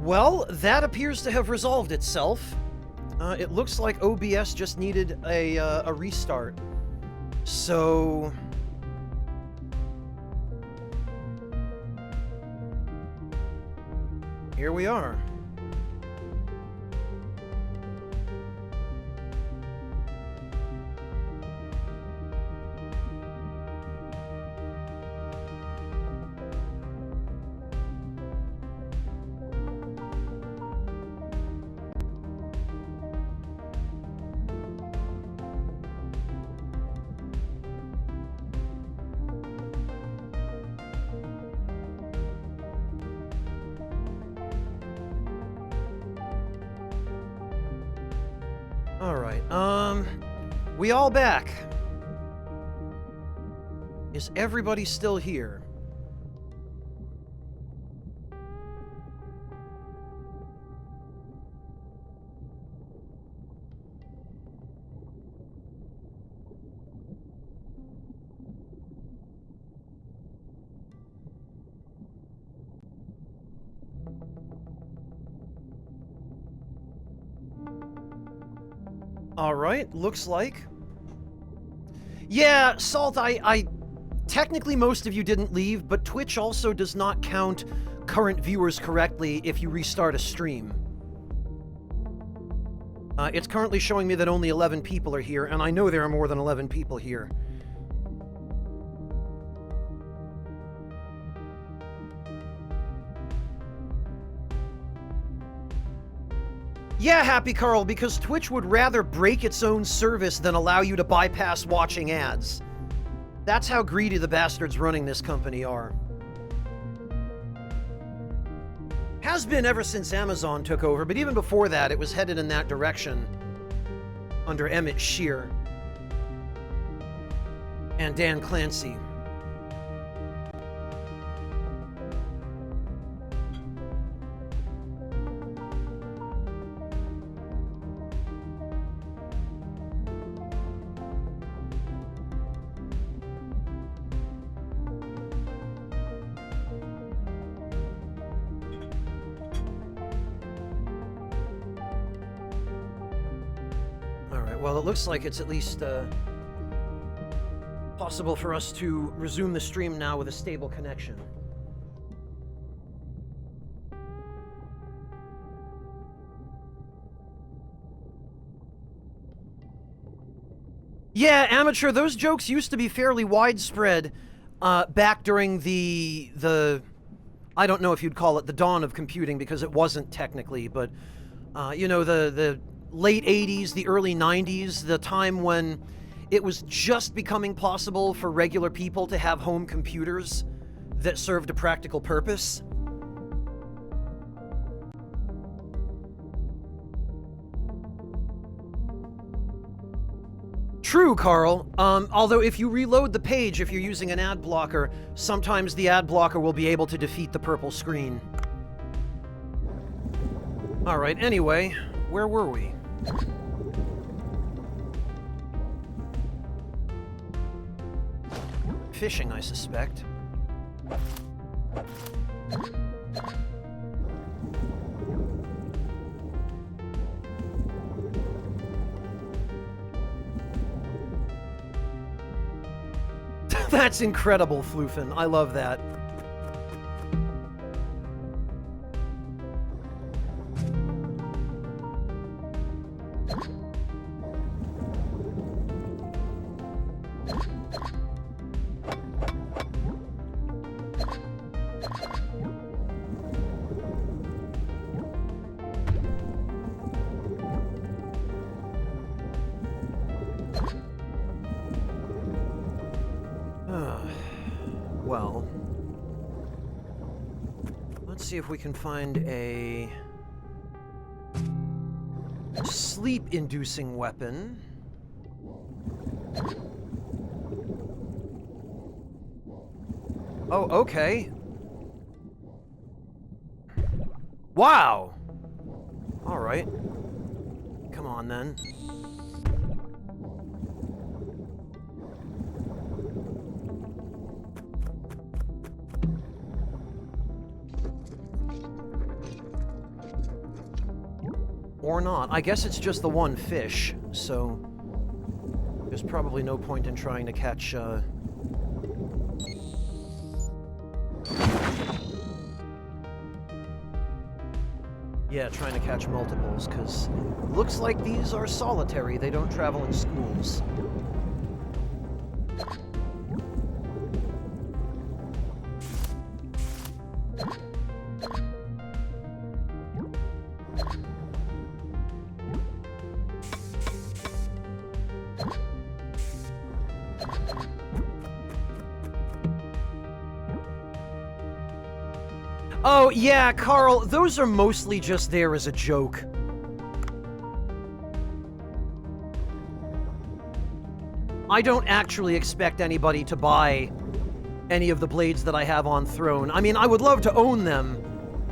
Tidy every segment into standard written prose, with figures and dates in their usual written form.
Well, that appears to have resolved itself. It looks like OBS just needed a restart. So... here we are. Alright, we all back. Is everybody still here? Alright, looks like. Yeah, Salt, I technically most of you didn't leave, but Twitch also does not count current viewers correctly if you restart a stream. It's currently showing me that only 11 people are here, and I know there are more than 11 people here. Yeah, Happy Carl, because Twitch would rather break its own service than allow you to bypass watching ads. That's how greedy the bastards running this company are. Has been ever since Amazon took over, but even before that, it was headed in that direction under Emmett Shear and Dan Clancy. Well, it looks like it's at least possible for us to resume the stream now with a stable connection. Yeah, Amateur, those jokes used to be fairly widespread back during the I don't know if you'd call it the dawn of computing, because it wasn't technically, but you know, the late 80s, the early 90s, the time when it was just becoming possible for regular people to have home computers that served a practical purpose. True, Carl. Although if you reload the page, if you're using an ad blocker, sometimes the ad blocker will be able to defeat the purple screen. Alright, anyway, where were we? Fishing, I suspect. That's incredible, Floofin. I love that. Well, let's see if we can find a sleep-inducing weapon. Oh, okay. Wow! Alright. Come on, then. Or not. I guess it's just the one fish, so there's probably no point in trying to catch, yeah, trying to catch multiples, because looks like these are solitary. They don't travel in schools. Oh, yeah, Carl, those are mostly just there as a joke. I don't actually expect anybody to buy any of the blades that I have on Throne. I mean, I would love to own them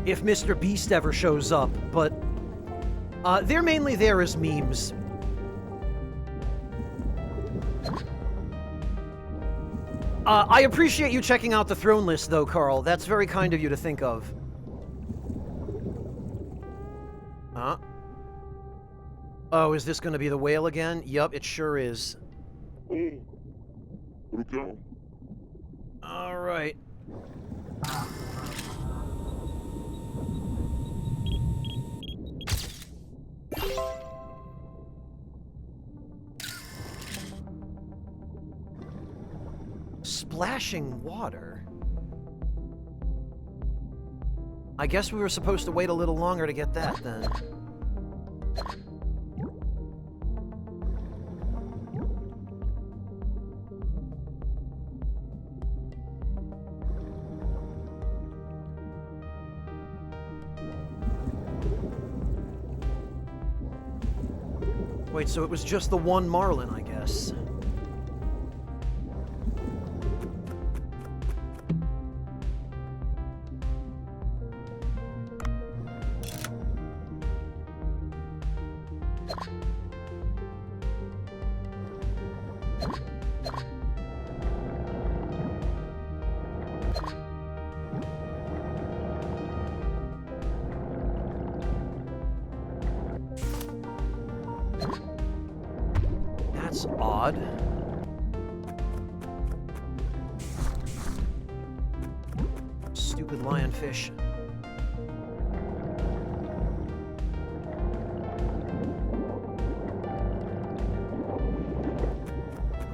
if Mr. Beast ever shows up, but they're mainly there as memes. I appreciate you checking out the Throne list, though, Carl. That's very kind of you to think of. Huh? Oh, is this going to be the whale again? Yup, it sure is. Oh, legal. All right. Splashing water? I guess we were supposed to wait a little longer to get that, then. Wait, so it was just the one marlin, I guess. That's odd. Stupid lionfish.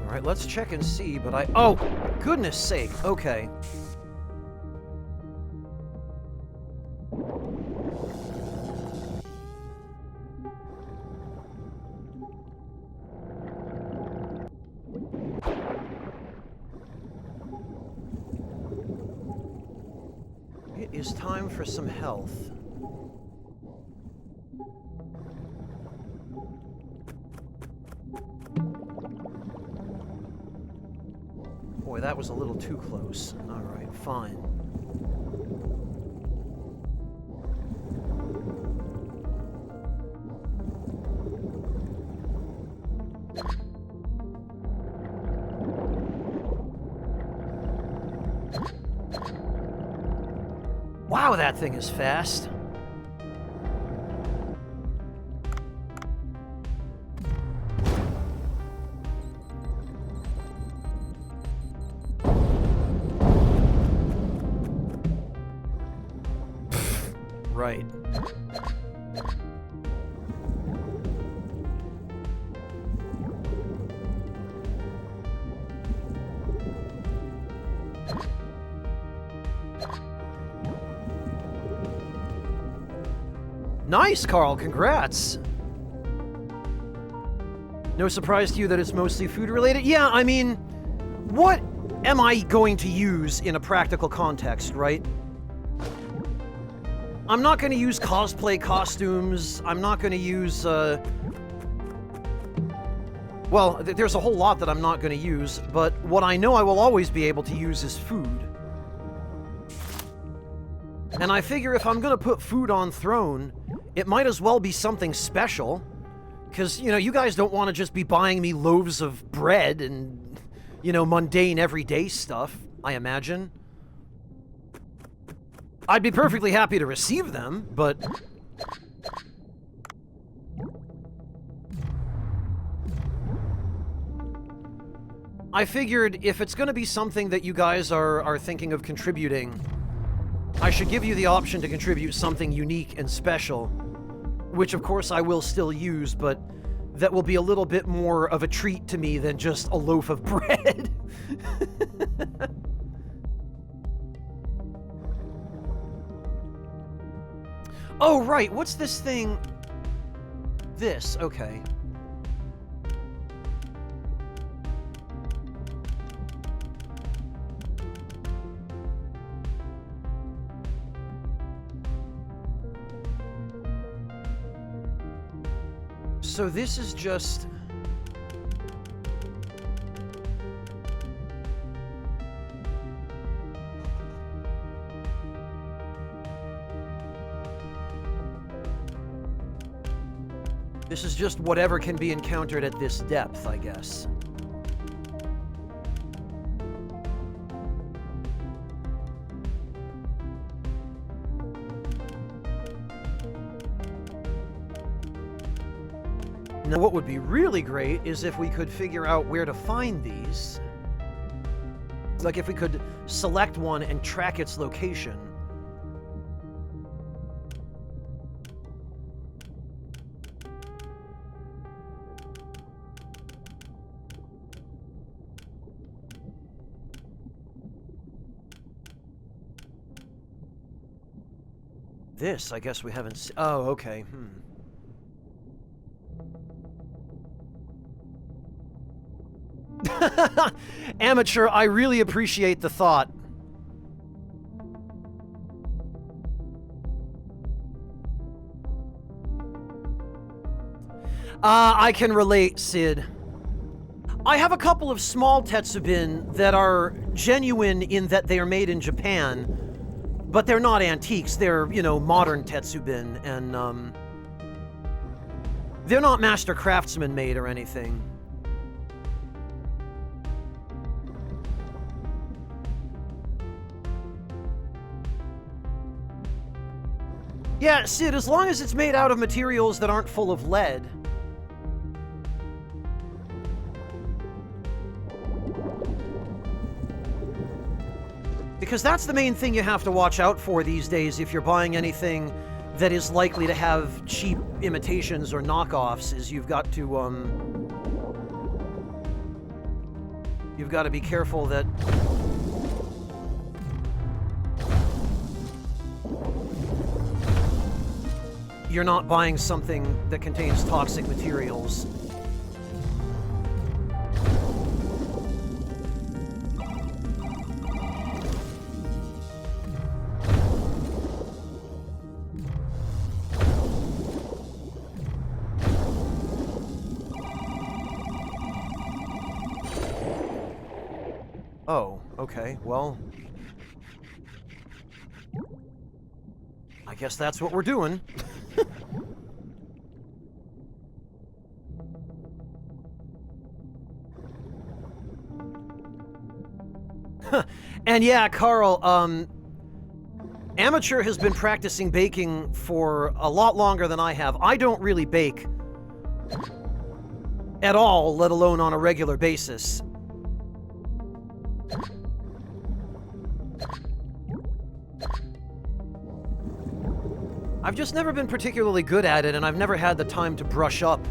Alright, let's check and see, but oh, goodness sake, okay. It is time for some health. Boy, that was a little too close. All right, fine. Wow, that thing is fast. Right. Nice, Carl. Congrats. No surprise to you that it's mostly food-related? Yeah, I mean, what am I going to use in a practical context, right? I'm not going to use cosplay costumes. I'm not going to use, well, there's a whole lot that I'm not going to use, but what I know I will always be able to use is food. And I figure if I'm going to put food on Throne, it might as well be something special. Because, you know, you guys don't want to just be buying me loaves of bread and, you know, mundane everyday stuff, I imagine. I'd be perfectly happy to receive them, but I figured if it's going to be something that you guys are thinking of contributing, I should give you the option to contribute something unique and special, which of course I will still use, but that will be a little bit more of a treat to me than just a loaf of bread. Oh, right, what's this thing? This, okay. So this is just... This is just whatever can be encountered at this depth, I guess. Now, what would be really great is if we could figure out where to find these. Like if we could select one and track its location. This, I guess we haven't seen. Oh, okay. Amateur, I really appreciate the thought. I can relate, Sid. I have a couple of small Tetsubin that are genuine in that they are made in Japan, but they're not antiques. They're, you know, modern Tetsubin, and, they're not master craftsman made or anything. Yeah, Sid, as long as it's made out of materials that aren't full of lead. Because that's the main thing you have to watch out for these days if you're buying anything that is likely to have cheap imitations or knockoffs, is you've got to be careful that you're not buying something that contains toxic materials. Oh, okay, well, I guess that's what we're doing. And yeah, Carl, Amateur has been practicing baking for a lot longer than I have. I don't really bake at all, let alone on a regular basis. I've just never been particularly good at it, and I've never had the time to brush up.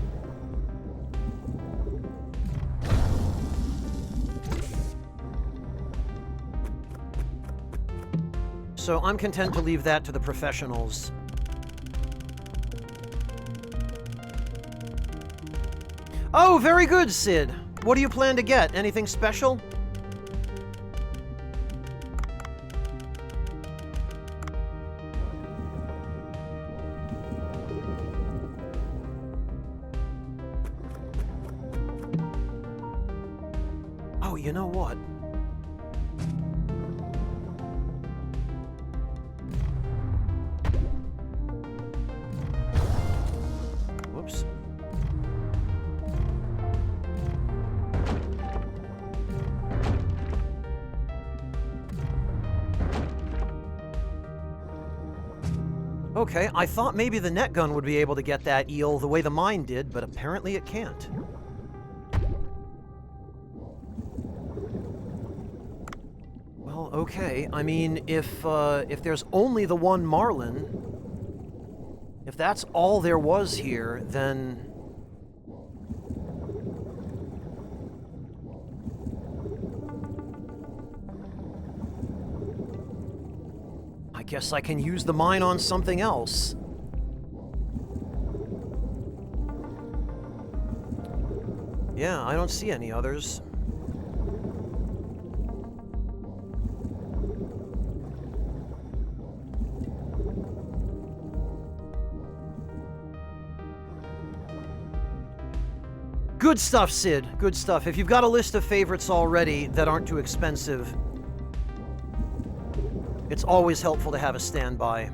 So I'm content to leave that to the professionals. Oh, very good, Sid. What do you plan to get? Anything special? Oh, you know what? Whoops. Okay, I thought maybe the net gun would be able to get that eel the way the mine did, but apparently it can't. Well, okay. I mean, if there's only the one Marlin, if that's all there was here, then... I guess I can use the mine on something else. Yeah, I don't see any others. Good stuff, Sid. Good stuff. If you've got a list of favorites already that aren't too expensive, it's always helpful to have a standby.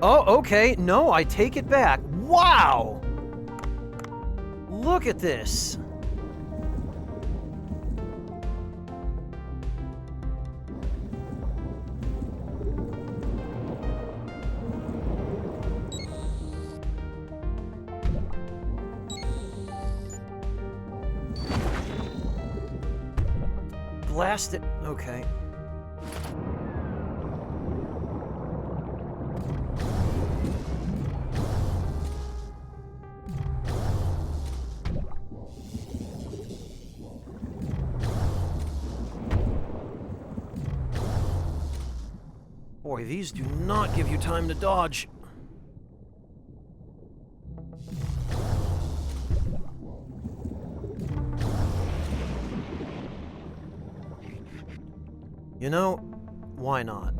Oh, okay. No, I take it back. Wow! Look at this. Blast it. Okay. Boy, these do not give you time to dodge. You know, why not?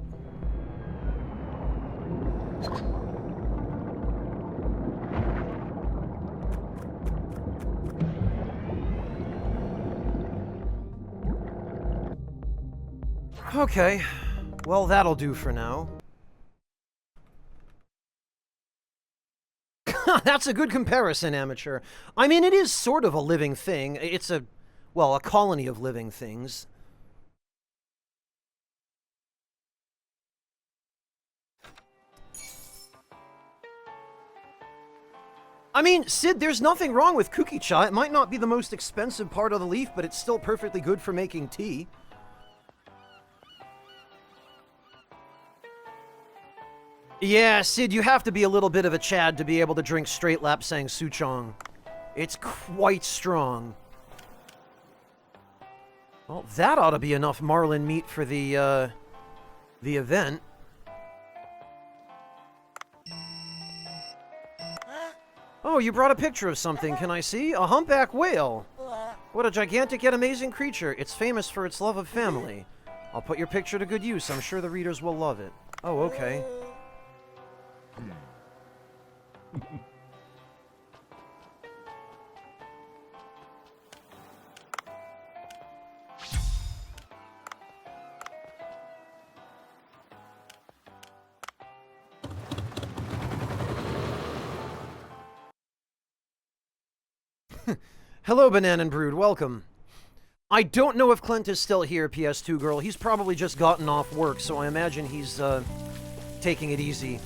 Okay. Well, that'll do for now. That's a good comparison, amateur. I mean, it is sort of a living thing. It's a, well, a colony of living things. I mean, Sid, there's nothing wrong with Kukicha. It might not be the most expensive part of the leaf, but it's still perfectly good for making tea. Yeah, Sid, you have to be a little bit of a Chad to be able to drink straight Lapsang Souchong. It's quite strong. Well, that ought to be enough Marlin meat for the event. Oh, you brought a picture of something. Can I see? A humpback whale. What a gigantic yet amazing creature. It's famous for its love of family. I'll put your picture to good use. I'm sure the readers will love it. Oh, okay. Hello, Banana Brood. Welcome. I don't know if Clint is still here, PS2 girl. He's probably just gotten off work, so I imagine he's taking it easy.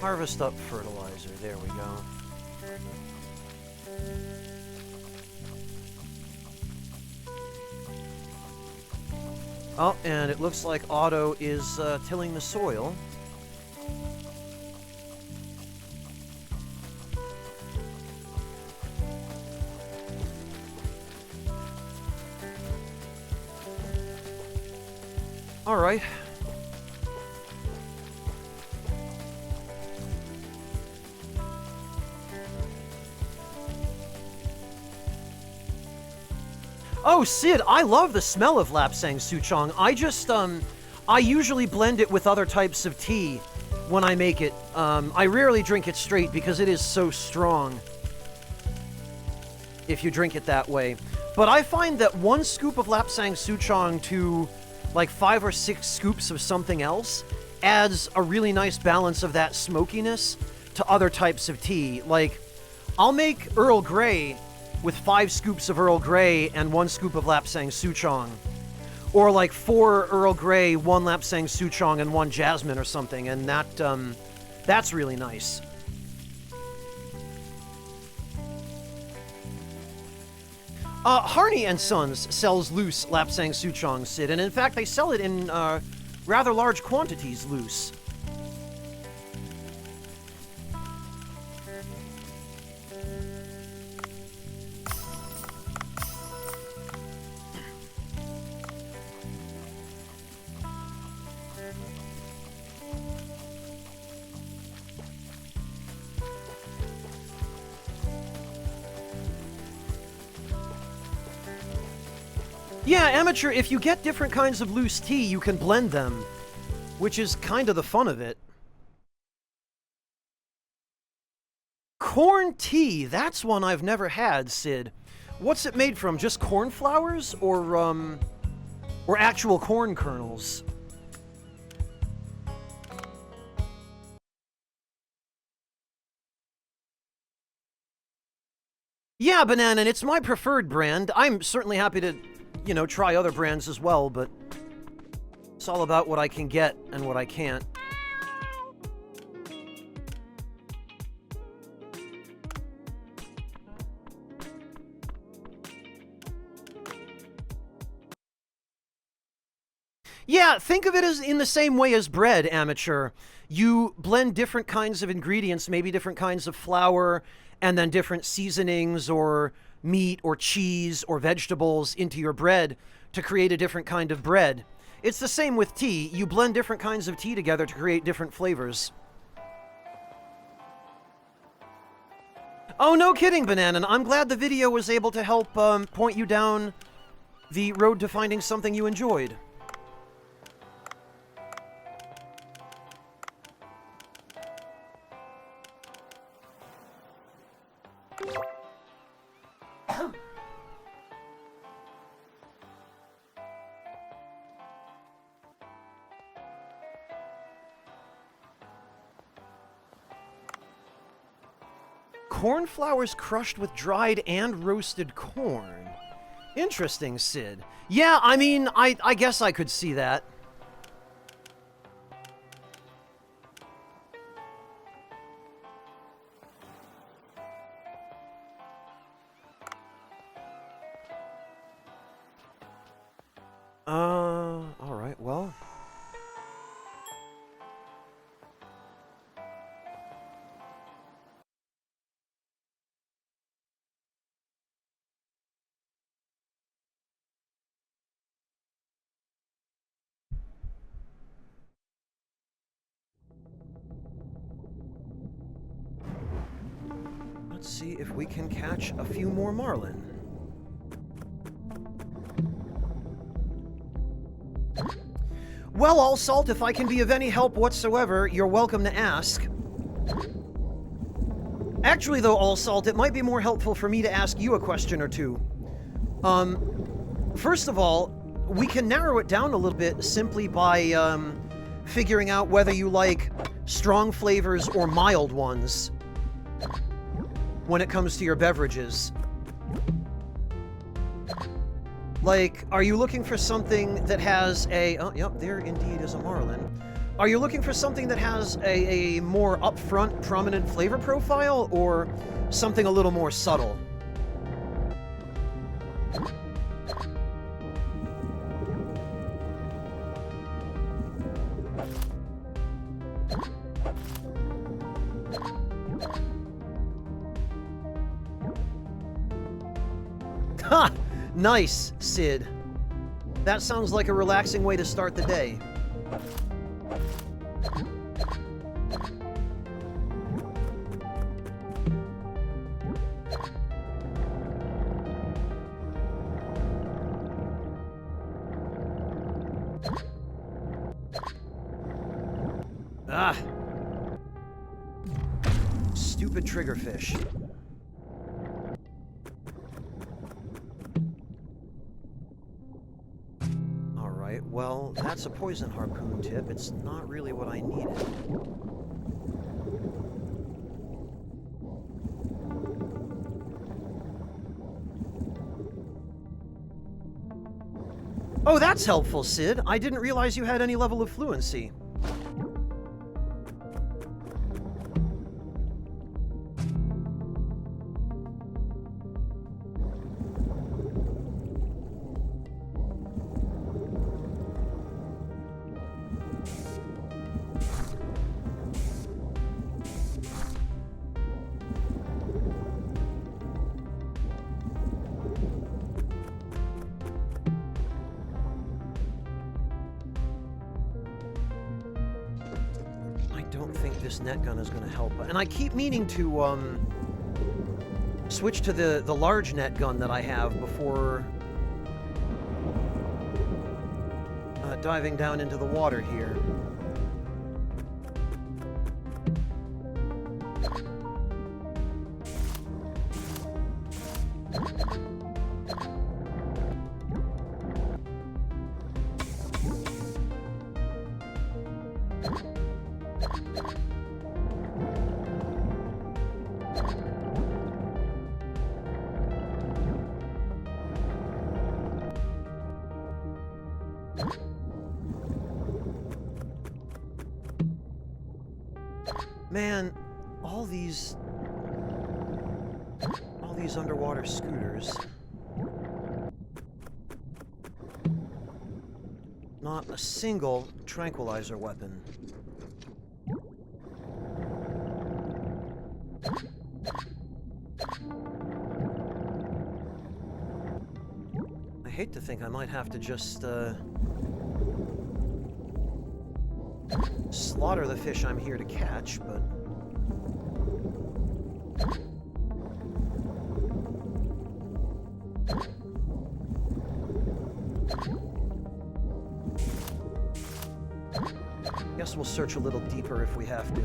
Harvest up fertilizer. There we go. Oh, and it looks like Otto is tilling the soil. All right. Oh, Sid, I love the smell of Lapsang Souchong. I usually blend it with other types of tea when I make it. I rarely drink it straight because it is so strong if you drink it that way. But I find that 1 scoop of Lapsang Souchong to like 5 or 6 scoops of something else adds a really nice balance of that smokiness to other types of tea. Like, I'll make Earl Grey with 5 scoops of Earl Grey and 1 scoop of Lapsang Souchong. Or like 4 Earl Grey, 1 Lapsang Souchong, and 1 Jasmine or something, and that's really nice. Harney & Sons sells loose Lapsang Souchong, Sid, and in fact they sell it in rather large quantities loose. Yeah, Amateur, if you get different kinds of loose tea, you can blend them, which is kind of the fun of it. Corn tea, that's one I've never had, Sid. What's it made from? Just corn flowers or actual corn kernels? Yeah, Banana, it's my preferred brand. I'm certainly happy to, you know, try other brands as well, but it's all about what I can get and what I can't. Yeah, think of it as in the same way as bread, Amateur. You blend different kinds of ingredients, maybe different kinds of flour, and then different seasonings or meat or cheese or vegetables into your bread to create a different kind of bread. It's the same with tea. You blend different kinds of tea together to create different flavors. Oh, no kidding, Banana. I'm glad the video was able to help point you down the road to finding something you enjoyed. Cornflowers crushed with dried and roasted corn. Interesting, Sid. Yeah, I mean, I guess I could see that. Alright, well. Let's see if we can catch a few more marlin. Well, All Salt, if I can be of any help whatsoever, you're welcome to ask. Actually, though, All Salt, it might be more helpful for me to ask you a question or two. First of all, we can narrow it down a little bit simply by, figuring out whether you like strong flavors or mild ones when it comes to your beverages. Like, are you looking for something that has a... Oh, yep, there indeed is a marlin. Are you looking for something that has a more upfront, prominent flavor profile, or something a little more subtle? Ha! Nice, Sid. That sounds like a relaxing way to start the day. Ah! Stupid triggerfish. Well, that's a poison harpoon tip. It's not really what I needed. Oh, that's helpful, Sid. I didn't realize you had any level of fluency. This net gun is going to help. And I keep meaning to switch to the large net gun that I have before diving down into the water here. Man, all these underwater scooters. Not a single tranquilizer weapon. I hate to think I might have to just, slaughter the fish I'm here to catch, but... Guess we'll search a little deeper if we have to.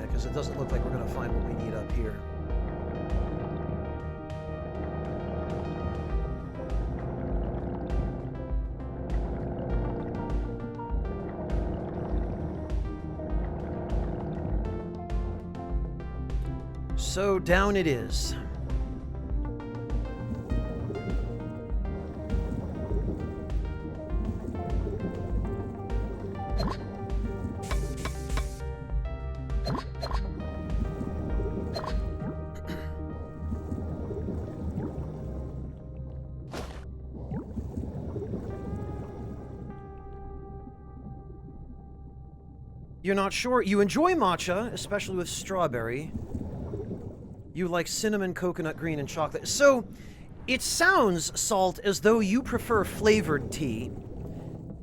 Because it doesn't look like we're going to find what we need up here. So down it is. You're not sure? You enjoy matcha, especially with strawberry. You like cinnamon, coconut, green, and chocolate. So, it sounds, Salt, as though you prefer flavored tea.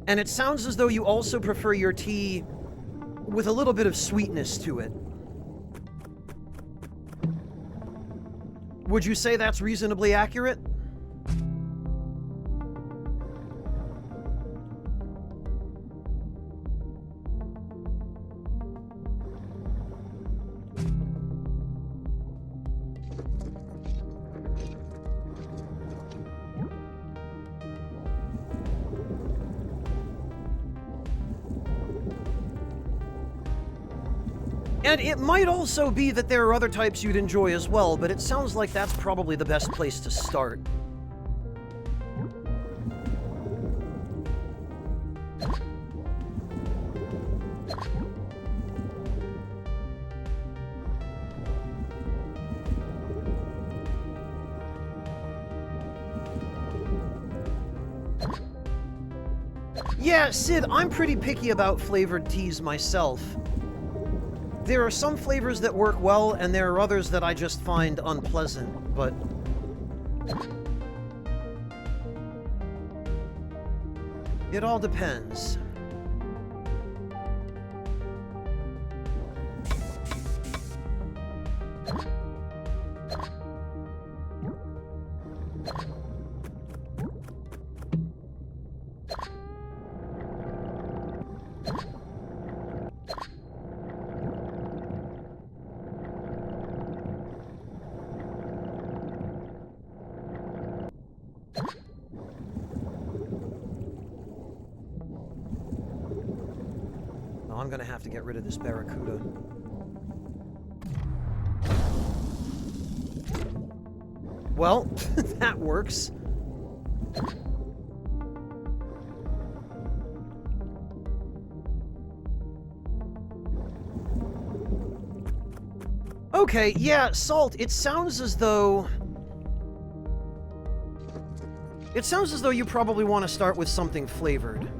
And it sounds as though you also prefer your tea with a little bit of sweetness to it. Would you say that's reasonably accurate? And it might also be that there are other types you'd enjoy as well, but it sounds like that's probably the best place to start. Yeah, Sid, I'm pretty picky about flavored teas myself. There are some flavors that work well, and there are others that I just find unpleasant, but... it all depends. Oh, I'm gonna have to get rid of this barracuda. Well, that works. Okay, yeah, Salt, it sounds as though you probably want to start with something flavored.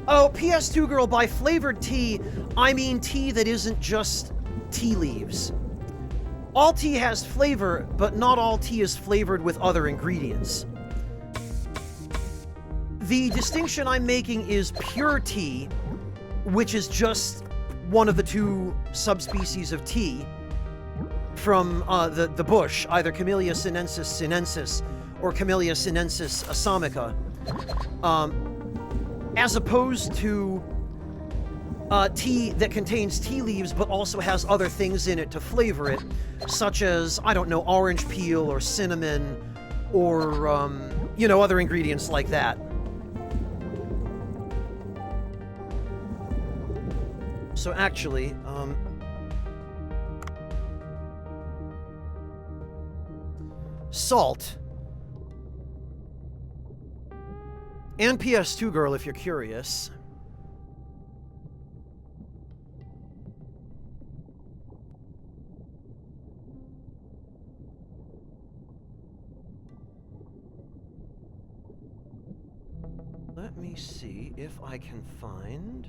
Oh, PS2 girl, by flavored tea, I mean tea that isn't just tea leaves. All tea has flavor, but not all tea is flavored with other ingredients. The distinction I'm making is pure tea, which is just one of the two subspecies of tea from the bush, either Camellia sinensis or Camellia sinensis assamica, as opposed to tea that contains tea leaves but also has other things in it to flavor it, such as, I don't know, orange peel or cinnamon or, you know, other ingredients like that. So actually, Salt and PS2 girl, if you're curious. Let me see if I can find...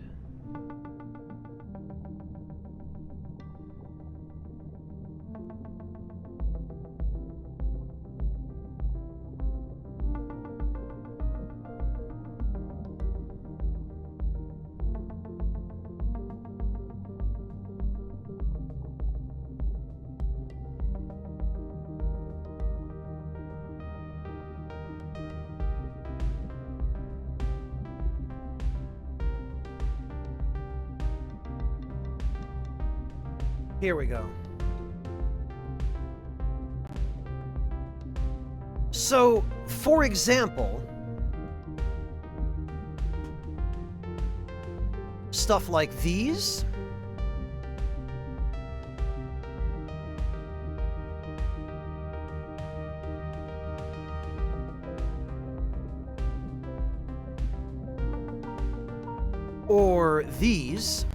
Here we go. So, for example, stuff like these. Or these.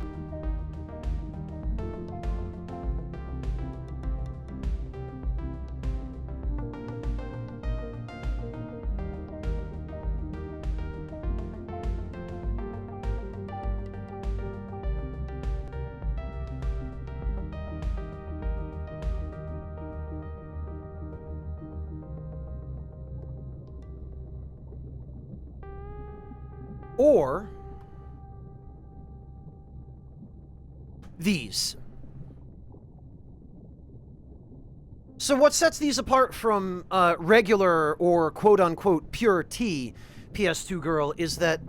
Or these. So what sets these apart from regular or quote-unquote pure tea, PS2 girl, is that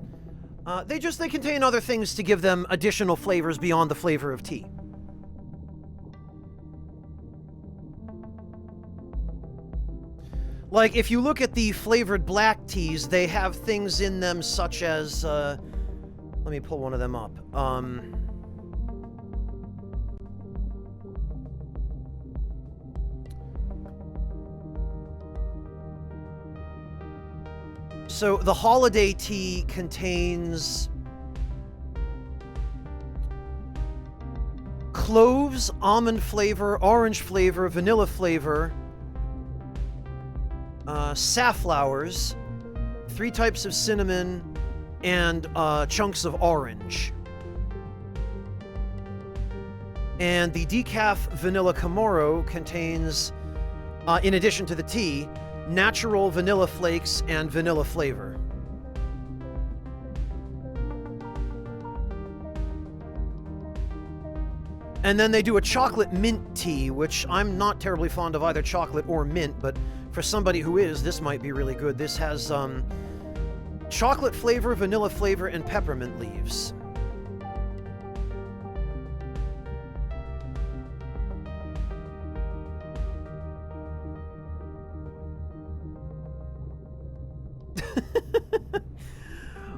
they contain other things to give them additional flavors beyond the flavor of tea. Like, if you look at the flavored black teas, they have things in them such as, let me pull one of them up. So, the holiday tea contains cloves, almond flavor, orange flavor, vanilla flavor, safflowers, 3 types of cinnamon, and chunks of orange. And the decaf vanilla Camaro contains, in addition to the tea, natural vanilla flakes and vanilla flavor. And then they do a chocolate mint tea, which I'm not terribly fond of either chocolate or mint, but for somebody who is, this might be really good. This has chocolate flavor, vanilla flavor, and peppermint leaves.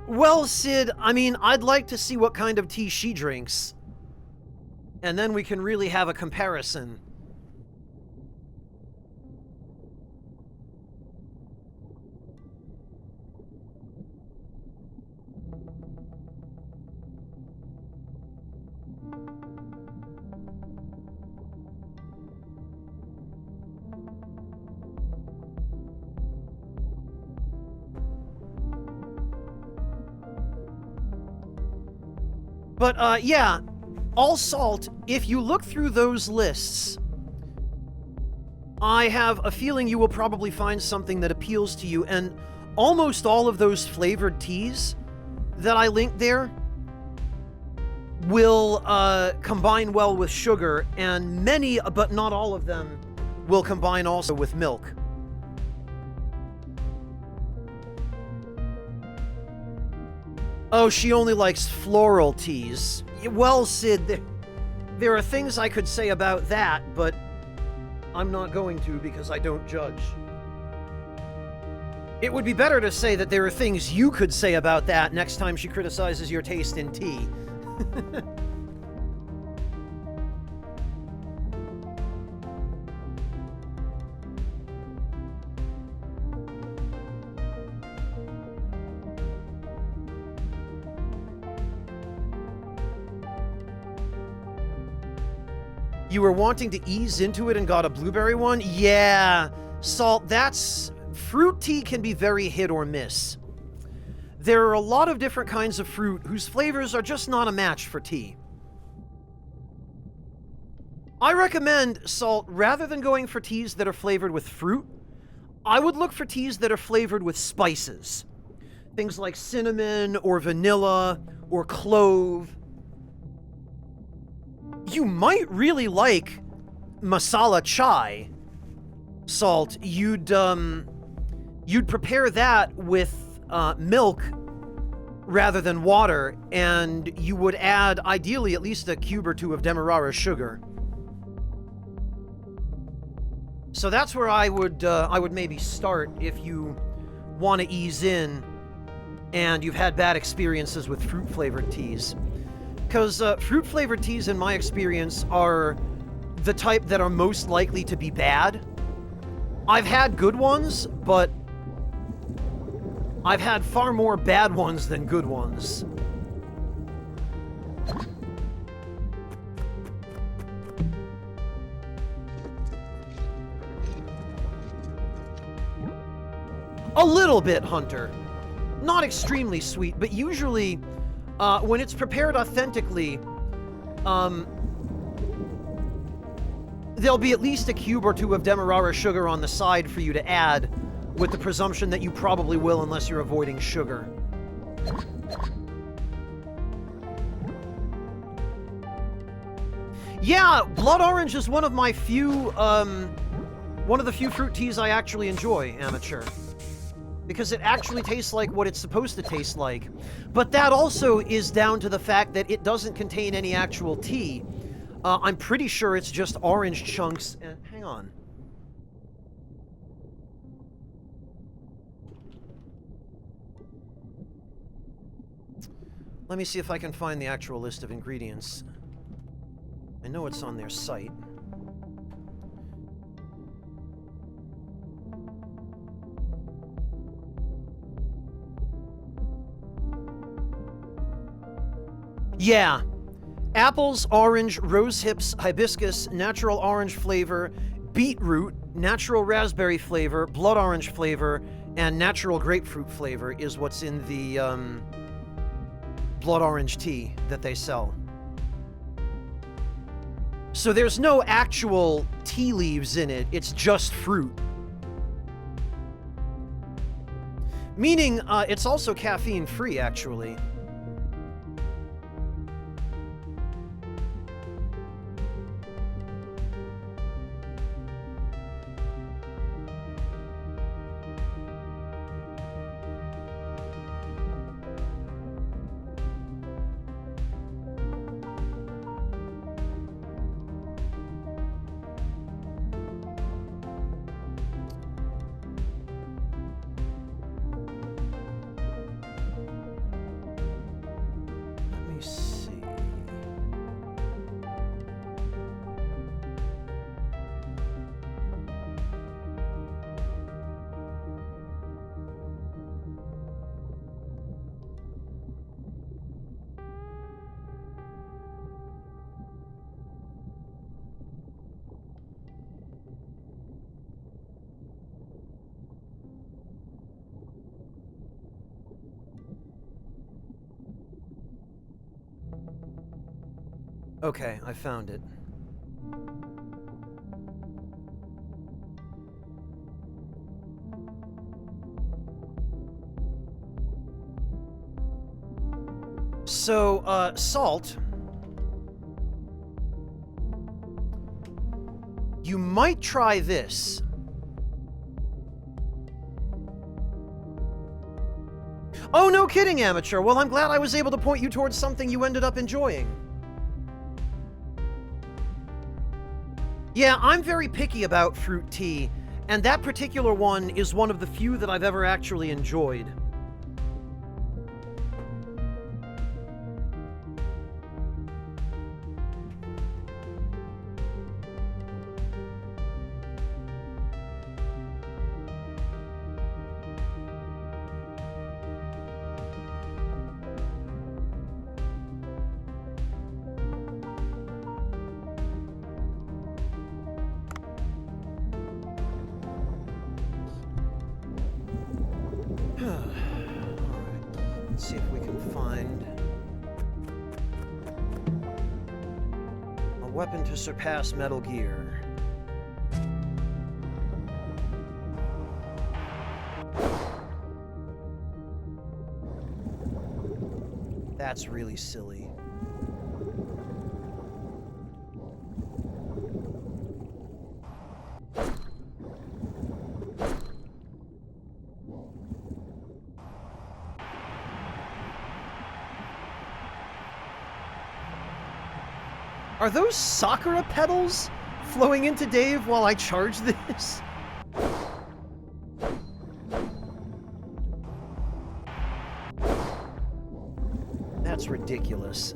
Well, Sid, I mean, I'd like to see what kind of tea she drinks. And then we can really have a comparison. But, yeah, all salt, if you look through those lists, I have a feeling you will probably find something that appeals to you, and almost all of those flavored teas that I linked there will combine well with sugar, and many, but not all of them, will combine also with milk. Oh, she only likes floral teas. Well, Sid, there are things I could say about that, but I'm not going to because I don't judge. It would be better to say that there are things you could say about that next time she criticizes your taste in tea. You were wanting to ease into it and got a blueberry one? Yeah, Salt, that's... Fruit tea can be very hit or miss. There are a lot of different kinds of fruit whose flavors are just not a match for tea. I recommend, Salt, rather than going for teas that are flavored with fruit, I would look for teas that are flavored with spices. Things like cinnamon or vanilla or clove. You might really like masala chai, Salt. You'd prepare that with milk rather than water, and you would add, ideally, at least a cube or two of demerara sugar. So that's where I would maybe start if you want to ease in and you've had bad experiences with fruit-flavored teas. Because fruit-flavored teas, in my experience, are the type that are most likely to be bad. I've had good ones, but I've had far more bad ones than good ones. A little bit, Hunter. Not extremely sweet, but usually... when it's prepared authentically, there'll be at least a cube or two of demerara sugar on the side for you to add, with the presumption that you probably will unless you're avoiding sugar. Yeah, blood orange is one of my few, one of the few fruit teas I actually enjoy, Amateur. Because it actually tastes like what it's supposed to taste like. But that also is down to the fact that it doesn't contain any actual tea. I'm pretty sure it's just orange chunks and... Hang on. Let me see if I can find the actual list of ingredients. I know it's on their site. Yeah. Apples, orange, rose hips, hibiscus, natural orange flavor, beetroot, natural raspberry flavor, blood orange flavor, and natural grapefruit flavor is what's in the blood orange tea that they sell. So there's no actual tea leaves in it, it's just fruit. Meaning, it's also caffeine-free, actually. Okay, I found it. So, Salt, you might try this. Oh, no kidding, Amateur. Well, I'm glad I was able to point you towards something you ended up enjoying. Yeah, I'm very picky about fruit tea, and that particular one is one of the few that I've ever actually enjoyed. Let's see if we can find a weapon to surpass Metal Gear. That's really silly. Are those Sakura petals flowing into Dave while I charge this? That's ridiculous.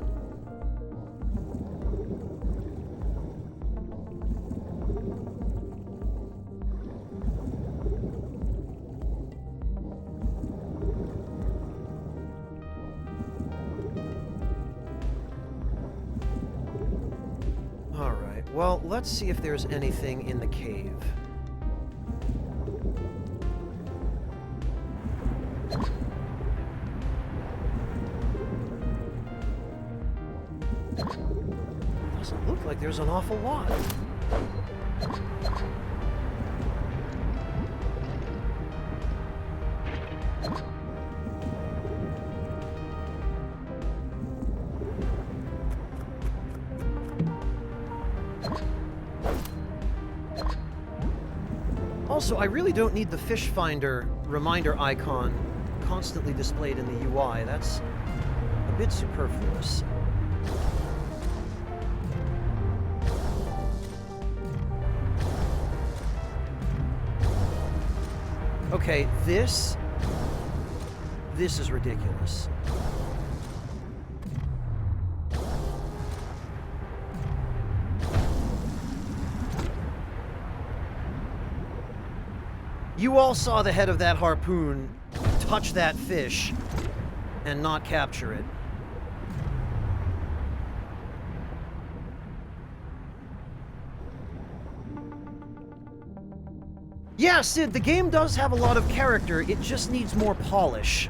Well, let's see if there's anything in the cave. Doesn't look like there's an awful lot. Also, I really don't need the fish finder reminder icon constantly displayed in the UI. That's a bit superfluous. Okay, this is ridiculous. You all saw the head of that harpoon touch that fish and not capture it. Yeah, Sid, the game does have a lot of character, it just needs more polish.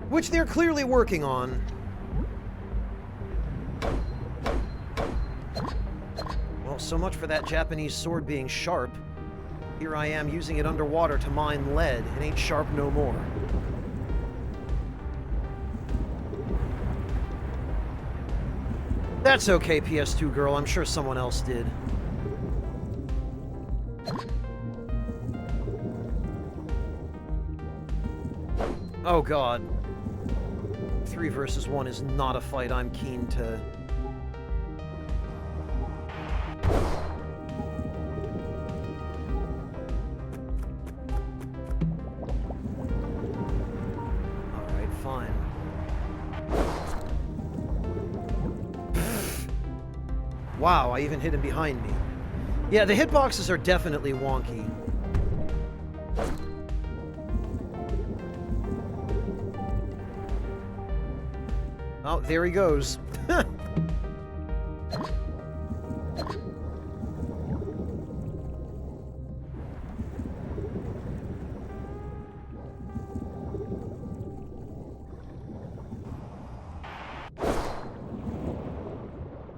Which they're clearly working on. Well, so much for that Japanese sword being sharp. Here I am using it underwater to mine lead. It ain't sharp no more. That's okay, PS2 girl. I'm sure someone else did. Oh god. 3 versus 1 is not a fight I'm keen to... Alright, fine. Wow, I even hit him behind me. Yeah, the hitboxes are definitely wonky. Oh, there he goes.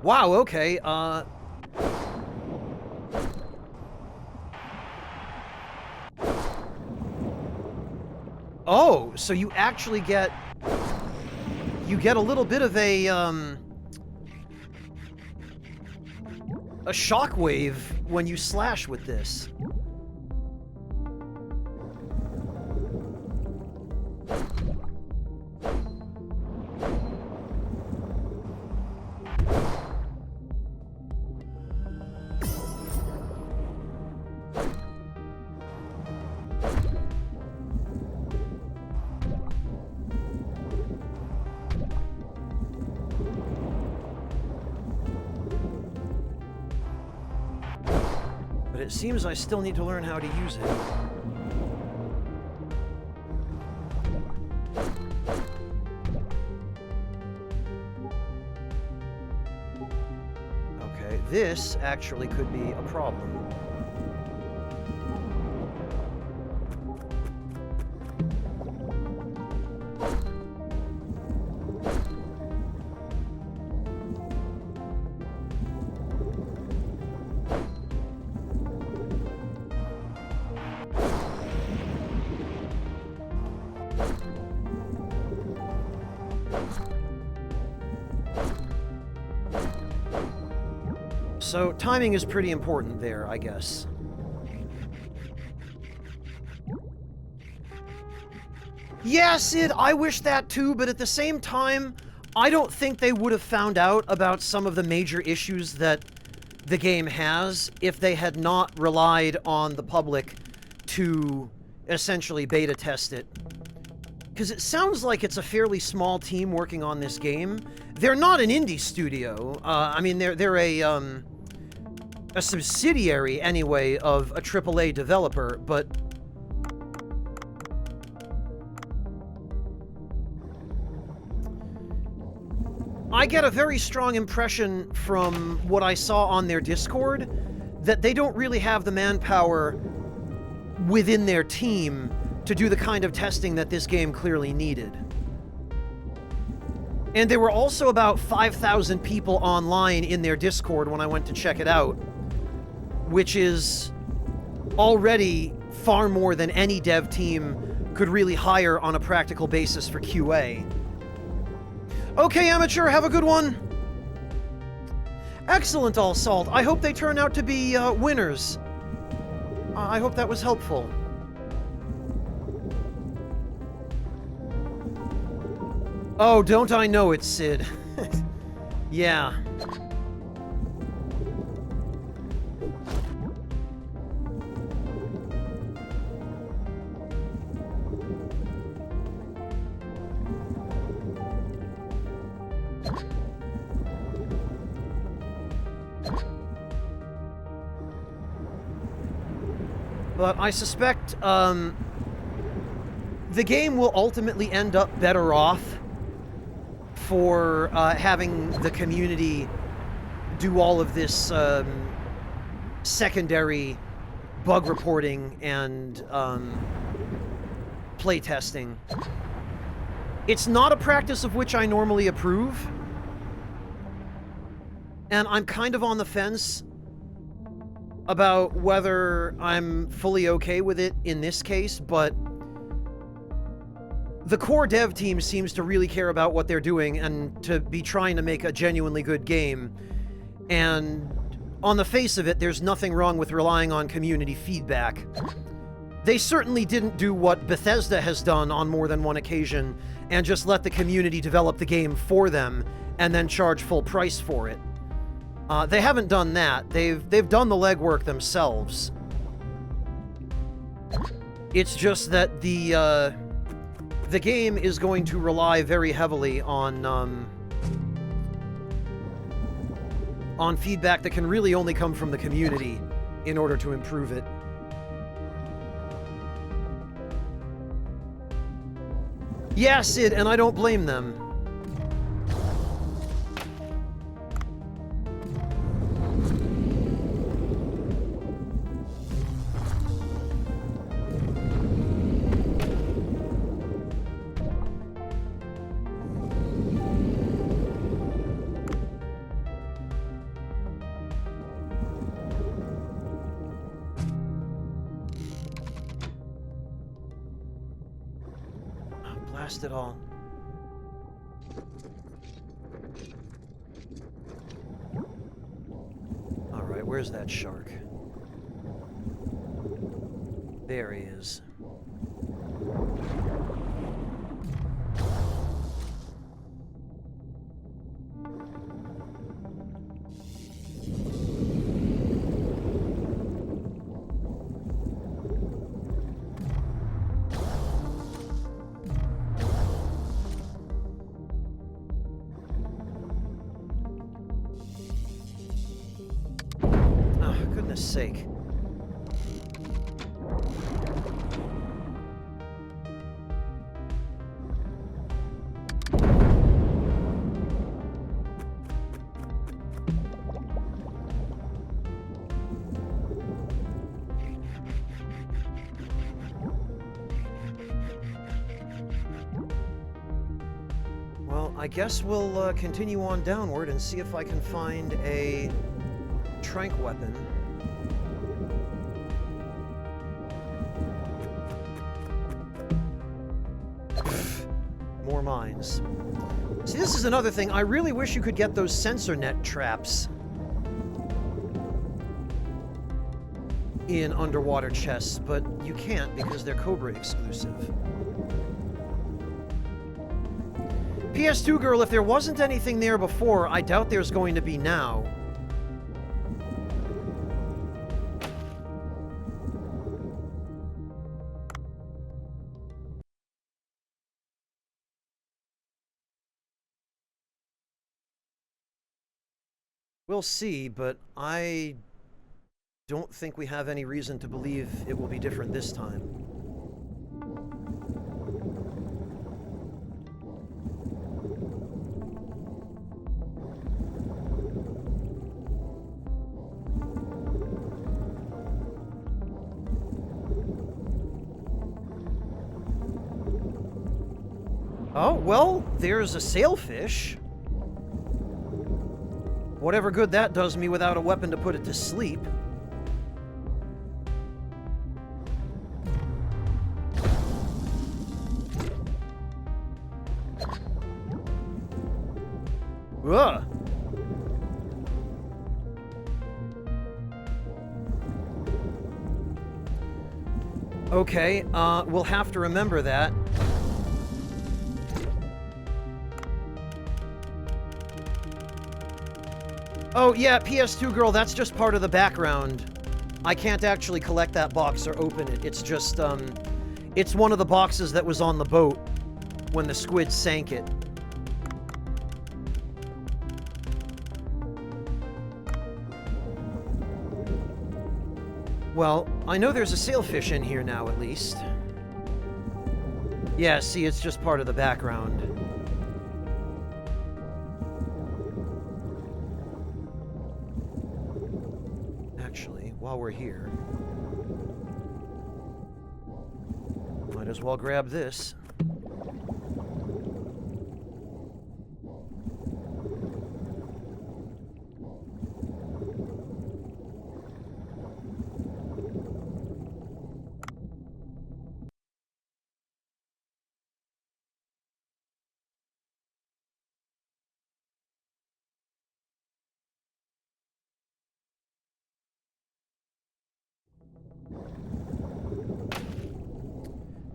Wow, okay, Oh, so you actually get... You get a little bit of a shockwave when you slash with this. But it seems I still need to learn how to use it. Okay, this actually could be a problem. So, timing is pretty important there, I guess. Yeah, Sid, I wish that too, but at the same time, I don't think they would have found out about some of the major issues that the game has if they had not relied on the public to essentially beta test it. Because it sounds like it's a fairly small team working on this game. They're not an indie studio. I mean, they're a subsidiary, anyway, of a AAA developer, but... I get a very strong impression from what I saw on their Discord that they don't really have the manpower within their team to do the kind of testing that this game clearly needed. And there were also about 5,000 people online in their Discord when I went to check it out, which is already far more than any dev team could really hire on a practical basis for QA. Okay, Amateur, have a good one! Excellent, All Salt. I hope they turn out to be winners. I hope that was helpful. Oh, don't I know it, Sid. Yeah. But I suspect, the game will ultimately end up better off for having the community do all of this secondary bug reporting and play testing. It's not a practice of which I normally approve, and I'm kind of on the fence about whether I'm fully okay with it in this case, but the core dev team seems to really care about what they're doing and to be trying to make a genuinely good game. And on the face of it, there's nothing wrong with relying on community feedback. They certainly didn't do what Bethesda has done on more than one occasion and just let the community develop the game for them and then charge full price for it. They haven't done that. They've done the legwork themselves. It's just that the game is going to rely very heavily on feedback that can really only come from the community in order to improve it. Yeah, Sid, and I don't blame them. blast it all. Alright, where's that shark? There he is. Goodness sake. Well, I guess we'll continue on downward and see if I can find a tranq weapon. More mines. See, this is another thing. I really wish you could get those sensor net traps in underwater chests, but you can't because they're Cobra exclusive. PS2 girl, if there wasn't anything there before, I doubt there's going to be now. We'll see, but I don't think we have any reason to believe it will be different this time. Oh, well, there's a sailfish. Whatever good that does me without a weapon to put it to sleep. Ugh. Okay, we'll have to remember that. Oh, yeah, PS2 girl, that's just part of the background. I can't actually collect that box or open it. It's just, it's one of the boxes that was on the boat when the squid sank it. Well, I know there's a sailfish in here now, at least. Yeah, see, it's just part of the background. Actually, while we're here, might as well grab this.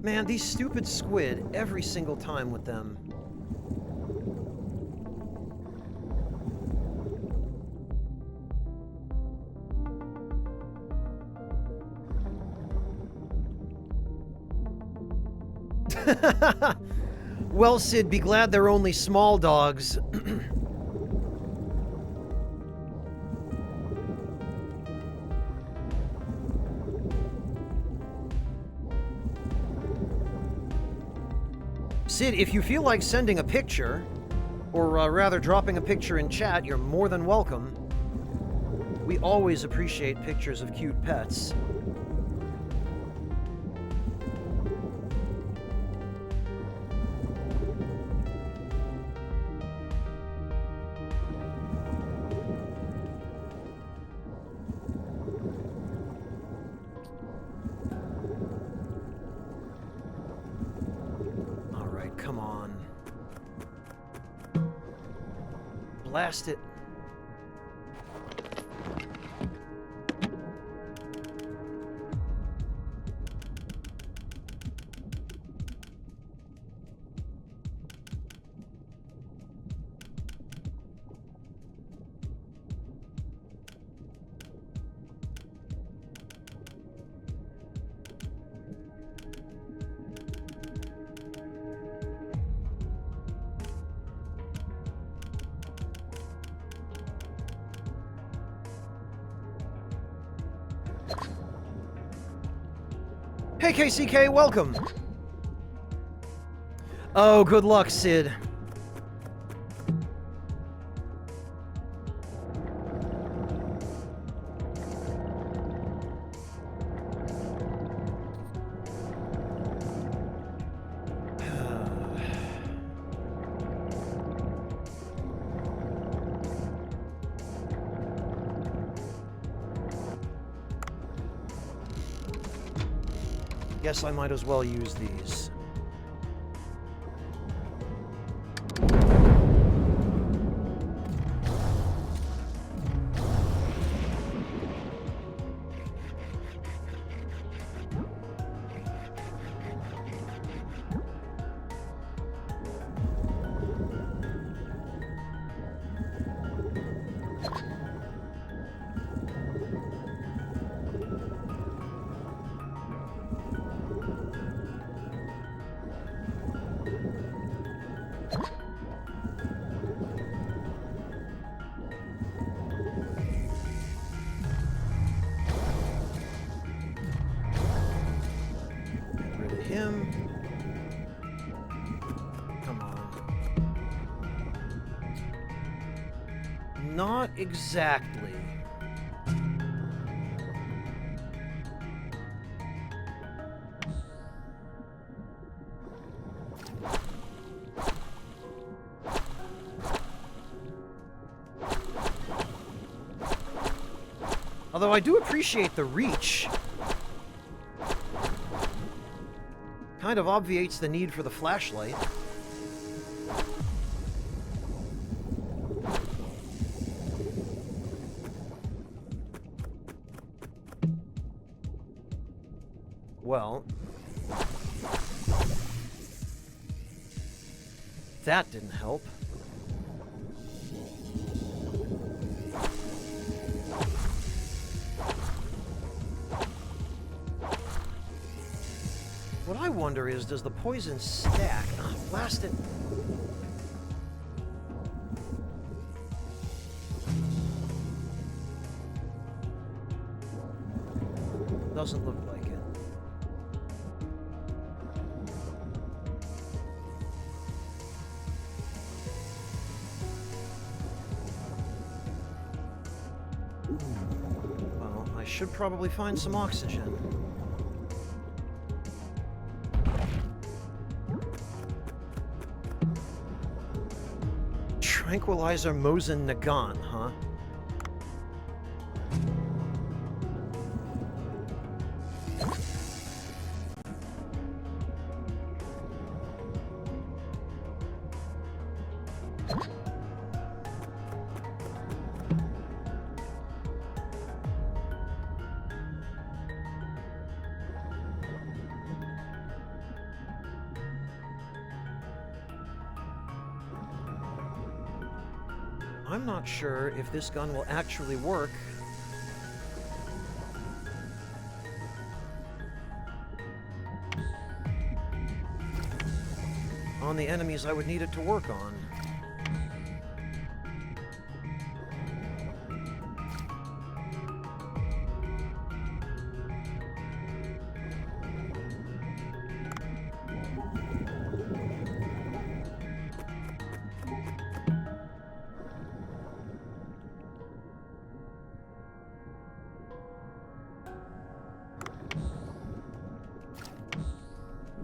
Man, these stupid squid, every single time with them. Well, Sid, be glad they're only small dogs. Sid, if you feel like sending a picture, or rather dropping a picture in chat, you're more than welcome. We always appreciate pictures of cute pets. Come Blast it. Hey KCK, welcome! Oh, good luck, Sid. Guess I might as well use these. Him. Come on. Not exactly. Although I do appreciate the reach. Kind of obviates the need for the flashlight. Well, that didn't help. What I wonder is, does the poison stack? Ah, blast it. Doesn't look like it. Well, I should probably find some oxygen. Tranquilizer Mosin Nagant, huh? I'm not sure if this gun will actually work. On the enemies I would need it to work on.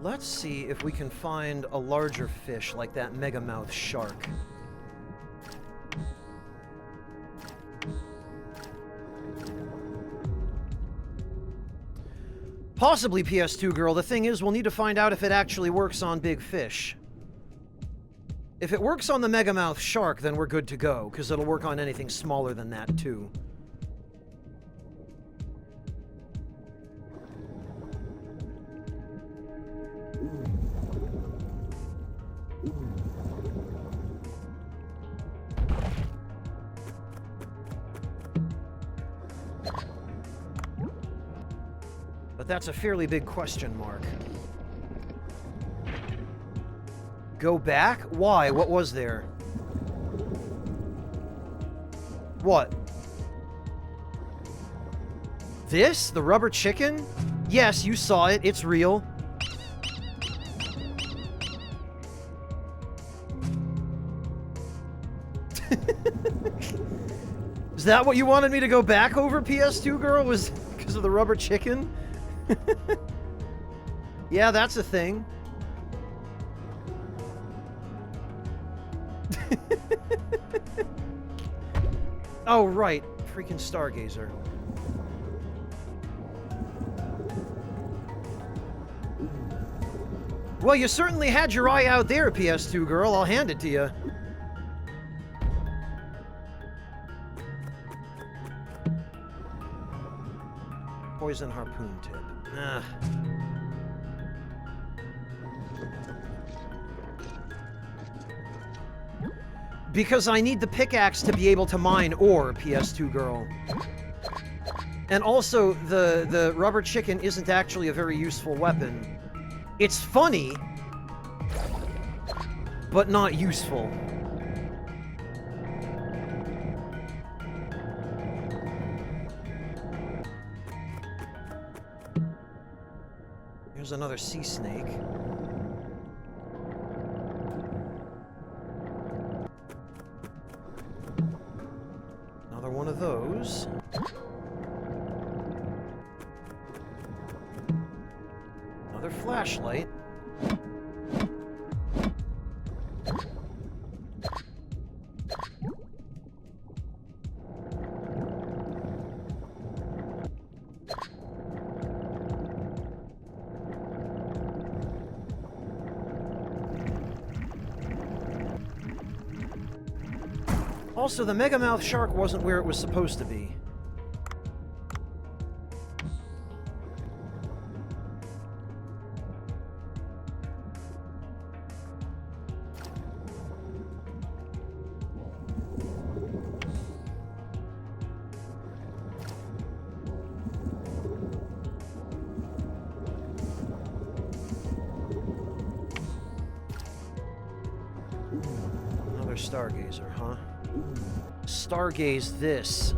Let's see if we can find a larger fish like that megamouth shark. Possibly, PS2 girl. The thing is, we'll need to find out if it actually works on big fish. If it works on the Megamouth Shark, then we're good to go, because it'll work on anything smaller than that, too. But that's a fairly big question mark. Go back? Why? What was there? What? This? The rubber chicken? Yes, you saw it. It's real. Is that what you wanted me to go back over, PS2 girl? Was because of the rubber chicken? Yeah, that's a thing. Oh, right. Freaking Stargazer. Well, you certainly had your eye out there, PS2 girl. I'll hand it to you. Poison harpoon tip. Ah. Because I need the pickaxe to be able to mine ore, PS2 girl. And also, the rubber chicken isn't actually a very useful weapon. It's funny, but not useful. Here's another sea snake. Another one of those. Another flashlight. Also, the Megamouth Shark wasn't where it was supposed to be. Another Stargazer, huh? Stargaze this.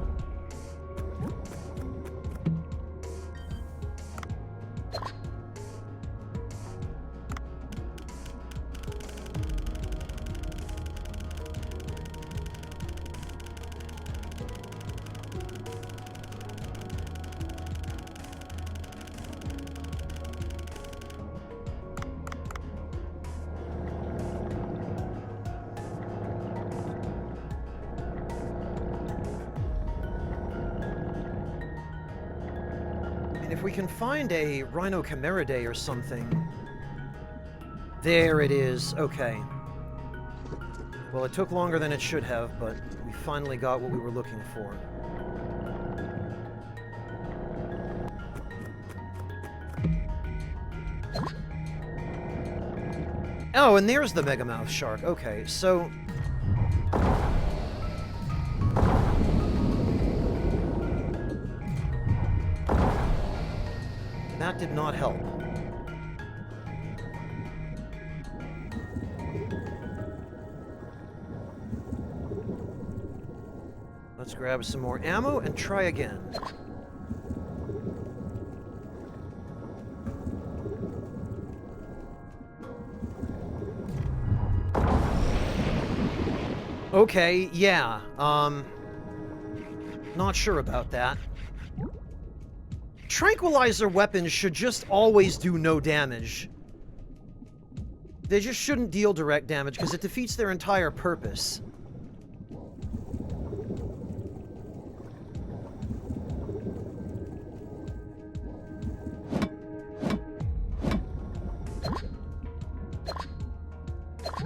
If we can find a Rhinocameridae or something... There it is. Okay. Well, it took longer than it should have, but we finally got what we were looking for. Oh, and there's the Megamouth Shark. Okay, so... That did not help. Let's grab some more ammo and try again. Okay, yeah, not sure about that. Tranquilizer weapons should just always do no damage. They just shouldn't deal direct damage, because it defeats their entire purpose.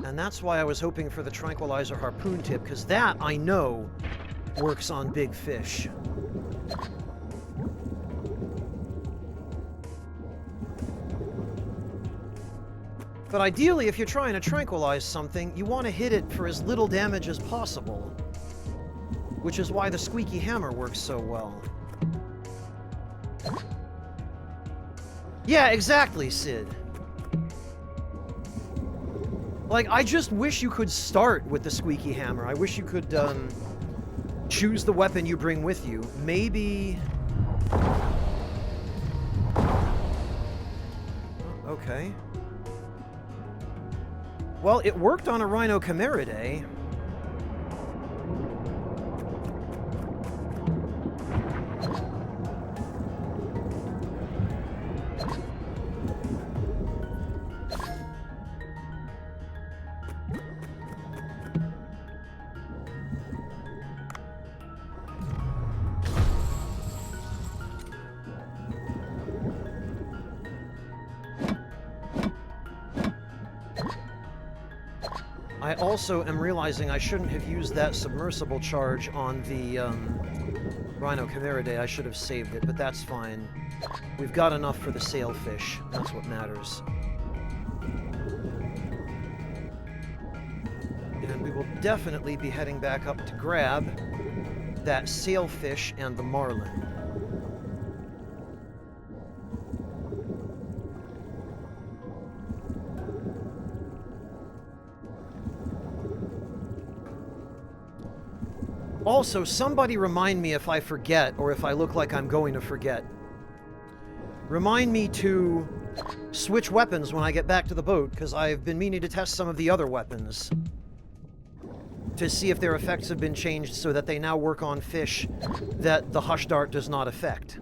And that's why I was hoping for the tranquilizer harpoon tip, because that, I know, works on big fish. But ideally, if you're trying to tranquilize something, you want to hit it for as little damage as possible. Which is why the squeaky hammer works so well. Yeah, exactly, Sid. Like, I just wish you could start with the squeaky hammer. I wish you could, choose the weapon you bring with you. Maybe... Okay. Well, it worked on a Rhinochimeridae. I also am realizing I shouldn't have used that submersible charge on the Rhinochimeridae. I should have saved it, but that's fine. We've got enough for the sailfish. That's what matters. And we will definitely be heading back up to grab that sailfish and the marlin. Also, somebody remind me if I forget, or if I look like I'm going to forget. Remind me to switch weapons when I get back to the boat, because I've been meaning to test some of the other weapons. To see if their effects have been changed so that they now work on fish that the Hush Dart does not affect.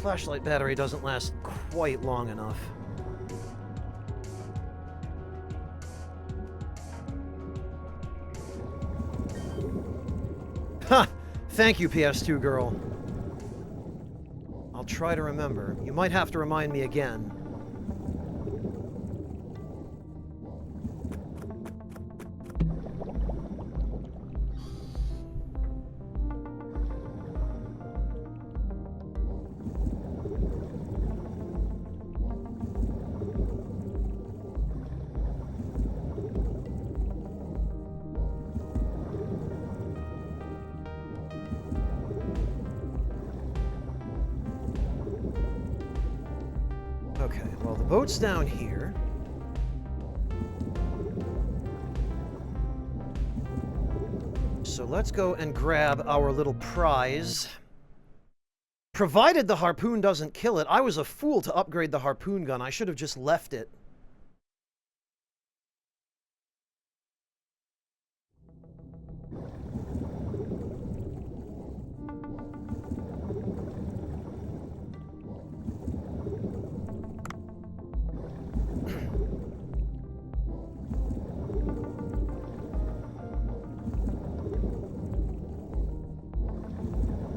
Flashlight battery doesn't last quite long enough. Ha! Thank you, PS2 girl. I'll try to remember. You might have to remind me again. Okay, well, the boat's down here. So let's go and grab our little prize. Provided the harpoon doesn't kill it. I was a fool to upgrade the harpoon gun. I should have just left it.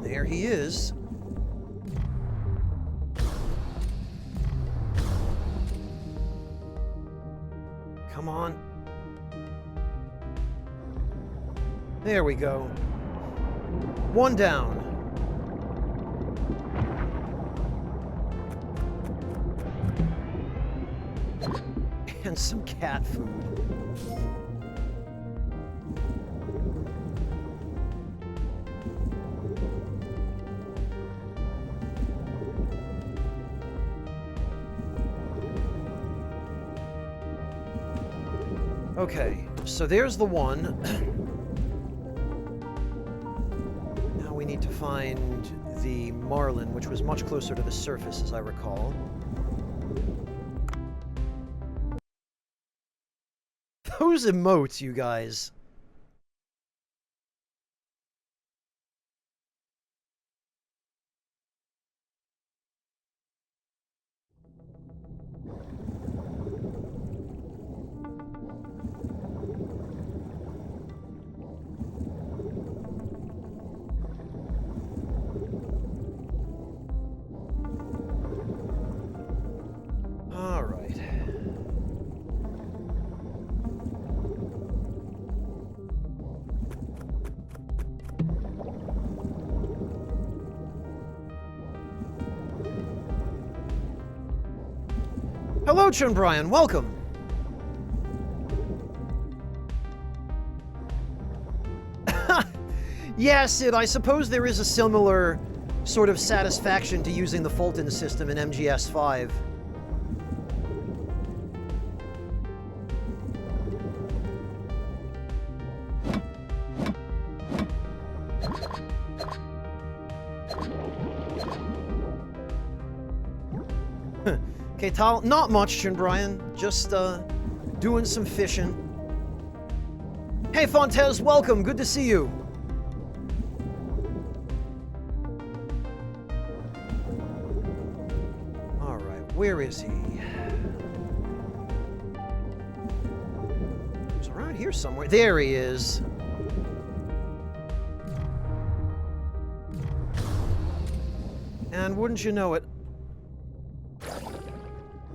There he is. Come on. There we go. One down. And some cat food. Okay, so there's the one. Now we need to find the marlin, which was much closer to the surface, as I recall. Those emotes, you guys. All right. Hello, Chun Brian. Welcome. Yeah, Sid, I suppose there is a similar sort of satisfaction to using the Fulton system in MGS5. Okay, Tal, not much, Chun Brian. Just, doing some fishing. Hey, Fontez, welcome. Good to see you. All right, where is he? He's around here somewhere. There he is. And wouldn't you know it,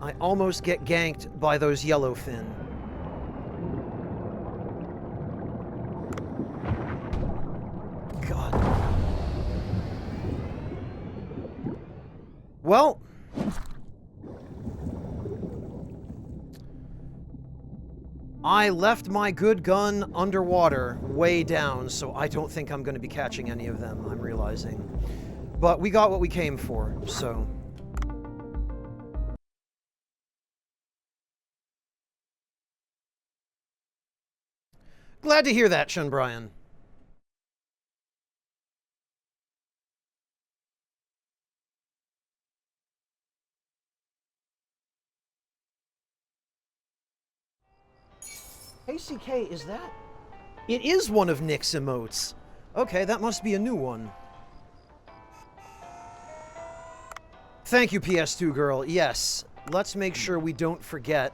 I almost get ganked by those yellowfin. God. Well, I left my good gun underwater, way down, so I don't think I'm going to be catching any of them, I'm realizing. But we got what we came for, so... Glad to hear that, Chun Brian. ACK, is that? It is one of Nick's emotes. Okay, that must be a new one. Thank you, PS2 girl. Yes, let's make sure we don't forget.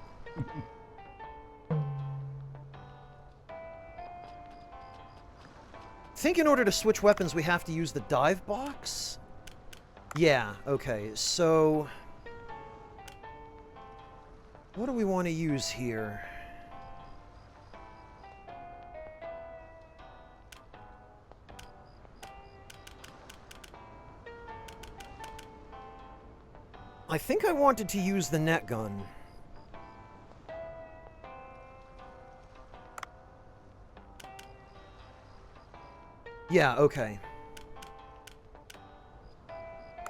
I think in order to switch weapons, we have to use the dive box? Yeah, okay, so... what do we want to use here? I think I wanted to use the net gun. Yeah, okay.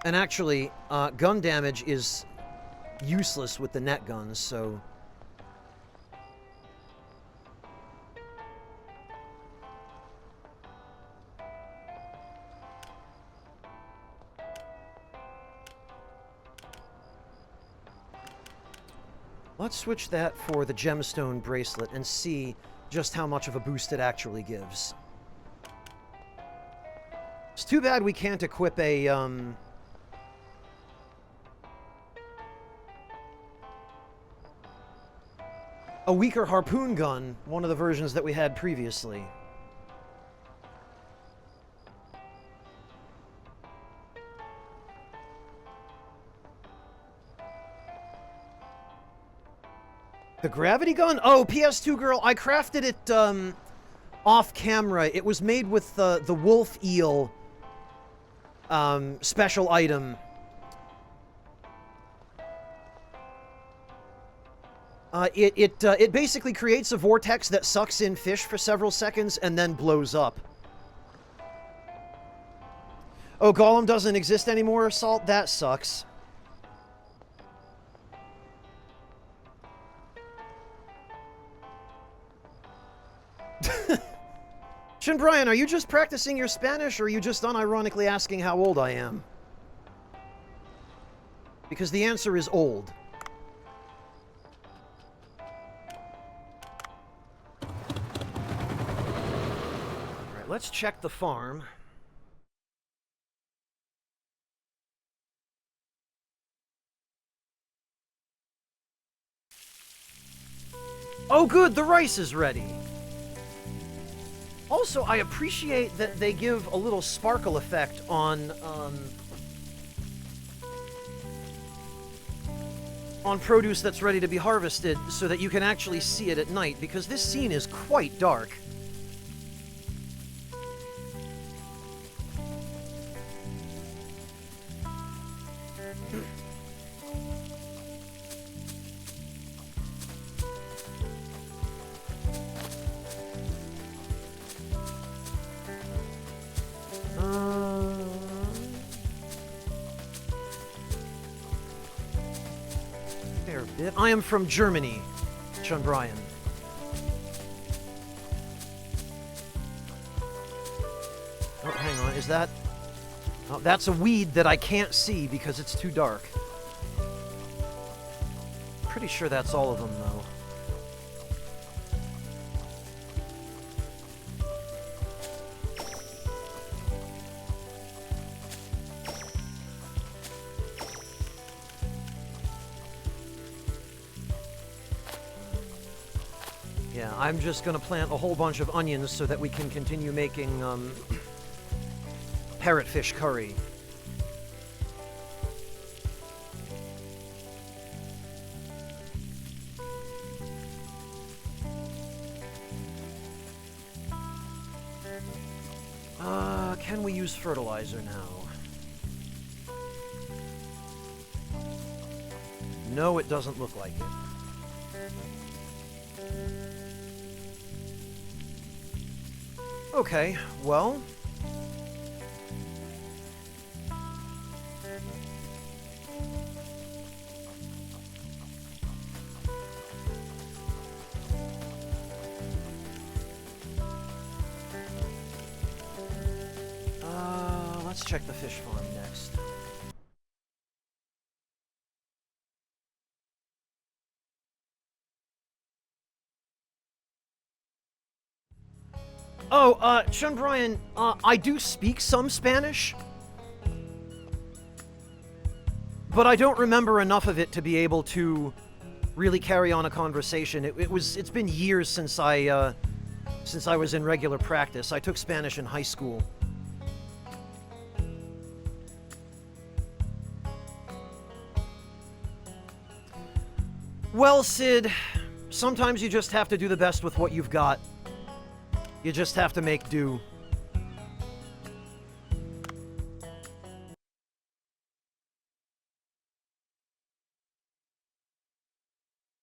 And actually, gun damage is useless with the net guns, so... let's switch that for the gemstone bracelet and see just how much of a boost it actually gives. It's too bad we can't equip a weaker harpoon gun, one of the versions that we had previously. The gravity gun? Oh, PS2 girl, I crafted it off camera. It was made with the wolf eel special item. It basically creates a vortex that sucks in fish for several seconds and then blows up. Oh, Gollum doesn't exist anymore, Assault? That sucks. Chun Brian, are you just practicing your Spanish, or are you just unironically asking how old I am? Because the answer is old. let's check the farm. Oh good, the rice is ready! Also, I appreciate that they give a little sparkle effect on produce that's ready to be harvested so that you can actually see it at night, because this scene is quite dark. Fair bit. I am from Germany, Sean Bryan. Oh, hang on. Is that... Oh, that's a weed that I can't see because it's too dark. Pretty sure that's all of them, though. Yeah, I'm just gonna plant a whole bunch of onions so that we can continue making, parrotfish curry. Can we use fertilizer now? No, it doesn't look like it. Okay, well... let's check the fish farm next. Oh, Sean Bryan, I do speak some Spanish, but I don't remember enough of it to be able to really carry on a conversation. It's been years since I was in regular practice. I took Spanish in high school. Well, Sid, sometimes you just have to do the best with what you've got. You just have to make do.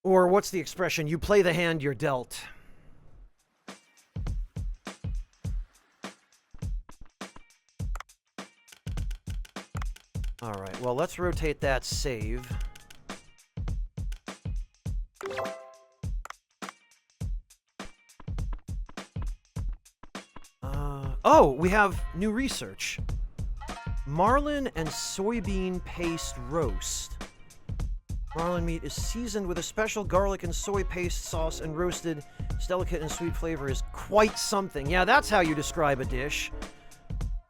Or what's the expression? You play the hand you're dealt. Alright, well, let's rotate that save. Oh, we have new research. Marlin and soybean paste roast. Marlin meat is seasoned with a special garlic and soy paste sauce and roasted. Its delicate and sweet flavor is quite something. Yeah, that's how you describe a dish.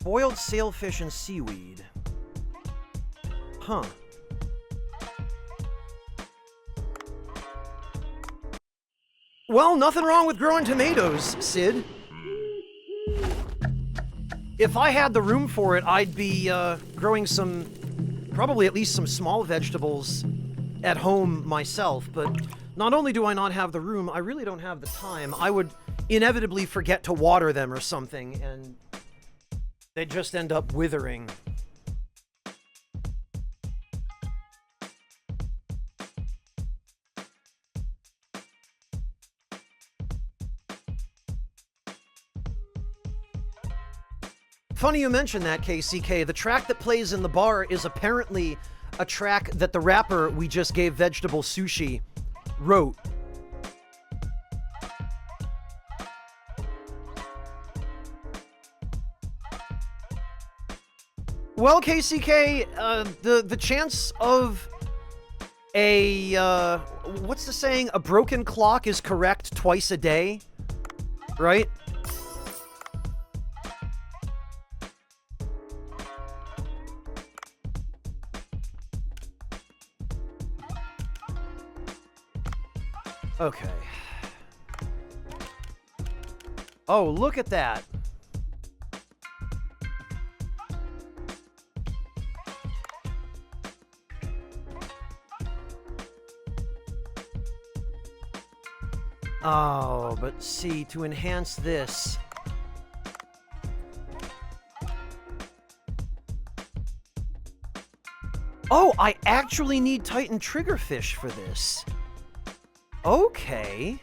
Boiled sailfish and seaweed. Huh. Well, nothing wrong with growing tomatoes, Sid. If I had the room for it, I'd be growing probably at least some small vegetables at home myself, but not only do I not have the room, I really don't have the time. I would inevitably forget to water them or something, and they'd just end up withering. Funny you mention that, KCK. The track that plays in the bar is apparently a track that the rapper we just gave Vegetable Sushi wrote. Well, KCK, the chance of a, what's the saying? A broken clock is correct twice a day, right? Okay. Oh, look at that. Oh, but see, to enhance this... Oh, I actually need Titan Triggerfish for this. Okay.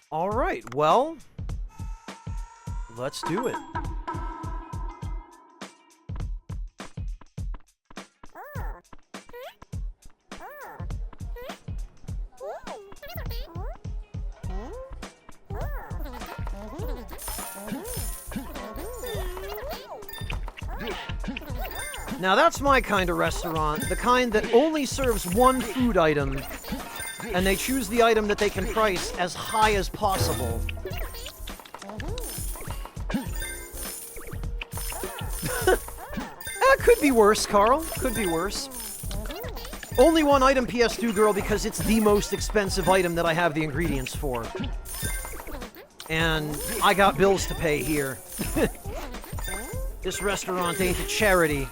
All right, well, let's do it. Now that's my kind of restaurant, the kind that only serves one food item, and they choose the item that they can price as high as possible. Could be worse, Carl. Could be worse. Only one item, PS2 Girl, because it's the most expensive item that I have the ingredients for. And I got bills to pay here. This restaurant ain't a charity.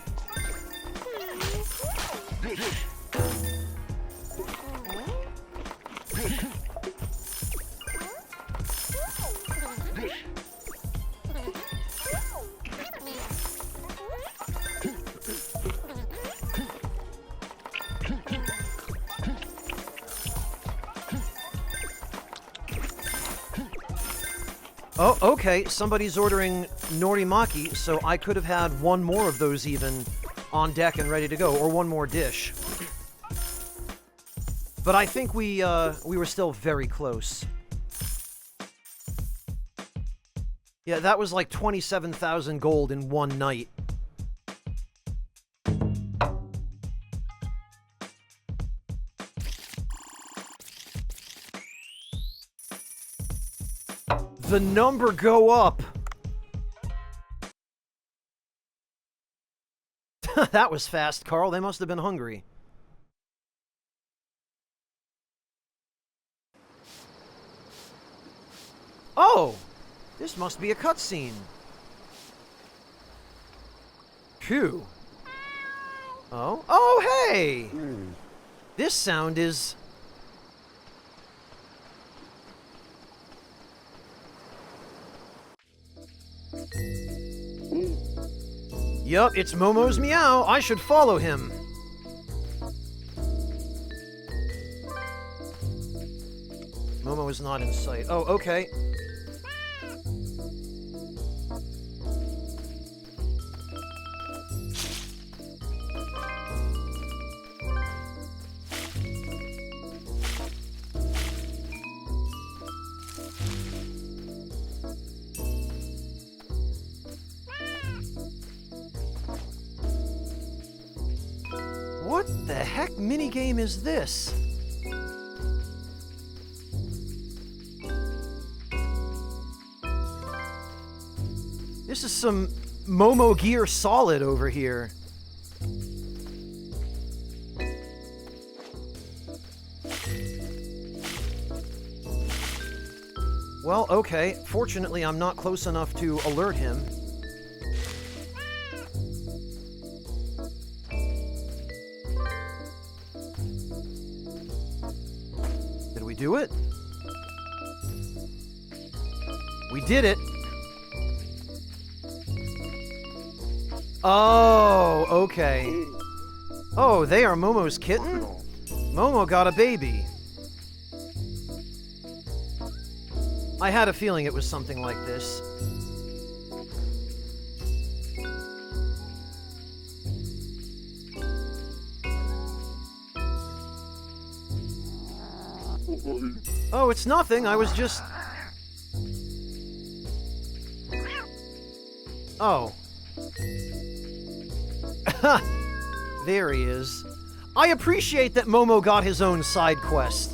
Oh, okay, somebody's ordering norimaki, so I could have had one more of those even on deck and ready to go, or one more dish. But I think we were still very close. Yeah, that was like 27,000 gold in one night. The number go up. That was fast, Carl. They must have been hungry. Oh! This must be a cutscene. Phew. Oh? Oh, hey! This sound is... Yup, it's Momo's meow. I should follow him. Momo is not in sight. Oh, okay. What the heck minigame is this? This is some Momo Gear Solid over here. Well, okay. Fortunately, I'm not close enough to alert him. Did we do it? We did it. Oh, okay. Oh, they are Momo's kitten? Momo got a baby. I had a feeling it was something like this. Oh, it's nothing. I was just... Oh. There he is. I appreciate that Momo got his own side quest.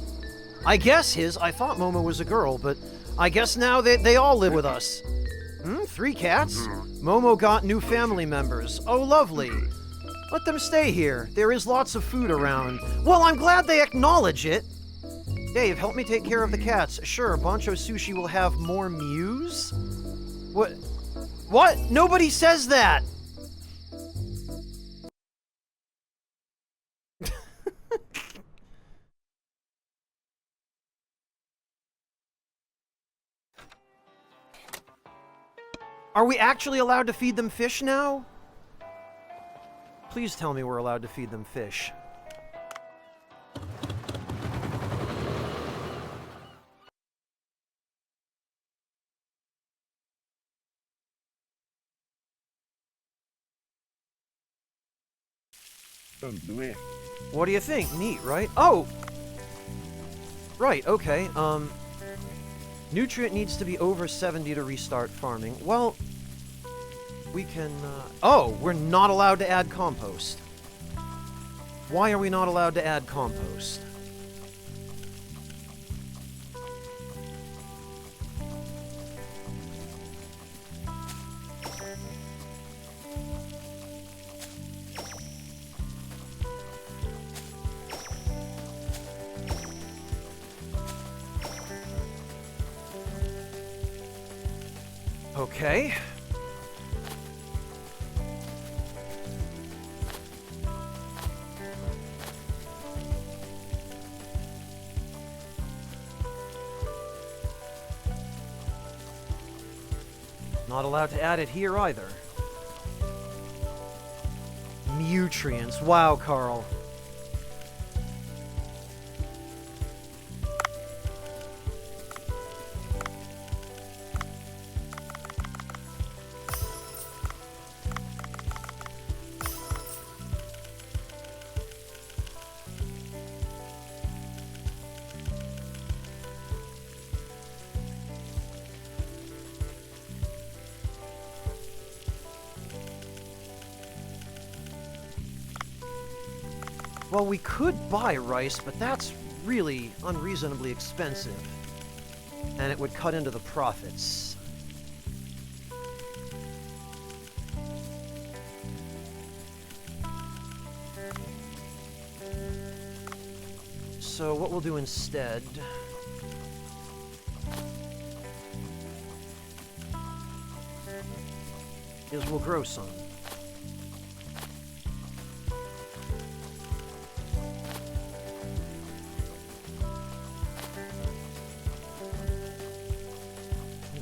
I guess his. I thought Momo was a girl, but I guess now they all live with us. 3 3 cats? Momo got new family members. Oh, lovely. Let them stay here. There is lots of food around. Well, I'm glad they acknowledge it. Dave, help me take care of the cats. Sure, Bancho Sushi will have more mews? What? What? Nobody says that! Are we actually allowed to feed them fish now? Please tell me we're allowed to feed them fish. What do you think? Neat, right? Oh! Right, okay, nutrient needs to be over 70 to restart farming. Well, we can, oh, we're not allowed to add compost. Why are we not allowed to add compost? Okay. Not allowed to add it here either. Nutrients. Wow, Carl. Well, we could buy rice, but that's really unreasonably expensive. And it would cut into the profits. So what we'll do instead... is we'll grow some.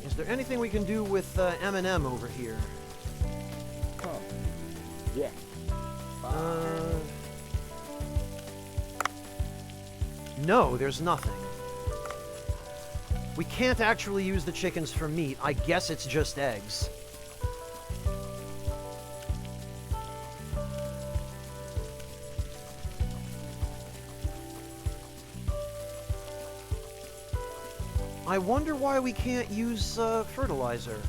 Is there anything we can do with M&M over here? Oh. Yeah. No, there's nothing. We can't actually use the chickens for meat. I guess it's just eggs. I wonder why we can't use fertilizer.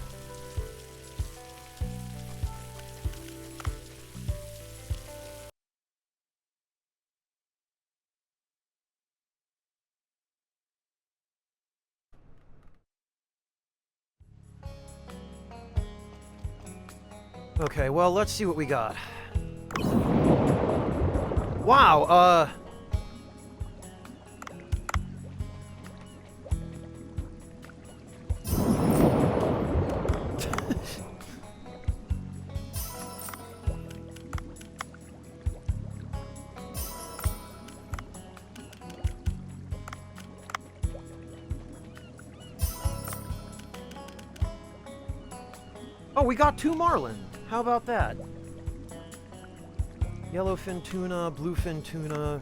Okay, well, let's see what we got. Wow, oh, we got 2 marlin. How about that? Yellowfin tuna, bluefin tuna.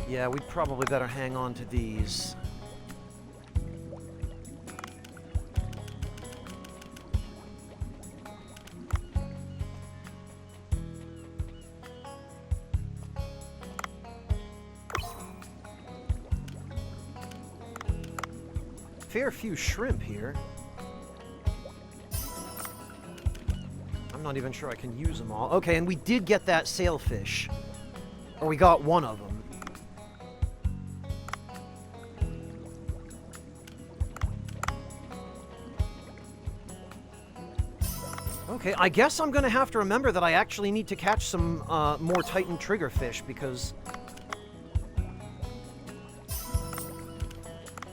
Yeah, we probably better hang on to these. Fair few shrimp here. I'm not even sure I can use them all. Okay, and we did get that sailfish. Or we got one of them. Okay, I guess I'm gonna have to remember that I actually need to catch some more Titan triggerfish because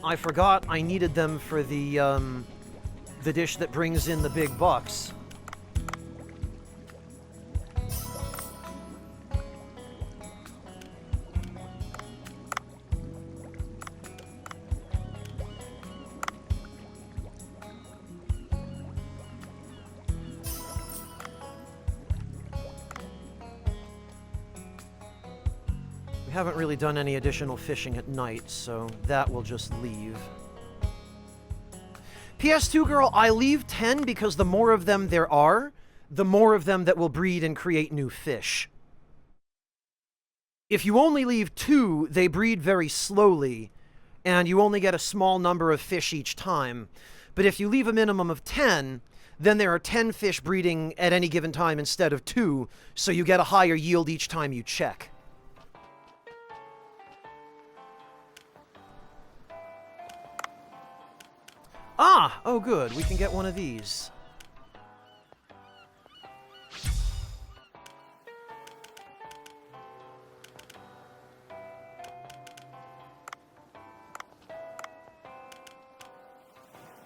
I forgot I needed them for the dish that brings in the big bucks. We haven't really done any additional fishing at night, so that will just leave. PS2 girl, I leave 10 because the more of them there are, the more of them that will breed and create new fish. If you only leave 2, they breed very slowly, and you only get a small number of fish each time. But if you leave a minimum of 10, then there are 10 fish breeding at any given time instead of 2, so you get a higher yield each time you check. Ah! Oh good, we can get one of these.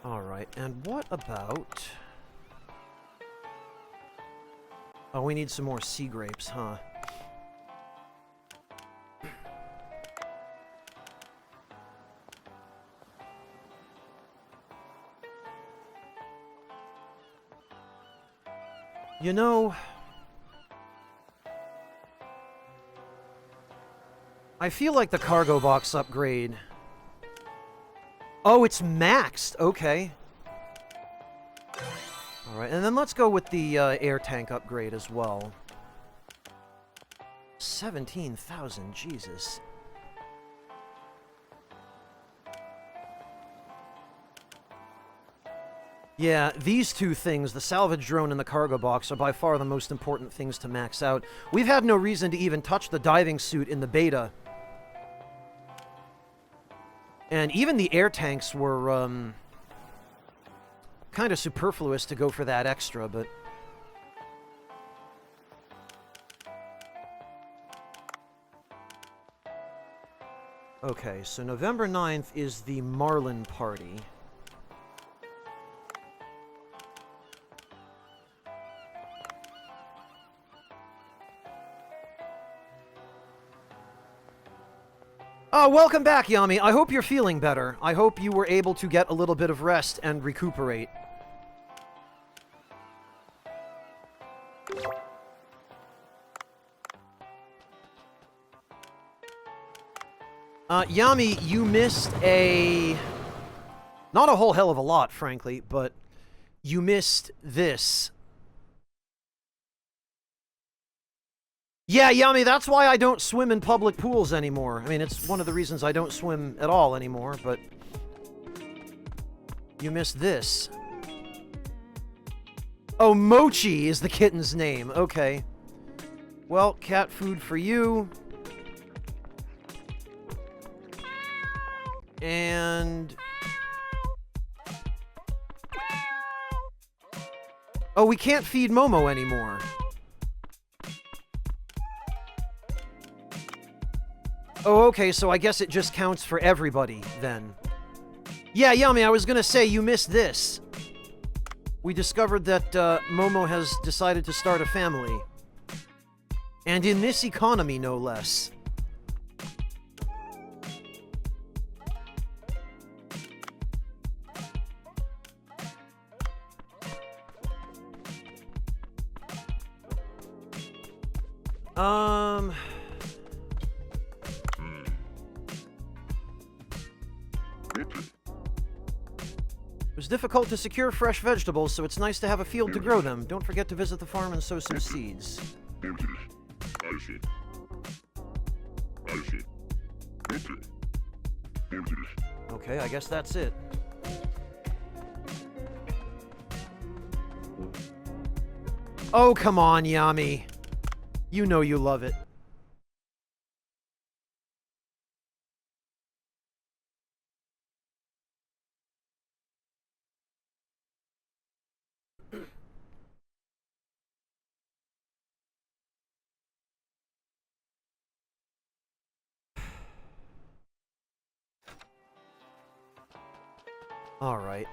Alright, and what about... Oh, we need some more sea grapes, huh? You know... I feel like the cargo box upgrade... Oh, it's maxed! Okay. Alright, and then let's go with the air tank upgrade as well. 17,000, Jesus. Yeah, these two things, the salvage drone and the cargo box, are by far the most important things to max out. We've had no reason to even touch the diving suit in the beta. And even the air tanks were, kind of superfluous to go for that extra, but... Okay, so November 9th is the Marlin party. Oh, welcome back, Yami. I hope you're feeling better. I hope you were able to get a little bit of rest and recuperate. Yami, you missed a... Not a whole hell of a lot, frankly, but you missed this. Yeah, Yami, that's why I don't swim in public pools anymore. I mean, it's one of the reasons I don't swim at all anymore, but... You missed this. Oh, Mochi is the kitten's name. Okay. Well, cat food for you. And... Oh, we can't feed Momo anymore. Oh, okay, so I guess it just counts for everybody, then. Yeah, Yami, I was gonna say, you missed this. We discovered that, Momo has decided to start a family. And in this economy, no less. It was difficult to secure fresh vegetables, so it's nice to have a field to grow them. Don't forget to visit the farm and sow some seeds. Okay, I guess that's it. Oh, come on, Yami. You know you love it. Alright.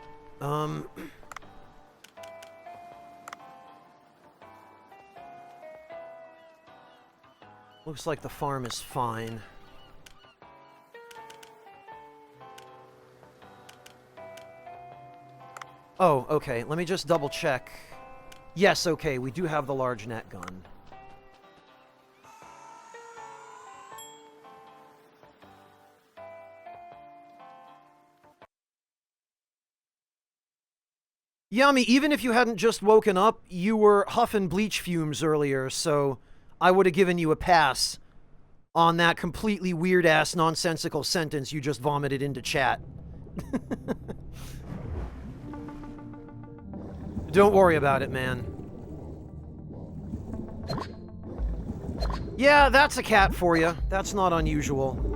Looks like the farm is fine. Oh, okay. Let me just double check. Yes, okay, we do have the large net gun. Yami, even if you hadn't just woken up, you were huffing bleach fumes earlier, so I would have given you a pass on that completely weird-ass, nonsensical sentence you just vomited into chat. Don't worry about it, man. Yeah, that's a cat for you. That's not unusual.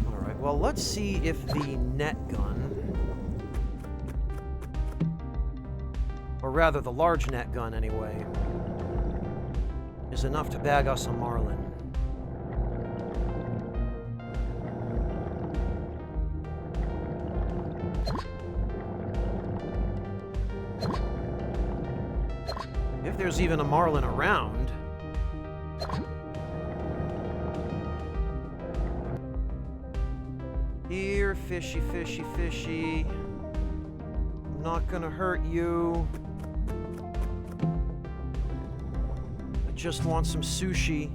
Alright, well, let's see if the net gun, or rather the large net gun anyway, is enough to bag us a marlin. If there's even a marlin around. Here, fishy, fishy, fishy. I'm not gonna hurt you. I just want some sushi.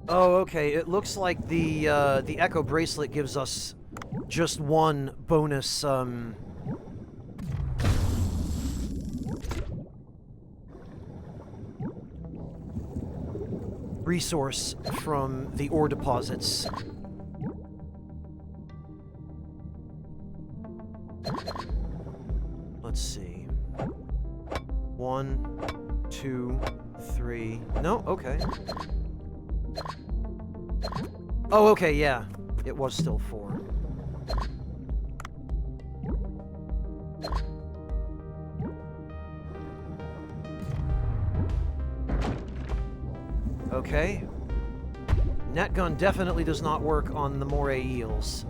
Oh, okay. It looks like the Echo Bracelet gives us just one bonus, resource from the ore deposits. Let's see. 1, 2, 3. No, okay. Oh, okay, yeah. It was still 4. Okay. Net gun definitely does not work on the moray eels.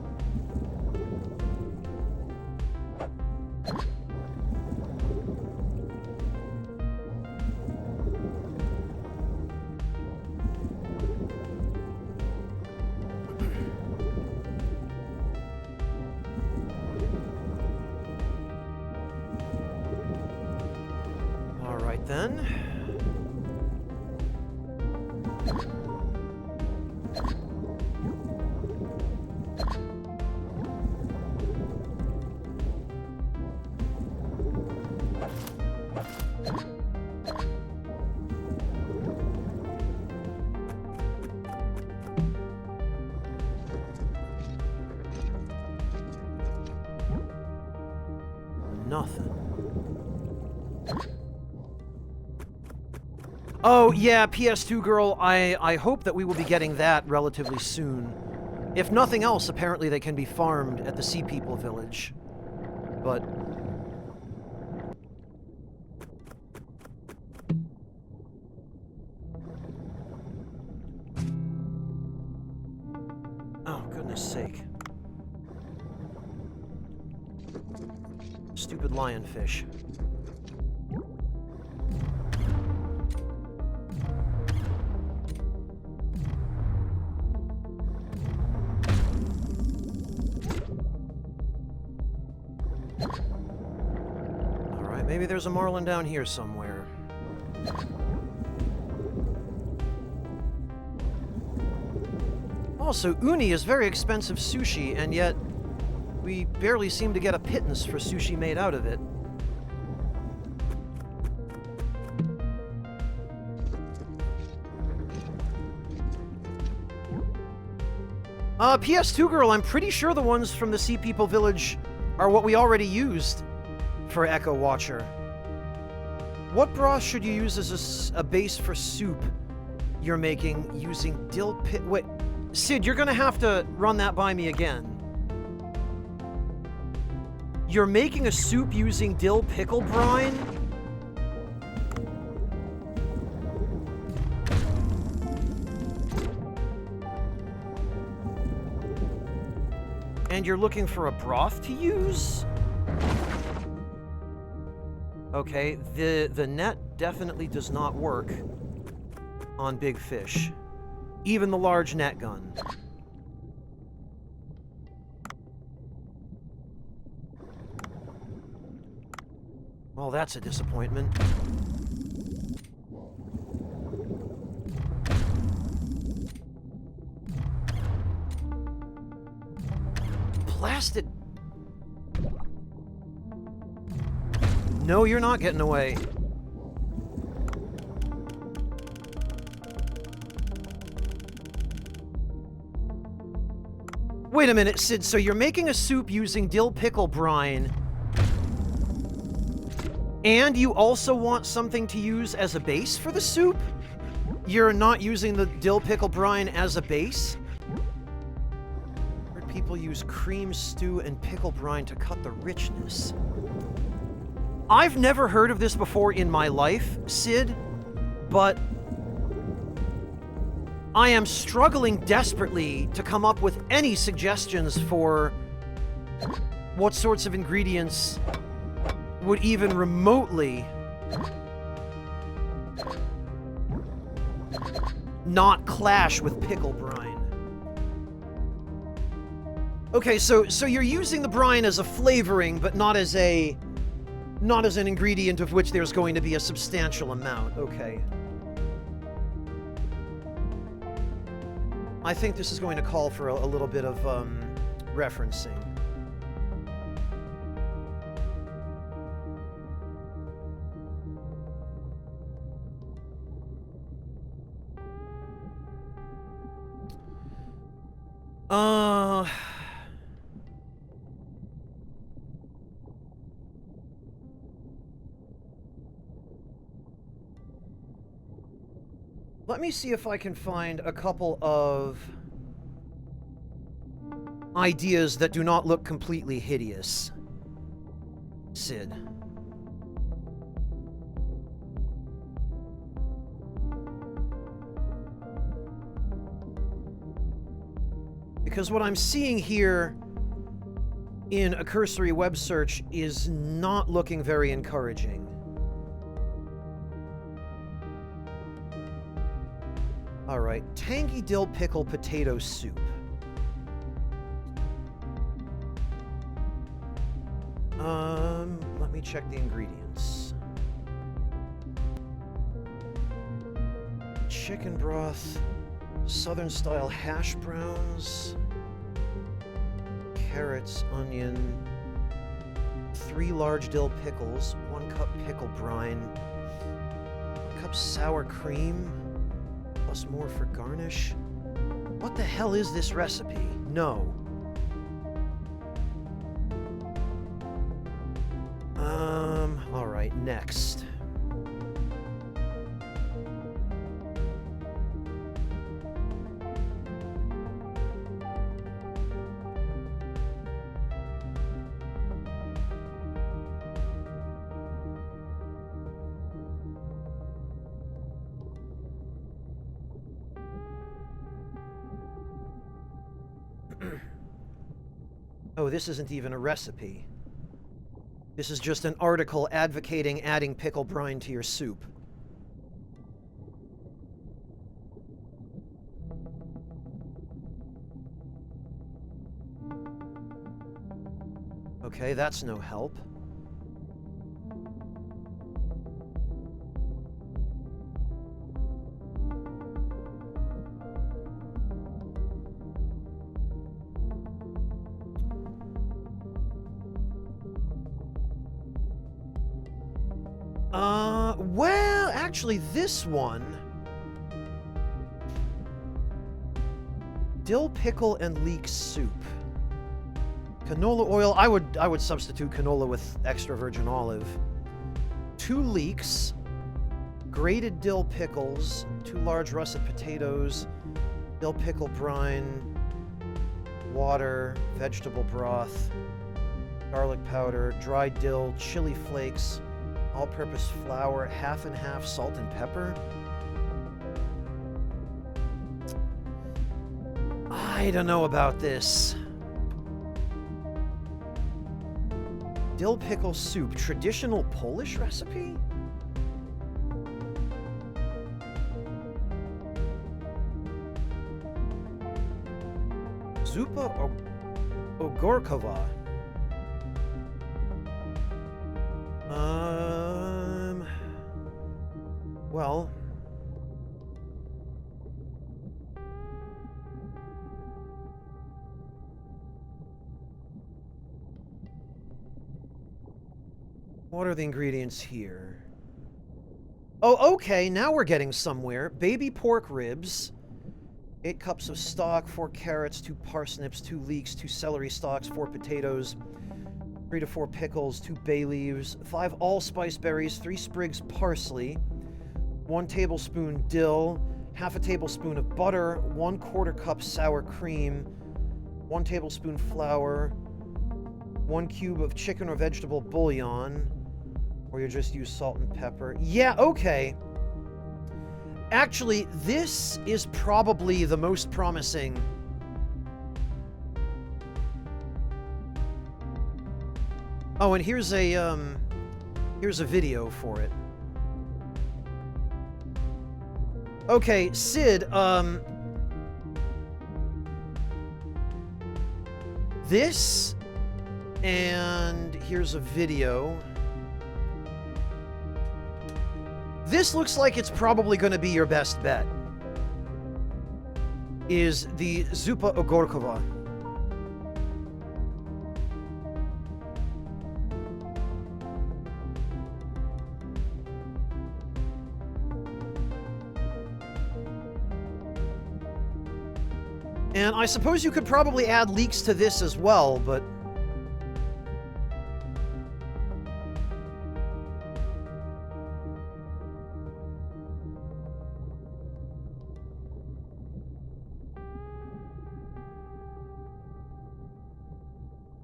Alright then. Nothing. Oh, yeah, PS2 Girl, I hope that we will be getting that relatively soon. If nothing else, apparently they can be farmed at the Sea People Village. But... oh, goodness sake. Stupid lionfish. Alright, maybe there's a marlin down here somewhere. Also, uni is very expensive sushi, and yet we barely seem to get a pittance for sushi made out of it. PS2 Girl, I'm pretty sure the ones from the Sea People Village are what we already used for Echo Watcher. What broth should you use as a base for soup you're making using dill pit? Wait, Sid, you're gonna have to run that by me again. You're making a soup using dill pickle brine? And you're looking for a broth to use? Okay, the net definitely does not work on big fish. Even the large net gun. Well, that's a disappointment. Blasted. No, you're not getting away. Wait a minute, Sid, so you're making a soup using dill pickle brine, and you also want something to use as a base for the soup? You're not using the dill pickle brine as a base? Heard people use cream, stew, and pickle brine to cut the richness. I've never heard of this before in my life, Sid, but I am struggling desperately to come up with any suggestions for what sorts of ingredients would even remotely not clash with pickle brine. Okay, so you're using the brine as a flavoring, but not as an ingredient of which there's going to be a substantial amount. Okay. I think this is going to call for a little bit of referencing. Let me see if I can find a couple of ideas that do not look completely hideous. Sid. Because what I'm seeing here in a cursory web search is not looking very encouraging. Alright, tangy dill pickle potato soup. Let me check the ingredients. Chicken broth, southern style hash browns, carrots, onion, 3 large dill pickles, 1 cup pickle brine, 1 cup sour cream, plus more for garnish. What the hell is this recipe? No. Alright, next. Oh, this isn't even a recipe. This is just an article advocating adding pickle brine to your soup. Okay, that's no help. Well, actually, this one... Dill pickle and leek soup. Canola oil. I would substitute canola with extra virgin olive. 2 leeks. Grated dill pickles. 2 large russet potatoes. Dill pickle brine. Water. Vegetable broth. Garlic powder. Dried dill. Chili flakes. All-purpose flour. Half and half salt and pepper. I don't know about this. Dill pickle soup, traditional Polish recipe? Zupa Ogórkowa. Well... What are the ingredients here? Oh, okay, now we're getting somewhere. Baby pork ribs, 8 cups of stock, 4 carrots, 2 parsnips, 2 leeks, 2 celery stalks, 4 potatoes, 3 to 4 pickles, 2 bay leaves, 5 allspice berries, 3 sprigs parsley, 1 tablespoon dill, half a tablespoon of butter, 1/4 cup sour cream, 1 tablespoon flour, 1 cube of chicken or vegetable bouillon, or you just use salt and pepper. Yeah, okay. Actually, this is probably the most promising. Oh, and here's a video for it. Okay, Sid, this, and here's a video. This looks like it's probably going to be your best bet. Is the Zupa Ogórkowa. And I suppose you could probably add leeks to this as well, but...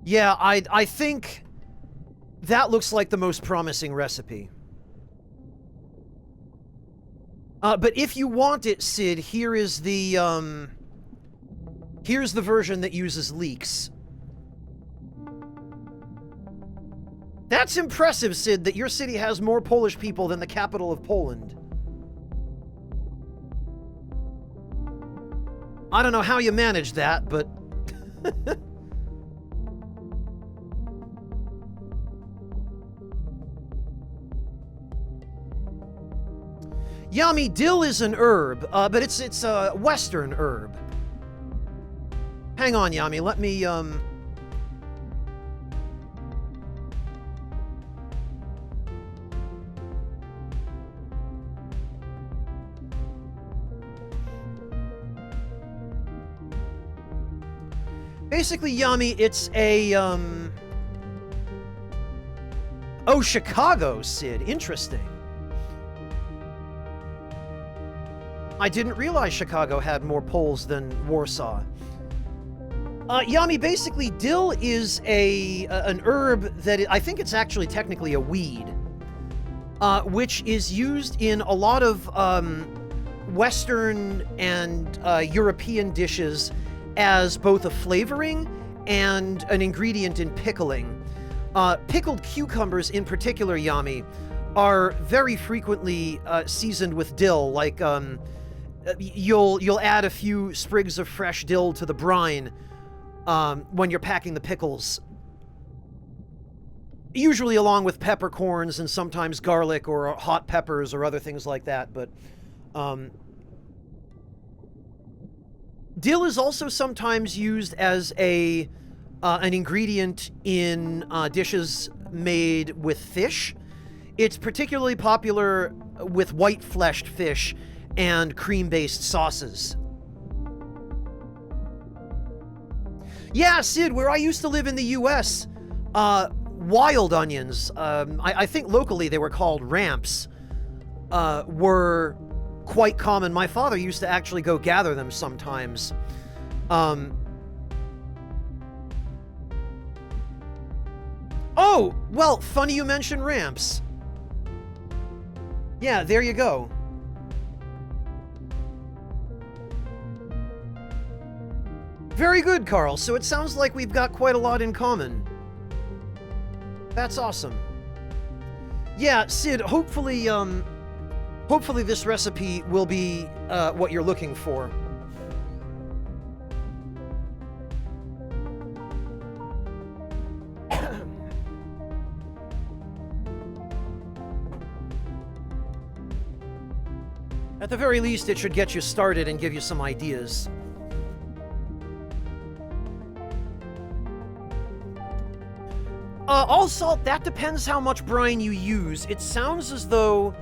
Yeah, I think that looks like the most promising recipe. But if you want it, Sid, here's the version that uses leeks. That's impressive, Sid, that your city has more Polish people than the capital of Poland. I don't know how you managed that, but... Yummy, dill is an herb, but it's a Western herb. Hang on, Yami, let me, Basically, Yami, it's a, Oh, Chicago, Sid. Interesting. I didn't realize Chicago had more Poles than Warsaw. Yami, basically, dill is an herb that I think it's actually technically a weed, which is used in a lot of Western and European dishes as both a flavoring and an ingredient in pickling. Pickled cucumbers, in particular, Yami, are very frequently seasoned with dill. Like, you'll add a few sprigs of fresh dill to the brine when you're packing the pickles. Usually along with peppercorns and sometimes garlic or hot peppers or other things like that, but dill is also sometimes used as an ingredient in dishes made with fish. It's particularly popular with white-fleshed fish and cream-based sauces. Yeah, Sid, where I used to live in the US, wild onions, I think locally they were called ramps, were quite common. My father used to actually go gather them sometimes. Oh, well, funny you mention ramps. Yeah, there you go. Very good, Carl. So it sounds like we've got quite a lot in common. That's awesome. Yeah, Sid, hopefully this recipe will be what you're looking for. At the very least, it should get you started and give you some ideas. All salt, that depends how much brine you use. It sounds as though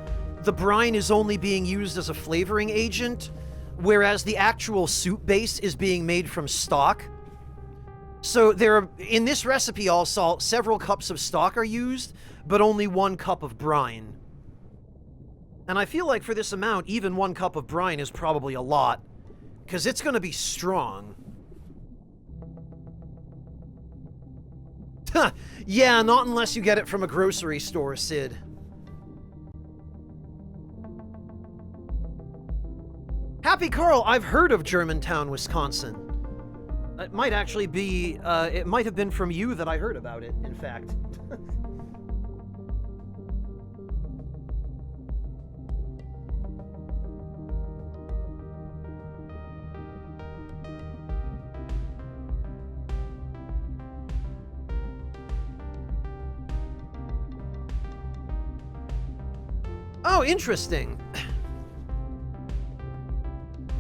the brine is only being used as a flavoring agent, whereas the actual soup base is being made from stock. So in this recipe, all salt, several cups of stock are used, but only 1 cup of brine. And I feel like for this amount, even 1 cup of brine is probably a lot, because it's going to be strong. Yeah, not unless you get it from a grocery store, Sid. Happy Carl, I've heard of Germantown, Wisconsin. It might actually be, it might have been from you that I heard about it, in fact. Oh, interesting.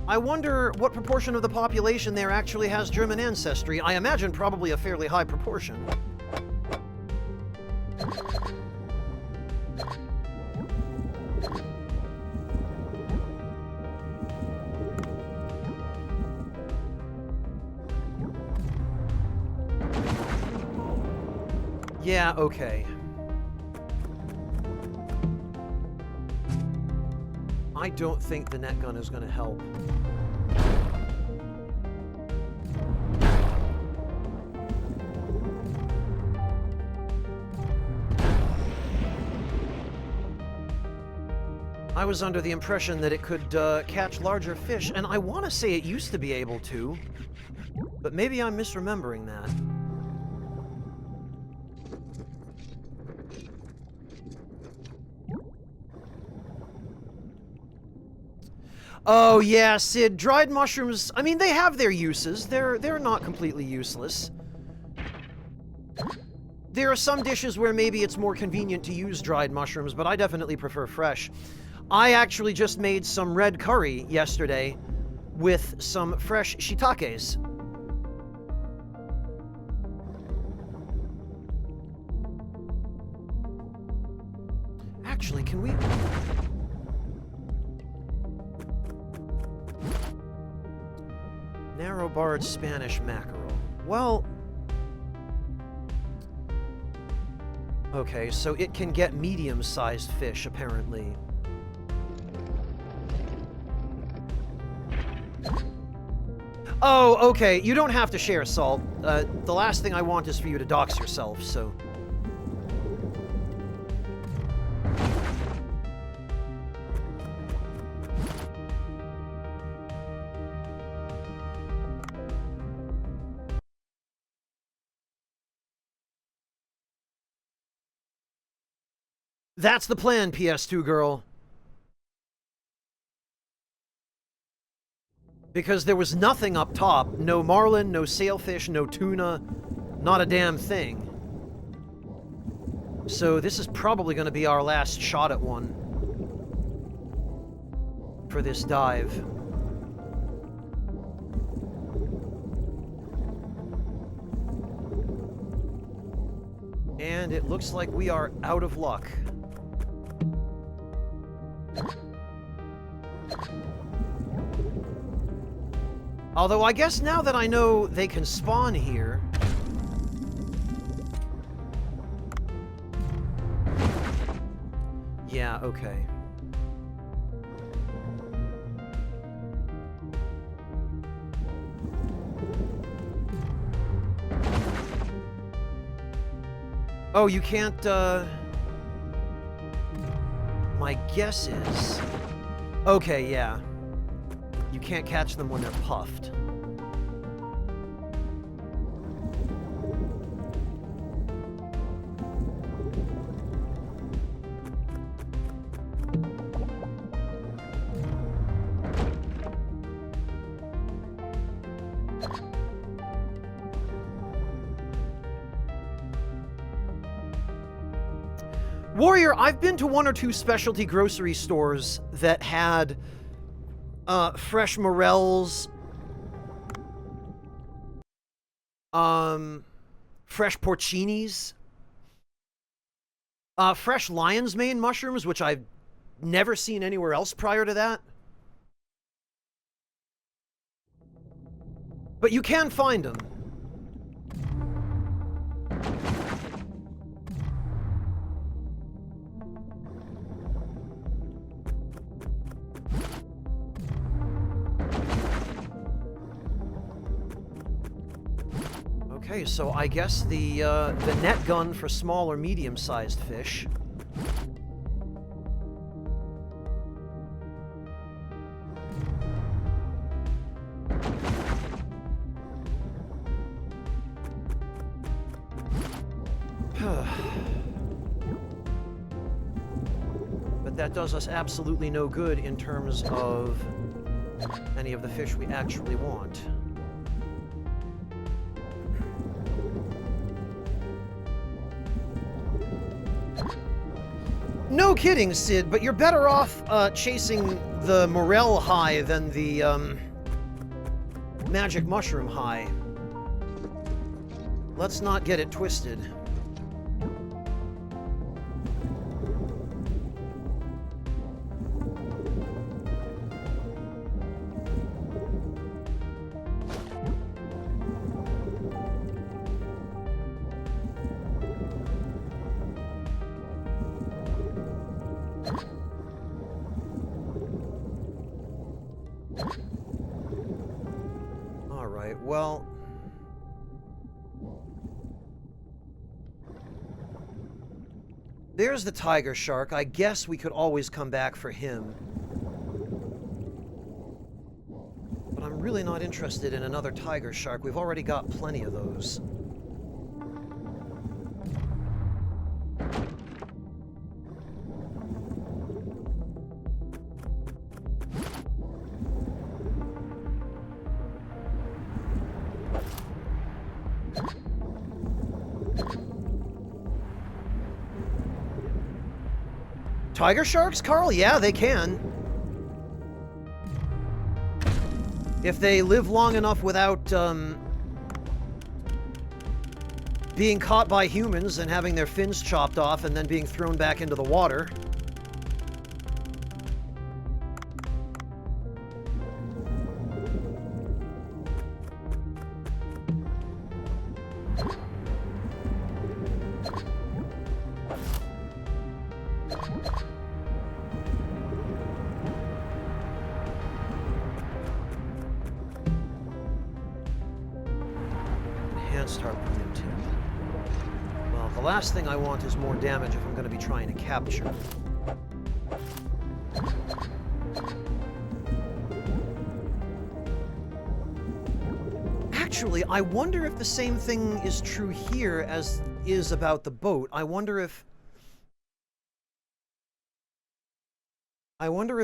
I wonder what proportion of the population there actually has German ancestry. I imagine probably a fairly high proportion. Yeah, okay. I don't think the net gun is going to help. I was under the impression that it could catch larger fish, and I want to say it used to be able to, but maybe I'm misremembering that. Oh yeah, Sid, dried mushrooms, I mean, they have their uses. They're not completely useless. There are some dishes where maybe it's more convenient to use dried mushrooms, but I definitely prefer fresh. I actually just made some red curry yesterday with some fresh shiitakes. Actually, can we... Narrow-barred Spanish mackerel. Well... Okay, so it can get medium-sized fish, apparently. Oh, okay, you don't have to share, Salt. The last thing I want is for you to dox yourself, so... That's the plan, PS2 girl. Because there was nothing up top. No marlin, no sailfish, no tuna. Not a damn thing. So this is probably going to be our last shot at one. For this dive. And it looks like we are out of luck. Although I guess now that I know they can spawn here... Yeah, okay. Oh, you can't, My guess is... Okay, yeah. You can't catch them when they're puffed. Warrior, I've been to 1 or 2 specialty grocery stores that had fresh morels, fresh porcinis, fresh lion's mane mushrooms, which I've never seen anywhere else prior to that. But you can find them. Okay, so I guess the net gun for small or medium-sized fish. But that does us absolutely no good in terms of any of the fish we actually want. No kidding, Sid, but you're better off chasing the morel high than the magic mushroom high. Let's not get it twisted. Alright, well... There's the tiger shark. I guess we could always come back for him. But I'm really not interested in another tiger shark. We've already got plenty of those. Tiger sharks, Carl? Yeah, they can. If they live long enough without, being caught by humans and having their fins chopped off and then being thrown back into the water. Harpoon tip. Well, the last thing I want is more damage if I'm going to be trying to capture. Actually, I wonder if the same thing is true here as is about the boat. I wonder if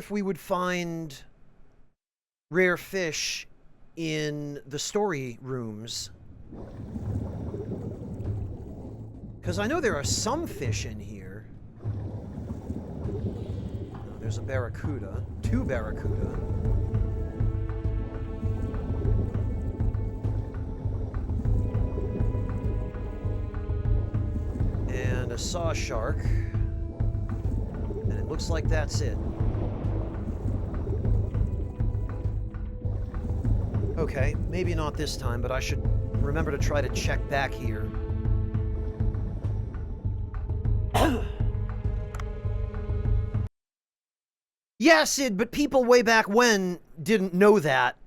we would find rare fish in the story rooms. Because I know there are some fish in here. Oh, there's a barracuda. 2 barracuda. And a saw shark. And it looks like that's it. Okay, maybe not this time, but I should remember to try to check back here. Yeah, Sid, but people way back when didn't know that.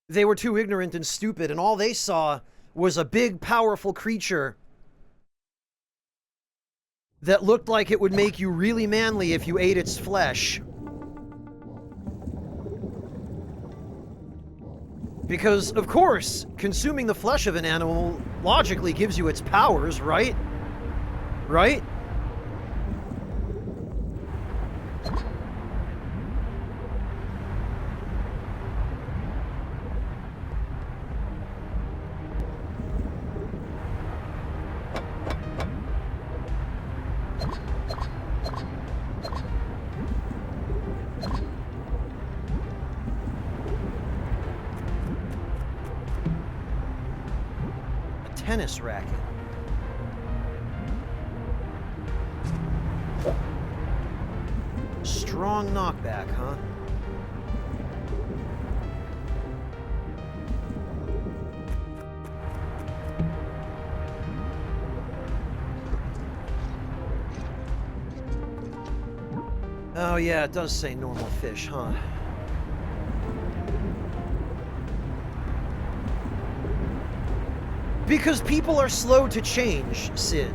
They were too ignorant and stupid, and all they saw was a big, powerful creature that looked like it would make you really manly if you ate its flesh. Because, of course, consuming the flesh of an animal logically gives you its powers, right? Right? Tennis racket. Strong knockback, huh? Oh yeah, it does say normal fish, huh? Because people are slow to change, Sid.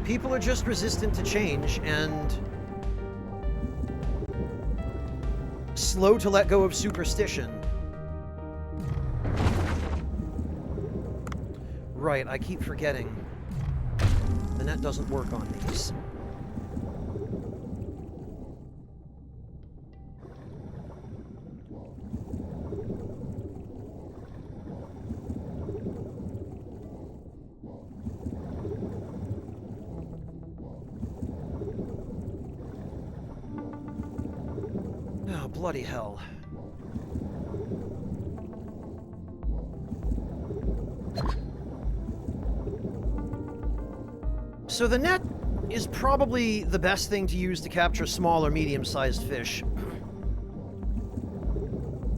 People are just resistant to change and slow to let go of superstition. Right, I keep forgetting. The net doesn't work on these. Bloody hell. So the net is probably the best thing to use to capture small or medium-sized fish.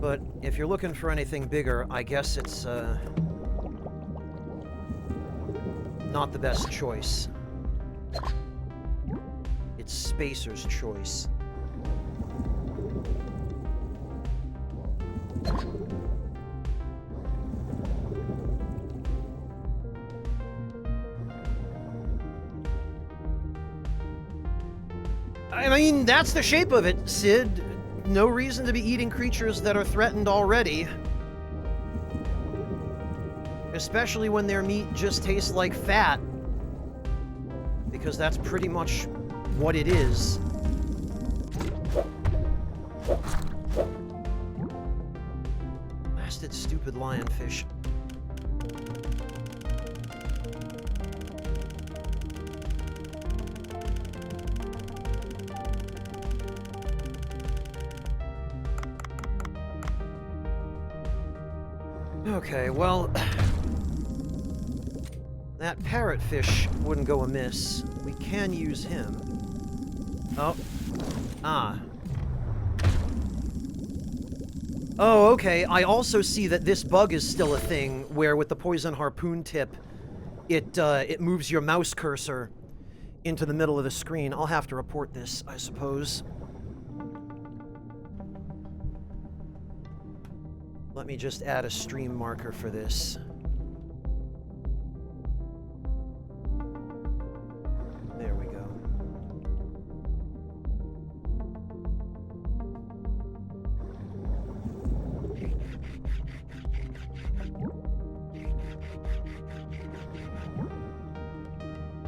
But if you're looking for anything bigger, I guess it's, not the best choice. It's Spacer's choice. I mean, that's the shape of it, Sid. No reason to be eating creatures that are threatened already. Especially when their meat just tastes like fat. Because that's pretty much what it is. Blasted stupid lionfish. Okay, well, that parrotfish wouldn't go amiss. We can use him. Oh. Ah. Oh, okay. I also see that this bug is still a thing, where with the poison harpoon tip, it moves your mouse cursor into the middle of the screen. I'll have to report this, I suppose. Let me just add a stream marker for this. There we go.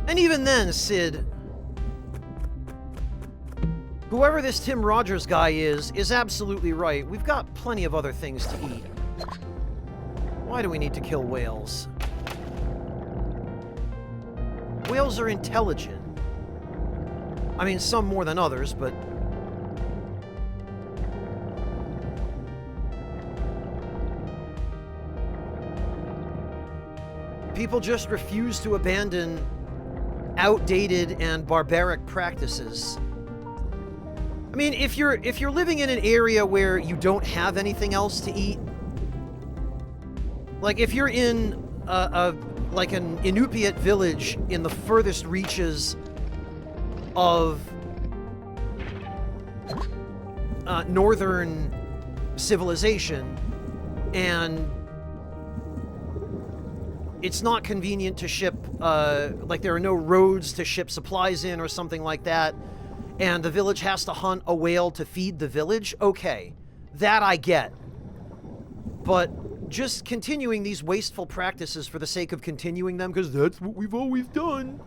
And even then, Sid, whoever this Tim Rogers guy is absolutely right. We've got plenty of other things to eat. Why do we need to kill whales? Whales are intelligent. I mean, some more than others, but... people just refuse to abandon outdated and barbaric practices. I I mean, if you're living in an area where you don't have anything else to eat, like if you're in like an Inupiat village in the furthest reaches of northern civilization, and it's not convenient to ship, like there are no roads to ship supplies in or something like that, and the village has to hunt a whale to feed the village, okay, that I get. But just continuing these wasteful practices for the sake of continuing them, because that's what we've always done,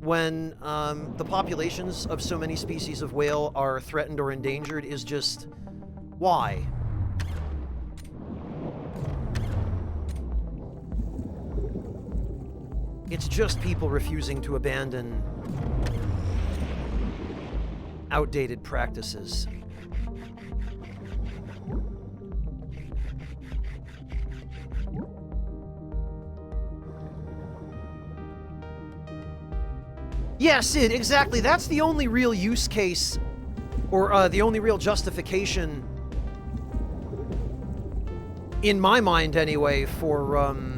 when the populations of so many species of whale are threatened or endangered, is just... why? It's just people refusing to abandon outdated practices. Yeah, Sid, exactly. That's the only real use case, or the only real justification, in my mind anyway, for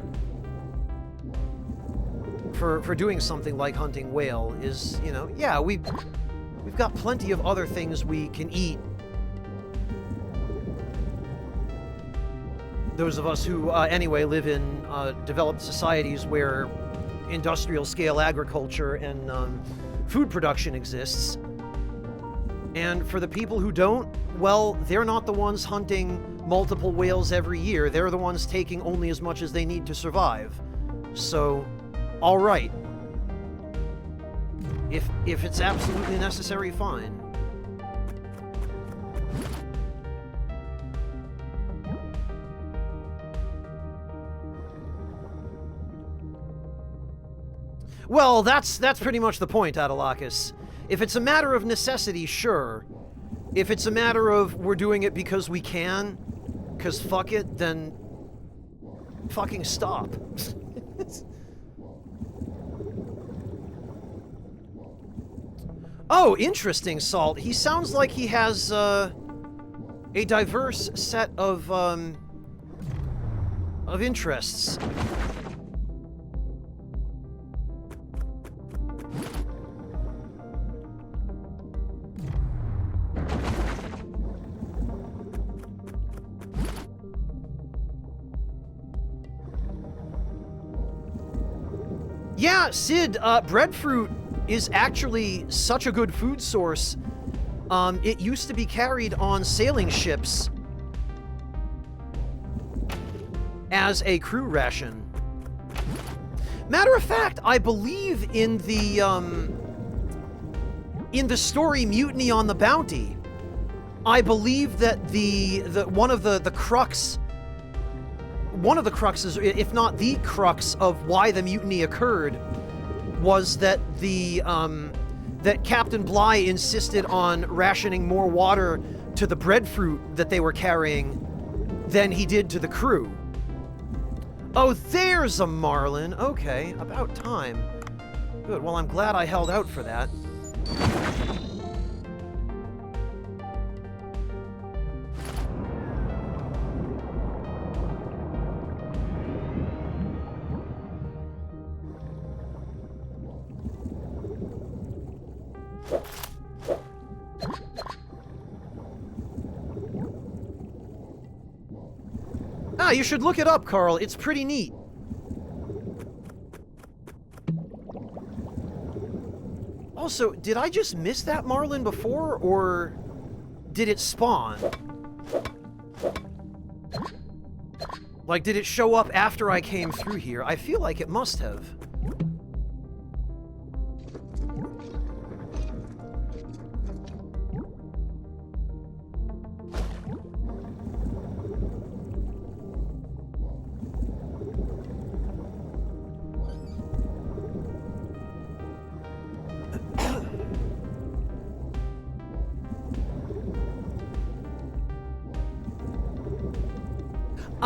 doing something like hunting whale is, you know, yeah, we've got plenty of other things we can eat. Those of us who, anyway, live in developed societies where industrial scale agriculture and food production exists. And for the people who don't, well, they're not the ones hunting multiple whales every year. They're the ones taking only as much as they need to survive. So, all right. If it's absolutely necessary, fine. Well, that's pretty much the point, Adalakis. If it's a matter of necessity, sure. If it's a matter of we're doing it because we can, because fuck it, then fucking stop. Oh, interesting, Salt. He sounds like he has a diverse set of interests. Yeah, Sid, breadfruit is actually such a good food source. It used to be carried on sailing ships as a crew ration. Matter of fact, I believe in the story Mutiny on the Bounty, I believe that one of the cruxes, if not the crux of why the mutiny occurred, was that that Captain Bligh insisted on rationing more water to the breadfruit that they were carrying than he did to the crew. Oh, there's a marlin. Okay, about time. Good, well, I'm glad I held out for that. Ah, you should look it up, Carl. It's pretty neat. Also, did I just miss that marlin before, or did it spawn? Like, did it show up after I came through here? I feel like it must have.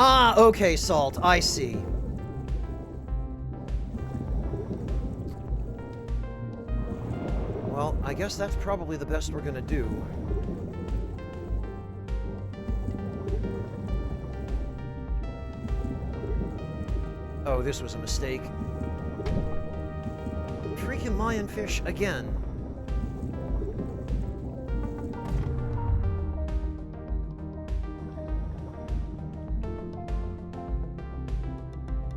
Ah, okay, Salt, I see. Well, I guess that's probably the best we're gonna do. Oh, this was a mistake. Freaking lionfish again.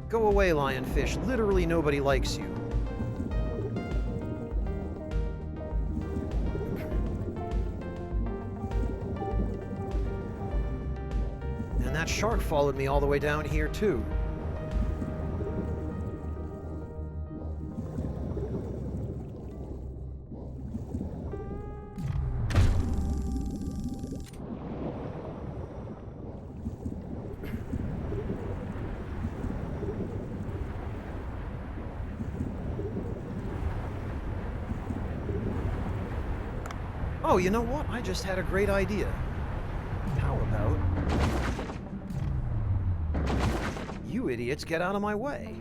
Go away, lionfish. Literally nobody likes you. And that shark followed me all the way down here, too. Oh, you know what? I just had a great idea. How about... You idiots get out of my way.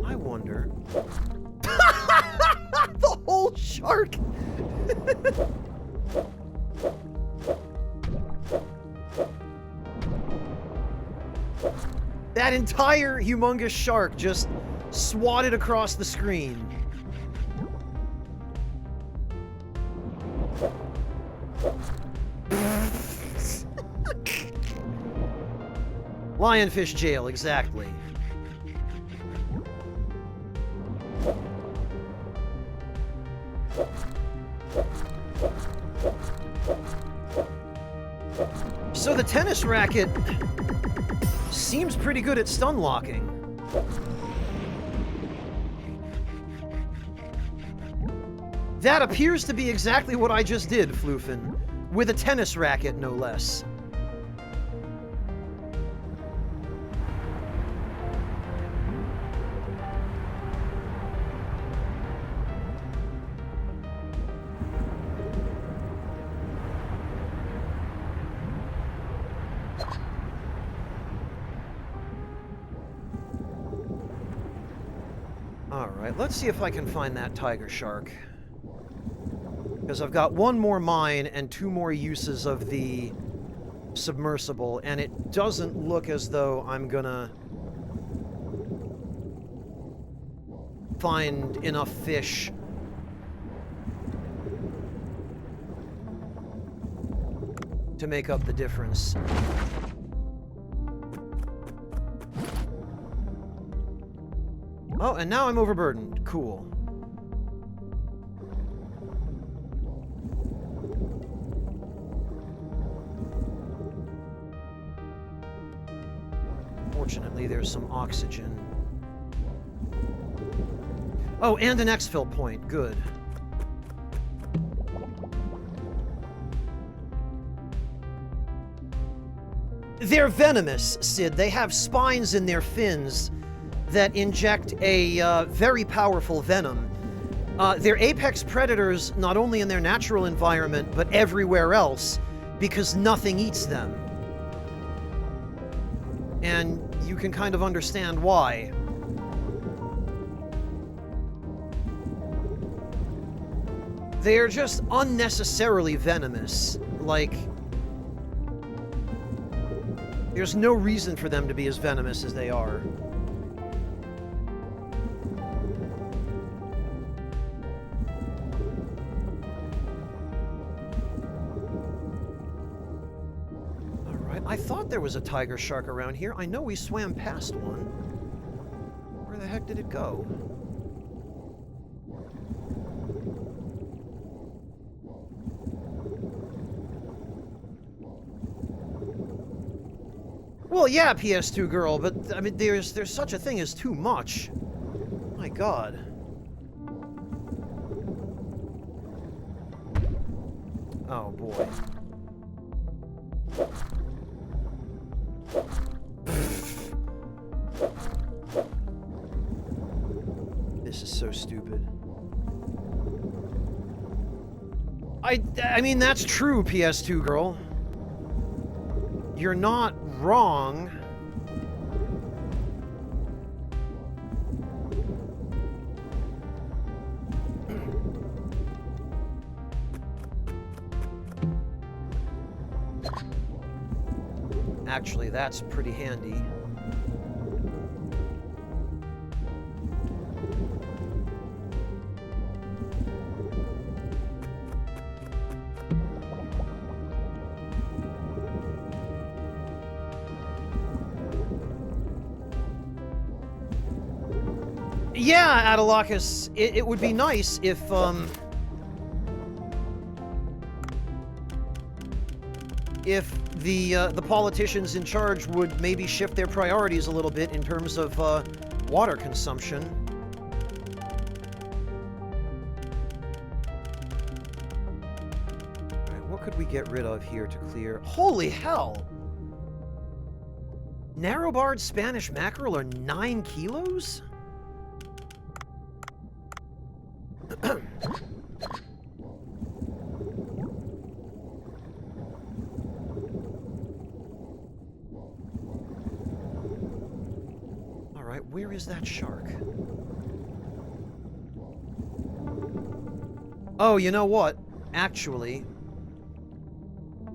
I wonder... The whole shark! That entire humongous shark just swatted across the screen. Lionfish jail, exactly. So the tennis racket seems pretty good at stun locking. That appears to be exactly what I just did, Floofin. With a tennis racket, no less. Alright, let's see if I can find that tiger shark. Because I've got one more mine and two more uses of the submersible, and it doesn't look as though I'm gonna find enough fish to make up the difference. Oh, and now I'm overburdened. Cool. Fortunately, there's some oxygen. Oh, and an exfil point. Good. They're venomous, Sid. They have spines in their fins that inject a very powerful venom. They're apex predators not only in their natural environment, but everywhere else, because nothing eats them. And you can kind of understand why. They're just unnecessarily venomous. Like, there's no reason for them to be as venomous as they are. I thought there was a tiger shark around here. I know we swam past one. Where the heck did it go? Well, yeah, PS2 girl, but I mean, there's such a thing as too much. My God. Oh boy. This is so stupid. I mean, that's true, PS2 girl. you're not wrong. Actually, that's pretty handy. Yeah, Adelakis, it would be nice if, the politicians in charge would maybe shift their priorities a little bit in terms of, water consumption. Alright, what could we get rid of here to clear? Holy hell! Narrow-barred Spanish mackerel are 9 kilos? Alright, where is that shark? Oh, you know what? Actually,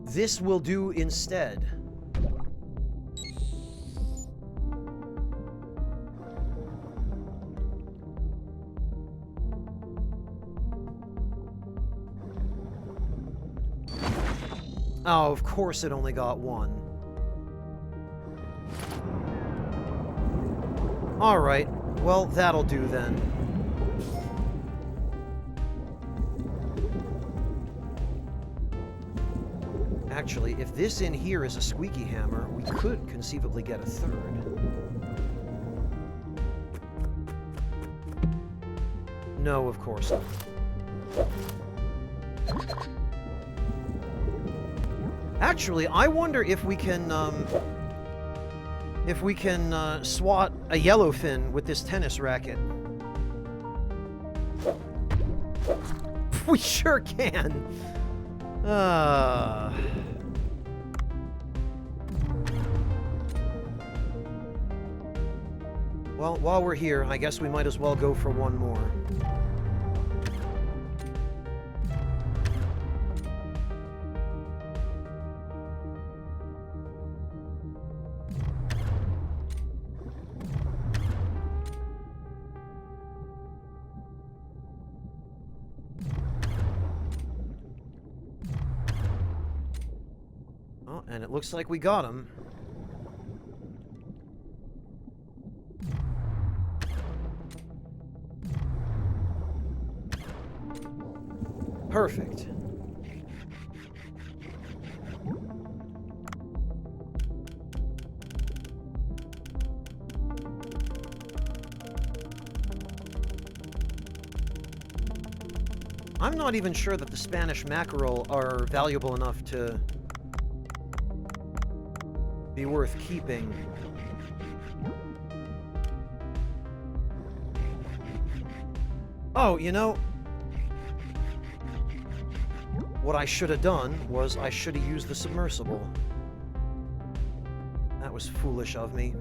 this will do instead. Oh, of course it only got one. Alright, well, that'll do then. Actually, if this in here is a squeaky hammer, we could conceivably get a third. No, of course not. Actually, I wonder if we can swat a yellowfin with this tennis racket. We sure can. Well, while we're here, I guess we might as well go for one more. Oh, and it looks like we got him. Perfect. I'm not even sure that the Spanish mackerel are valuable enough to be worth keeping. Oh, you know, what I should have done was I should have used the submersible. That was foolish of me.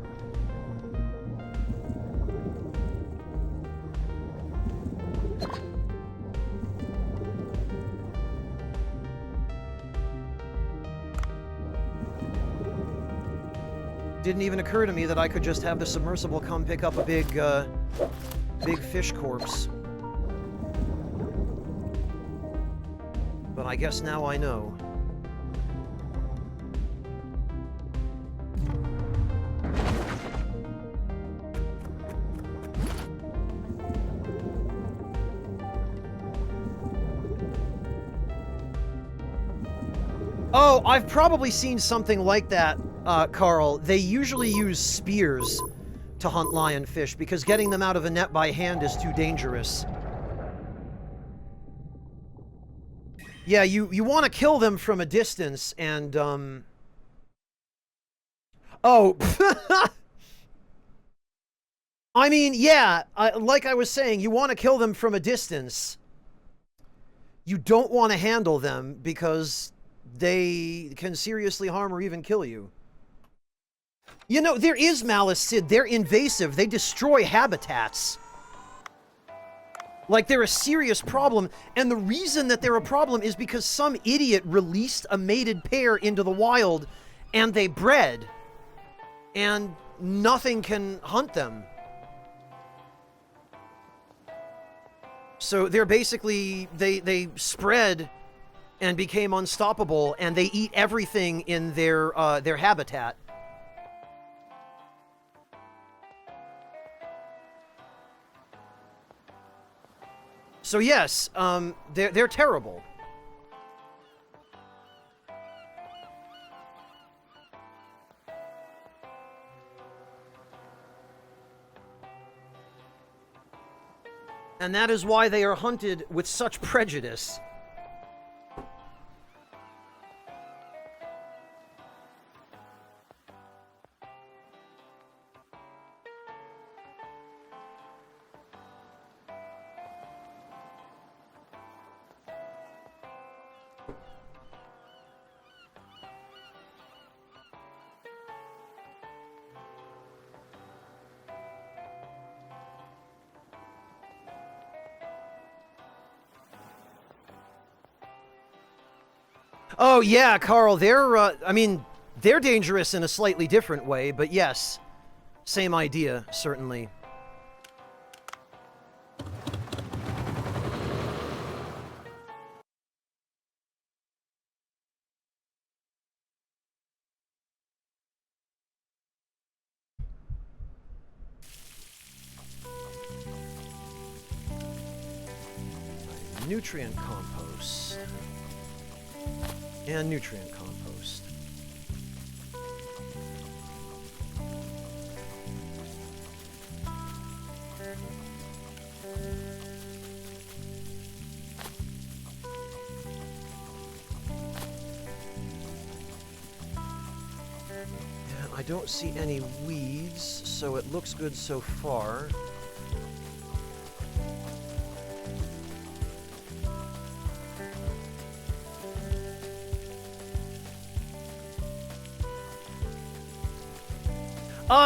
Didn't even occur to me that I could just have the submersible come pick up a big fish corpse. But I guess now I know. Oh, I've probably seen something like that, Carl. They usually use spears to hunt lionfish because getting them out of a net by hand is too dangerous. Yeah, you want to kill them from a distance, and, Oh! I mean, yeah, like I was saying, you want to kill them from a distance. You don't want to handle them, because they can seriously harm or even kill you. You know, there is malice, Sid. They're invasive. They destroy habitats. Like, they're a serious problem, and the reason that they're a problem is because some idiot released a mated pair into the wild, and they bred, and nothing can hunt them. So they're basically, they spread and became unstoppable, and they eat everything in their habitat. So yes, they're terrible. And that is why they are hunted with such prejudice. Oh, yeah, Carl, I mean, they're dangerous in a slightly different way, but yes, same idea, certainly. Nutrient compost. And nutrient compost. And I don't see any weeds, so it looks good so far.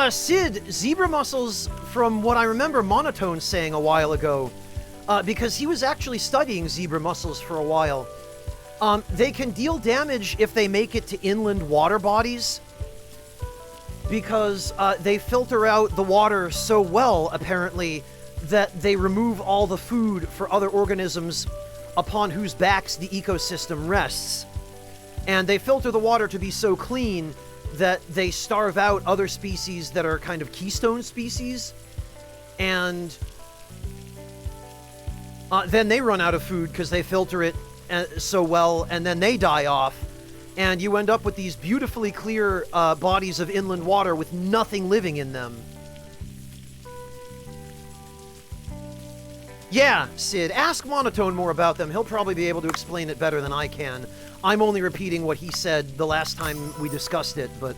Sid, zebra mussels, from what I remember Monotone saying a while ago, because he was actually studying zebra mussels for a while, they can deal damage if they make it to inland water bodies, because they filter out the water so well, apparently, that they remove all the food for other organisms upon whose backs the ecosystem rests. And they filter the water to be so clean that they starve out other species that are kind of keystone species, and then they run out of food because they filter it so well, and then they die off, and you end up with these beautifully clear bodies of inland water with nothing living in them. Yeah, Sid, ask Monotone more about them. He'll probably be able to explain it better than I can. I'm only repeating what he said the last time we discussed it, but...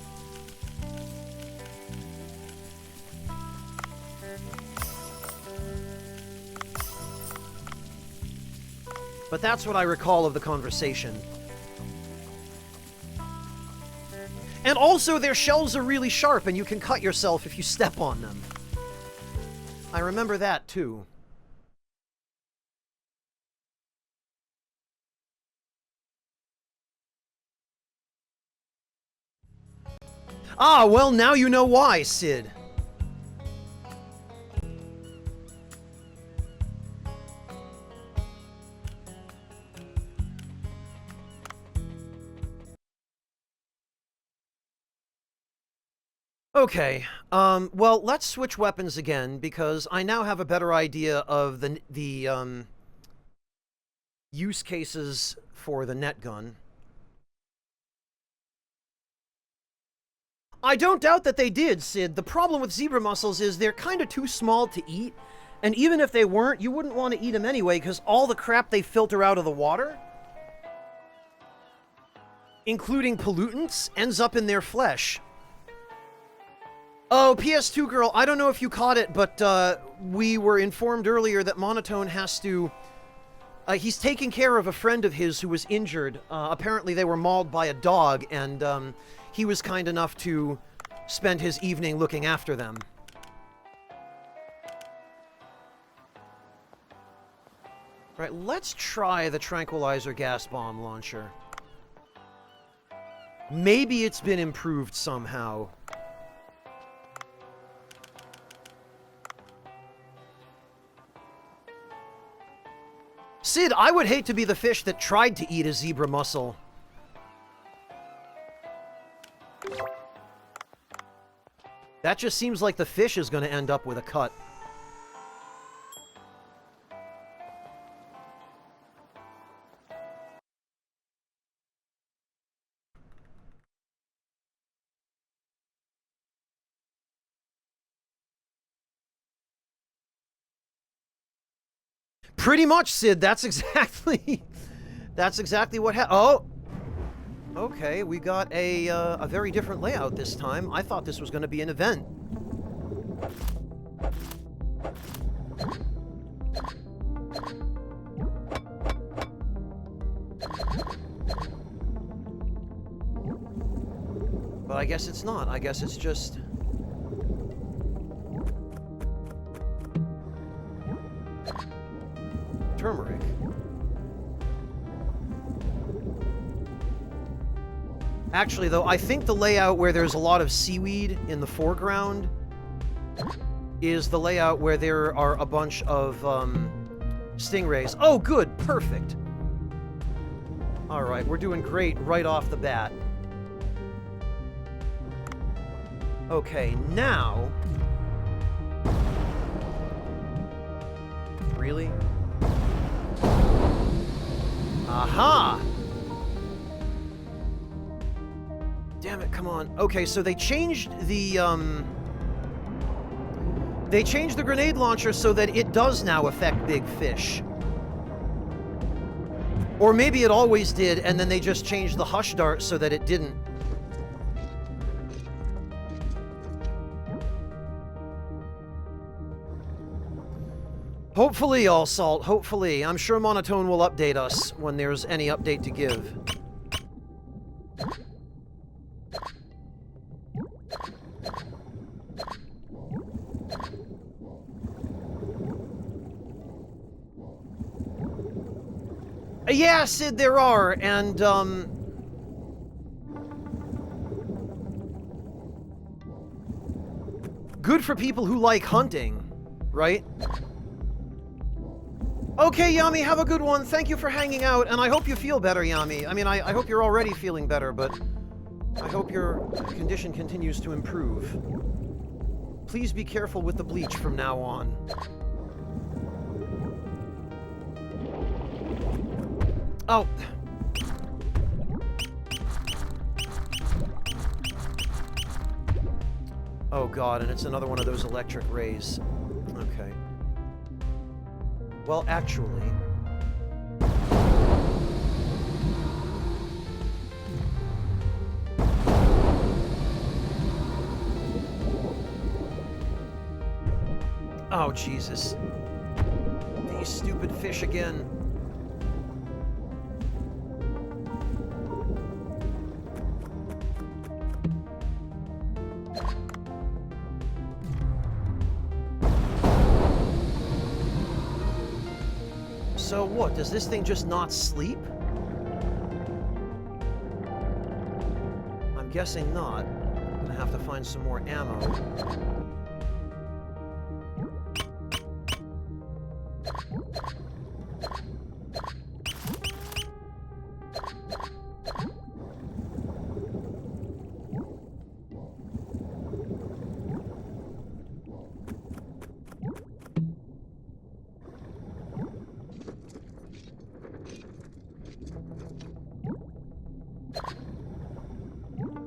But that's what I recall of the conversation. And also, their shells are really sharp, and you can cut yourself if you step on them. I remember that, too. Ah, well, now you know why, Sid. Okay, well, let's switch weapons again, because I now have a better idea of the use cases for the net gun. I don't doubt that they did, Sid. The problem with zebra mussels is they're kind of too small to eat, and even if they weren't, you wouldn't want to eat them anyway, because all the crap they filter out of the water, including pollutants, ends up in their flesh. Oh, PS2 girl, I don't know if you caught it, but we were informed earlier that Monotone has to He's taking care of a friend of his who was injured. Apparently they were mauled by a dog, and he was kind enough to spend his evening looking after them. Right, let's try the tranquilizer gas bomb launcher. Maybe it's been improved somehow. Sid, I would hate to be the fish that tried to eat a zebra mussel. That just seems like the fish is going to end up with a cut. Pretty much, Sid. That's exactly what happened. Oh, okay. We got a very different layout this time. I thought this was going to be an event. But I guess it's not. I guess it's just... turmeric. Actually, though, I think the layout where there's a lot of seaweed in the foreground is the layout where there are a bunch of stingrays. Oh, good. Perfect. All right, we're doing great right off the bat. Okay, now... Really? Aha! Damn it, come on. Okay, so they changed the grenade launcher so that it does now affect big fish. Or maybe it always did, and then they just changed the hush dart so that it didn't. Hopefully, All Salt, hopefully. I'm sure Monotone will update us when there's any update to give. Yeah, Sid, there are, and, good for people who like hunting, right? Okay, Yami, have a good one. Thank you for hanging out, and I hope you feel better, Yami. I mean, I hope you're already feeling better, but I hope your condition continues to improve. Please be careful with the bleach from now on. Oh. Oh god, and it's another one of those electric rays. Okay. Well, actually... Oh, Jesus. These stupid fish again. So what, does this thing just not sleep? I'm guessing not. I'm gonna have to find some more ammo.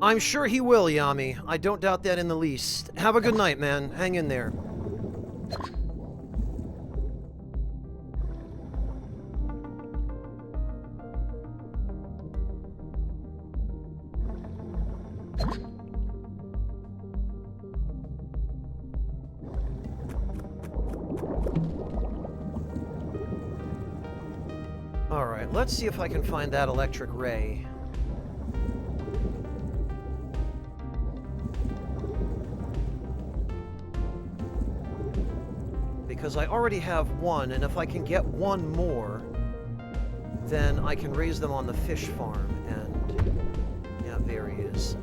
I'm sure he will, Yami. I don't doubt that in the least. Have a good night, man. Hang in there. Alright, let's see if I can find that electric ray. Because I already have one, and if I can get one more, then I can raise them on the fish farm, and... yeah, there he is.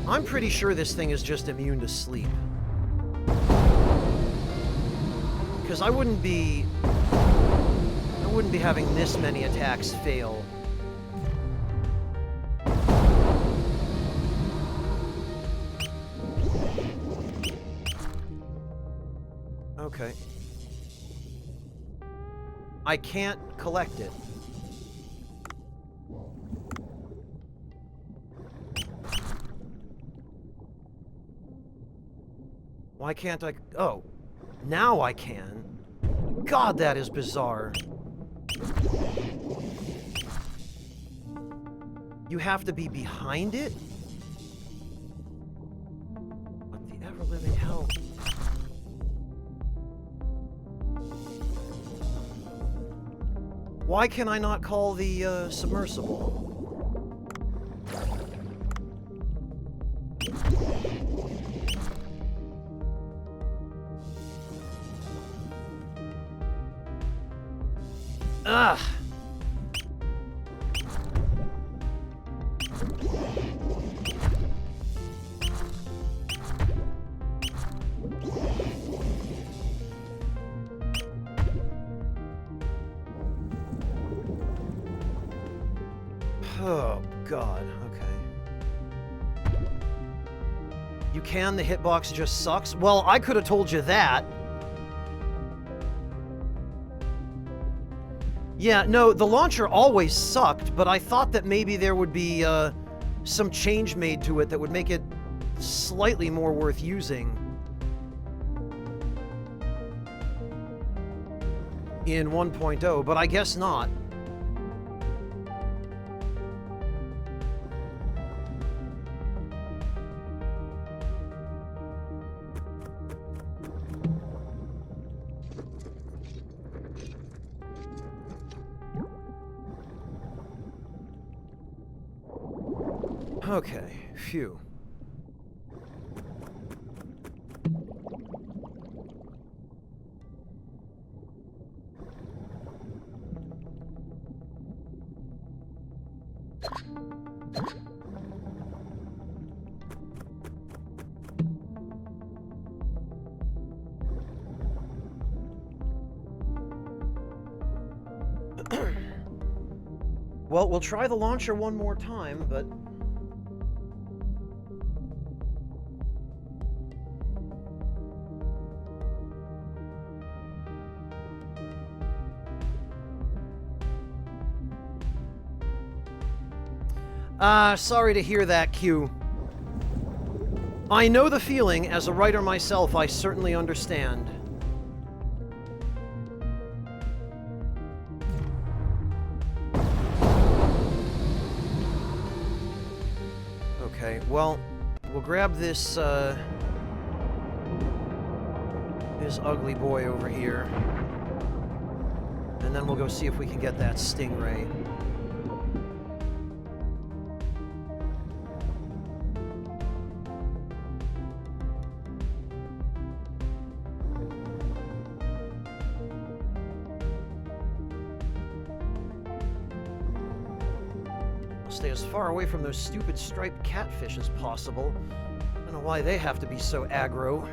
I'm pretty sure this thing is just immune to sleep. Because I wouldn't be having this many attacks fail. Okay. I can't collect it. Why can't I? Oh, now I can. God, that is bizarre. You have to be behind it? What the ever-living hell? Why can I not call the submersible? Ugh. Oh, God. Okay. You can? The hitbox just sucks? Well, I could have told you that. Yeah, no, the launcher always sucked, but I thought that maybe there would be some change made to it that would make it slightly more worth using in 1.0, but I guess not. Okay, phew. Well, we'll try the launcher one more time, but... sorry to hear that, Q. I know the feeling. As a writer myself, I certainly understand. Okay, well, we'll grab this, this ugly boy over here. And then we'll go see if we can get that stingray. Stay as far away from those stupid striped catfish as possible. I don't know why they have to be so aggro.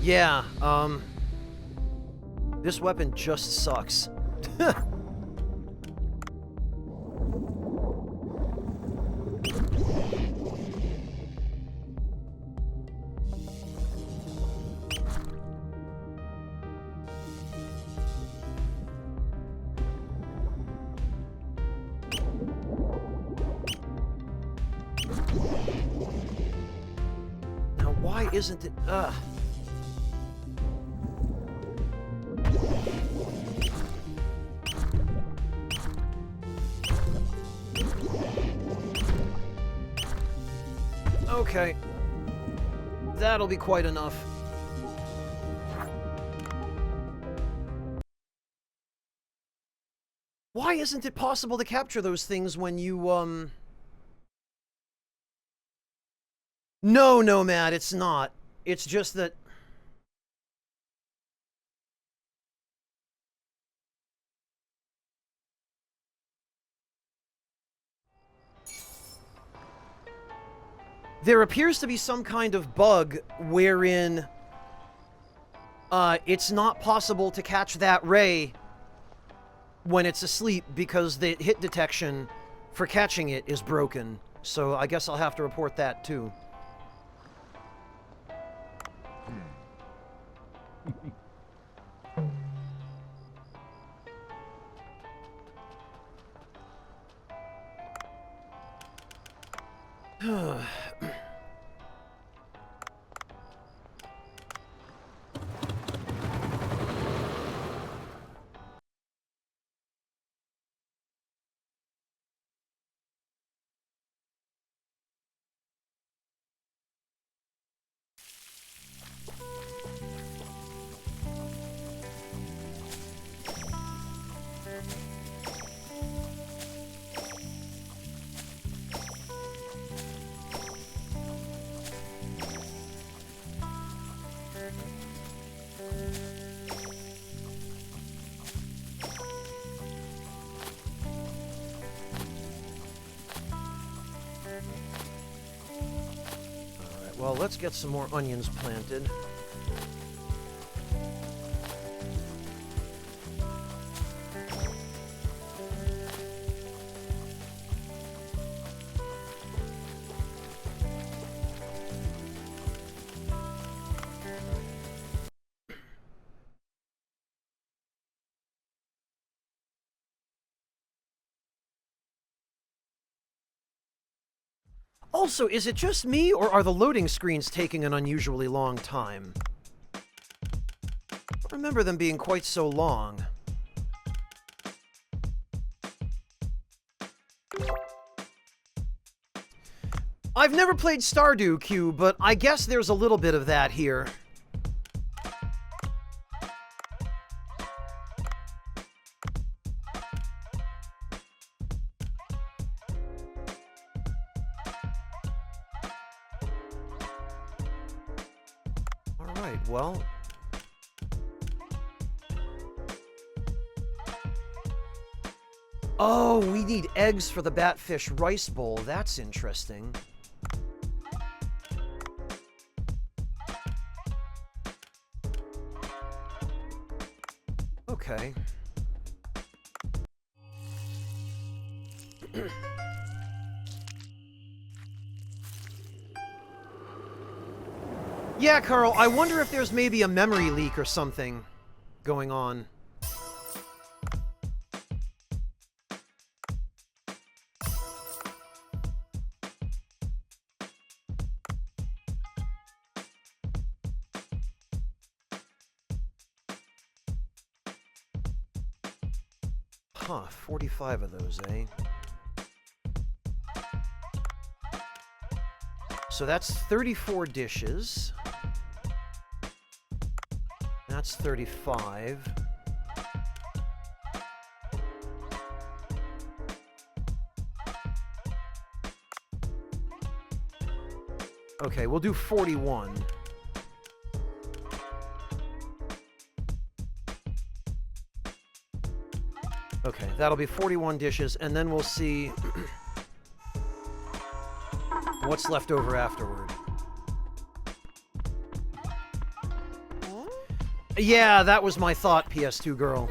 Yeah, This weapon just sucks. Now, why isn't it... Okay. That'll be quite enough. Why isn't it possible to capture those things when you, No, Nomad, it's not. It's just that... There appears to be some kind of bug wherein it's not possible to catch that ray when it's asleep because the hit detection for catching it is broken. So I guess I'll have to report that too. Well, let's get some more onions planted. Also, is it just me, or are the loading screens taking an unusually long time? I remember them being quite so long. I've never played Stardew, Q, but I guess there's a little bit of that here. Well, oh, we need eggs for the Batfish rice bowl. That's interesting. Okay. Yeah, Carl, I wonder if there's maybe a memory leak or something going on. Huh, 45 of those, eh? So that's 34 dishes. That's 35. Okay, we'll do 41. Okay, that'll be 41 dishes, and then we'll see what's left over afterward. Yeah, that was my thought, PS2 girl.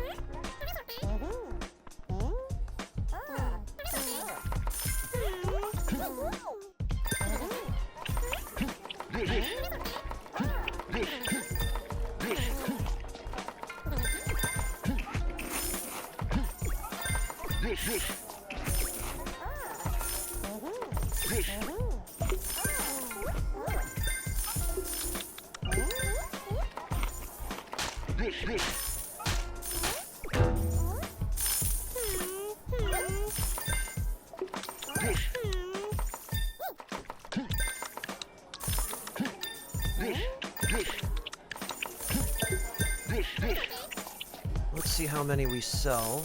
Let's see how many we sell.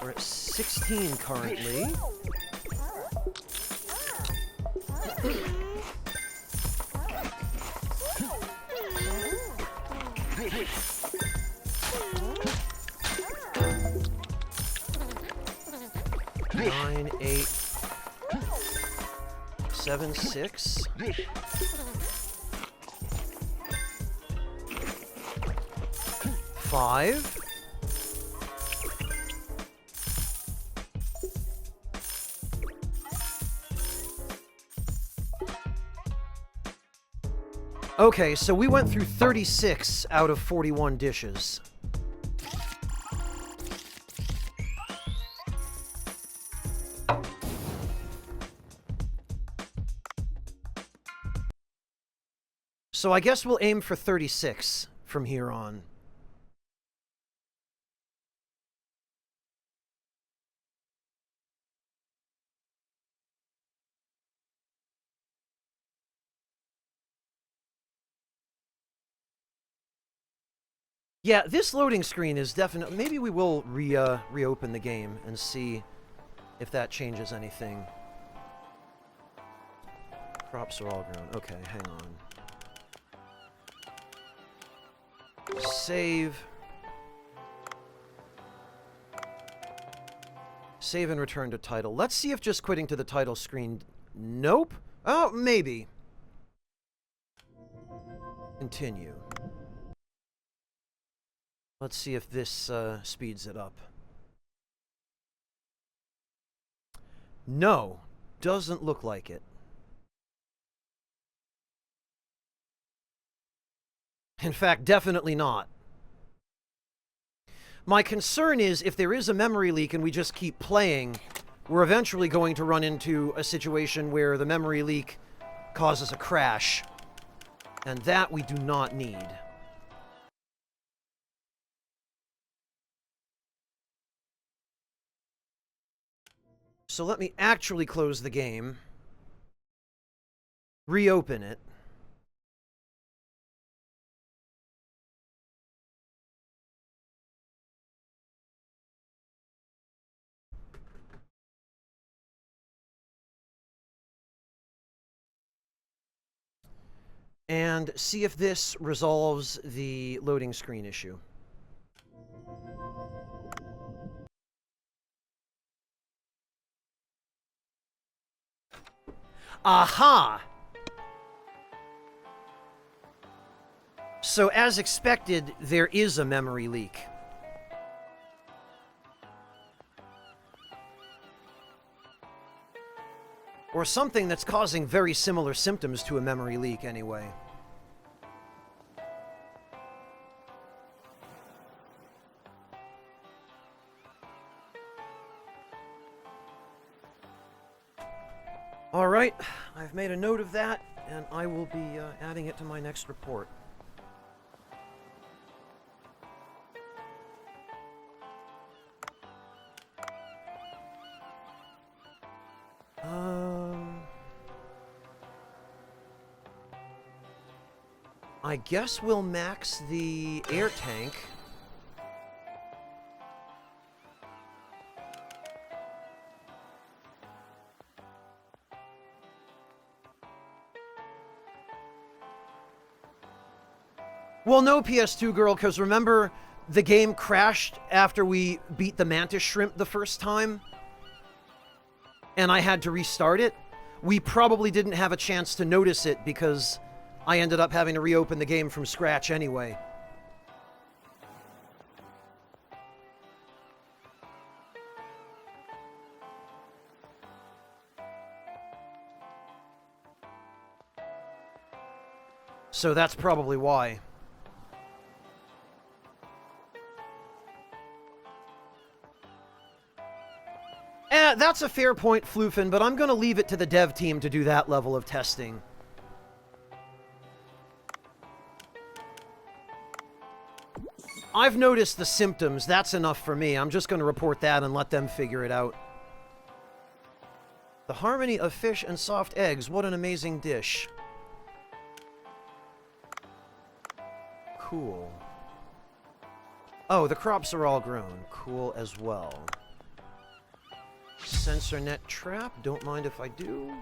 We're at 16 currently. Nine, 8, 7, 6. 5. Okay, so we went through 36 out of 41 dishes. So I guess we'll aim for 36 from here on. Yeah, this loading screen is definitely... Maybe we will reopen the game and see if that changes anything. Crops are all grown. Okay, hang on. Save. Save and return to title. Let's see if just quitting to the title screen... Nope. Oh, maybe. Continue. Let's see if this speeds it up. No, doesn't look like it. In fact, definitely not. My concern is if there is a memory leak and we just keep playing, we're eventually going to run into a situation where the memory leak causes a crash. And that we do not need. So let me actually close the game, reopen it, and see if this resolves the loading screen issue. Aha! So, as expected, there is a memory leak. Or something that's causing very similar symptoms to a memory leak, anyway. Alright, I've made a note of that, and I will be adding it to my next report. I guess we'll max the air tank. Well, no, PS2 girl, because remember, the game crashed after we beat the mantis shrimp the first time? And I had to restart it? We probably didn't have a chance to notice it because I ended up having to reopen the game from scratch anyway. So that's probably why. That's a fair point, Floofin, but I'm going to leave it to the dev team to do that level of testing. I've noticed the symptoms. That's enough for me. I'm just going to report that and let them figure it out. The harmony of fish and soft eggs. What an amazing dish. Cool. Oh, the crops are all grown. Cool as well. Sensor net trap. Don't mind if I do.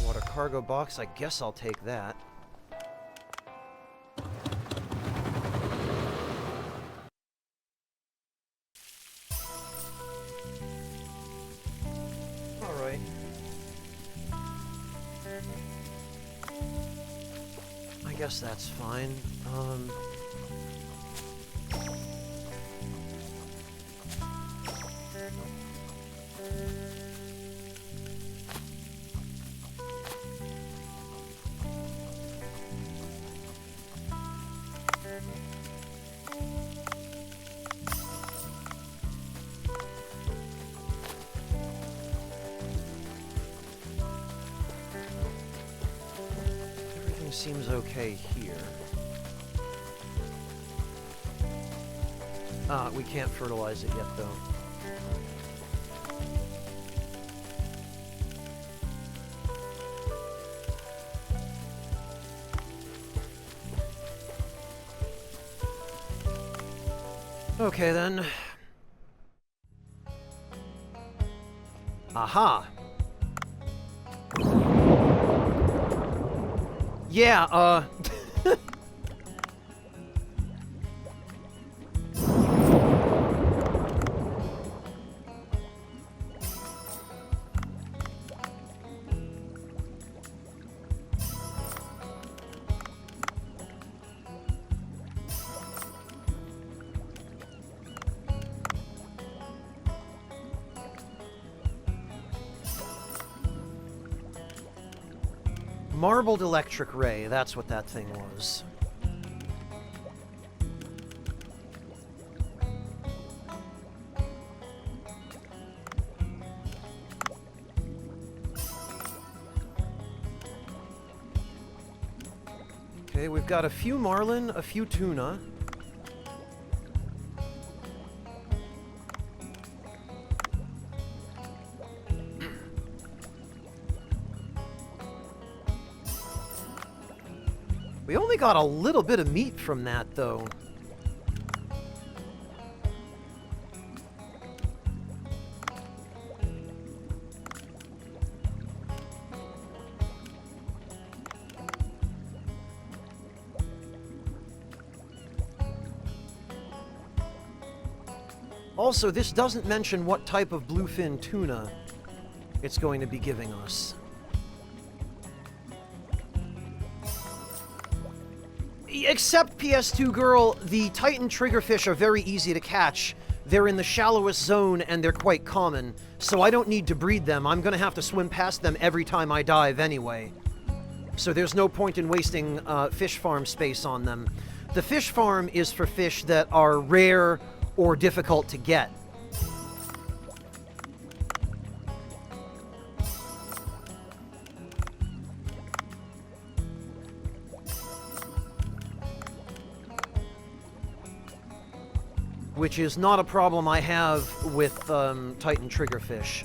Water cargo box. I guess I'll take that. Alright. I guess that's fine. Everything seems okay here. We can't fertilize it yet, though. Okay, then. Aha! Yeah, Marbled electric ray, that's what that thing was. Okay, we've got a few marlin, a few tuna. We only got a little bit of meat from that, though. Also, this doesn't mention what type of bluefin tuna it's going to be giving us. Except PS2 Girl, the Titan triggerfish are very easy to catch. They're in the shallowest zone and they're quite common, so I don't need to breed them. I'm gonna have to swim past them every time I dive anyway. So there's no point in wasting fish farm space on them. The fish farm is for fish that are rare or difficult to get. Which is not a problem I have with Titan triggerfish.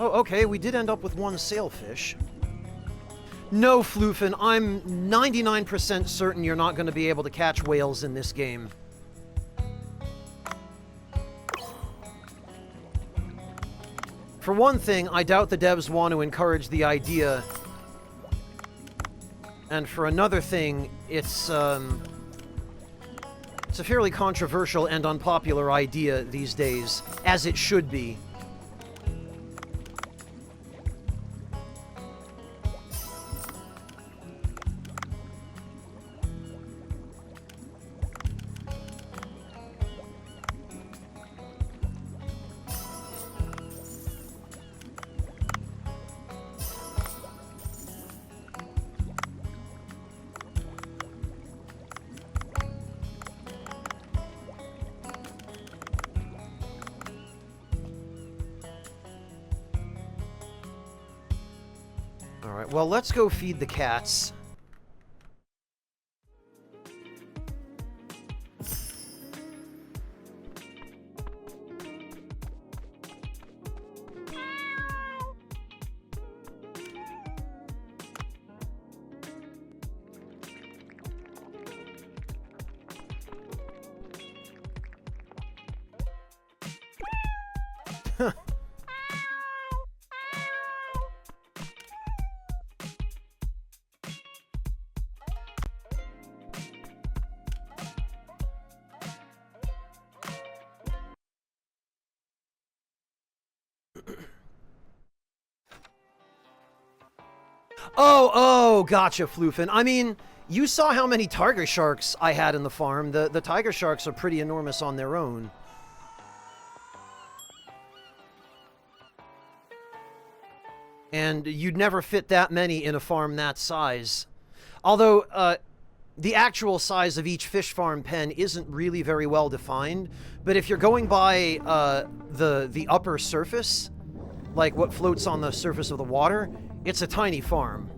Oh, okay, we did end up with one sailfish. No, Floofin, I'm 99% certain you're not going to be able to catch whales in this game. For one thing, I doubt the devs want to encourage the idea. And for another thing, it's a fairly controversial and unpopular idea these days, as it should be. Alright, well, let's go feed the cats. Oh, gotcha, Floofin. I mean, you saw how many tiger sharks I had in the farm. The tiger sharks are pretty enormous on their own. And you'd never fit that many in a farm that size. Although, the actual size of each fish farm pen isn't really very well defined. But if you're going by the upper surface, like what floats on the surface of the water, it's a tiny farm.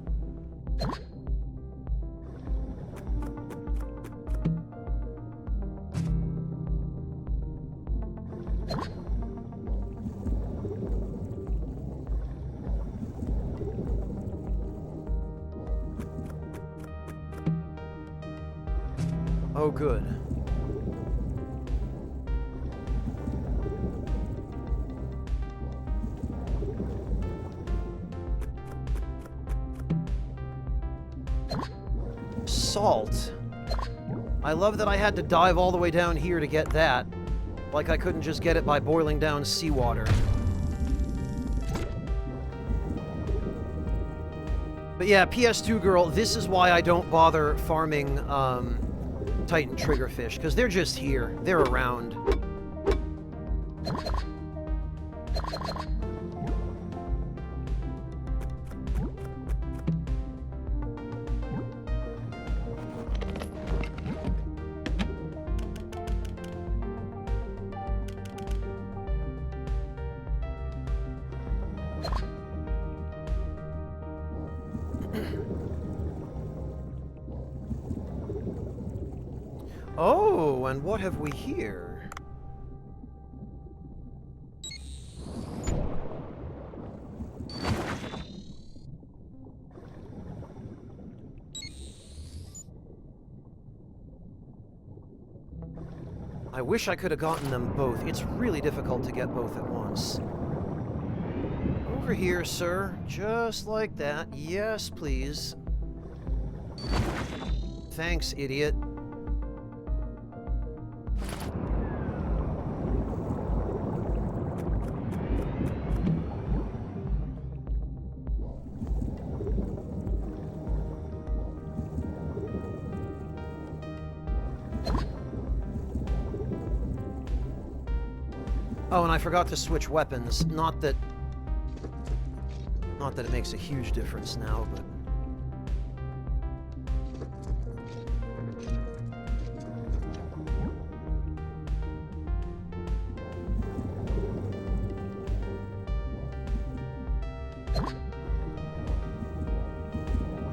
Oh, good. Salt. I love that I had to dive all the way down here to get that. Like I couldn't just get it by boiling down seawater. But yeah, PS2 girl, this is why I don't bother farming Titan triggerfish, because they're just here. They're around. Oh, and what have we here? I wish I could have gotten them both. It's really difficult to get both at once. Over here, sir. Just like that. Yes, please. Thanks, idiot. Oh, and I forgot to switch weapons. Not that it makes a huge difference now, but...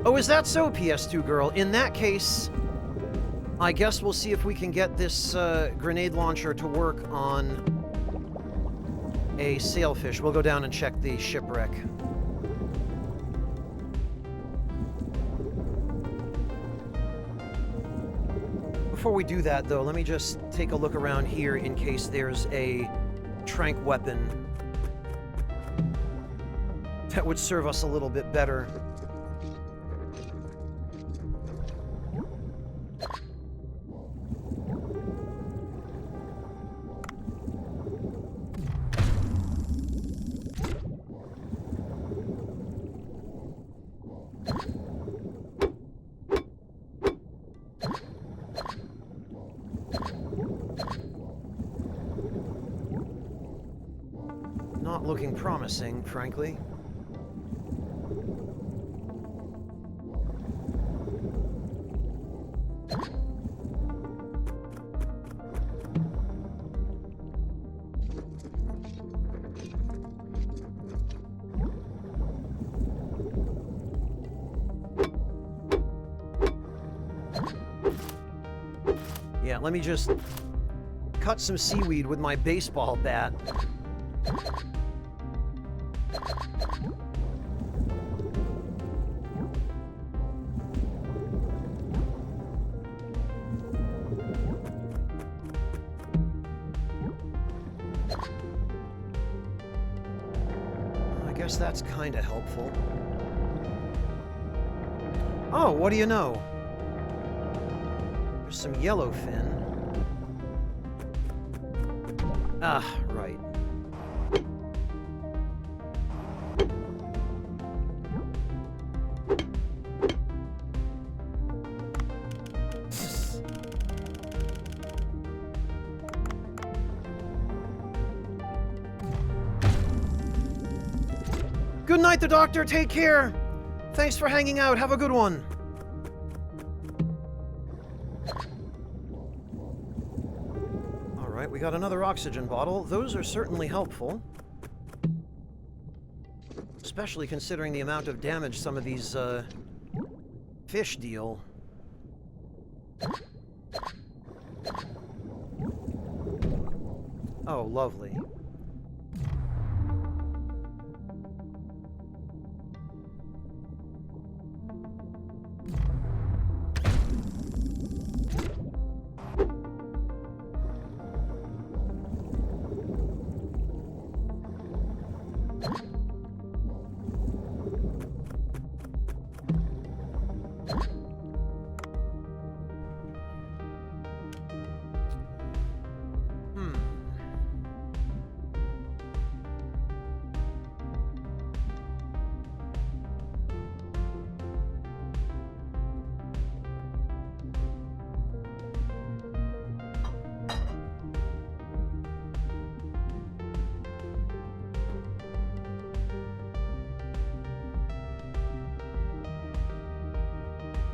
Oh, is that so, PS2 girl? In that case, I guess we'll see if we can get this grenade launcher to work on a sailfish. We'll go down and check the shipwreck. Before we do that, though, let me just take a look around here in case there's a trank weapon that would serve us a little bit better. Not looking promising, frankly. let me just cut some seaweed with my baseball bat. I guess that's kind of helpful. Oh, what do you know? There's some yellowfin. Ah, right. Good night, the doctor. Take care. Thanks for hanging out. Have a good one. All right, we got another oxygen bottle. Those are certainly helpful. Especially considering the amount of damage some of these, fish deal. Oh, lovely.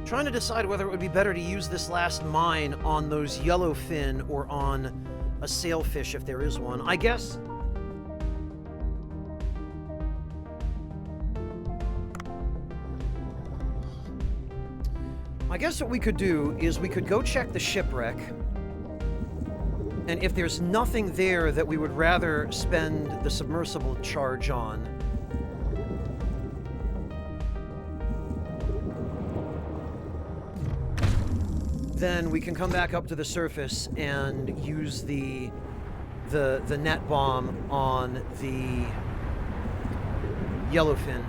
Trying to decide whether it would be better to use this last mine on those yellowfin or on a sailfish if there is one. I guess... what we could do is we could go check the shipwreck, and if there's nothing there that we would rather spend the submersible charge on, then we can come back up to the surface and use the net bomb on the yellowfin.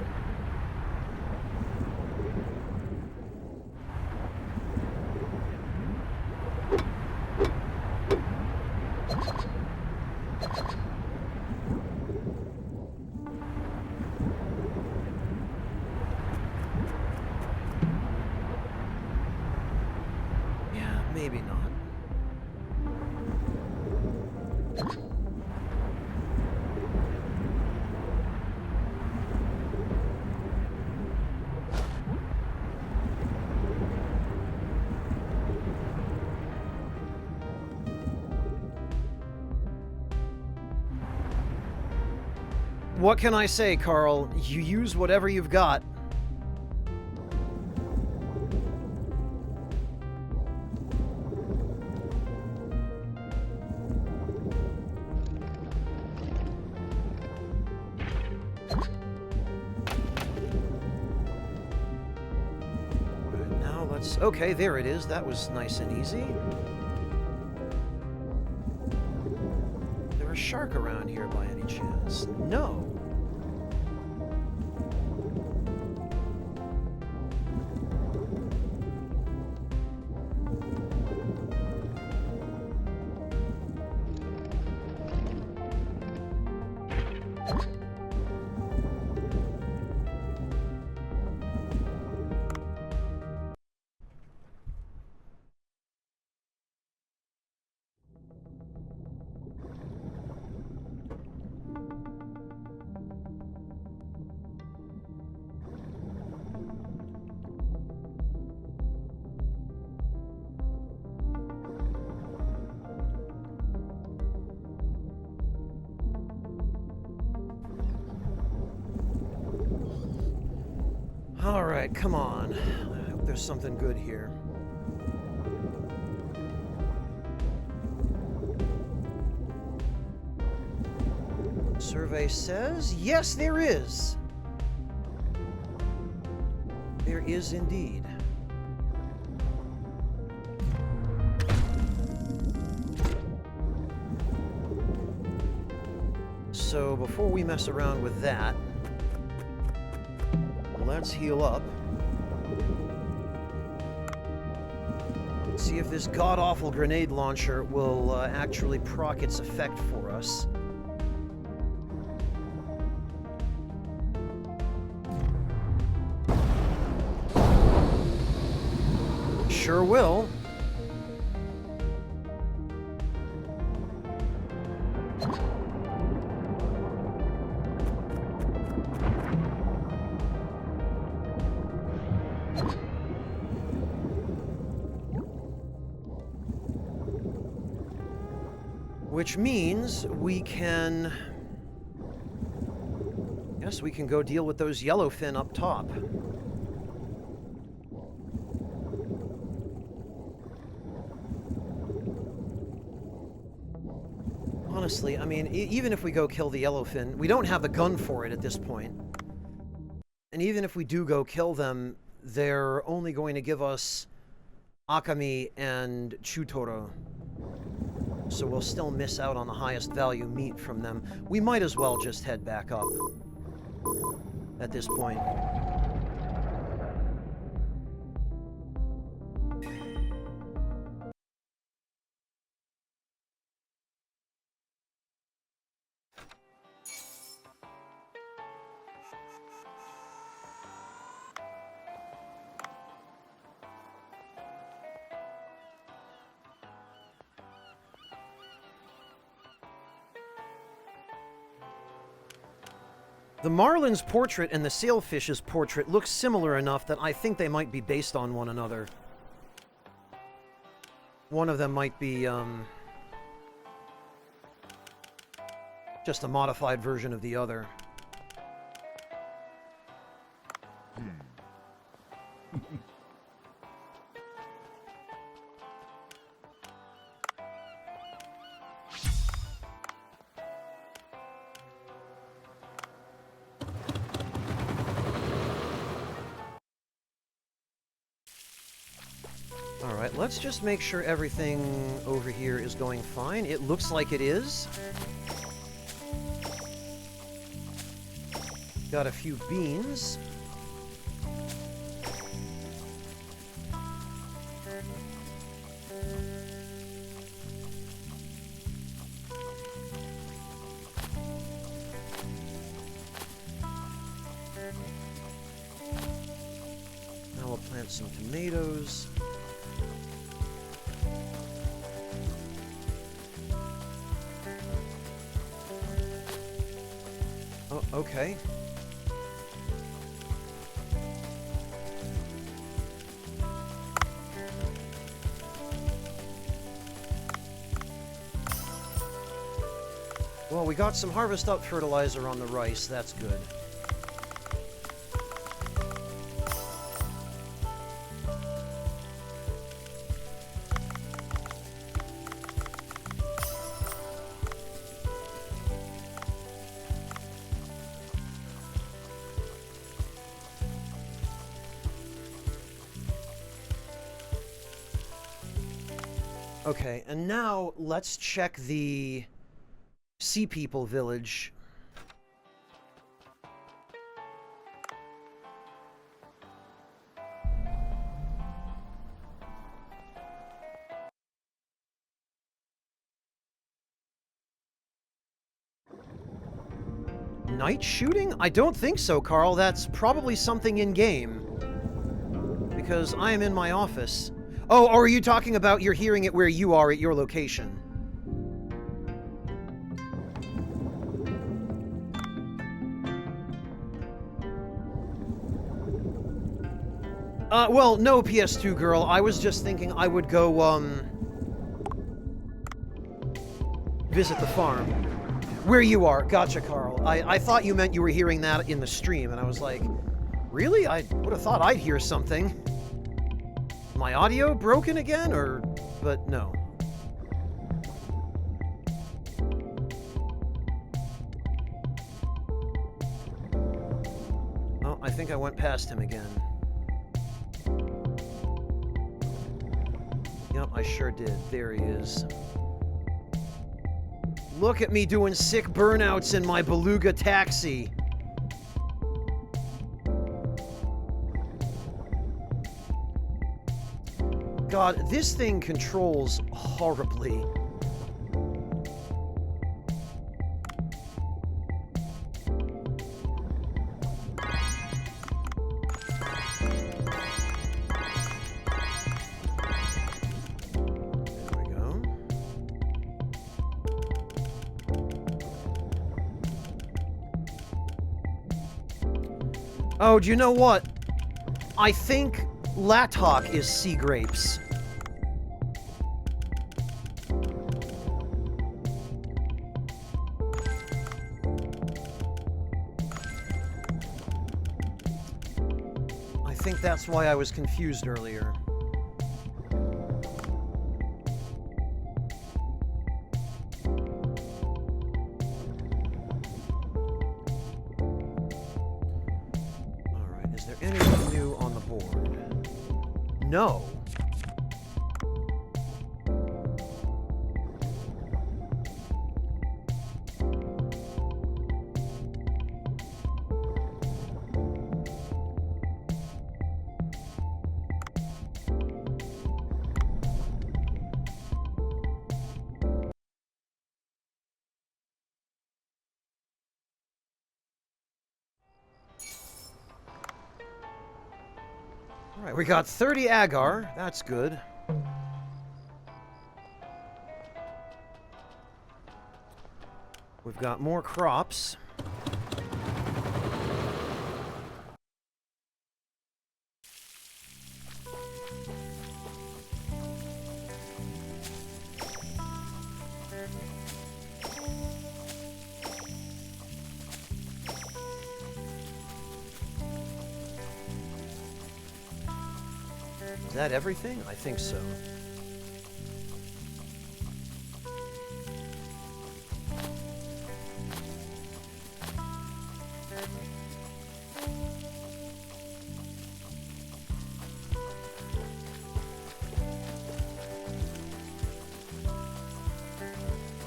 Maybe not. What can I say, Carl? You use whatever you've got. Okay, there it is. That was nice and easy. There a shark around here by any chance? No. All right, come on. I hope there's something good here. survey says, yes, there is. There is indeed. So before we mess around with that, let's heal up. See if this god-awful grenade launcher will actually proc its effect for us. Sure will. Which means we can... Yes, we can go deal with those yellowfin up top. Honestly, I mean, even if we go kill the yellowfin, we don't have the gun for it at this point. And even if we do go kill them, they're only going to give us Akami and Chutoro. So we'll still miss out on the highest value meat from them. We might as well just head back up at this point. The marlin's portrait and the sailfish's portrait look similar enough that I think they might be based on one another. One of them might be, just a modified version of the other. Alright, let's just make sure everything over here is going fine. It looks like it is. Got a few beans. Now we'll plant some tomatoes. Oh, okay. Well, we got some Harvest Up fertilizer on the rice. That's good. Okay, and now let's check the Sea People village. Night shooting? I don't think so, Carl. That's probably something in-game. Because I am in my office. Oh, or are you talking about you're hearing it where you are at your location? Well, no, PS2 girl. I was just thinking I would go, visit the farm. Where you are. Gotcha, Carl. I thought you meant you were hearing that in the stream, and I was like, really? I would have thought I'd hear something. My audio broken again, or... but no. I think I went past him again. Yep, I sure did. There he is. Look at me doing sick burnouts in my Beluga taxi. God, this thing controls horribly. There we go. Oh, do you know what? I think Lathawk is sea grapes. I think that's why I was confused earlier. Alright, is there anything new on the board? No. Alright, we got 30 agar. That's good. We've got more crops. Is that everything? I think so.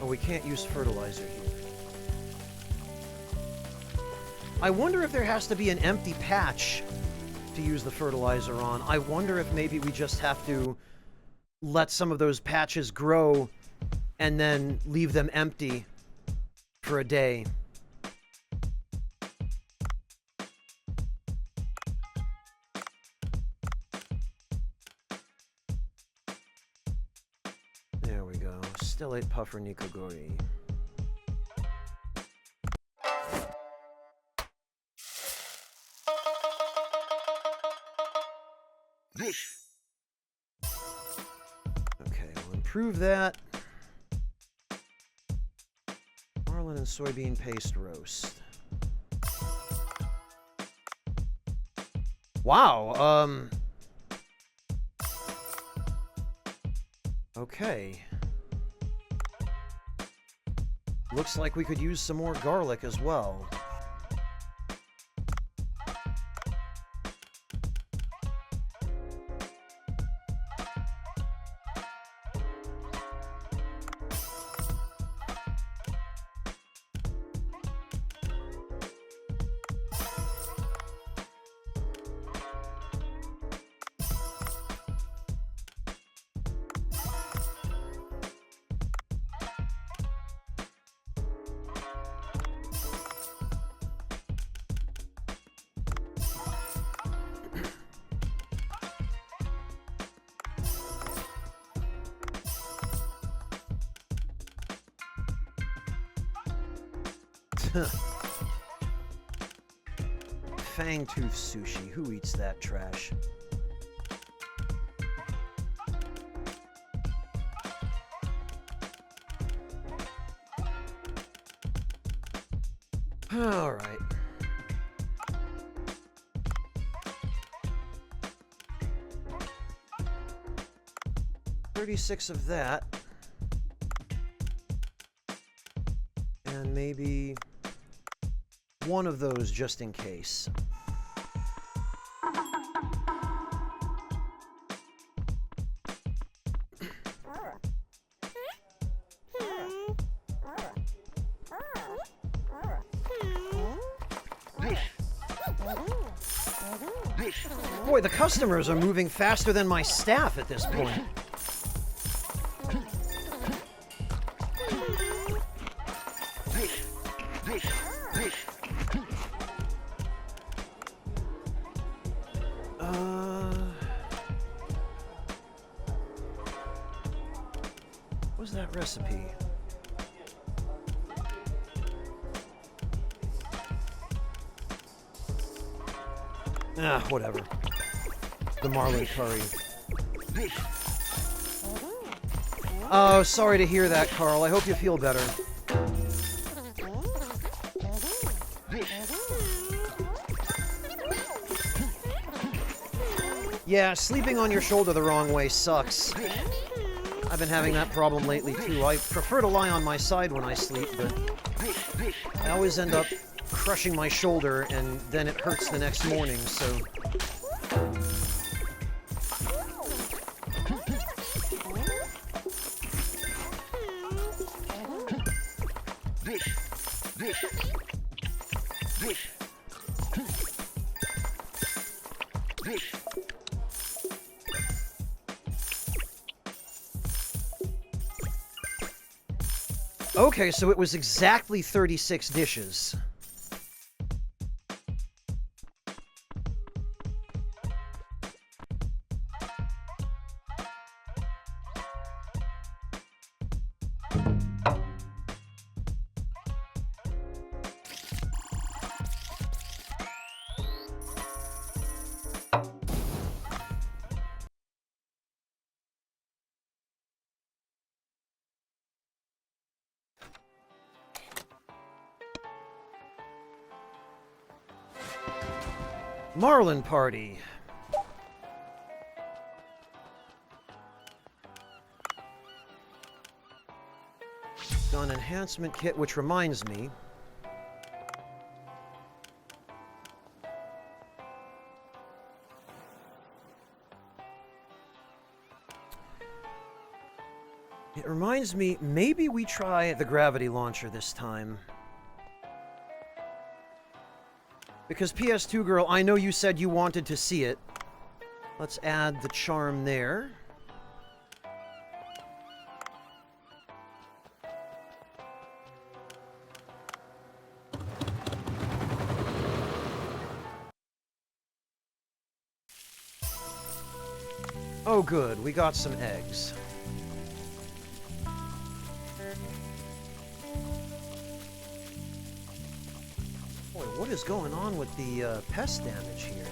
Oh, we can't use fertilizer here. I wonder if there has to be an empty patch to use the fertilizer on. I wonder if maybe we just have to let some of those patches grow and then leave them empty for a day. There we go. Stellate Puffer Nikogori. Okay, we'll improve that. Marlin and soybean paste roast. Wow, okay. Looks like we could use some more garlic as well. Fangtooth sushi. Who eats that trash? All right. $36 of that. And maybe one of those just in case. Boy, the customers are moving faster than my staff at this point. What's that recipe? Ah, whatever. The marlin curry. Oh, sorry to hear that, Carl. I hope you feel better. Yeah, sleeping on your shoulder the wrong way sucks. I've been having that problem lately, too. I prefer to lie on my side when I sleep, but I always end up crushing my shoulder, and then it hurts the next morning, so... Okay, so it was exactly 36 dishes. Marlin Party. Gun enhancement kit, which reminds me. It reminds me, maybe we try the gravity launcher this time. Because PS2 Girl, I know you said you wanted to see it. Let's add the charm there. Oh good, we got some eggs. Boy, what is going on with the pest damage here?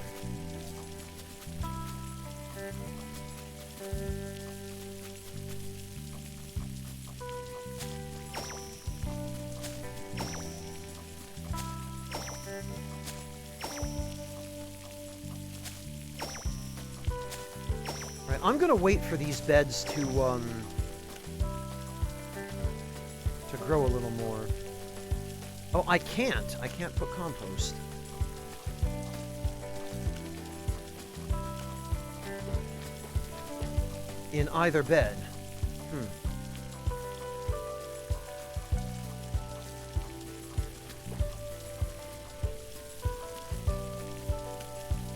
Right, I'm gonna wait for these beds to grow a little more. Oh, I can't. I can't put compost. In either bed.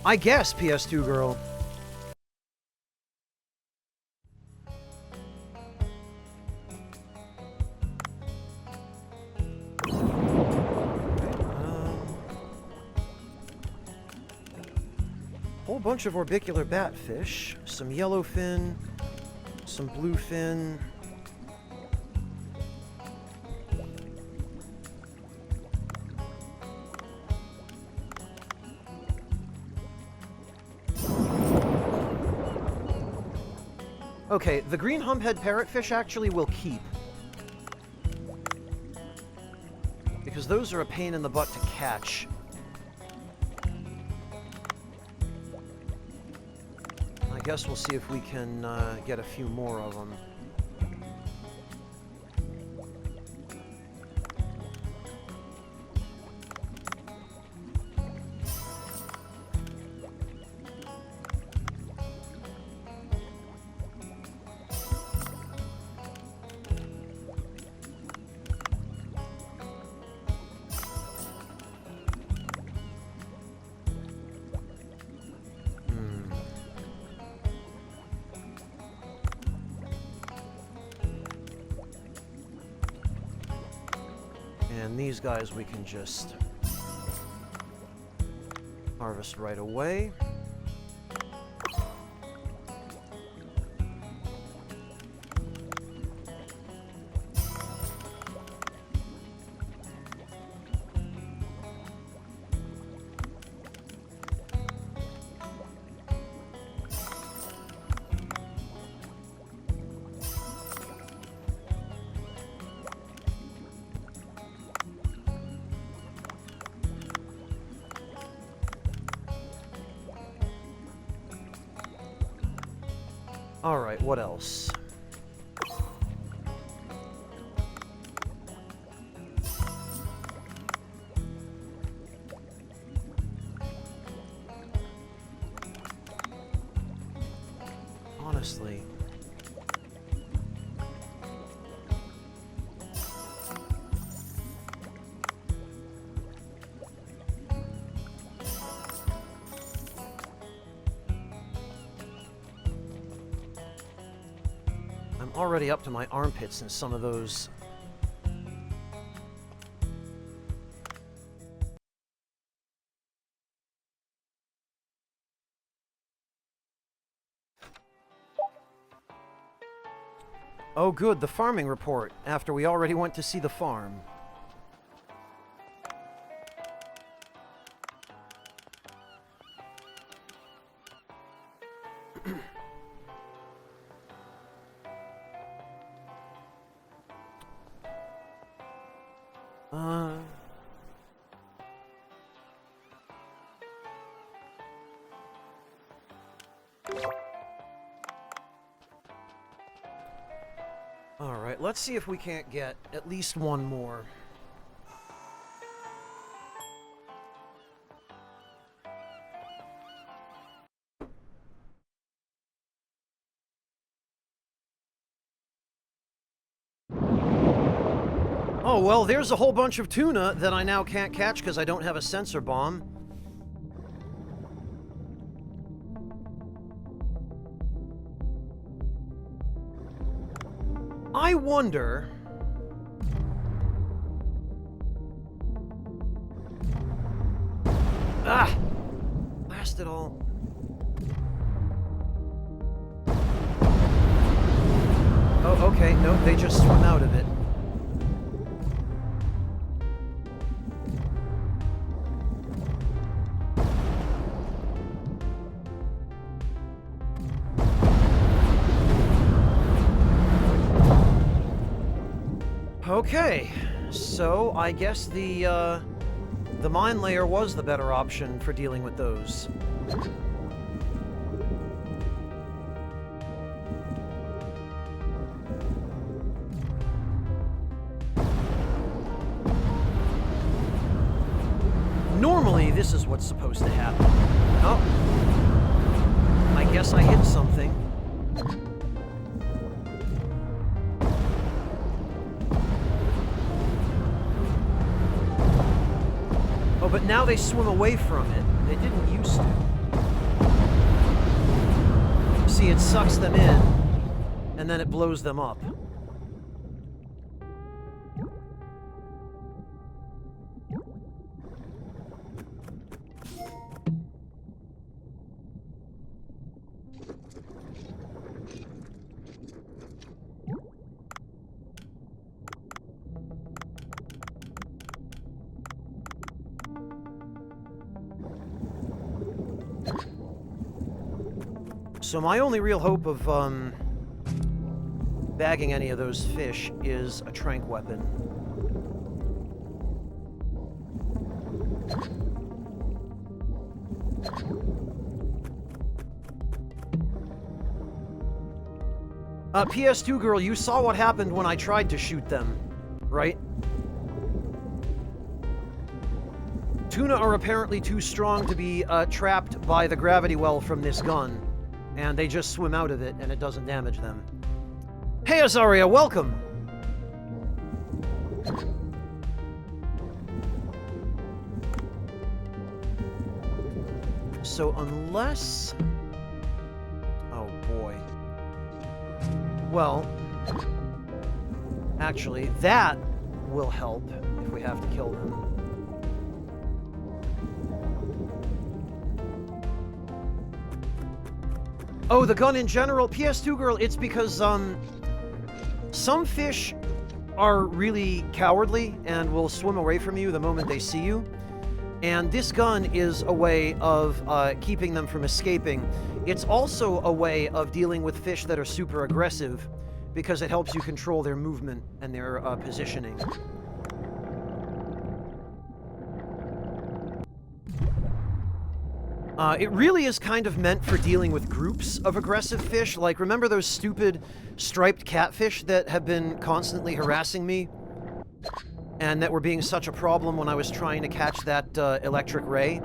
I guess, PS2 Girl. Whole bunch of orbicular batfish, some yellowfin, some bluefin. Okay, the green humphead parrotfish actually will keep. Because those are a pain in the butt to catch. I guess we'll see if we can get a few more of them. And these guys we can just harvest right away. Alright, what else? Honestly... I'm already up to my armpits in some of those. Oh good, the farming report, after we already went to see the farm. Alright, let's see if we can't get at least one more. Oh, well, there's a whole bunch of tuna that I now can't catch because I don't have a sensor bomb. I wonder... Ah! Blast it all. Oh, okay, no, they just swim out of it. Okay, so I guess the mine layer was the better option for dealing with those. Normally, this is what's supposed to happen. Oh. I guess I hit something. Oh, but now they swim away from it. They didn't used to. See, it sucks them in, and then it blows them up. So my only real hope of, bagging any of those fish is a tranq weapon. PS2 girl, you saw what happened when I tried to shoot them, right? Tuna are apparently too strong to be, trapped by the gravity well from this gun. And they just swim out of it, and it doesn't damage them. Hey, Azaria, welcome! So, unless... Oh, boy. Well... Actually, that will help if we we have to kill them. Oh, the gun in general, PS2 girl, it's because, some fish are really cowardly and will swim away from you the moment they see you. And this gun is a way of keeping them from escaping. It's also a way of dealing with fish that are super aggressive because it helps you control their movement and their positioning. It really is kind of meant for dealing with groups of aggressive fish. Like, remember those stupid striped catfish that have been constantly harassing me? And that were being such a problem when I was trying to catch that electric ray?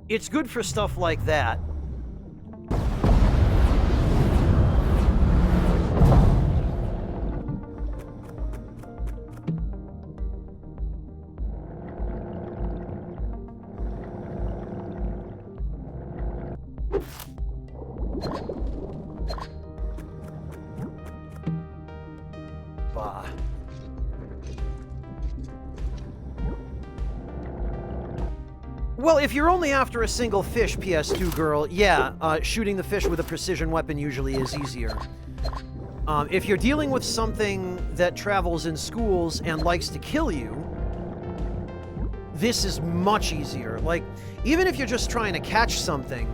It's good for stuff like that. Bah. Well, if you're only after a single fish, PS2 girl, yeah, shooting the fish with a precision weapon usually is easier. If you're dealing with something that travels in schools and likes to kill you, this is much easier. Like, even if you're just trying to catch something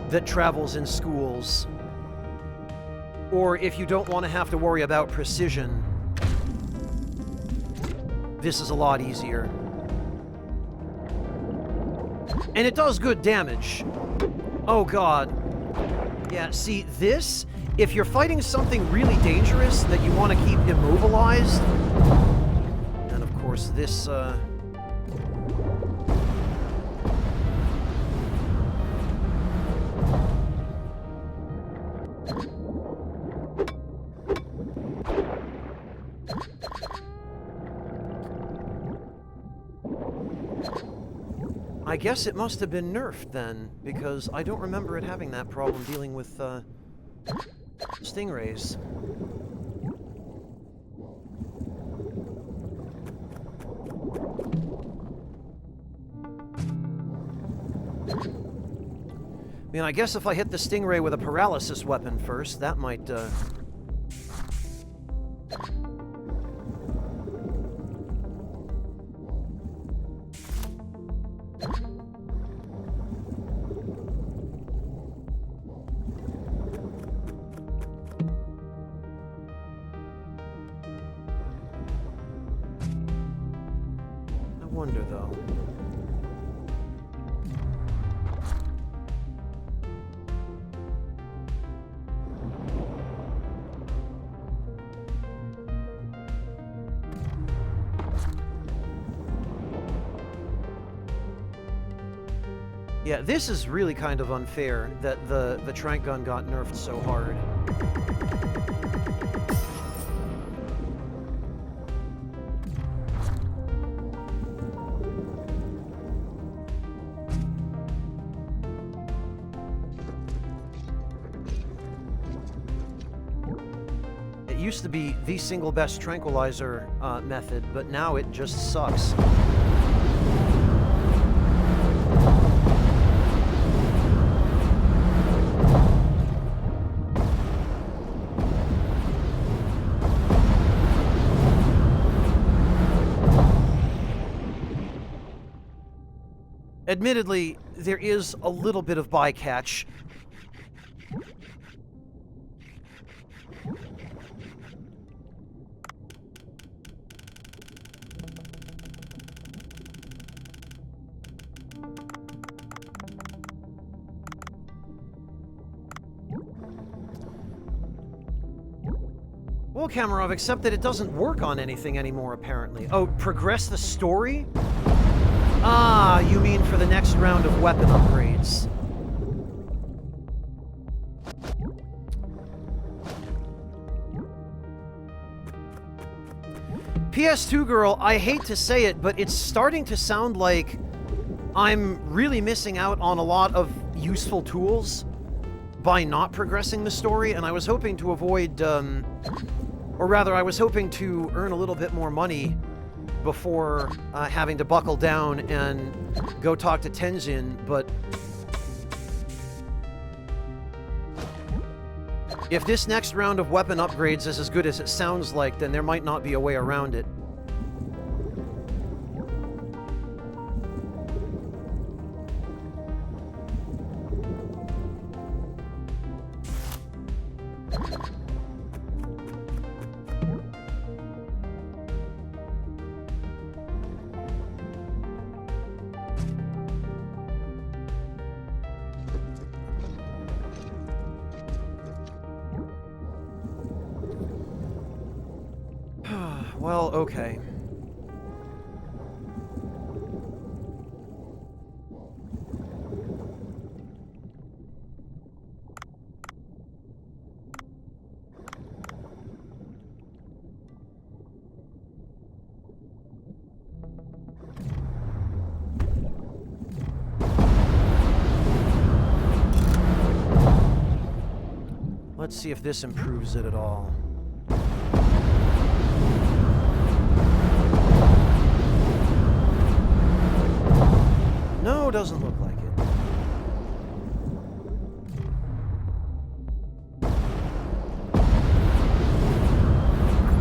that travels in schools, or if you don't want to have to worry about precision, this is a lot easier. And it does good damage. Oh god. Yeah, see, this, if you're fighting something really dangerous that you want to keep immobilized, and of course this, I guess it must have been nerfed then, because I don't remember it having that problem dealing with, stingrays. I mean, I guess if I hit the stingray with a paralysis weapon first, that might, wonder, though. Yeah, this is really kind of unfair that the tranq gun got nerfed so hard. It used to be the single best tranquilizer method, but now it just sucks. Admittedly, there is a little bit of bycatch. Well, Kamarov, except that it doesn't work on anything anymore, apparently. Oh, progress the story? Ah, you mean for the next round of weapon upgrades. PS2 girl, I hate to say it, but it's starting to sound like I'm really missing out on a lot of useful tools by not progressing the story, and I was hoping to avoid, or rather, I was hoping to earn a little bit more money before having to buckle down and go talk to Tenzin, but if this next round of weapon upgrades is as good as it sounds like, then there might not be a way around it. Well, okay. Let's see if this improves it at all. No, doesn't look like it.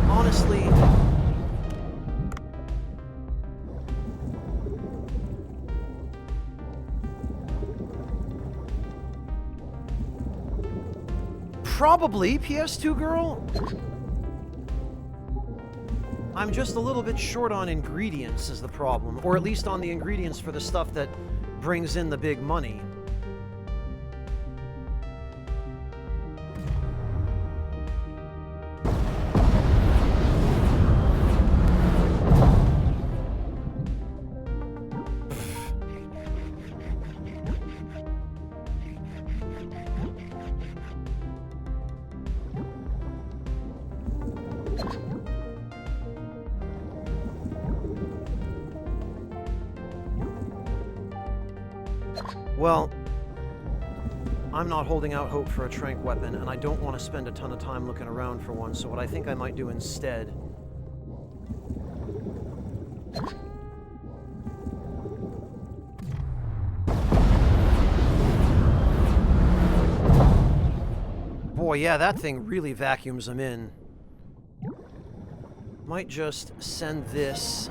Honestly, probably PS2 girl. I'm just a little bit short on ingredients is the problem, or at least on the ingredients for the stuff that brings in the big money. Well, I'm not holding out hope for a tranq weapon, and I don't want to spend a ton of time looking around for one, so what I think I might do instead boy, yeah, that thing really vacuums them in. Might just send this.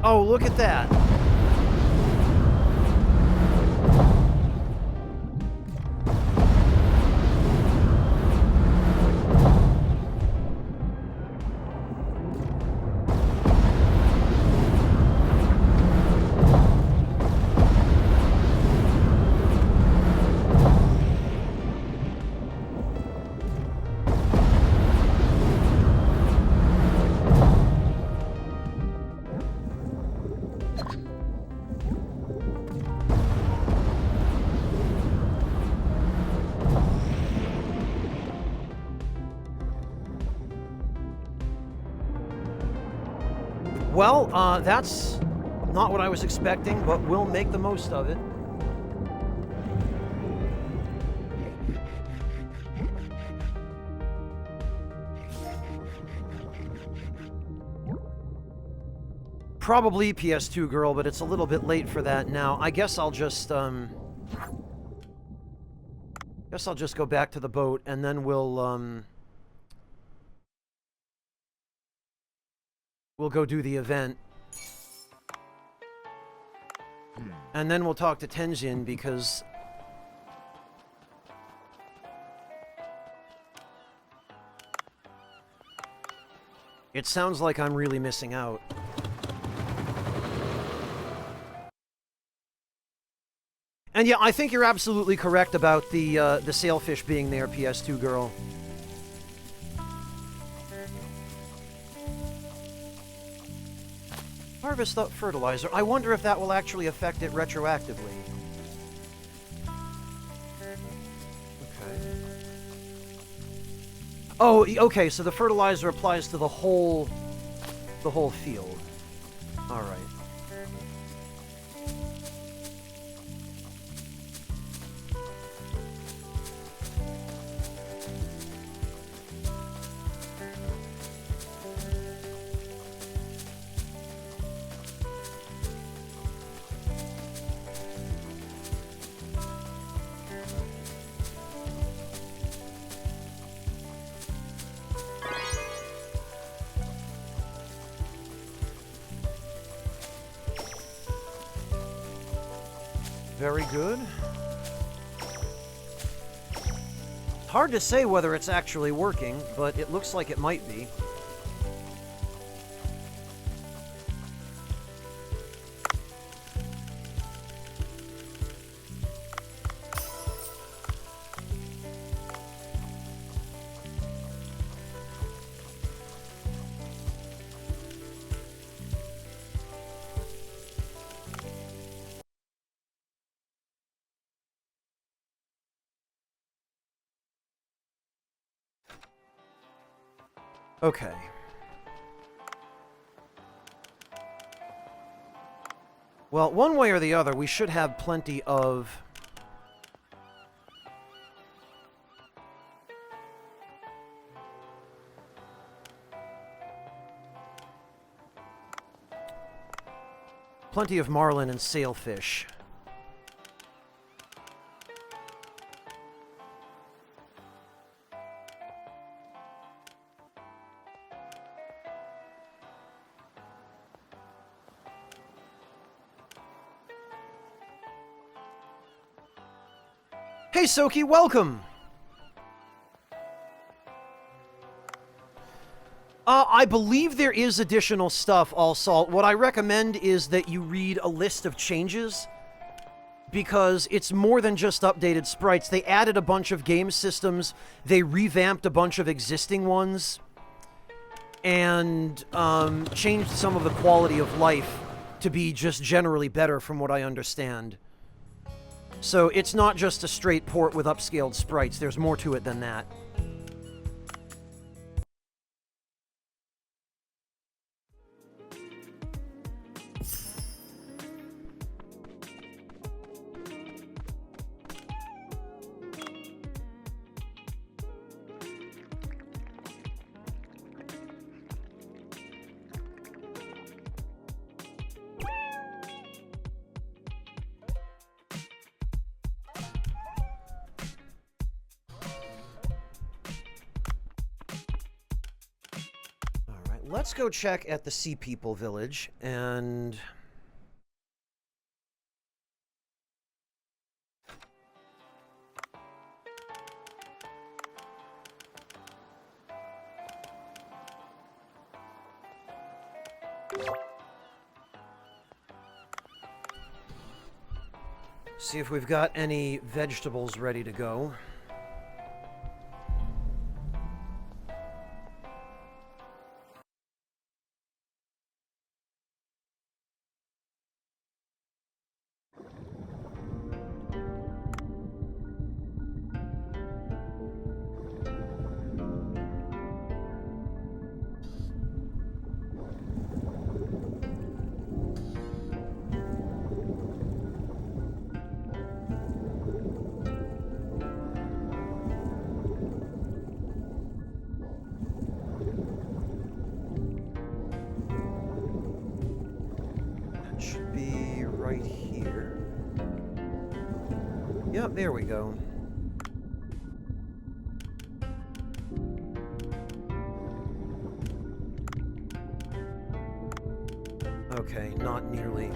Oh, look at that. Well, that's not what I was expecting, but we'll make the most of it. Probably PS2 girl, but it's a little bit late for that now. I guess I'll just go back to the boat, and then we'll go do the event. And then we'll talk to Tenzin, because it sounds like I'm really missing out. And yeah, I think you're absolutely correct about the sailfish being there, PS2 girl. Harvest up fertilizer. I wonder if that will actually affect it retroactively. Okay. Oh, okay, so the fertilizer applies to the whole field. All right. Very good. Hard to say whether it's actually working, but it looks like it might be. Okay. Well, one way or the other, we should have plenty of... plenty of marlin and sailfish. Hey, Soki, welcome! I believe there is additional stuff, Allsalt. What I recommend is that you read a list of changes, because it's more than just updated sprites. They added a bunch of game systems, they revamped a bunch of existing ones, and changed some of the quality of life to be just generally better from what I understand. So it's not just a straight port with upscaled sprites, there's more to it than that. Let's go check at the Sea People village, and... see if we've got any vegetables ready to go. Yep, there we go. Okay, not nearly.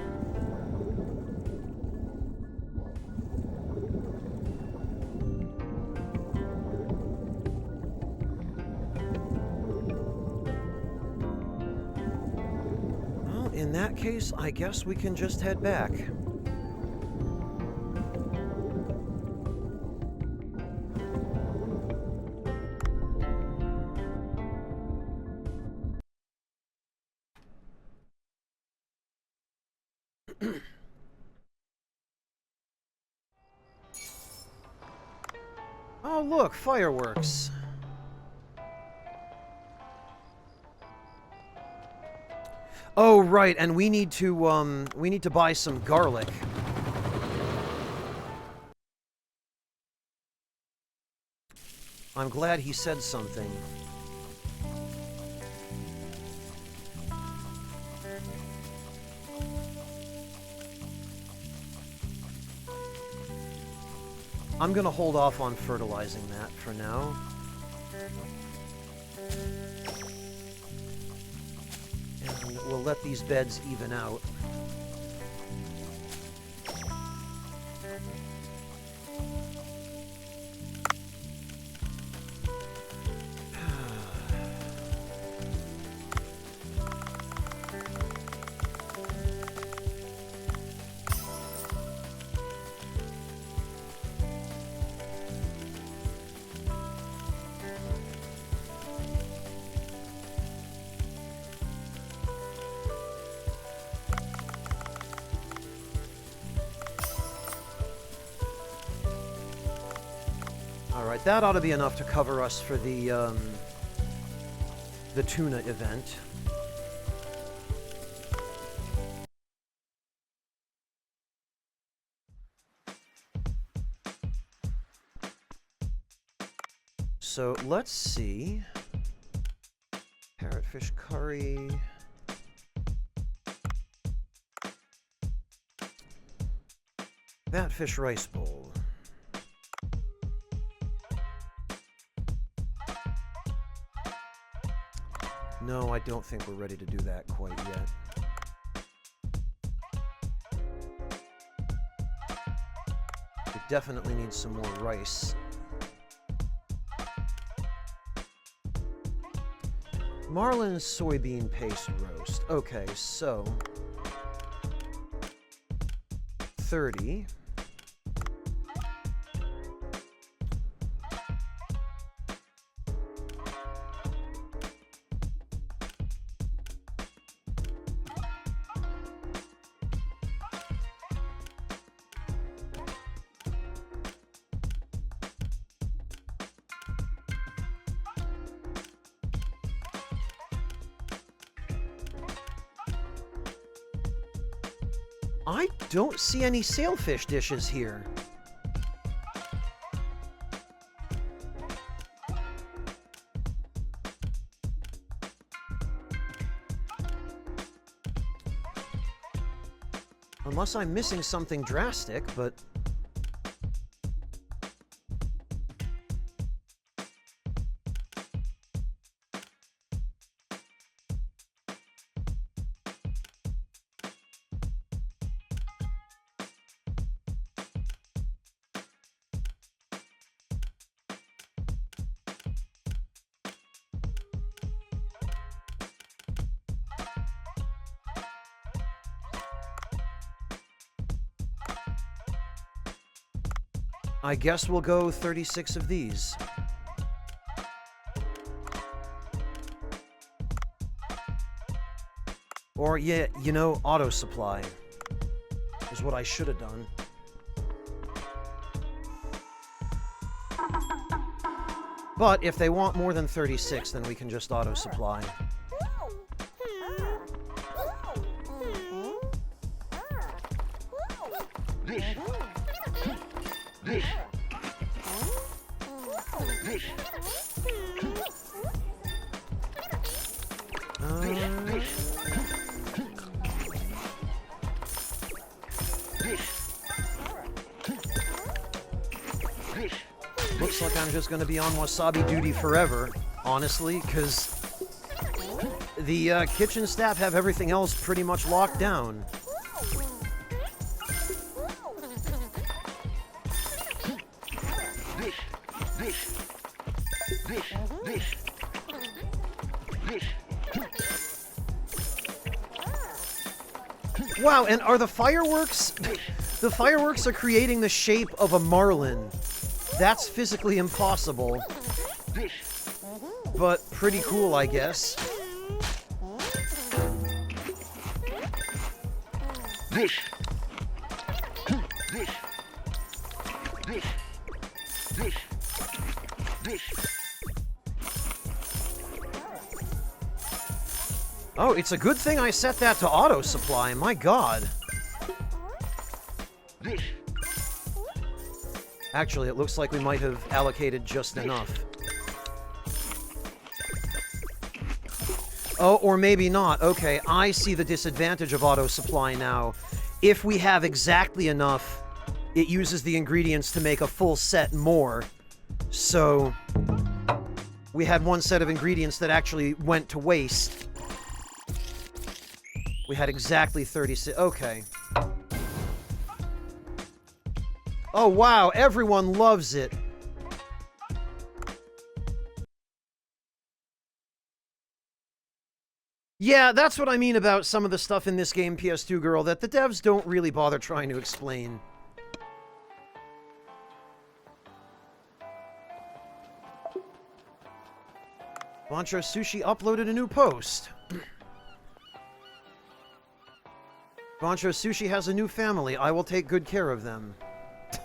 Well, in that case, I guess we can just head back. Oh, look, fireworks. Oh, right, and we need to buy some garlic. I'm glad he said something. I'm gonna hold off on fertilizing that for now. And we'll let these beds even out. Alright, that ought to be enough to cover us for the tuna event. So, let's see. Parrotfish curry. Batfish rice bowl. No, I don't think we're ready to do that quite yet. We definitely need some more rice. Marlin soybean paste roast. Okay, so 30. I don't see any sailfish dishes here. Unless I'm missing something drastic, but... I guess we'll go 36 of these. Or, yeah, you know, auto supply is what I should have done. But if they want more than 36, then we can just auto supply. Looks like I'm just going to be on wasabi duty forever, honestly, because the kitchen staff have everything else pretty much locked down. Wow, and are the fireworks... The fireworks are creating the shape of a marlin. That's physically impossible. But pretty cool, I guess. Oh, it's a good thing I set that to auto supply. My god. Actually, it looks like we might have allocated just enough. Oh, or maybe not. Okay, I see the disadvantage of auto supply now. If we have exactly enough, it uses the ingredients to make a full set more. So we had one set of ingredients that actually went to waste. We had exactly 36. Okay. Oh, wow. Everyone loves it. Yeah, that's what I mean about some of the stuff in this game, PS2 Girl, that the devs don't really bother trying to explain. Bancho Sushi uploaded a new post. Bancho Sushi has a new family. I will take good care of them.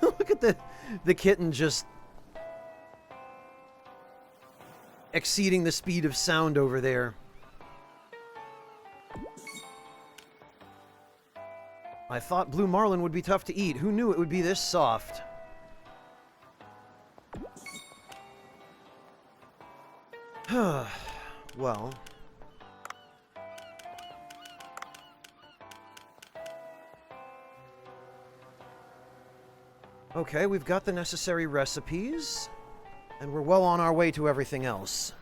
Look at the kitten just exceeding the speed of sound over there. I thought blue marlin would be tough to eat. Who knew it would be this soft? Well. Okay, we've got the necessary recipes, and we're well on our way to everything else.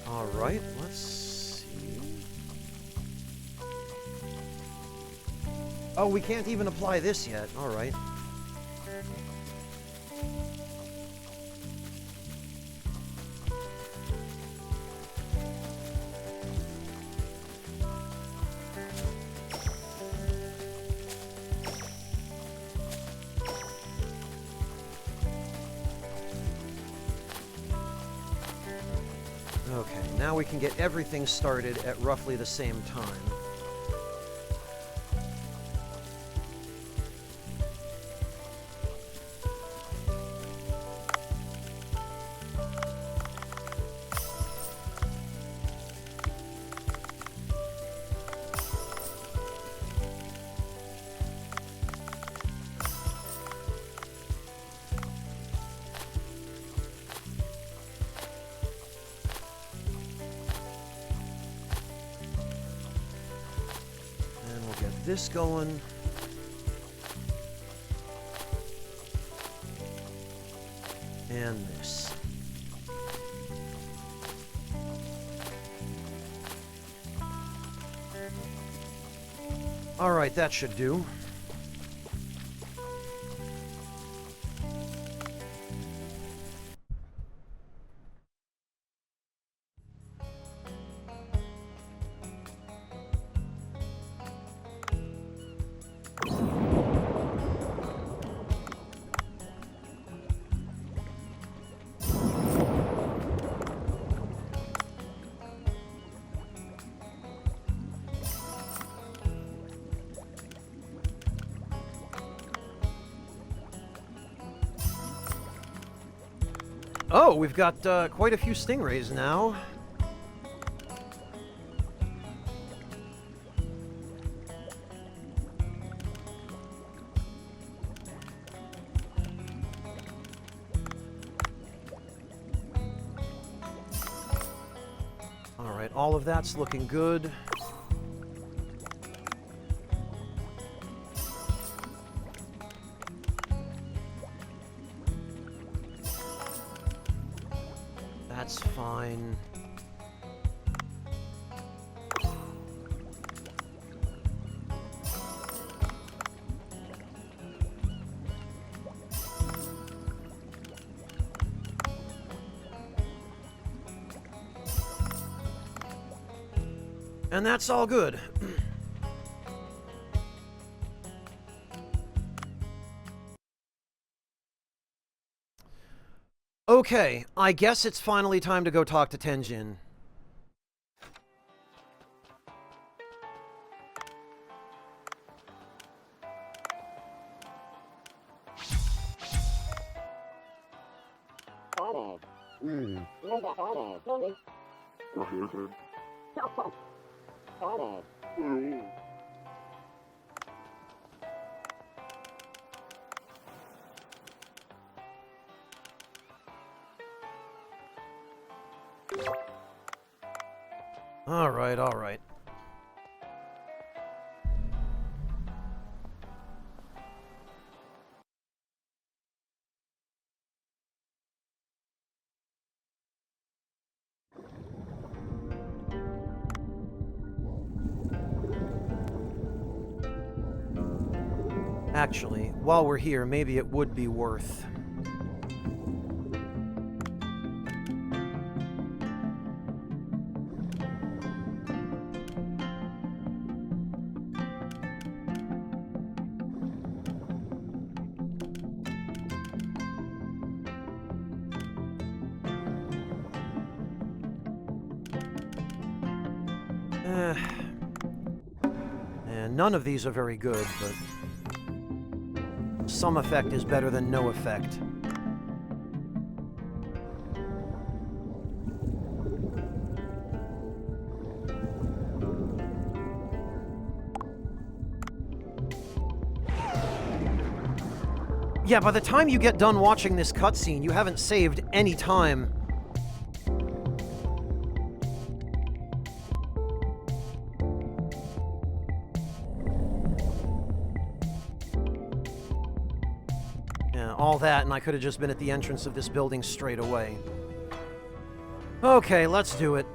Alright, let's see. Oh, we can't even apply this yet. Alright. Okay, now we can get everything started at roughly the same time. This going. And this. All right, that should do. Oh, we've got quite a few stingrays now. All right, all of that's looking good. That's fine. And that's all good. Okay, I guess it's finally time to go talk to Tenjin. All right, all right. Actually, while we're here, maybe it would be worth... And none of these are very good, but... some effect is better than no effect. Yeah, by the time you get done watching this cutscene, you haven't saved any time. All that, and I could have just been at the entrance of this building straight away. Okay, let's do it.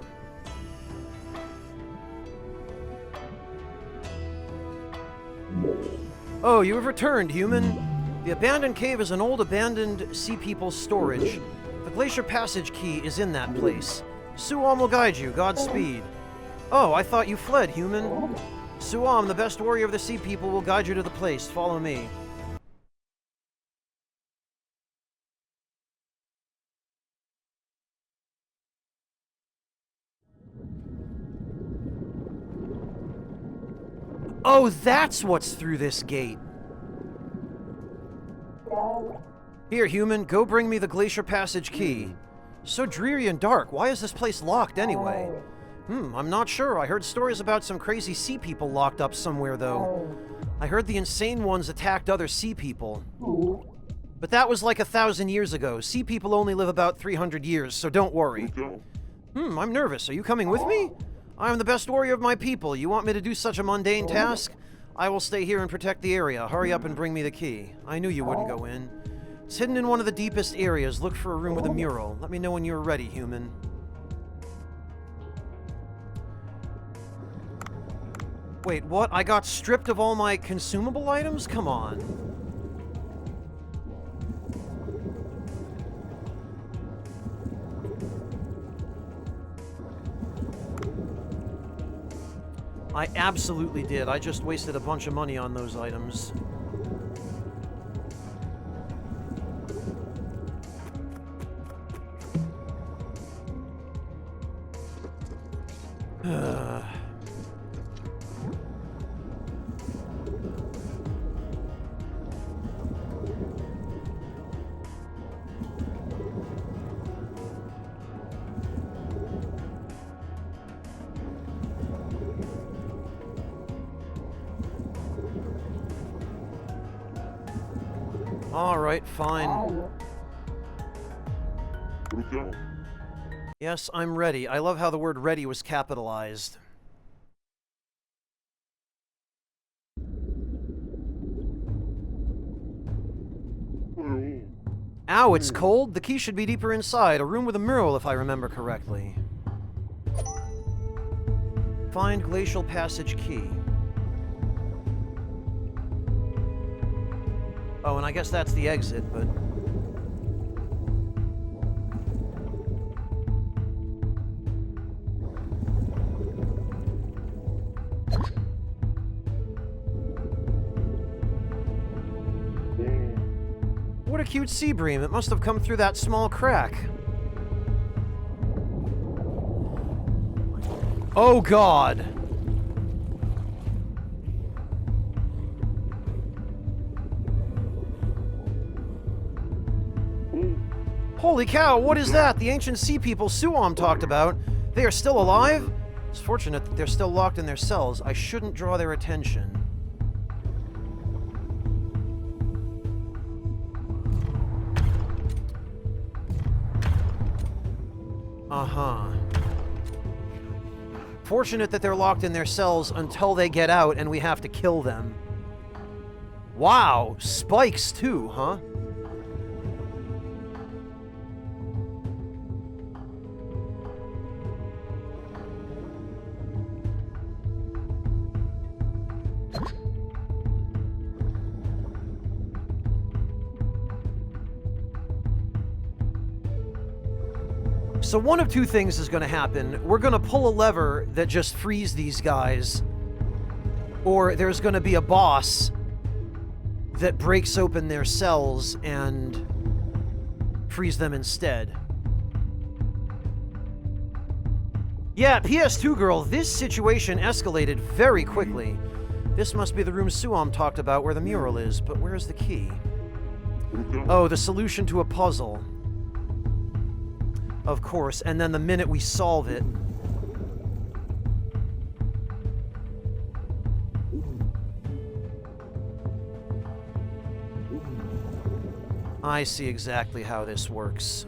Oh, you have returned, human. The abandoned cave is an old abandoned Sea People's storage. The Glacier Passage key is in that place. Suam will guide you. Godspeed. Oh, I thought you fled, human. Suam, the best warrior of the Sea People, will guide you to the place. Follow me. Oh, that's what's through this gate. Here, human, go bring me the Glacier Passage key. So dreary and dark. Why is this place locked anyway? I'm not sure. I heard stories about some crazy sea people locked up somewhere, though. I heard the insane ones attacked other sea people. But that was like 1,000 years ago. Sea people only live about 300 years, so don't worry. I'm nervous. Are you coming with me? I am the best warrior of my people. You want me to do such a mundane task? I will stay here and protect the area. Hurry up and bring me the key. I knew you wouldn't go in. It's hidden in one of the deepest areas. Look for a room with a mural. Let me know when you're ready, human. Wait, what? I got stripped of all my consumable items? Come on. I absolutely did. I just wasted a bunch of money on those items. Alright, fine. Yes, I'm ready. I love how the word ready was capitalized. Ow, it's cold. The key should be deeper inside. A room with a mural, if I remember correctly. Find Glacial Passage key. Oh, and I guess that's the exit, but... What a cute sea bream. It must have come through that small crack. Oh, God. Holy cow, what is that? The ancient sea people Suam talked about. They are still alive? It's fortunate that they're still locked in their cells. I shouldn't draw their attention. Uh-huh. Fortunate that they're locked in their cells until they get out and we have to kill them. Wow, spikes too, huh? So one of two things is going to happen. We're going to pull a lever that just frees these guys, or there's going to be a boss that breaks open their cells and frees them instead. Yeah, PS2 girl, this situation escalated very quickly. This must be the room Suam talked about where the mural is, but where's the key? Oh, the solution to a puzzle. Of course, and then the minute we solve it... I see exactly how this works.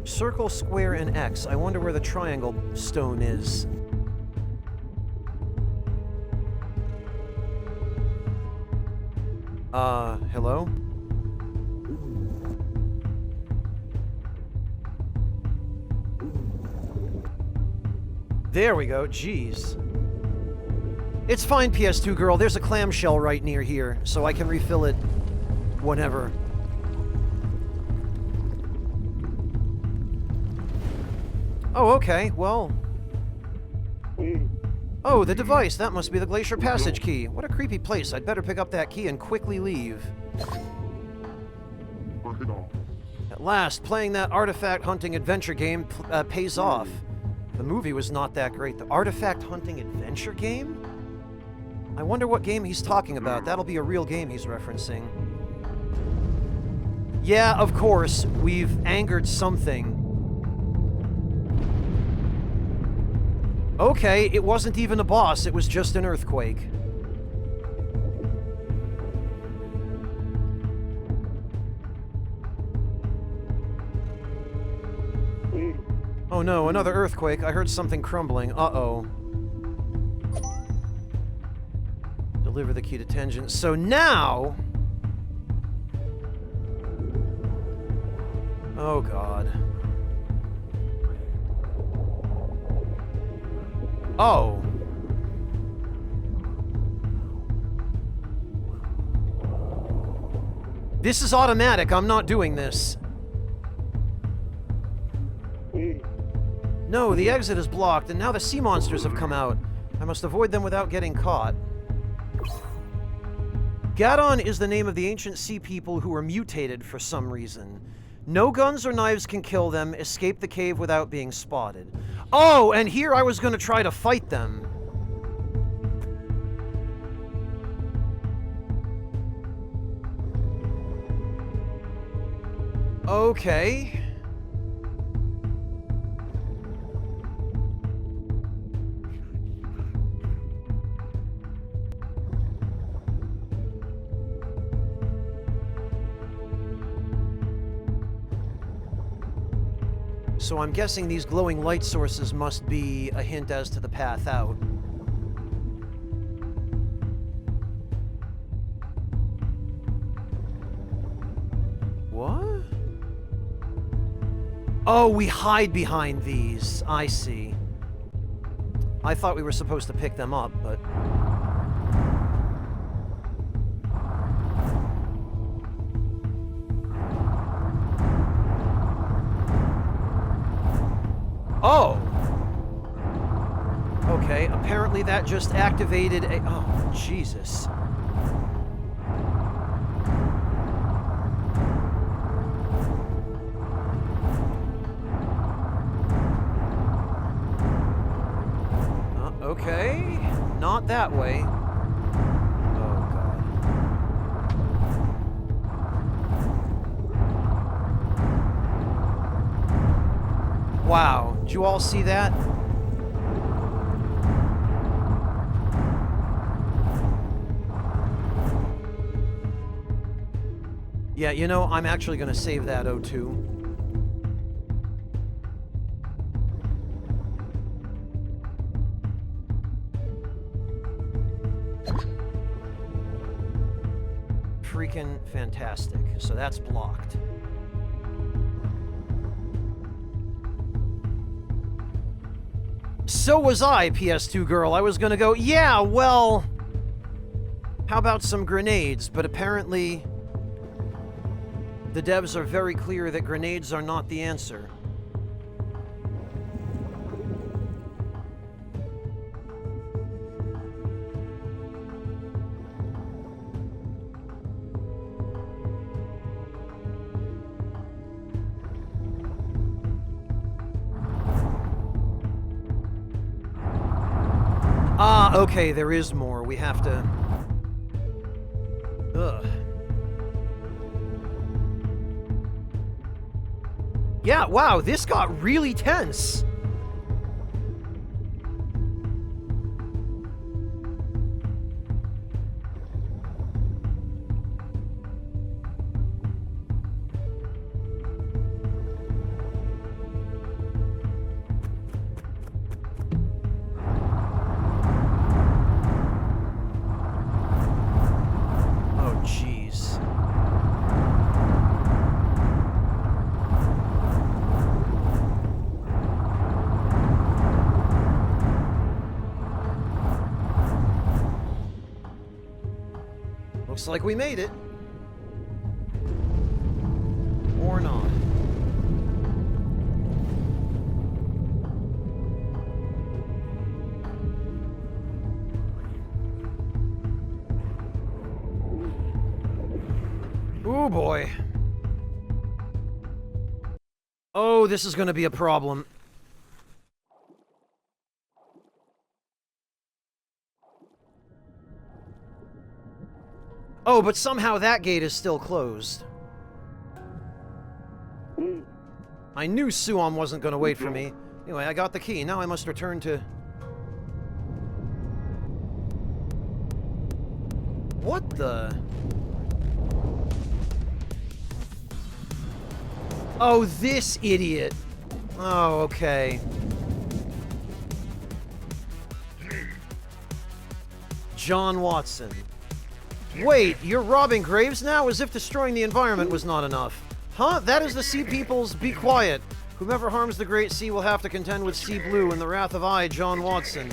Circle, square, and X. I wonder where the triangle stone is. Hello? There we go, jeez. It's fine, PS2 girl, there's a clamshell right near here, so I can refill it whenever. Oh, okay, well... Oh, the device! That must be the Glacier Passage key. What a creepy place. I'd better pick up that key and quickly leave. At last, playing that artifact hunting adventure game pays off. The movie was not that great. The artifact hunting adventure game? I wonder what game he's talking about. That'll be a real game he's referencing. Yeah, of course, we've angered something. Okay, it wasn't even a boss, it was just an earthquake. Oh no, another earthquake. I heard something crumbling. Uh-oh. Deliver the key to Tenjin. So now... Oh god. Oh. This is automatic. I'm not doing this. No, the exit is blocked, and now the sea monsters have come out. I must avoid them without getting caught. Gadon is the name of the ancient sea people who were mutated for some reason. No guns or knives can kill them. Escape the cave without being spotted. Oh, and here I was going to try to fight them. Okay. So I'm guessing these glowing light sources must be a hint as to the path out. What? Oh, we hide behind these. I see. I thought we were supposed to pick them up, but... Oh! Okay, apparently that just activated a... Oh, Jesus. Okay, not that way. Oh, God. Wow, did you all see that? Yeah, you know, I'm actually going to save that O2. Freaking fantastic. So that's blocked. So was I, PS2 girl. I was gonna go, yeah, well... How about some grenades? But apparently... The devs are very clear that grenades are not the answer. Ah, okay, there is more. We have to... Ugh. Yeah, wow, this got really tense. Oh, jeez. Looks like we made it. Or not. Ooh, boy. Oh, this is gonna be a problem. Oh, but somehow that gate is still closed. I knew Suom wasn't going to wait for me. Anyway, I got the key. Now I must return to... What the... Oh, this idiot. Oh, okay. John Watson. Wait, you're robbing graves now? As if destroying the environment was not enough. Huh? That is the Sea People's Be Quiet. Whomever harms the Great Sea will have to contend with Sea Blue in the wrath of I, John Watson.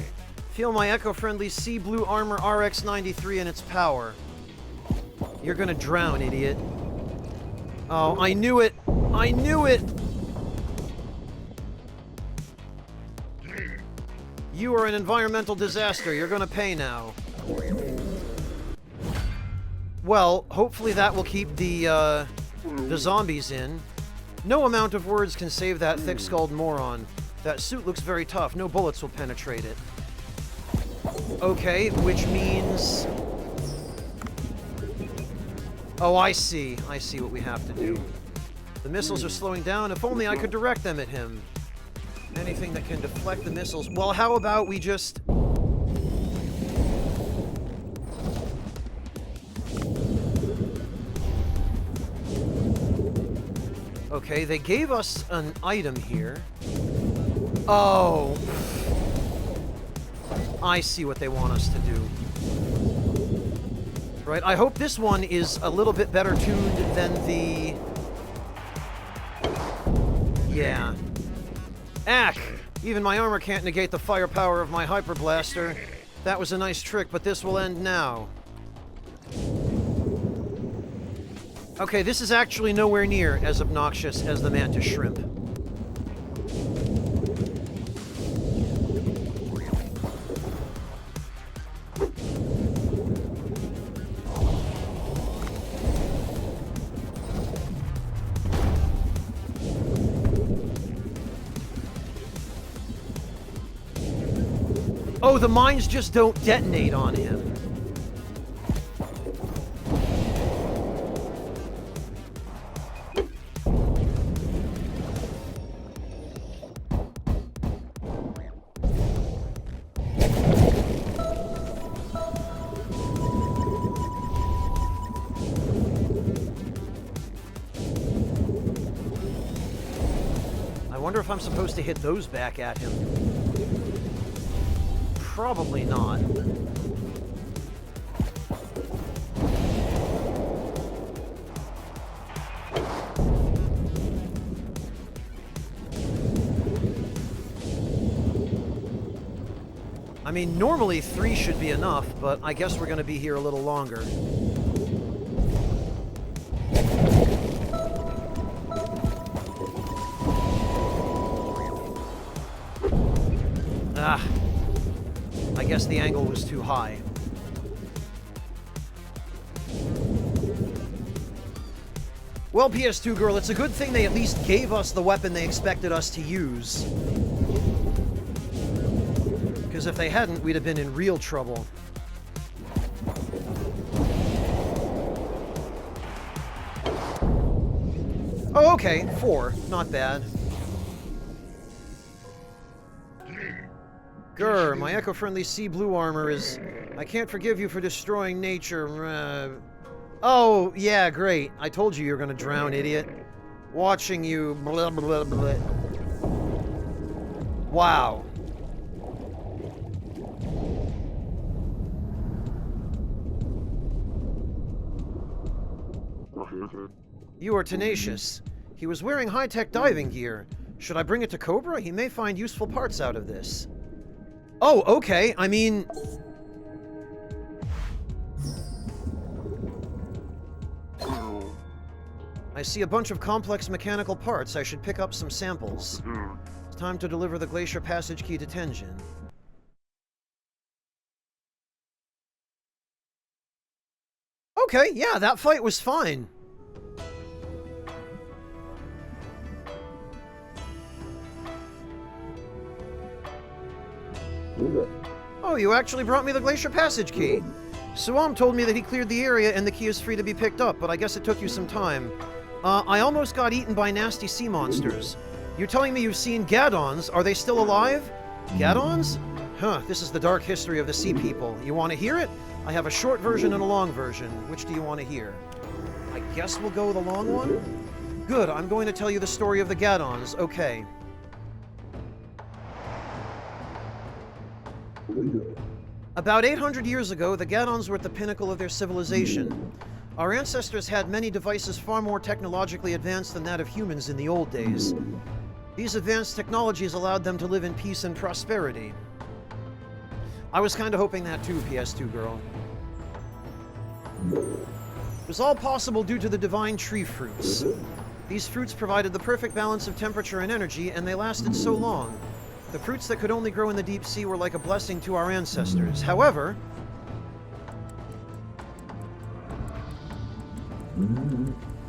Feel my eco-friendly Sea Blue Armor RX-93 and its power. You're gonna drown, idiot. Oh, I knew it! I knew it! You are an environmental disaster. You're gonna pay now. Well, hopefully that will keep the zombies in. No amount of words can save that thick-skulled moron. That suit looks very tough. No bullets will penetrate it. Okay, which means... Oh, I see. I see what we have to do. The missiles are slowing down. If only I could direct them at him. Anything that can deflect the missiles. Well, how about we just... Okay, they gave us an item here. Oh. I see what they want us to do. Right, I hope this one is a little bit better tuned than the... Yeah. Ack! Even my armor can't negate the firepower of my Hyper Blaster. That was a nice trick, but this will end now. Okay, this is actually nowhere near as obnoxious as the Mantis Shrimp. Oh, the mines just don't detonate on him. I wonder if I'm supposed to hit those back at him. Probably not. I mean, normally 3 should be enough, but I guess we're going to be here a little longer. Ah. I guess the angle was too high. Well, PS2 girl, it's a good thing they at least gave us the weapon they expected us to use. Because if they hadn't, we'd have been in real trouble. Oh, okay, 4. Not bad. Grr, my eco-friendly sea blue armor is... I can't forgive you for destroying nature. Oh, yeah, great. I told you were gonna drown, idiot. Watching you... Blah, blah, blah. Wow. You are tenacious. He was wearing high-tech diving gear. Should I bring it to Cobra? He may find useful parts out of this. Oh, okay. I mean... I see a bunch of complex mechanical parts. I should pick up some samples. It's time to deliver the Glacier Passage Key to Tenjin. Okay, yeah, that fight was fine. Oh, you actually brought me the Glacier Passage Key. Suam told me that he cleared the area and the key is free to be picked up, but I guess it took you some time. I almost got eaten by nasty sea monsters. You're telling me you've seen Gadons? Are they still alive? Gadons? Huh, this is the dark history of the sea people. You want to hear it? I have a short version and a long version. Which do you want to hear? I guess we'll go with the long one? Good, I'm going to tell you the story of the Gadons. Okay. About 800 years ago, the Gadons were at the pinnacle of their civilization. Our ancestors had many devices far more technologically advanced than that of humans in the old days. These advanced technologies allowed them to live in peace and prosperity. I was kind of hoping that too, PS2 girl. It was all possible due to the divine tree fruits. These fruits provided the perfect balance of temperature and energy, and they lasted so long. The fruits that could only grow in the deep sea were like a blessing to our ancestors. However,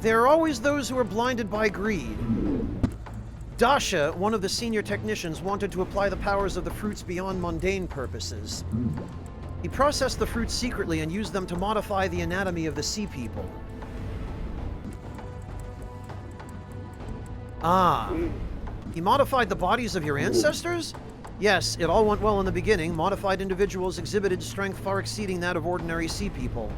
there are always those who are blinded by greed. Dasha, one of the senior technicians, wanted to apply the powers of the fruits beyond mundane purposes. He processed the fruits secretly and used them to modify the anatomy of the sea people. Ah. He modified the bodies of your ancestors? Yes, it all went well in the beginning. Modified individuals exhibited strength far exceeding that of ordinary sea people.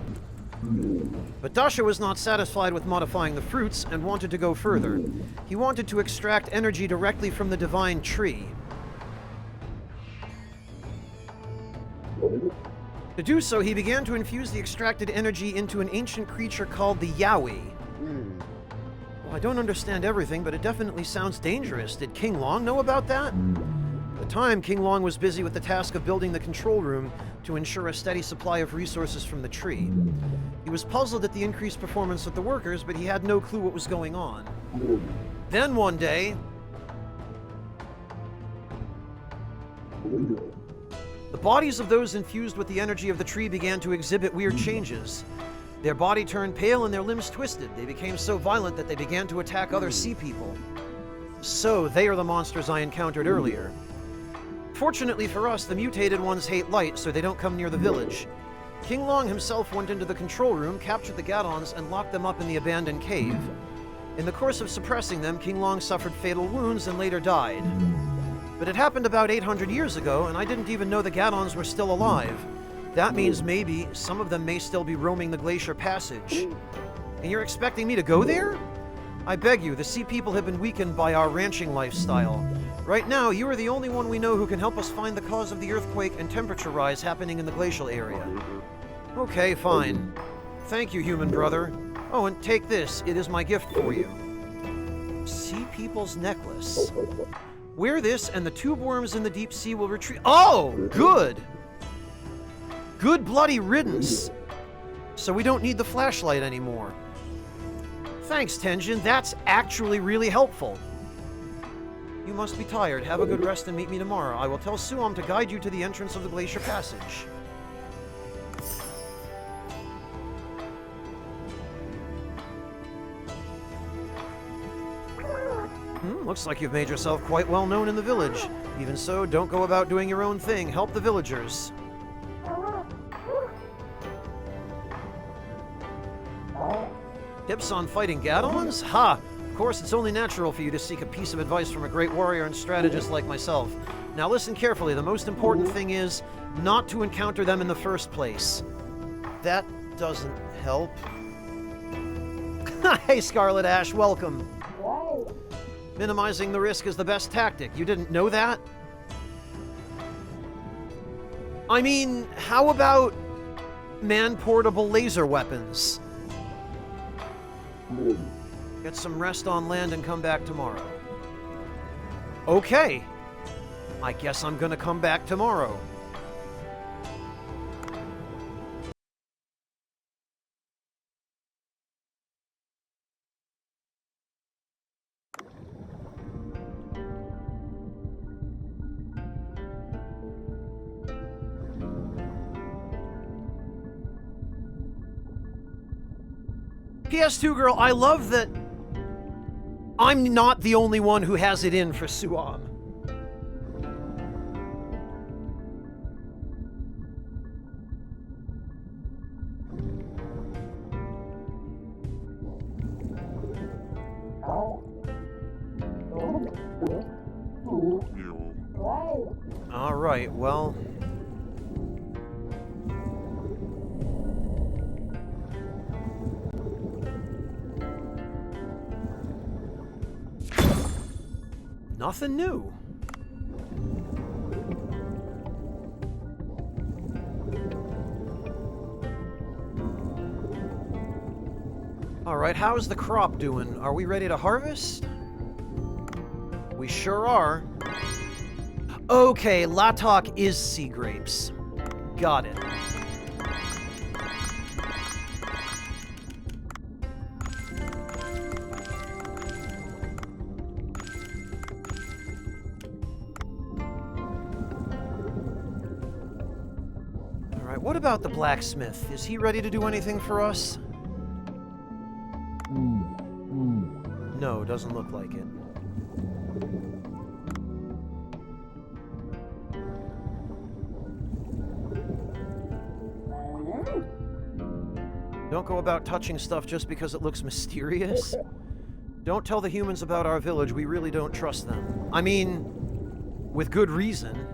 But Dasha was not satisfied with modifying the fruits and wanted to go further. He wanted to extract energy directly from the divine tree. To do so, he began to infuse the extracted energy into an ancient creature called the Yowie. Well, I don't understand everything, but it definitely sounds dangerous. Did King Long know about that? the time, King Long was busy with the task of building the control room to ensure a steady supply of resources from the tree. He was puzzled at the increased performance of the workers, but he had no clue what was going on. Then one day, the bodies of those infused with the energy of the tree began to exhibit weird changes. Their body turned pale and their limbs twisted. They became so violent that they began to attack other sea people. So, they are the monsters I encountered earlier. Fortunately for us, the mutated ones hate light, so they don't come near the village. King Long himself went into the control room, captured the Gadons, and locked them up in the abandoned cave. In the course of suppressing them, King Long suffered fatal wounds and later died. But it happened about 800 years ago, and I didn't even know the Gadons were still alive. That means maybe some of them may still be roaming the Glacier Passage. And you're expecting me to go there? I beg you, the sea people have been weakened by our ranching lifestyle. Right now, you are the only one we know who can help us find the cause of the earthquake and temperature rise happening in the glacial area. Okay, fine. Thank you, human brother. Oh, and take this. It is my gift for you. Sea People's Necklace. Wear this, and the tube worms in the deep sea will retreat. Oh, good! Good bloody riddance. So we don't need the flashlight anymore. Thanks, Tenjin. That's actually really helpful. You must be tired. Have a good rest and meet me tomorrow. I will tell Suam to guide you to the entrance of the Glacier Passage. Looks like you've made yourself quite well known in the village. Even so, don't go about doing your own thing. Help the villagers. Tips on fighting Gadons? Ha! Of course, it's only natural for you to seek a piece of advice from a great warrior and strategist like myself. Now listen carefully. The most important thing is not to encounter them in the first place. That doesn't help. Hey, Scarlet Ash, welcome. Minimizing the risk is the best tactic. You didn't know that? I mean, how about man-portable laser weapons? Get some rest on land and come back tomorrow. Okay. I guess I'm gonna come back tomorrow. PS2 girl, I love that I'm not the only one who has it in for Suam. All right, well... Nothing new. All right, how's the crop doing? Are we ready to harvest? We sure are. Okay, Latok is sea grapes. Got it. What about the blacksmith? Is he ready to do anything for us? No, doesn't look like it. Don't go about touching stuff just because it looks mysterious. Don't tell the humans about our village. We really don't trust them. I mean, with good reason.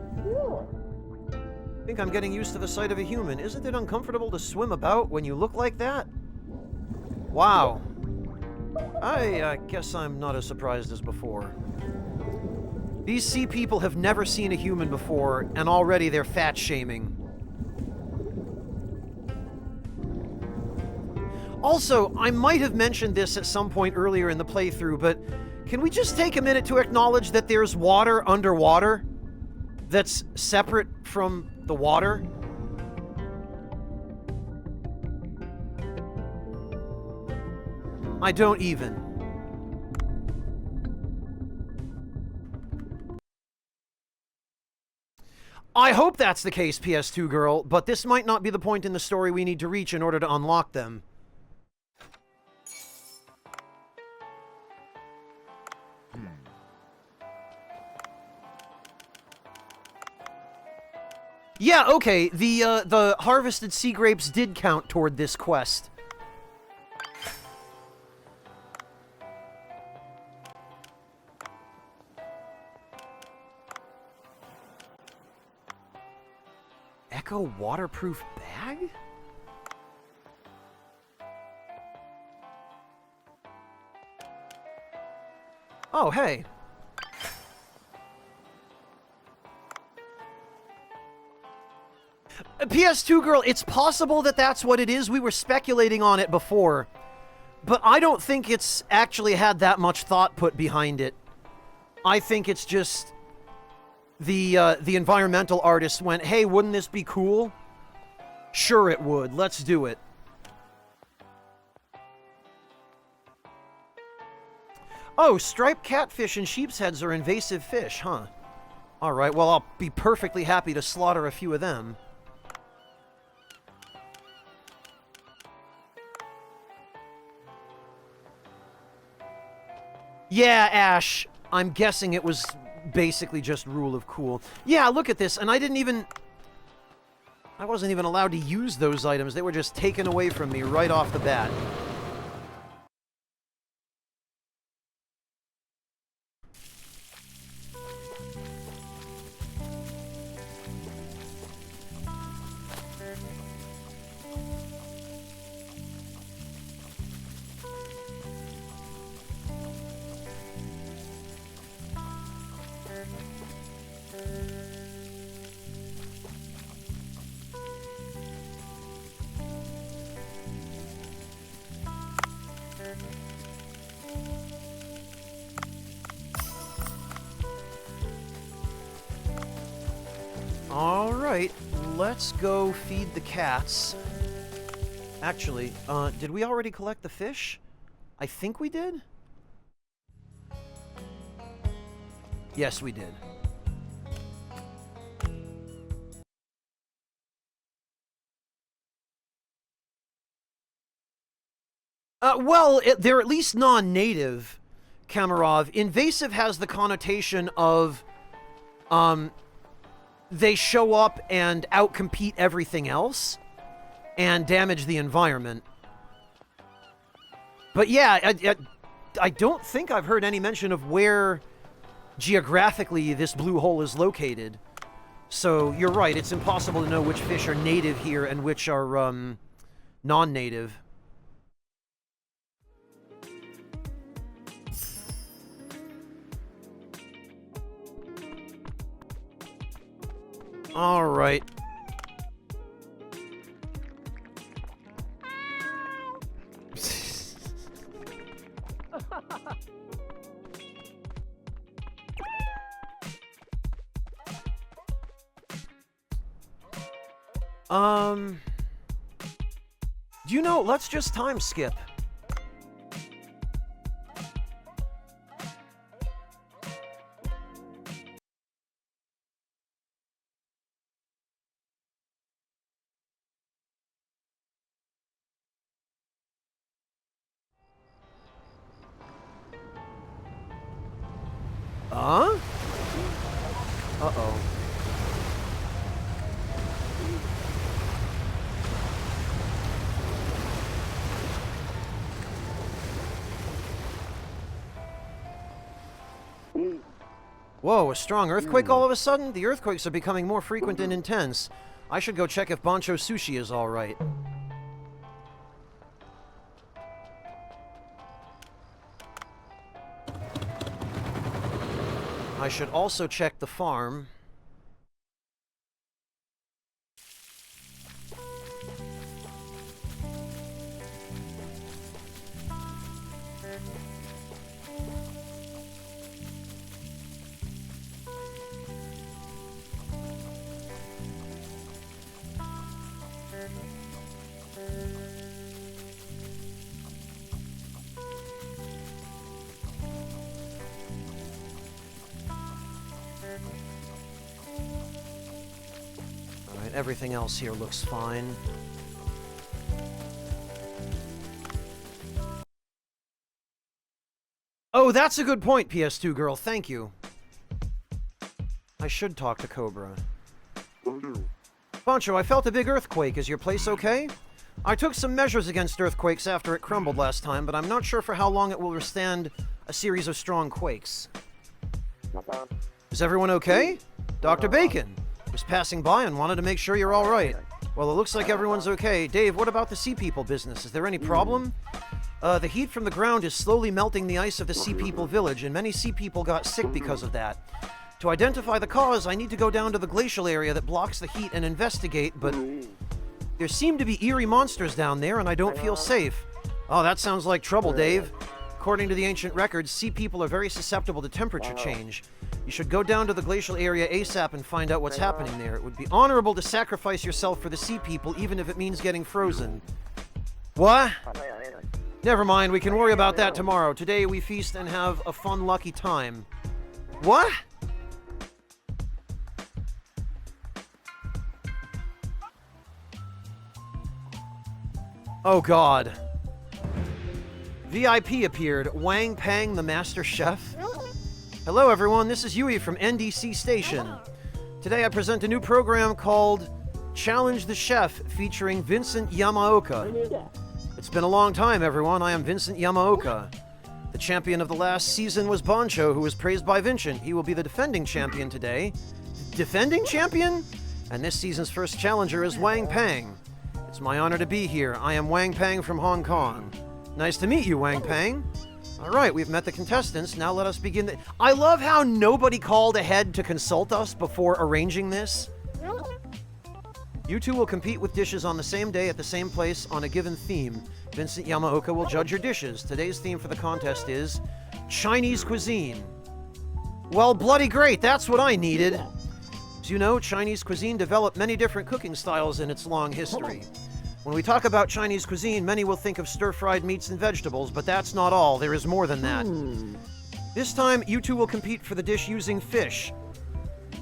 I think I'm getting used to the sight of a human. Isn't it uncomfortable to swim about when you look like that? Wow. I guess I'm not as surprised as before. These sea people have never seen a human before, and already they're fat-shaming. Also, I might have mentioned this at some point earlier in the playthrough, but can we just take a minute to acknowledge that there's water underwater? that's separate from the water? I don't even. I hope that's the case, PS2 girl, but this might not be the point in the story we need to reach in order to unlock them. Yeah, okay, the harvested sea grapes did count toward this quest. Echo waterproof bag? Oh, hey. PS2 girl, it's possible that that's what it is. We were speculating on it before. But I don't think it's actually had that much thought put behind it. I think it's just the environmental artists went, hey, wouldn't this be cool? Sure it would. Let's do it. Oh, striped catfish and sheep's heads are invasive fish, huh? Alright, well, I'll be perfectly happy to slaughter a few of them. Yeah, Ash. I'm guessing it was basically just rule of cool. Yeah, look at this, and I wasn't even allowed to use those items. They were just taken away from me right off the bat. Alright, let's go feed the cats. Actually, did we already collect the fish? I think we did? Yes, we did. Well, they're at least non-native, Kamarov. Invasive has the connotation of, they show up and outcompete everything else and damage the environment. But yeah, I don't think I've heard any mention of where geographically this blue hole is located. So you're right, it's impossible to know which fish are native here and which are non-native. All right. Do you know, let's just time skip. Huh? Uh-oh. Whoa, a strong earthquake all of a sudden? The earthquakes are becoming more frequent and intense. I should go check if Bancho Sushi is all right. I should also check the farm. Everything else here looks fine. Oh, that's a good point, PS2 girl. Thank you. I should talk to Cobra. Poncho, I felt a big earthquake. Is your place okay? I took some measures against earthquakes after it crumbled last time, but I'm not sure for how long it will withstand a series of strong quakes. Is everyone okay? Dr. Bacon was passing by and wanted to make sure you're all right. Well, it looks like everyone's okay. Dave, what about the Sea People business? Is there any problem? The heat from the ground is slowly melting the ice of the Sea People village, and many Sea People got sick because of that. To identify the cause, I need to go down to the glacial area that blocks the heat and investigate, but there seem to be eerie monsters down there, and I don't feel safe. Oh, that sounds like trouble, Dave. According to the ancient records, Sea People are very susceptible to temperature change. You should go down to the glacial area ASAP and find out what's happening there. It would be honorable to sacrifice yourself for the Sea People, even if it means getting frozen. What? Never mind, we can worry about that tomorrow. Today we feast and have a fun, lucky time. What? Oh god. VIP appeared. Wang Pang, the master chef. Hello everyone, this is Yui from NDC Station. Today I present a new program called Challenge the Chef, featuring Vincent Yamaoka. It's been a long time, everyone. I am Vincent Yamaoka. The champion of the last season was Boncho, who was praised by Vincent. He will be the defending champion today. Defending champion? And this season's first challenger is Wang Pang. It's my honor to be here. I am Wang Pang from Hong Kong. Nice to meet you, Wang Pang. All right, we've met the contestants. Now let us begin the... I love how nobody called ahead to consult us before arranging this. You two will compete with dishes on the same day at the same place on a given theme. Vincent Yamaoka will judge your dishes. Today's theme for the contest is Chinese cuisine. Well, bloody great. That's what I needed. As you know, Chinese cuisine developed many different cooking styles in its long history. When we talk about Chinese cuisine, many will think of stir-fried meats and vegetables, but that's not all. There is more than that. This time, you two will compete for the dish using fish.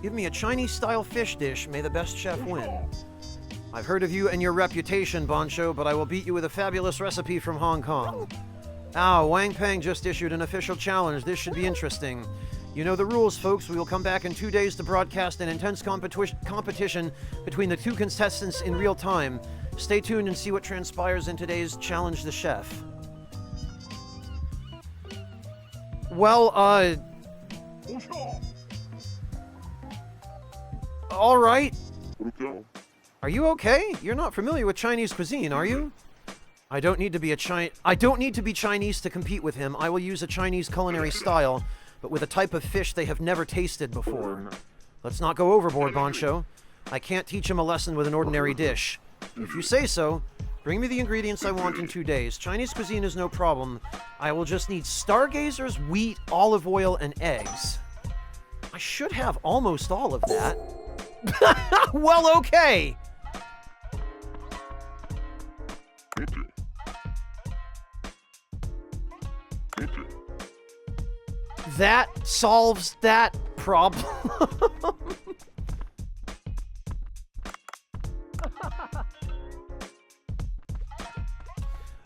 Give me a Chinese-style fish dish. May the best chef win. I've heard of you and your reputation, Boncho, but I will beat you with a fabulous recipe from Hong Kong. Ow, Wang Pang just issued an official challenge. This should be interesting. You know the rules, folks. We will come back in 2 days to broadcast an intense competition between the two contestants in real time. Stay tuned and see what transpires in today's Challenge the Chef. Well, all right. Are you okay? You're not familiar with Chinese cuisine, are you? I don't need to be Chinese to compete with him. I will use a Chinese culinary style, but with a type of fish they have never tasted before. Let's not go overboard, Boncho. I can't teach him a lesson with an ordinary dish. If you say so, bring me the ingredients I want in 2 days. Chinese cuisine is no problem. I will just need stargazers, wheat, olive oil, and eggs. I should have almost all of that. Well, okay. That solves that problem.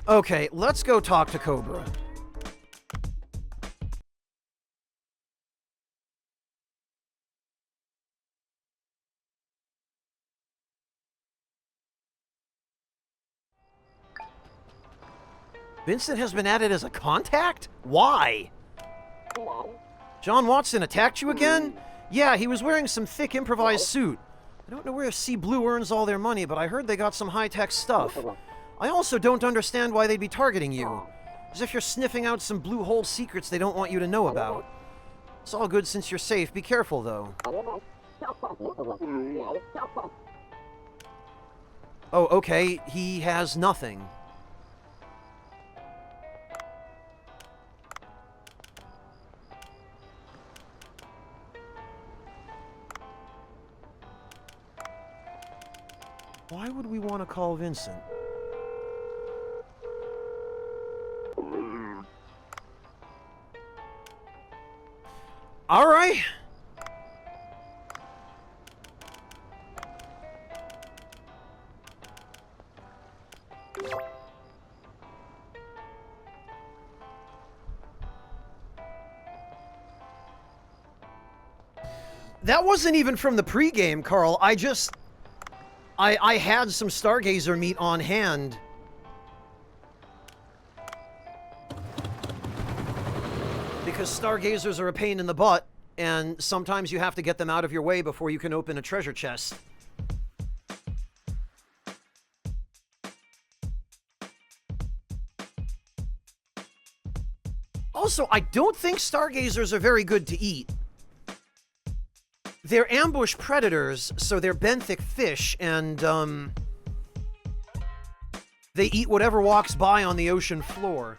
Okay, let's go talk to Cobra. Vincent has been added as a contact? Why? John Watson attacked you again? Yeah, he was wearing some thick improvised suit. I don't know where Sea Blue earns all their money, but I heard they got some high-tech stuff. I also don't understand why they'd be targeting you. As if you're sniffing out some blue hole secrets they don't want you to know about. It's all good since you're safe. Be careful, though. Oh, okay. He has nothing. Why would we want to call Vincent? All right. That wasn't even from the pregame, Carl. I had some Stargazer meat on hand. Because Stargazers are a pain in the butt, and sometimes you have to get them out of your way before you can open a treasure chest. Also, I don't think Stargazers are very good to eat. They're ambush predators, so they're benthic fish, and, they eat whatever walks by on the ocean floor.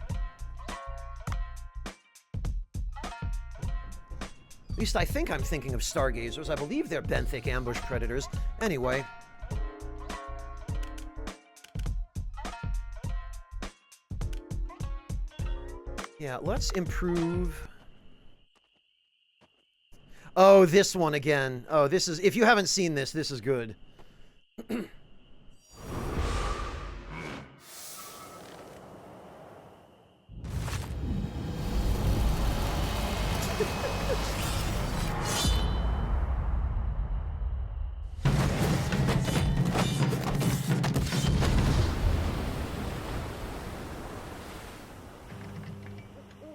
At least I think I'm thinking of Stargazers. I believe they're benthic ambush predators. Anyway. Yeah, let's improve... Oh, this one again. Oh, this is... If you haven't seen this, this is good.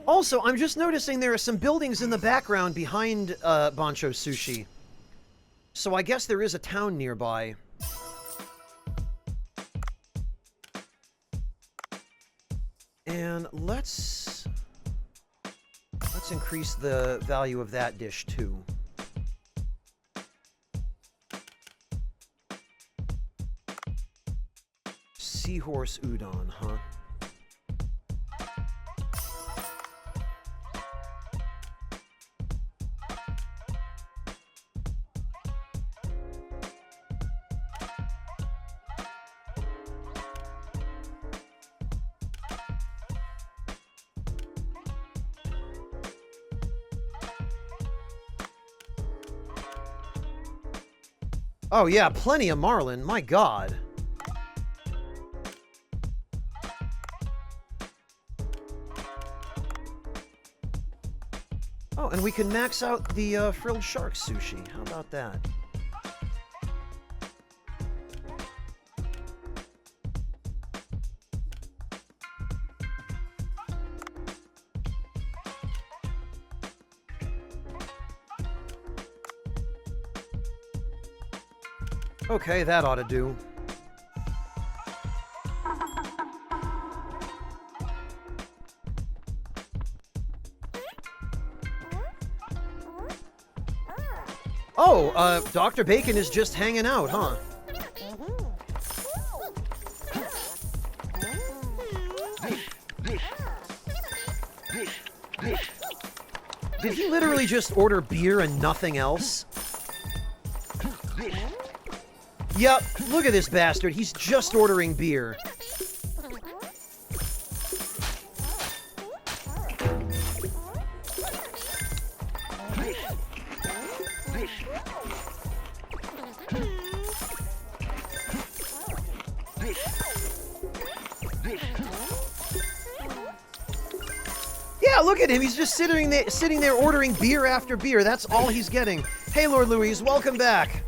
Also, I'm just noticing there are some buildings in the background behind Bancho Sushi. So I guess there is a town nearby. And let's increase the value of that dish too. Seahorse udon, huh? Oh yeah, plenty of marlin, my god. Oh, and we can max out the frilled shark sushi. How about that? Okay, that ought to do. Oh, Dr. Bacon is just hanging out, huh? Did he literally just order beer and nothing else? Yup, look at this bastard. He's just ordering beer. Yeah, look at him. He's just sitting there ordering beer after beer. That's all he's getting. Hey, Lord Louise, welcome back.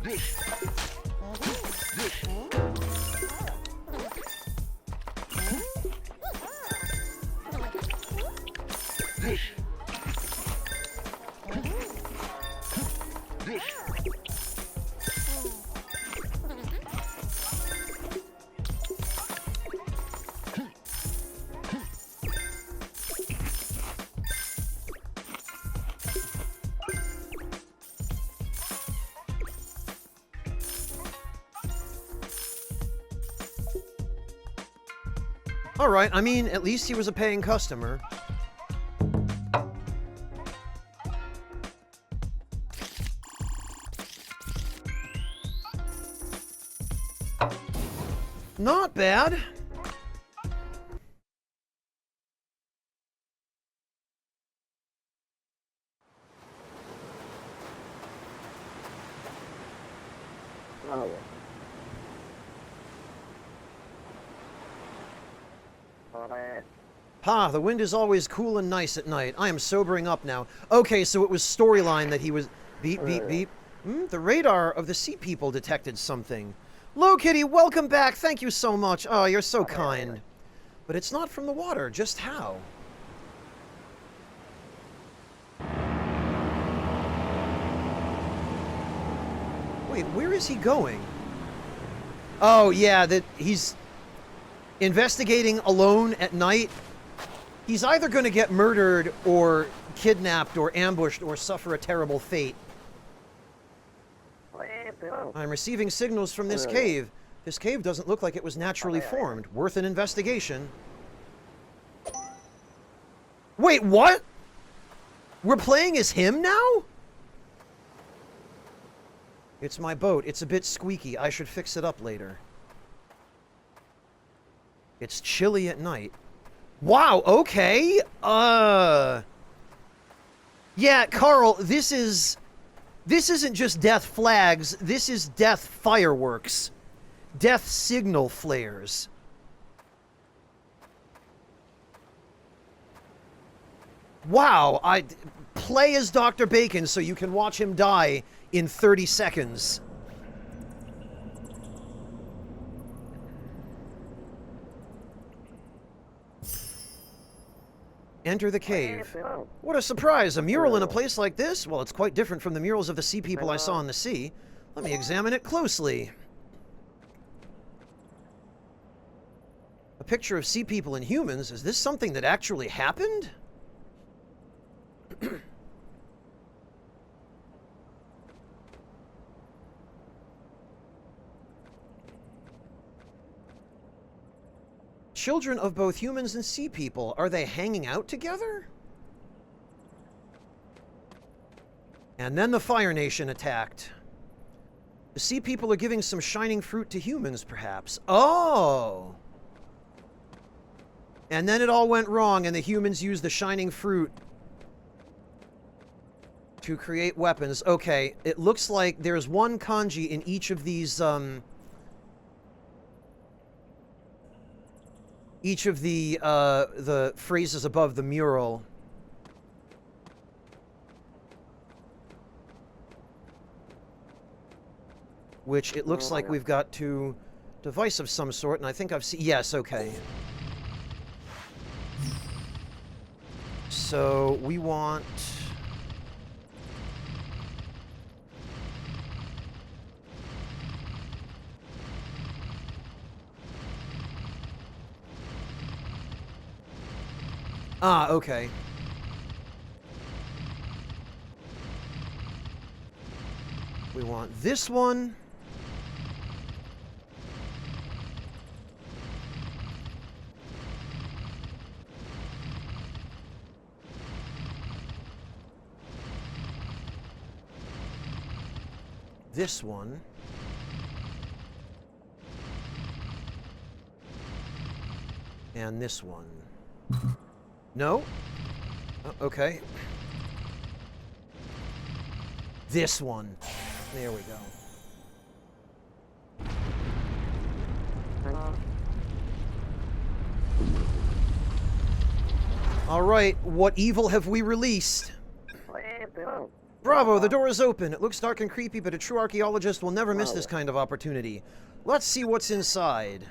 Alright, I mean, at least he was a paying customer. Not bad. Oh, Pa, the wind is always cool and nice at night. I am sobering up now. Okay, so it was storyline that he was... Beep, beep, beep. The radar of the sea people detected something. Low Kitty, welcome back. Thank you so much. Oh, you're so kind. But it's not from the water. Just how? Wait, where is he going? Oh, yeah, that he's investigating alone at night. He's either going to get murdered or kidnapped or ambushed or suffer a terrible fate. I'm receiving signals from this cave. This cave doesn't look like it was naturally formed. Worth an investigation. Wait, what? We're playing as him now? It's my boat. It's a bit squeaky. I should fix it up later. It's chilly at night. Wow, okay. Yeah, Carl, this isn't just death flags. This is death fireworks. Death signal flares. Wow, play as Dr. Bacon so you can watch him die in 30 seconds. Enter the cave. What a surprise! A mural in a place like this? Well, it's quite different from the murals of the sea people I saw in the sea. Let me examine it closely. A picture of sea people and humans? Is this something that actually happened? Children of both humans and sea people. Are they hanging out together? And then the Fire Nation attacked. The sea people are giving some shining fruit to humans, perhaps. Oh! And then it all went wrong, and the humans used the shining fruit to create weapons. Okay, it looks like there's one kanji in each of these, each of the phrases above the mural. Which it looks like we've got to device of some sort, and I think I've seen... Yes, okay. So, we want... Ah, okay. We want this one. This one. And this one. No? Okay. This one. There we go. Alright, what evil have we released? Bravo, the door is open. It looks dark and creepy, but a true archaeologist will never miss this kind of opportunity. Let's see what's inside.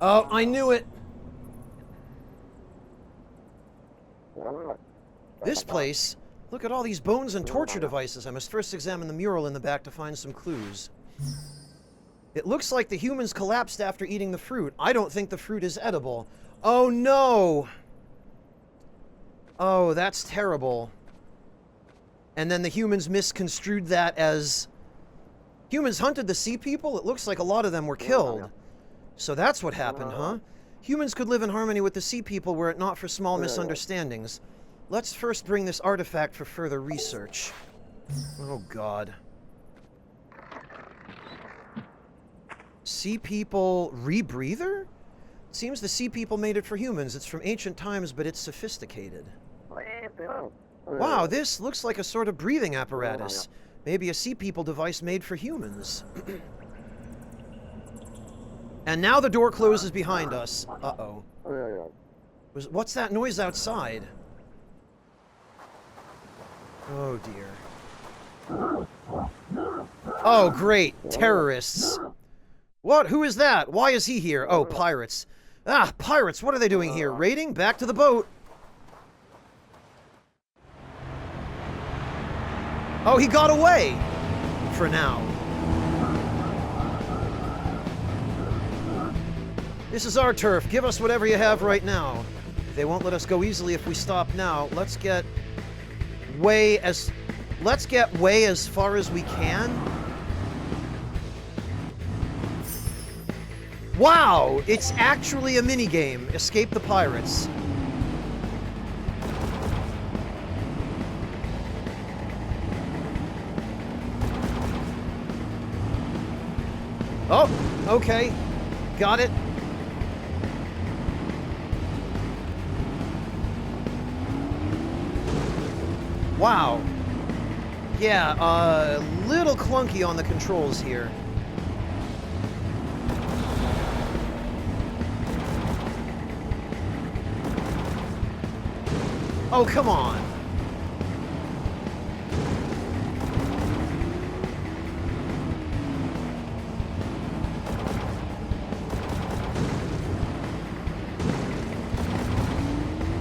Oh, I knew it! This place? Look at all these bones and torture devices. I must first examine the mural in the back to find some clues. It looks like the humans collapsed after eating the fruit. I don't think the fruit is edible. Oh no! Oh, that's terrible. And then the humans misconstrued that as... Humans hunted the sea people? It looks like a lot of them were killed. So that's what happened, huh? Humans could live in harmony with the sea people were it not for small misunderstandings. Let's first bring this artifact for further research. Oh, God. Sea people rebreather? Seems the sea people made it for humans. It's from ancient times, but it's sophisticated. Wow, this looks like a sort of breathing apparatus. Maybe a sea people device made for humans. And now the door closes behind us. Uh-oh. What's that noise outside? Oh, dear. Oh, great. Terrorists. What? Who is that? Why is he here? Oh, pirates. Ah, pirates! What are they doing here? Raiding? Back to the boat. Oh, he got away! For now. This is our turf. Give us whatever you have right now. They won't let us go easily if we stop now. Let's get way as far as we can. Wow! It's actually a minigame. Escape the pirates. Oh, okay. Got it. Wow. Yeah, a little clunky on the controls here. Oh, come on.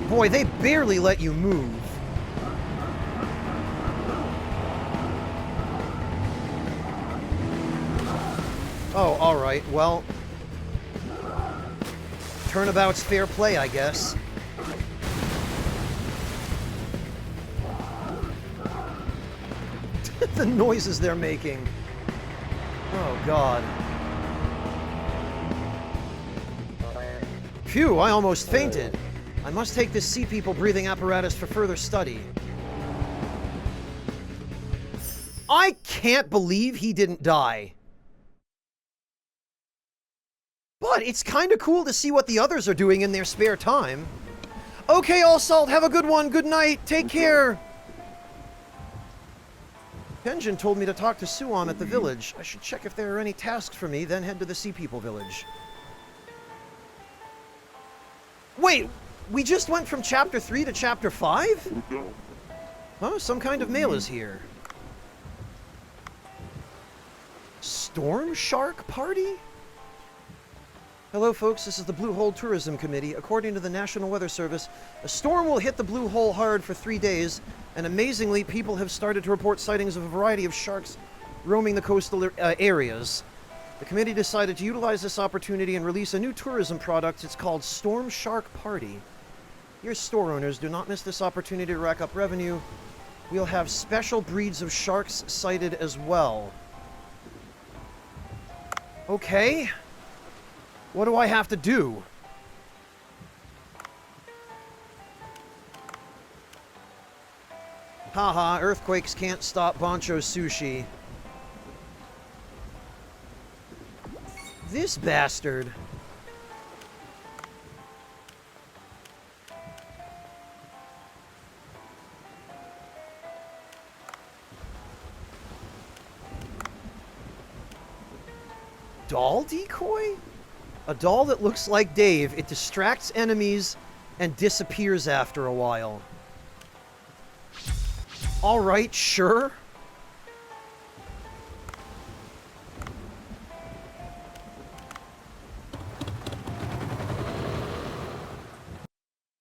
Boy, they barely let you move. Oh, alright, well... Turnabout's fair play, I guess. The noises they're making. Oh, God. Phew, I almost fainted. I must take this Sea People breathing apparatus for further study. I can't believe he didn't die. But it's kind of cool to see what the others are doing in their spare time. Okay, All Salt, have a good one. Good night. Take care. Penjin told me to talk to Suon at the village. I should check if there are any tasks for me, then head to the Sea People village. Wait, we just went from Chapter 3 to Chapter 5? Oh, some kind of mail is here. Storm Shark Party? Hello, folks. This is the Blue Hole Tourism Committee. According to the National Weather Service, a storm will hit the Blue Hole hard for 3 days, and amazingly, people have started to report sightings of a variety of sharks roaming the coastal areas. The committee decided to utilize this opportunity and release a new tourism product. It's called Storm Shark Party. Dear store owners, do not miss this opportunity to rack up revenue. We'll have special breeds of sharks sighted as well. Okay. What do I have to do? Haha, earthquakes can't stop Bancho Sushi. This bastard. Doll decoy? A doll that looks like Dave. It distracts enemies and disappears after a while. Alright, sure.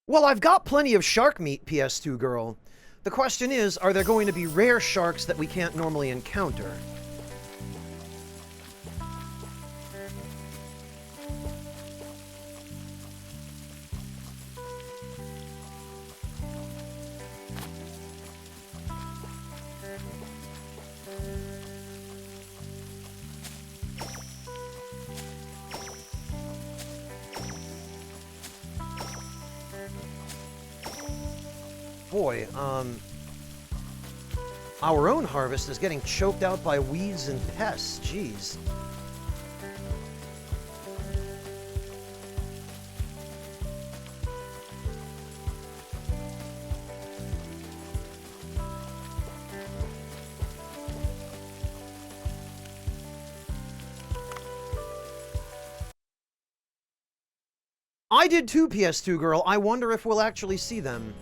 Well, I've got plenty of shark meat, PS2 girl. The question is, are there going to be rare sharks that we can't normally encounter? Boy, our own harvest is getting choked out by weeds and pests. Jeez. I did too, PS2 girl. I wonder if we'll actually see them.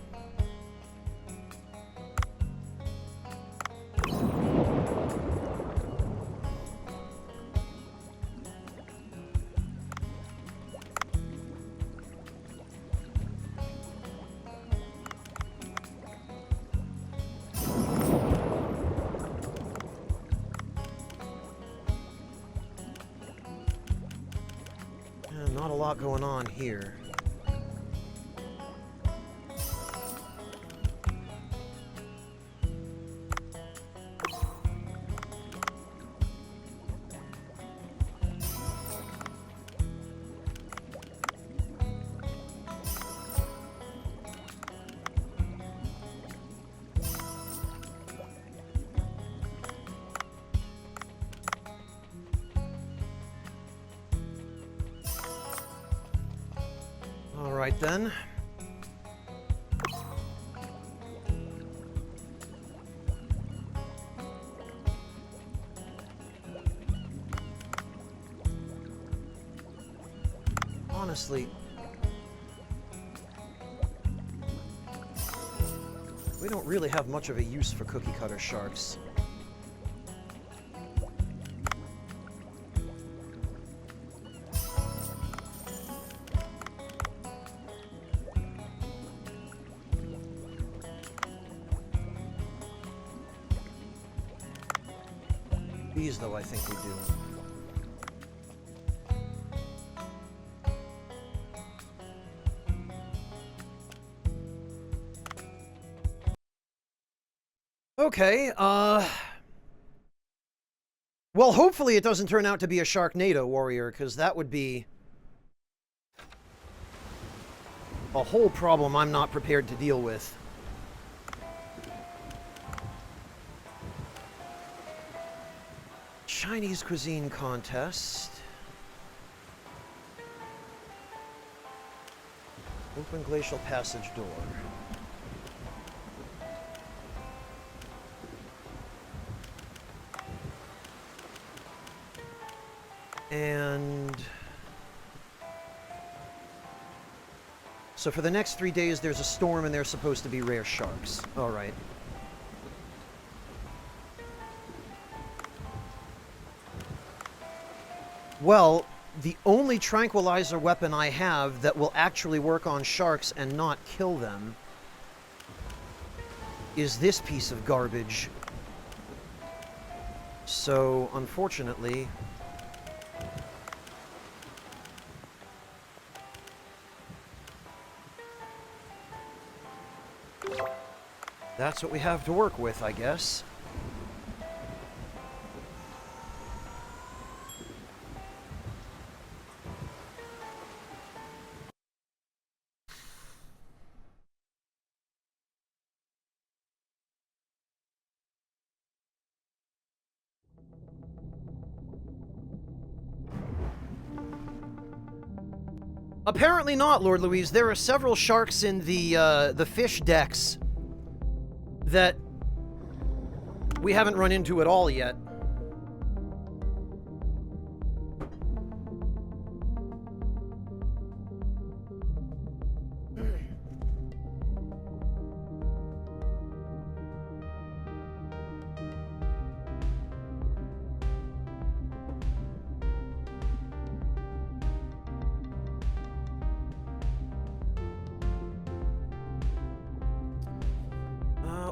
not a lot going on here. Alright then. Honestly, we don't really have much of a use for cookie cutter sharks. These, though, I think we do. Okay, well, hopefully it doesn't turn out to be a Sharknado warrior, because that would be a whole problem I'm not prepared to deal with. Chinese cuisine contest. Open glacial passage door. And so for the next 3 days there's a storm and there's supposed to be rare sharks. All right. Well, the only tranquilizer weapon I have that will actually work on sharks and not kill them is this piece of garbage. So, unfortunately, that's what we have to work with, I guess. Apparently not, Lord Louise. There are several sharks in the fish decks that we haven't run into at all yet.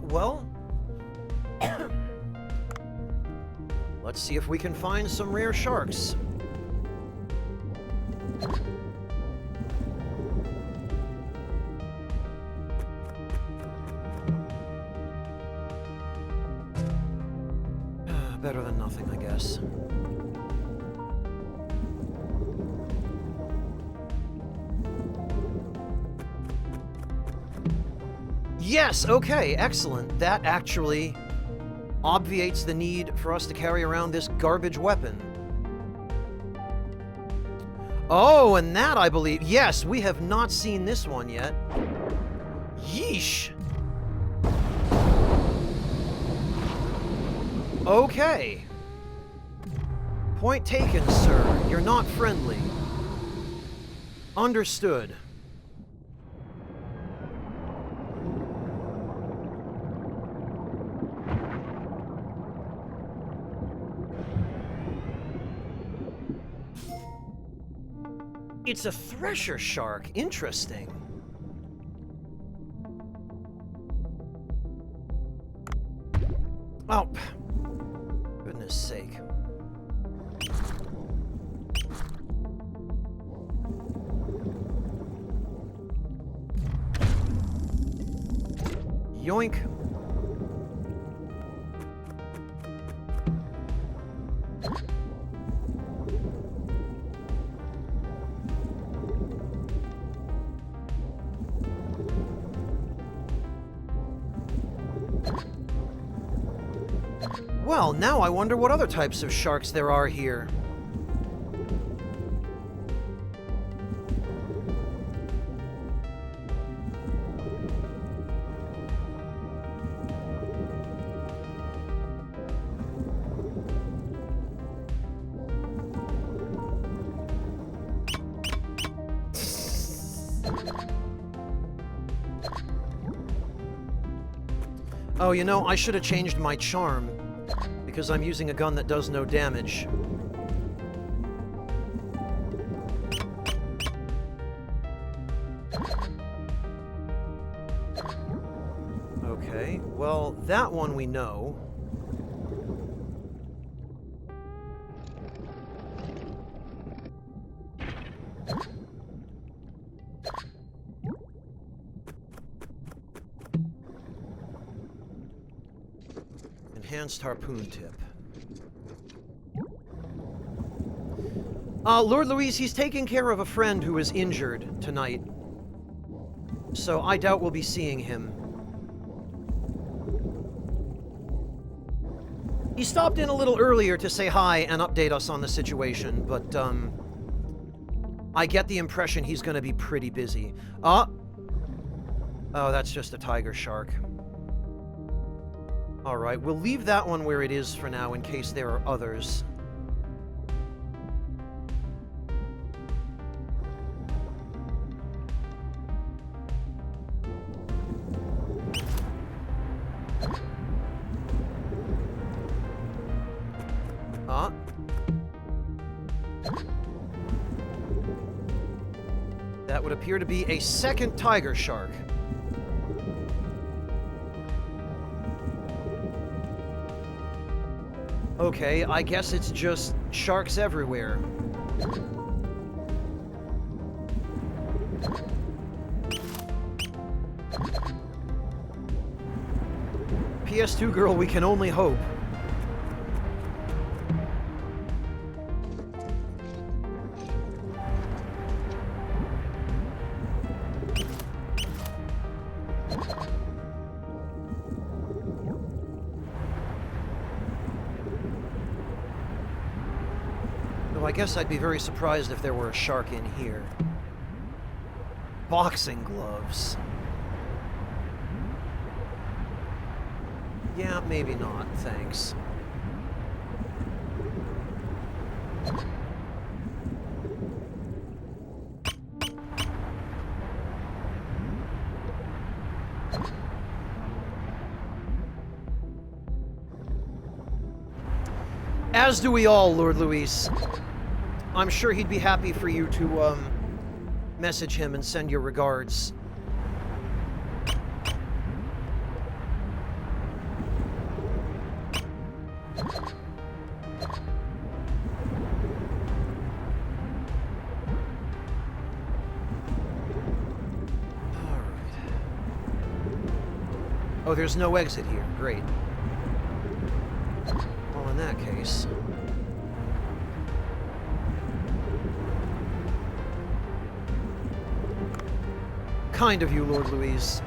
Well, let's see if we can find some rare sharks. Better than nothing, I guess. Yes, okay, excellent. That actually obviates the need for us to carry around this garbage weapon. Oh, and that, I believe... Yes, we have not seen this one yet. Yeesh. Okay. Point taken, sir. You're not friendly. Understood. It's a thresher shark. Interesting. Oh, goodness sake. Yoink. Well, now I wonder what other types of sharks there are here. Oh, you know, I should have changed my charm, because I'm using a gun that does no damage. Okay, well, that one we know. Enhanced harpoon tip. Lord Louise, he's taking care of a friend who is injured tonight. So I doubt we'll be seeing him. He stopped in a little earlier to say hi and update us on the situation, but, I get the impression he's gonna be pretty busy. Oh, that's just a tiger shark. Alright, we'll leave that one where it is for now in case there are others. That would appear to be a second tiger shark. Okay, I guess it's just sharks everywhere. PS2 girl, we can only hope. I guess I'd be very surprised if there were a shark in here. Boxing gloves. Yeah, maybe not, thanks. As do we all, Lord Luis. I'm sure he'd be happy for you to, message him and send your regards. Oh, there's no exit here. Great. Well, in that case... Kind of you, Lord Louise.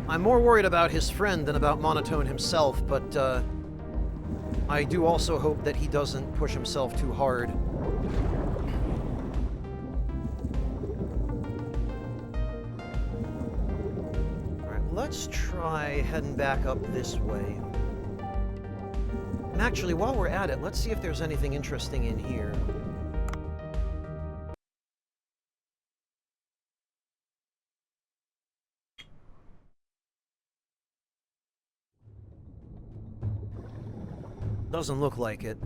I'm more worried about his friend than about Monotone himself, but, I do also hope that he doesn't push himself too hard. Alright, let's try heading back up this way. And actually, while we're at it, let's see if there's anything interesting in here. Doesn't look like it.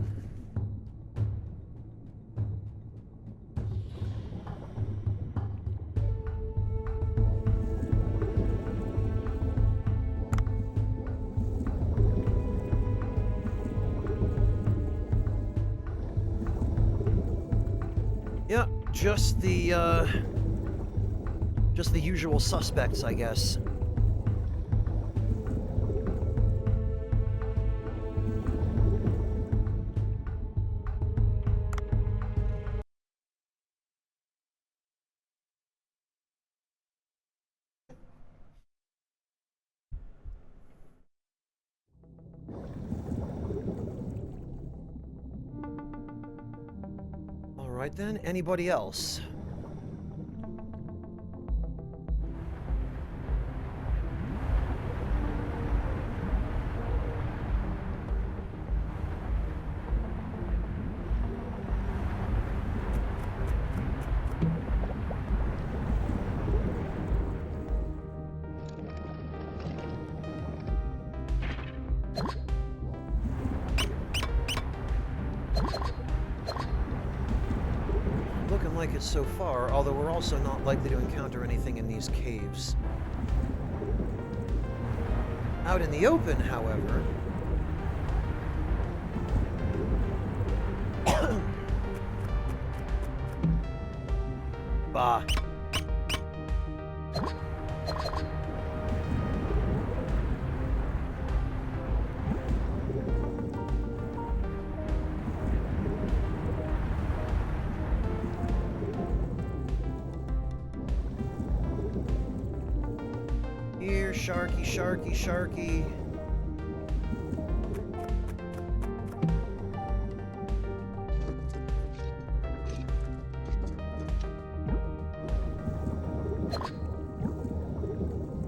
Just the usual suspects, I guess. All right then, anybody else? Looking like it so far, although we're also not likely to encounter anything in these caves. Out in the open, however... Bah. Here, Sharky, Sharky, Sharky.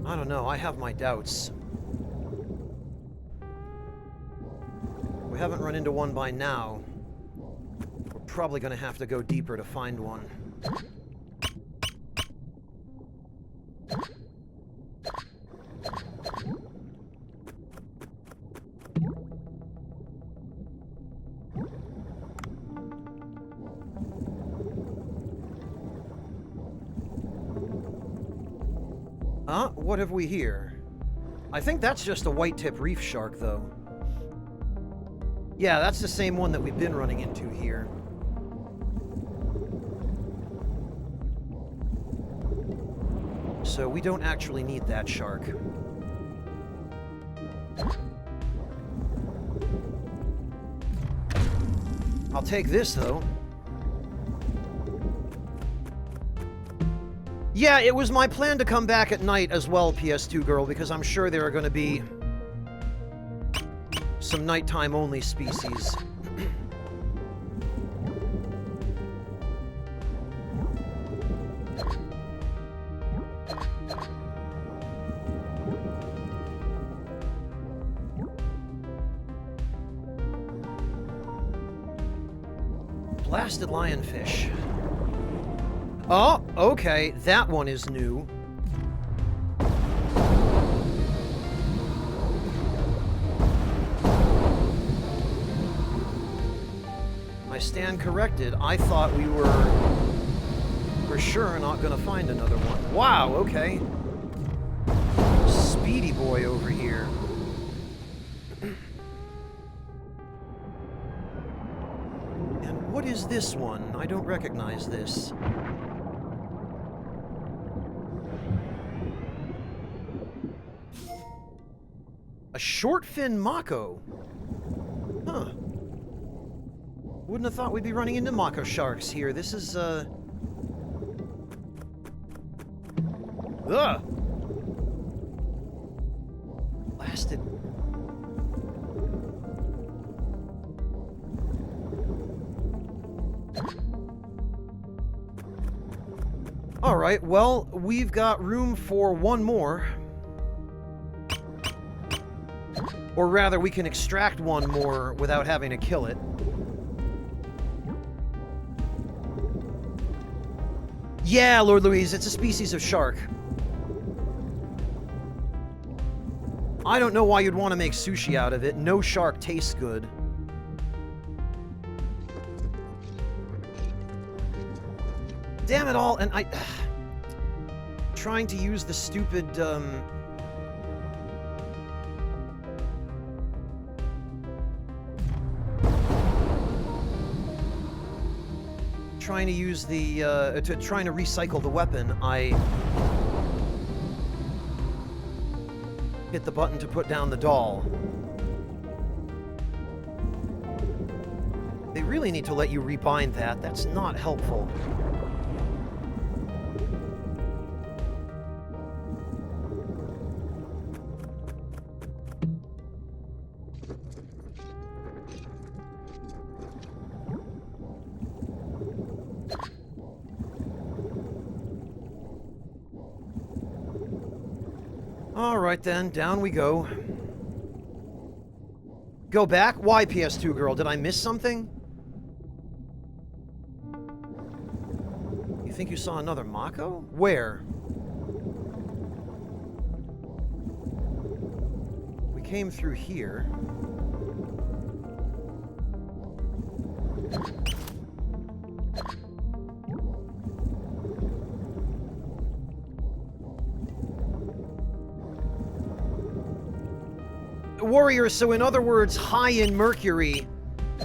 I don't know, I have my doubts. We haven't run into one by now. We're probably gonna have to go deeper to find one. What have we here? I think that's just a white-tip reef shark, though. Yeah, that's the same one that we've been running into here. So we don't actually need that shark. I'll take this, though. Yeah, it was my plan to come back at night as well, PS2 girl, because I'm sure there are going to be some nighttime-only species. Blasted lionfish. Oh, okay, that one is new. I stand corrected. I thought we were for sure not gonna find another one. Wow, okay. Speedy boy over here. And what is this one? I don't recognize this. A short fin mako. Huh. Wouldn't have thought we'd be running into mako sharks here. This is, Ugh! Blasted. Alright, well, we've got room for one more. Or rather, we can extract one more without having to kill it. Yeah, Lord Louise, it's a species of shark. I don't know why you'd want to make sushi out of it. No shark tastes good. Damn it all, and trying to use the stupid, trying to use the, trying to recycle the weapon, I hit the button to put down the doll. They really need to let you rebind that. That's not helpful. All right then, down we go. Go back? Why, PS2 girl? Did I miss something? You think you saw another Mako? Where? We came through here. Warrior, so in other words, high in mercury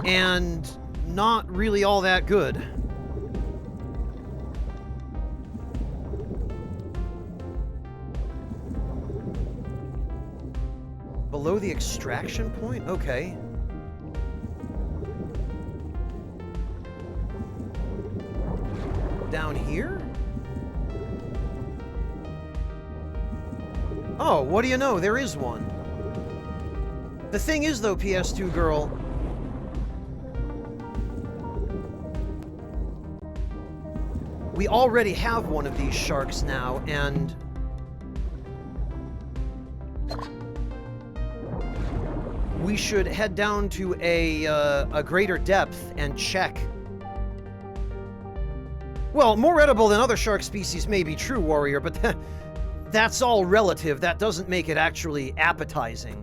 and not really all that good. Below the extraction point? Okay. Down here? Oh, what do you know? There is one. The thing is, though, PS2 girl, we already have one of these sharks now, and we should head down to a greater depth and check. Well, more edible than other shark species may be true, Warrior, but that's all relative. That doesn't make it actually appetizing.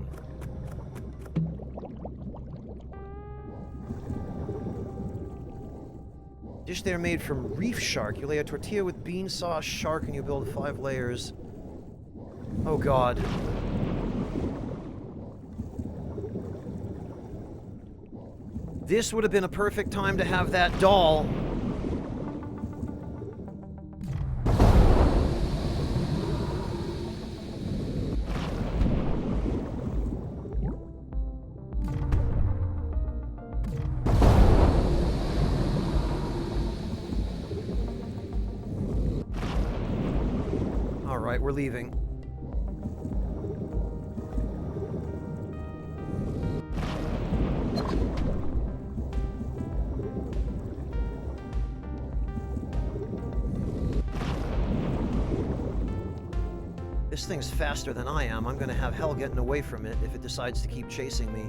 Dish there made from reef shark. You lay a tortilla with bean sauce, shark, and you build 5 layers. Oh god. This would have been a perfect time to have that doll. Alright, we're leaving. This thing's faster than I am. I'm gonna have hell getting away from it if it decides to keep chasing me.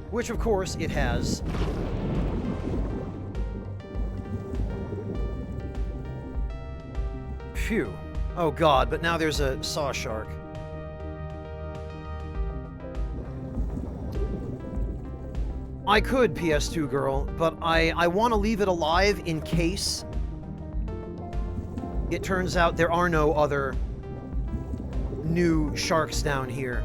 Which, of course, it has. Phew. Oh god, but now there's a saw shark. I could, PS2 girl, but I want to leave it alive in case it turns out there are no other new sharks down here.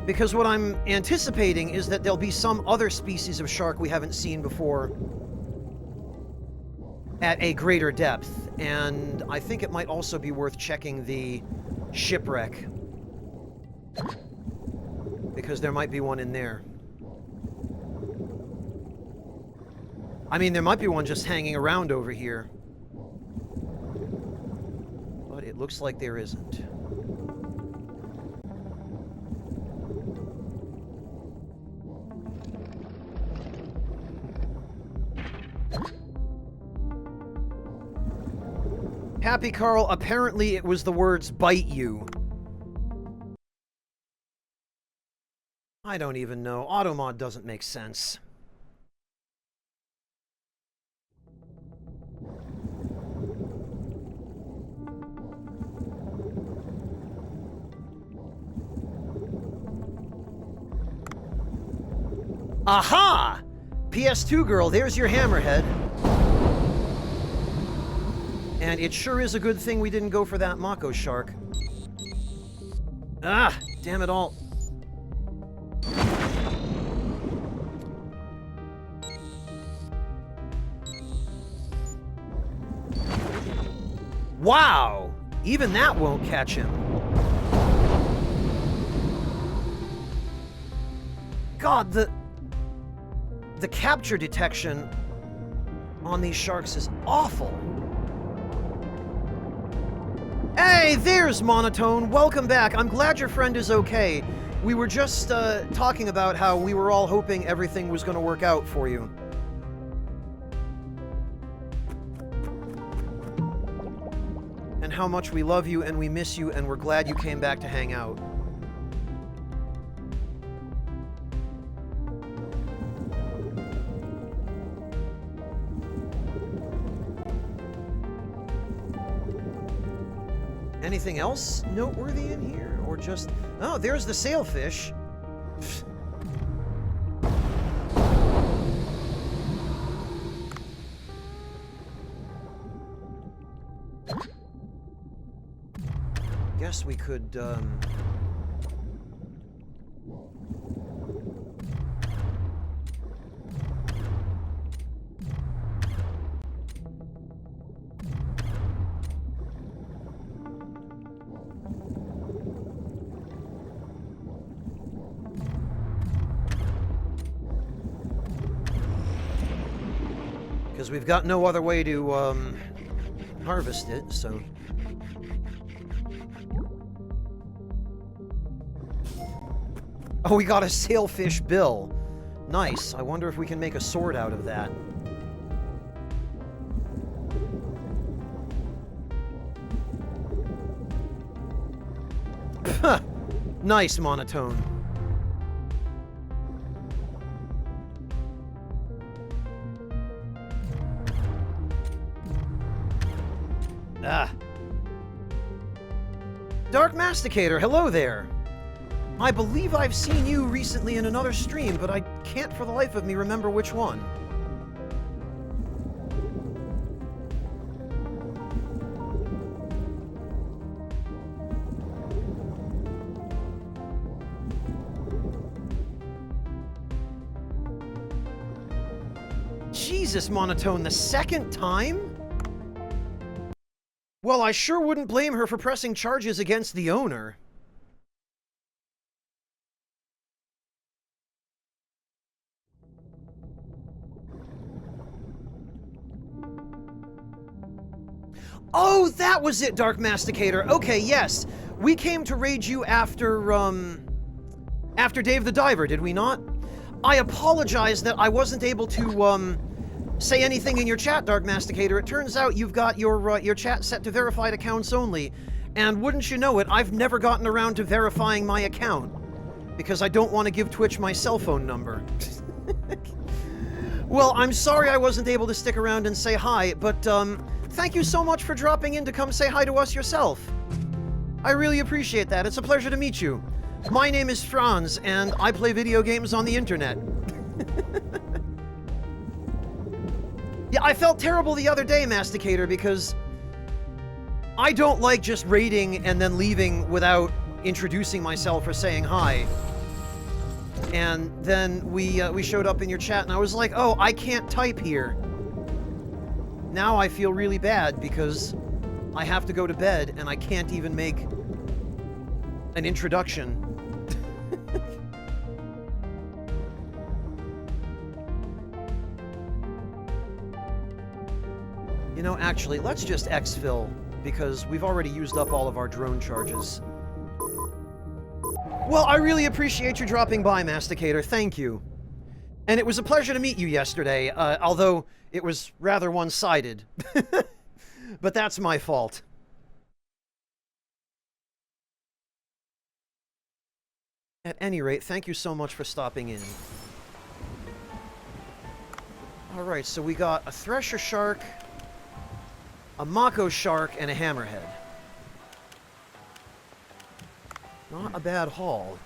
Because what I'm anticipating is that there'll be some other species of shark we haven't seen before at a greater depth, and I think it might also be worth checking the shipwreck, because there might be one in there. I mean, there might be one just hanging around over here, but it looks like there isn't. Happy Carl, apparently it was the words bite you. I don't even know. Automod doesn't make sense. Aha! PS2 girl, there's your hammerhead. And it sure is a good thing we didn't go for that Mako shark. Ah, damn it all. Wow! Even that won't catch him. God, the capture detection on these sharks is awful. Hey, there's Monotone. Welcome back. I'm glad your friend is okay. We were just talking about how we were all hoping everything was going to work out for you. And how much we love you and we miss you and we're glad you came back to hang out. Anything else noteworthy in here? Or just... Oh, there's the sailfish. Guess we could, because we've got no other way to, harvest it, so... Oh, we got a sailfish bill. Nice. I wonder if we can make a sword out of that. Nice, Monotone. Ah. Dark Masticator, hello there. I believe I've seen you recently in another stream, but I can't for the life of me remember which one. Jesus, Monotone, the second time? Well, I sure wouldn't blame her for pressing charges against the owner. Oh, that was it, Dark Masticator. Okay, yes. We came to raid you after Dave the Diver, did we not? I apologize that I wasn't able to, say anything in your chat, Dark Masticator. It turns out you've got your chat set to verified accounts only. And wouldn't you know it, I've never gotten around to verifying my account. Because I don't want to give Twitch my cell phone number. Well, I'm sorry I wasn't able to stick around and say hi, but, thank you so much for dropping in to come say hi to us yourself. I really appreciate that. It's a pleasure to meet you. My name is Franz, and I play video games on the internet. Yeah, I felt terrible the other day, Masticator, because I don't like just raiding and then leaving without introducing myself or saying hi. And then we showed up in your chat, and I was like, oh, I can't type here. Now I feel really bad because I have to go to bed and I can't even make an introduction. You know, actually, let's just exfil because we've already used up all of our drone charges. Well, I really appreciate you dropping by, Masticator. Thank you. And it was a pleasure to meet you yesterday, although it was rather one-sided. But that's my fault. At any rate, thank you so much for stopping in. Alright, so we got a Thresher Shark, a Mako Shark, and a Hammerhead. Not a bad haul.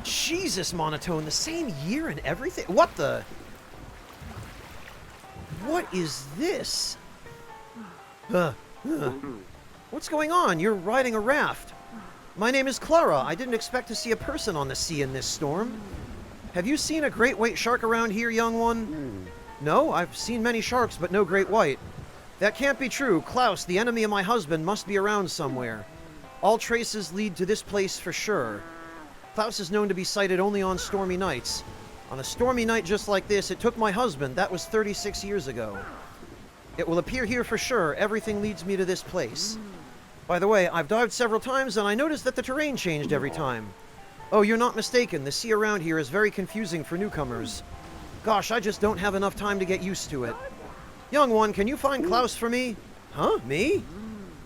Jesus, Monotone, the same year and everything? What the? What is this? Uh, uh. What's going on? You're riding a raft. My name is Clara. I didn't expect to see a person on the sea in this storm. Have you seen a great white shark around here, young one? No, I've seen many sharks, but no great white. That can't be true. Klaus, the enemy of my husband, must be around somewhere. All traces lead to this place for sure. Klaus is known to be sighted only on stormy nights. On a stormy night just like this, it took my husband. That was 36 years ago. It will appear here for sure. Everything leads me to this place. By the way, I've dived several times, and I noticed that the terrain changed every time. Oh, you're not mistaken. The sea around here is very confusing for newcomers. Gosh, I just don't have enough time to get used to it. Young one, can you find Klaus for me? Huh? Me?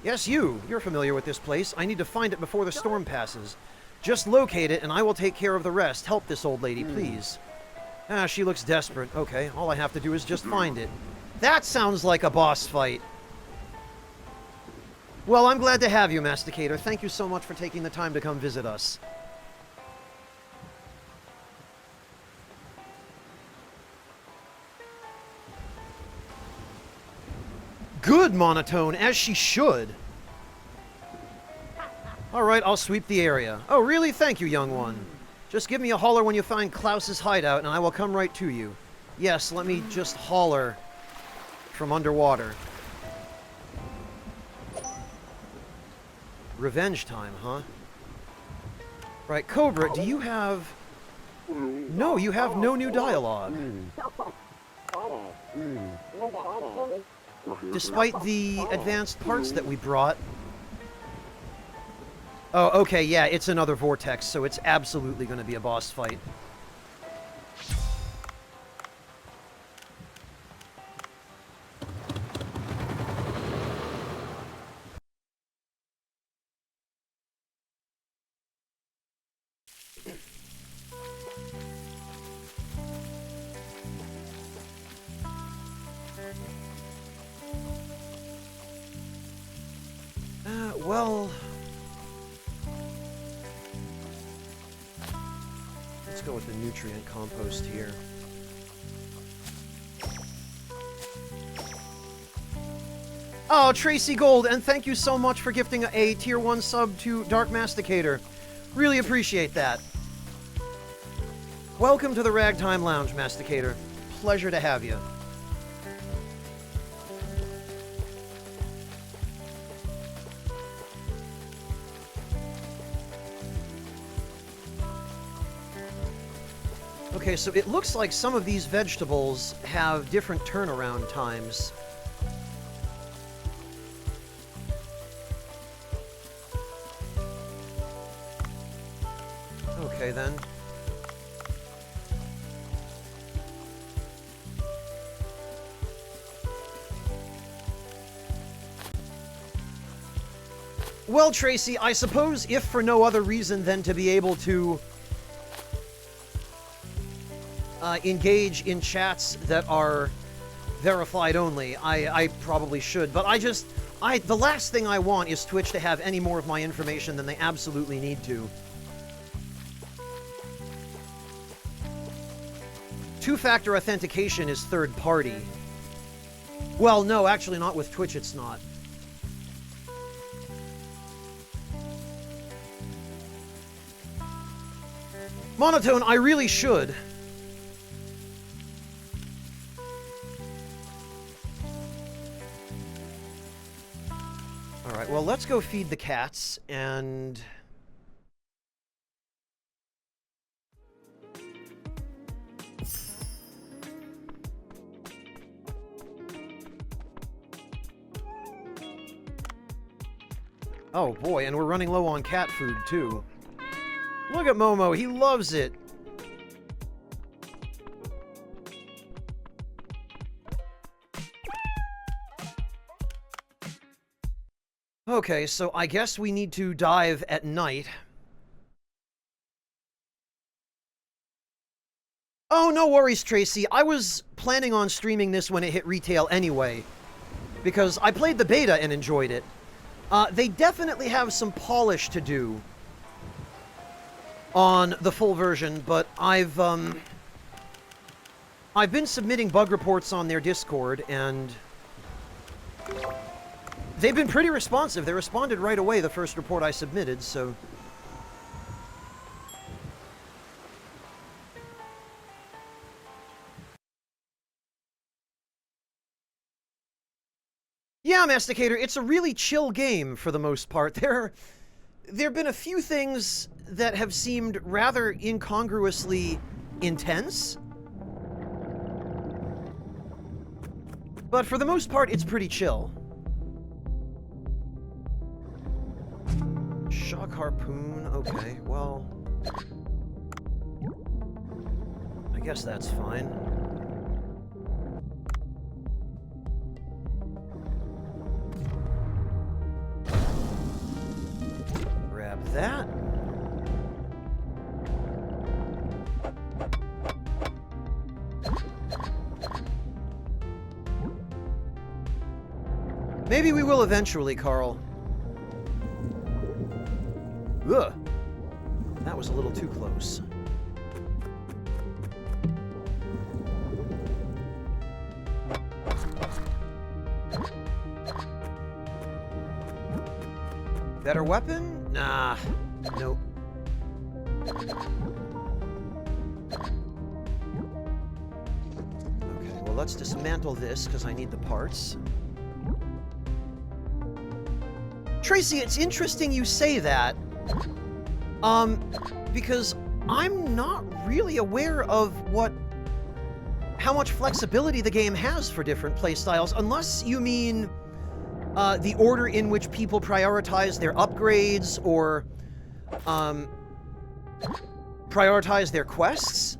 Yes, you. You're familiar with this place. I need to find it before the storm passes. Just locate it, and I will take care of the rest. Help this old lady, please. Ah, she looks desperate. Okay, all I have to do is just find it. That sounds like a boss fight. Well, I'm glad to have you, Masticator. Thank you so much for taking the time to come visit us. Good, Monotone, as she should. Alright, I'll sweep the area. Oh, really? Thank you, young one. Just give me a holler when you find Klaus's hideout, and I will come right to you. Yes, let me just holler from underwater. Revenge time, huh? Right, Cobra, do you have... No, you have no new dialogue. Despite the advanced parts that we brought. Oh, okay, yeah, it's another vortex, so it's absolutely going to be a boss fight. Well... Let's go with the nutrient compost here. Oh, Tracy Gold, and thank you so much for gifting a Tier 1 sub to Dark Masticator. Really appreciate that. Welcome to the Ragtime Lounge, Masticator. Pleasure to have you. Okay, so it looks like some of these vegetables have different turnaround times. Okay, then. Well, Tracy, I suppose if for no other reason than to be able to engage in chats that are verified only, I probably should, but the last thing I want is Twitch to have any more of my information than they absolutely need to. Two-factor authentication is third party. Well, no, actually not with Twitch, it's not. Monotone, I really should. Alright, well, let's go feed the cats, and... Oh boy, and we're running low on cat food, too. Look at Momo, he loves it! Okay, so I guess we need to dive at night. Oh, no worries, Tracy. I was planning on streaming this when it hit retail anyway, because I played the beta and enjoyed it. They definitely have some polish to do on the full version, but I've I've been submitting bug reports on their Discord, and they've been pretty responsive. They responded right away the first report I submitted, so... Yeah, Masticator, it's a really chill game for the most part. There have been a few things that have seemed rather incongruously intense. But for the most part, it's pretty chill. Shock harpoon, okay, well... I guess that's fine. Grab that. Maybe we will eventually, Carl. Ugh. That was a little too close. Better weapon? Nah. Nope. Okay, well, let's dismantle this, because I need the parts. Tracy, it's interesting you say that. Because I'm not really aware of how much flexibility the game has for different playstyles, unless you mean the order in which people prioritize their upgrades or prioritize their quests.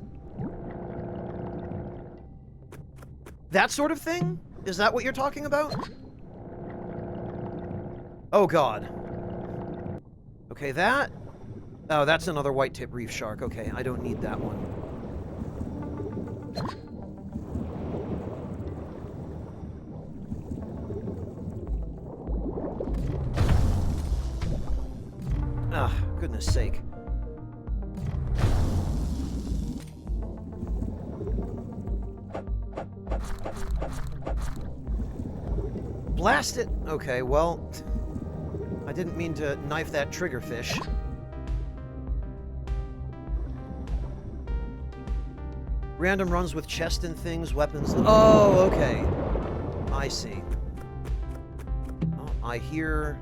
That sort of thing? Is that what you're talking about? Oh god. Okay, that... Oh, that's another white-tip reef shark. Okay, I don't need that one. Ah, goodness sake. Blast it! Okay, well... I didn't mean to knife that triggerfish. Random runs with chest and things, weapons... Oh, okay. I see. Oh, I hear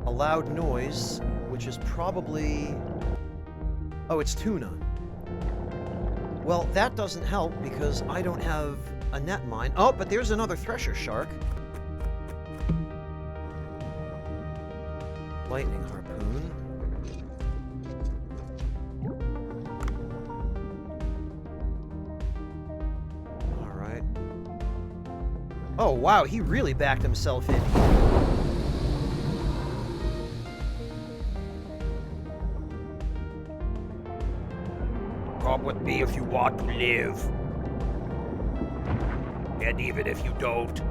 a loud noise, which is probably... Oh, it's tuna. Well, that doesn't help because I don't have a net mine. Oh, but there's another thresher shark. Lightning harpoon. Alright. Oh, wow, he really backed himself in. Come with me if you want to live. And even if you don't.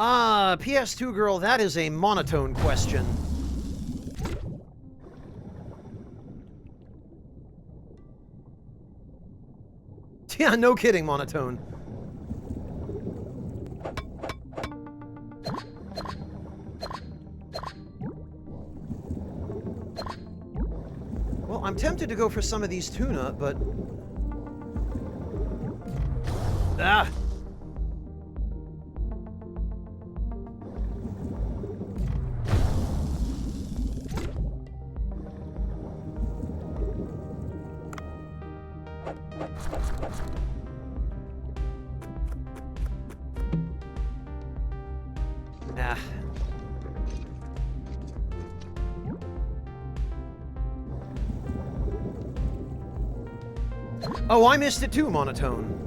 Ah, PS2 girl, that is a monotone question. Yeah, no kidding, monotone. Well, I'm tempted to go for some of these tuna, but... Ah! Ah. Oh, I missed it too, monotone.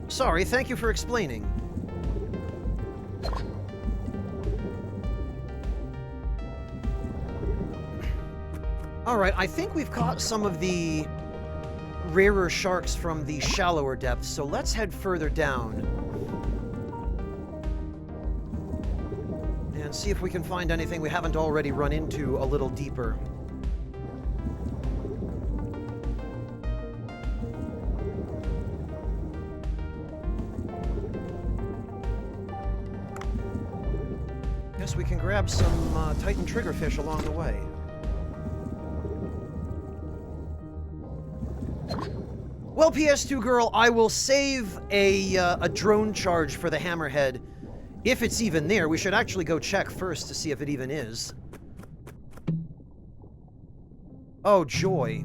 Sorry, thank you for explaining. Alright, I think we've caught some of the rarer sharks from the shallower depths, so let's head further down. and see if we can find anything we haven't already run into a little deeper. Guess we can grab some Titan triggerfish along the way. Well, PS2 girl, I will save a drone charge for the hammerhead. If it's even there, we should actually go check first to see if it even is. Oh, joy.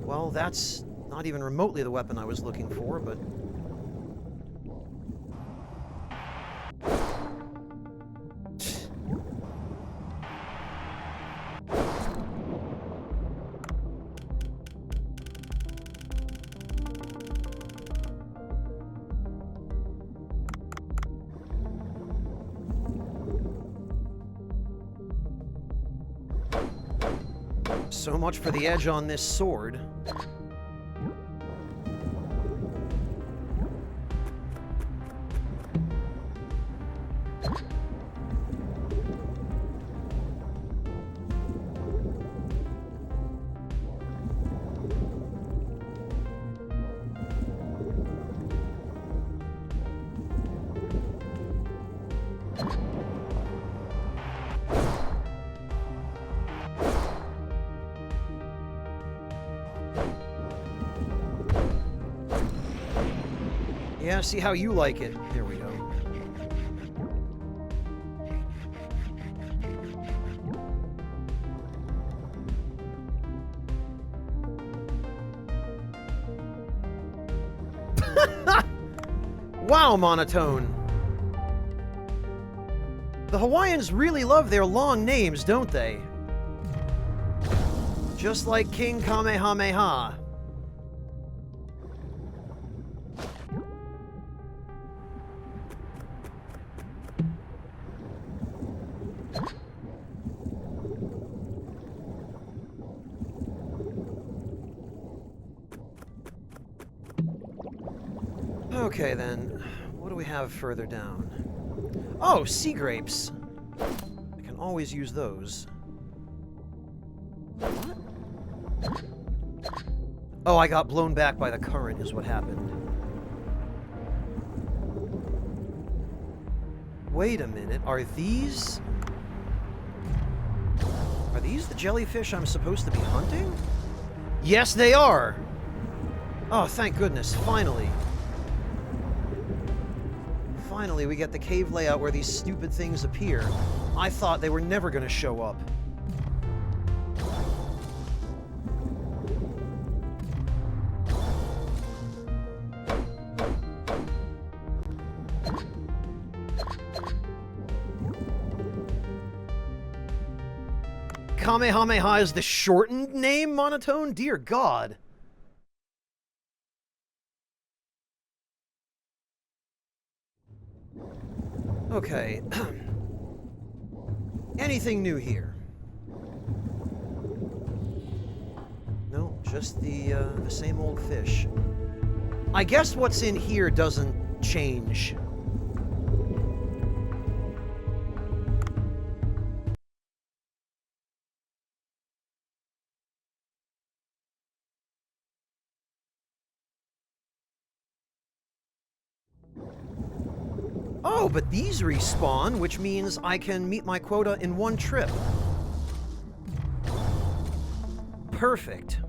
Well, that's not even remotely the weapon I was looking for, but... So much for the edge on this sword. Yeah, see how you like it. There we go. Wow, Monotone. The Hawaiians really love their long names, don't they? Just like King Kamehameha. Okay, then. What do we have further down? Oh, sea grapes. I can always use those. What? Oh, I got blown back by the current is what happened. Wait a minute. Are these the jellyfish I'm supposed to be hunting? Yes, they are! Oh, thank goodness. Finally. Finally, we get the cave layout where these stupid things appear. I thought they were never going to show up. Kamehameha is the shortened name, Monotone? Dear God. Okay. Anything new here? No, just the same old fish. I guess what's in here doesn't change. Oh, but these respawn, which means I can meet my quota in one trip. Perfect.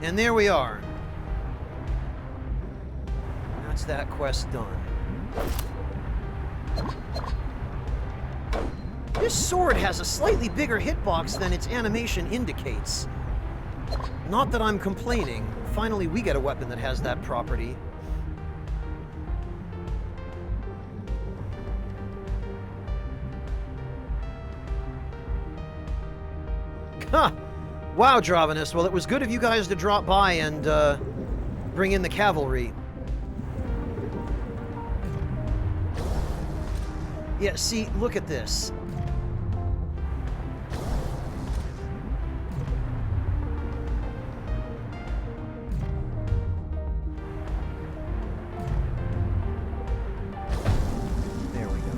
And there we are. That's that quest done. This sword has a slightly bigger hitbox than its animation indicates. Not that I'm complaining. Finally, we get a weapon that has that property. Ha! Wow, Dravenus. Well, it was good of you guys to drop by and bring in the cavalry. Yeah, see, look at this. There we go.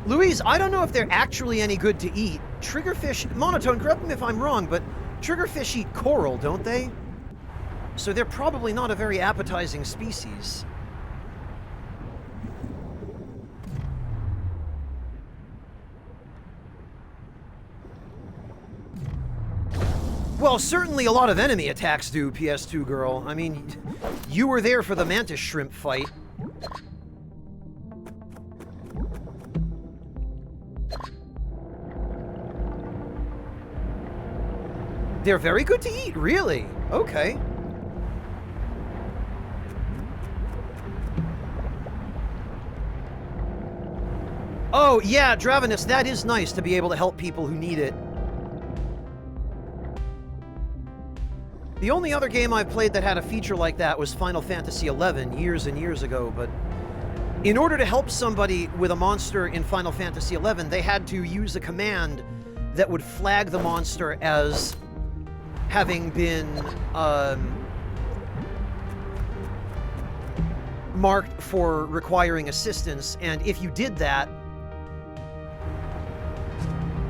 Louise, I don't know if they're actually any good to eat. Triggerfish, Monotone, correct me if I'm wrong, but triggerfish eat coral, don't they? So they're probably not a very appetizing species. Well, certainly a lot of enemy attacks do, PS2 girl. I mean, you were there for the mantis shrimp fight. They're very good to eat, really? Okay. Oh, yeah, Dravenus, that is nice to be able to help people who need it. The only other game I've played that had a feature like that was Final Fantasy XI years and years ago, but in order to help somebody with a monster in Final Fantasy XI, they had to use a command that would flag the monster as having been marked for requiring assistance, and if you did that,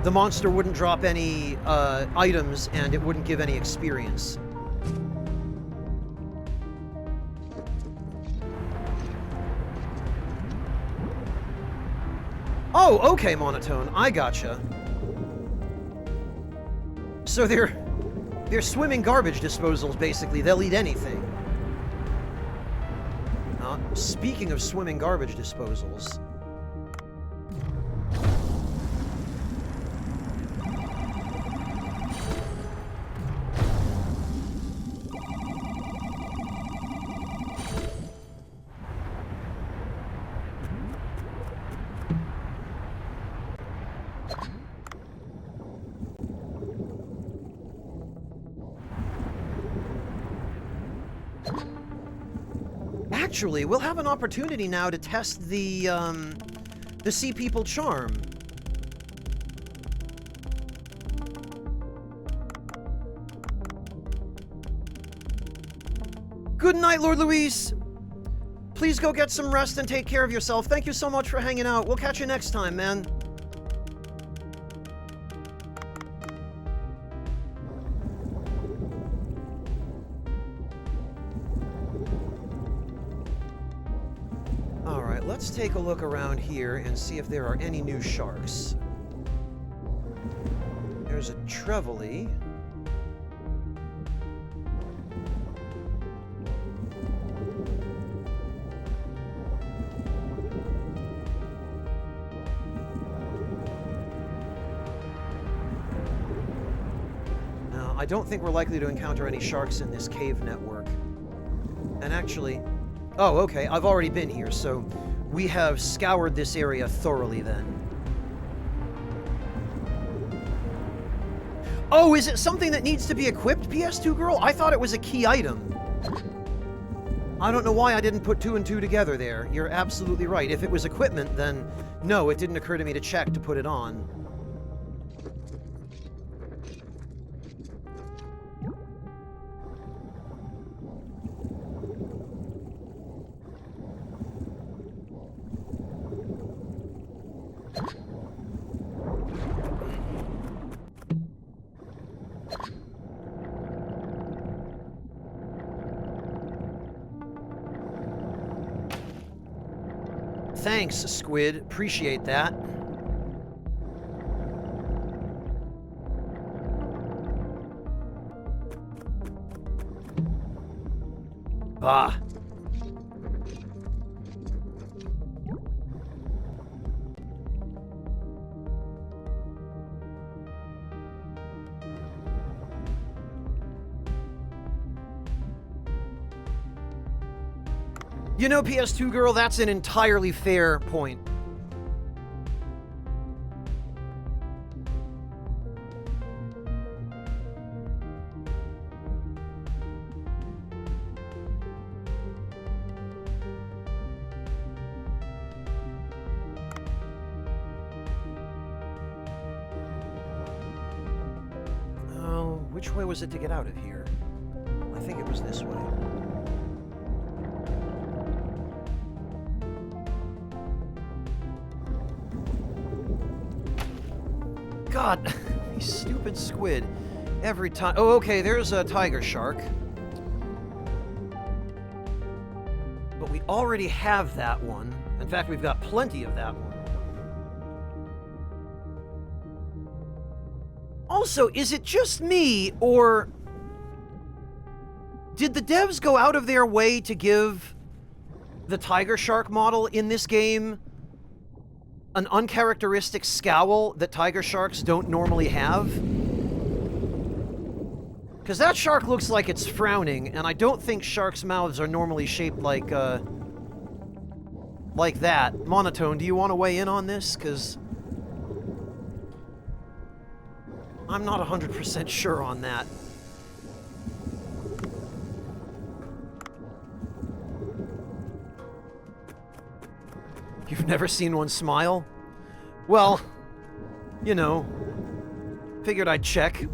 the monster wouldn't drop any items and it wouldn't give any experience. Oh, okay, Monotone. I gotcha. So they're swimming garbage disposals, basically. They'll eat anything. Speaking of swimming garbage disposals... Actually, we'll have an opportunity now to test the Sea People charm. Good night, Lord Luis. Please go get some rest and take care of yourself. Thank you so much for hanging out. We'll catch you next time, man. Let's take a look around here and see if there are any new sharks. There's a Trevally. Now, I don't think we're likely to encounter any sharks in this cave network. And actually... Oh, okay, I've already been here, so... we have scoured this area thoroughly, then. Oh, is it something that needs to be equipped, PS2 girl? I thought it was a key item. I don't know why I didn't put two and two together there. You're absolutely right. If it was equipment, then no, it didn't occur to me to check to put it on. Thanks, Squid. Appreciate that. Bah. You know, PS2 girl, that's an entirely fair point. Which way was it to get out of here? I think it was this way. God, these stupid squid. Every time. Oh, okay, there's a tiger shark. But we already have that one. In fact, we've got plenty of that one. Also, is it just me, or did the devs go out of their way to give the tiger shark model in this game an uncharacteristic scowl that tiger sharks don't normally have? Because that shark looks like it's frowning, and I don't think sharks' mouths are normally shaped like that. Monotone, do you want to weigh in on this? Because I'm not 100% sure on that. You've never seen one smile? Well, you know, figured I'd check.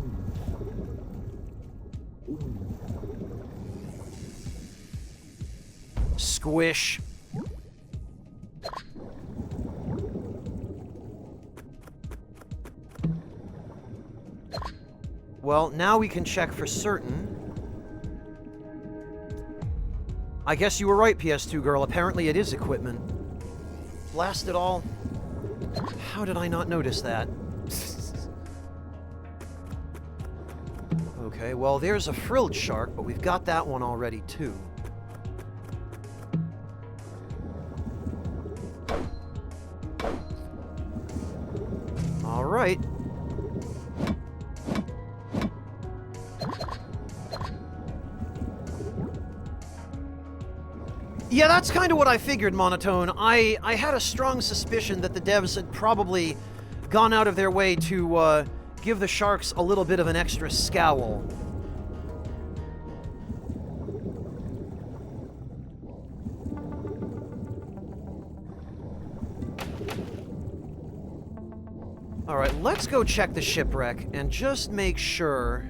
Squish. Well, now we can check for certain. I guess you were right, PS2 girl. Apparently it is equipment. Blast it all. How did I not notice that? Okay, well, there's a frilled shark, but we've got that one already, too. All right. Yeah, that's kind of what I figured, Monotone. I had a strong suspicion that the devs had probably gone out of their way to give the sharks a little bit of an extra scowl. Alright, let's go check the shipwreck and just make sure.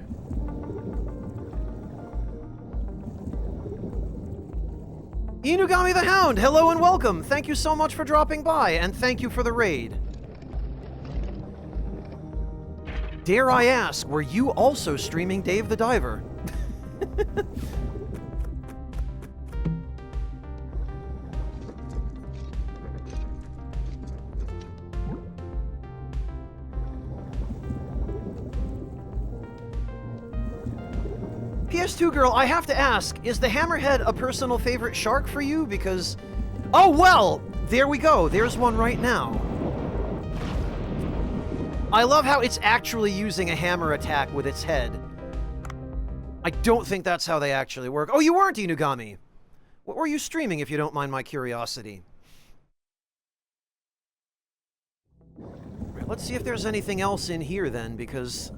Inugami the Hound, hello and welcome. Thank you so much for dropping by, and thank you for the raid. Dare I ask, were you also streaming Dave the Diver? PS2 girl, I have to ask, is the hammerhead a personal favorite shark for you? Because, oh well, there we go. There's one right now. I love how it's actually using a hammer attack with its head. I don't think that's how they actually work. Oh, you weren't, Inugami. What were you streaming, if you don't mind my curiosity? Right, let's see if there's anything else in here then, because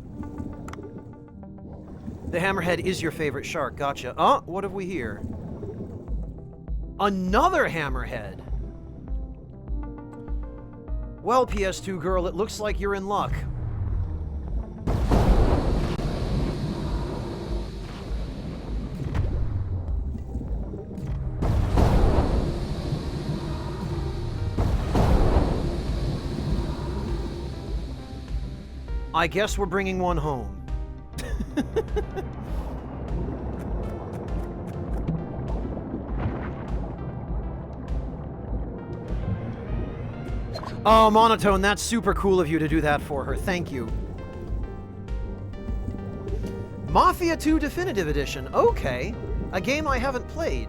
the hammerhead is your favorite shark. Gotcha. Oh, what have we here? Another hammerhead. Well, PS2 girl, it looks like you're in luck. I guess we're bringing one home. Oh, Monotone, that's super cool of you to do that for her. Thank you. Mafia 2 Definitive Edition. Okay. A game I haven't played.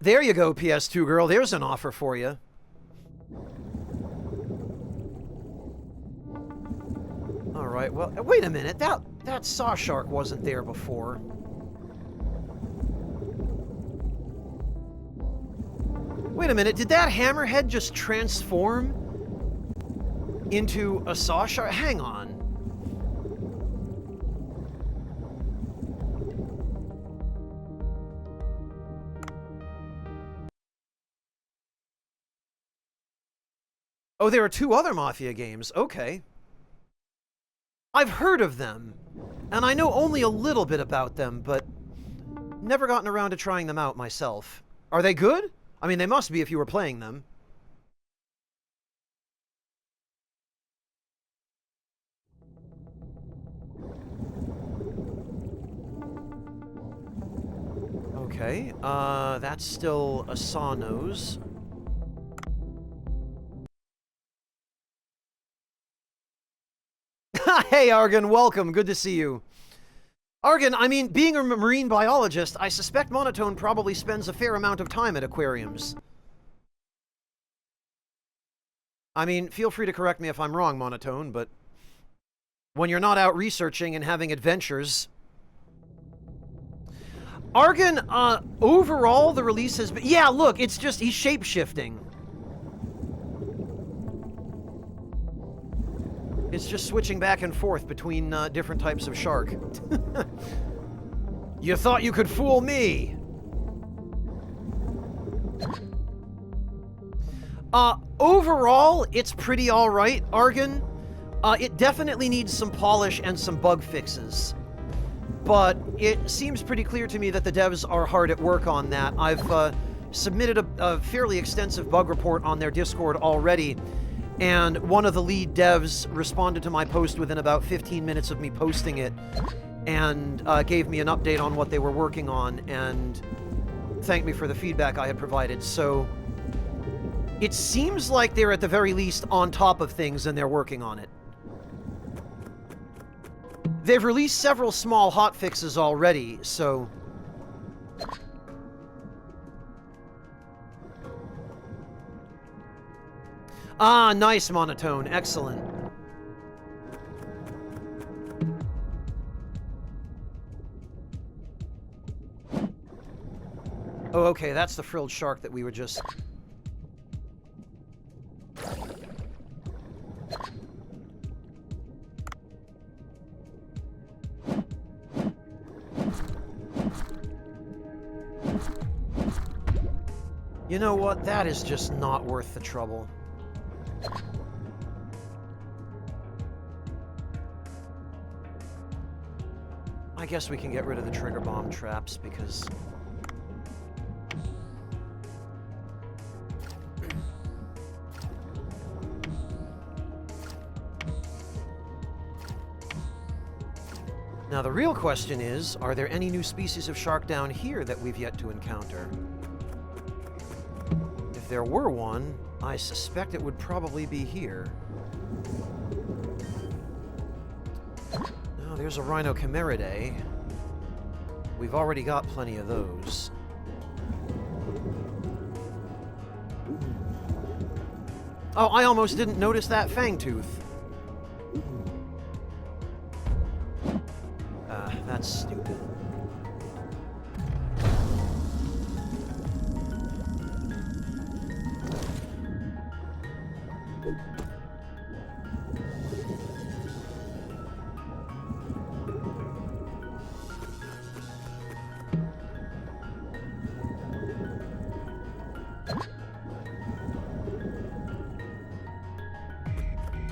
There you go, PS2 girl. There's an offer for you. Alright, well, wait a minute. That saw shark wasn't there before. Wait a minute, did that hammerhead just transform into a saw shark? Hang on. Oh, there are 2 other Mafia games. Okay. I've heard of them, and I know only a little bit about them, but never gotten around to trying them out myself. Are they good? I mean, they must be if you were playing them. Okay, that's still a Sawno's. Hey, Argon, welcome. Good to see you. Argon, I mean, being a marine biologist, I suspect Monotone probably spends a fair amount of time at aquariums. I mean, feel free to correct me if I'm wrong, Monotone, but when you're not out researching and having adventures... Argon, overall, the release has been... Yeah, look, it's just, he's shape-shifting. It's just switching back and forth between different types of shark. You thought you could fool me! Overall, it's pretty alright, Argon. It definitely needs some polish and some bug fixes. But it seems pretty clear to me that the devs are hard at work on that. I've submitted a fairly extensive bug report on their Discord already, and one of the lead devs responded to my post within about 15 minutes of me posting it, and gave me an update on what they were working on, and thanked me for the feedback I had provided. So it seems like they're at the very least on top of things and they're working on it. They've released several small hotfixes already, so... Ah, nice, Monotone. Excellent. Oh, okay, that's the frilled shark that we were just... You know what? That is just not worth the trouble. I guess we can get rid of the trigger bomb traps because... Now the real question is, are there any new species of shark down here that we've yet to encounter? If there were one, I suspect it would probably be here. Oh, there's a Rhinochimeridae. We've already got plenty of those. Oh, I almost didn't notice that Fangtooth. That's stupid.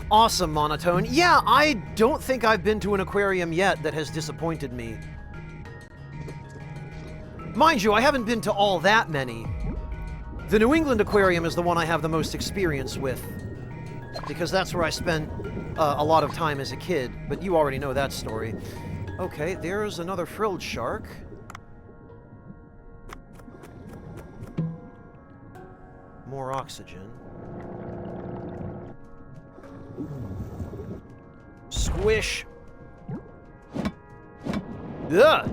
Awesome, Monotone. Yeah, I don't think I've been to an aquarium yet that has disappointed me. Mind you, I haven't been to all that many. The New England Aquarium is the one I have the most experience with, because that's where I spent a lot of time as a kid, but you already know that story. Okay, there's another frilled shark. More oxygen. Squish. Ugh.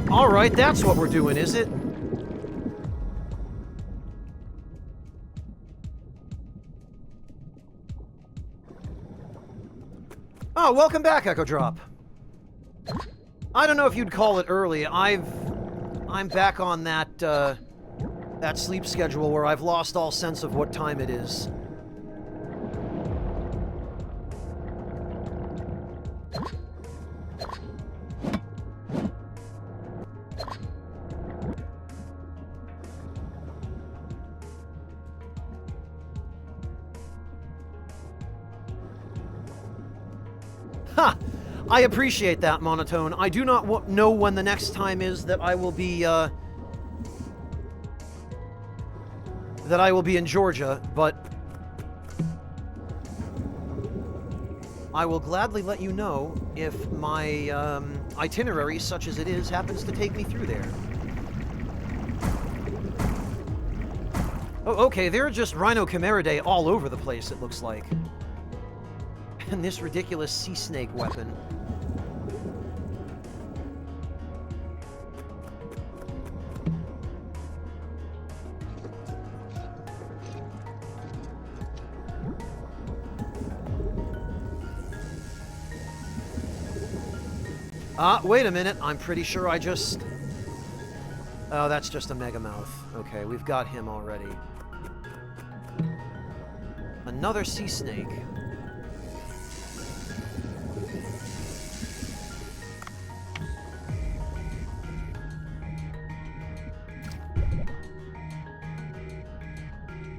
Alright, that's what we're doing, is it? Oh, welcome back, Echo Drop. I don't know if you'd call it early. I'm back on that, that sleep schedule where I've lost all sense of what time it is. Ha! I appreciate that, Monotone. I do not know when the next time is that I will be, that I will be in Georgia, but I will gladly let you know if my itinerary, such as it is, happens to take me through there. Oh, okay, there are just Rhinochimeridae all over the place, it looks like. And this ridiculous sea snake weapon. Wait a minute. I'm pretty sure I just... Oh, that's just a Megamouth. Okay, we've got him already. Another sea snake.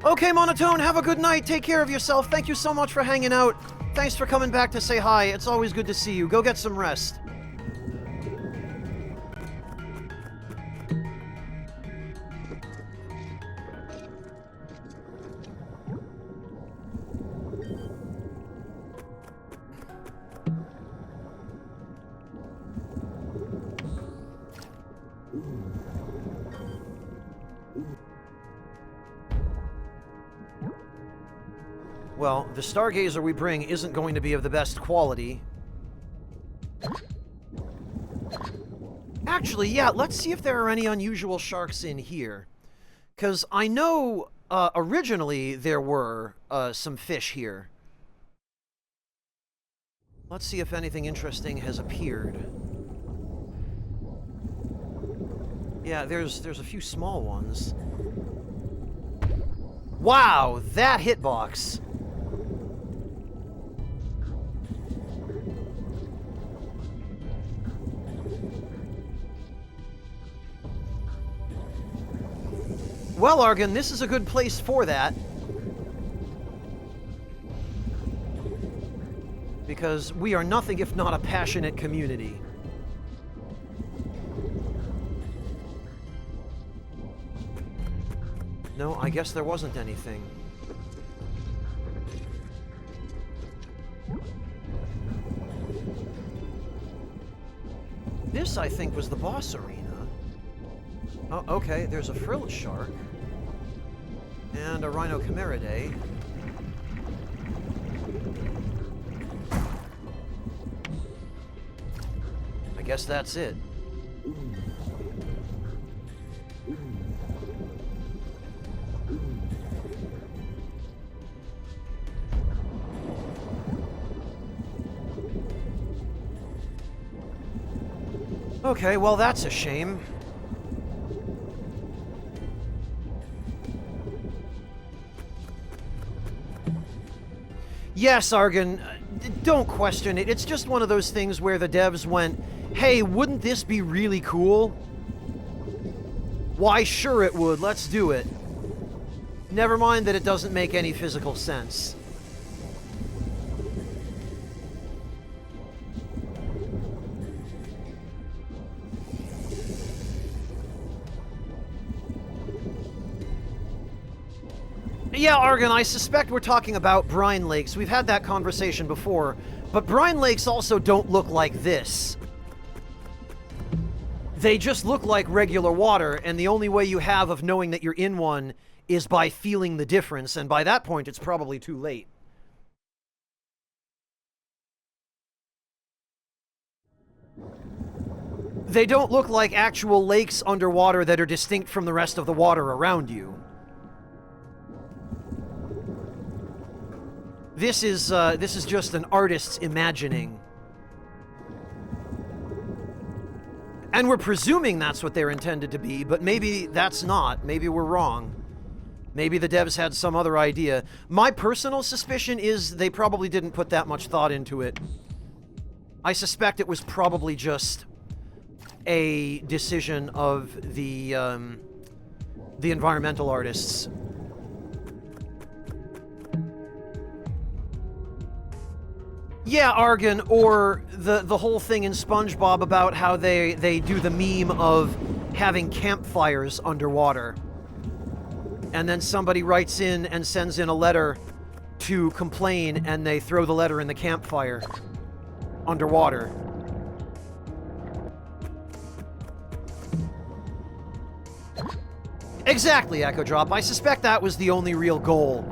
Okay, Monotone, have a good night. Take care of yourself. Thank you so much for hanging out. Thanks for coming back to say hi. It's always good to see you. Go get some rest. Well, the Stargazer we bring isn't going to be of the best quality. Actually, yeah, let's see if there are any unusual sharks in here. Because I know originally there were some fish here. Let's see if anything interesting has appeared. Yeah, there's a few small ones. Wow, that hitbox! Well, Argon, this is a good place for that. Because we are nothing if not a passionate community. No, I guess there wasn't anything. This, I think, was the boss arena. Oh, okay, there's a frilled shark. And a Rhinochimeridae. I guess that's it. Okay, well, that's a shame. Yes, Argon, don't question it. It's just one of those things where the devs went, hey, wouldn't this be really cool? Why, sure it would. Let's do it. Never mind that it doesn't make any physical sense. Yeah, Argon, I suspect we're talking about brine lakes. We've had that conversation before, but brine lakes also don't look like this. They just look like regular water, and the only way you have of knowing that you're in one is by feeling the difference, and by that point, it's probably too late. They don't look like actual lakes underwater that are distinct from the rest of the water around you. This is just an artist's imagining. And we're presuming that's what they're intended to be, but maybe that's not. Maybe we're wrong. Maybe the devs had some other idea. My personal suspicion is they probably didn't put that much thought into it. I suspect it was probably just a decision of the environmental artists. Yeah, Argon, or the whole thing in SpongeBob about how they do the meme of having campfires underwater. And then somebody writes in and sends in a letter to complain, and they throw the letter in the campfire underwater. Exactly, Echo Drop. I suspect that was the only real goal.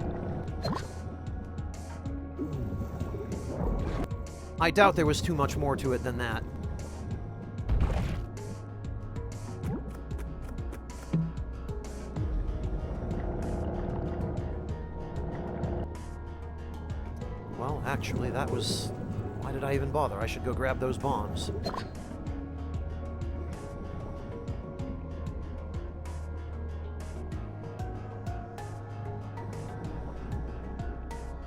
I doubt there was too much more to it than that. Well, actually, that was... Why did I even bother? I should go grab those bombs.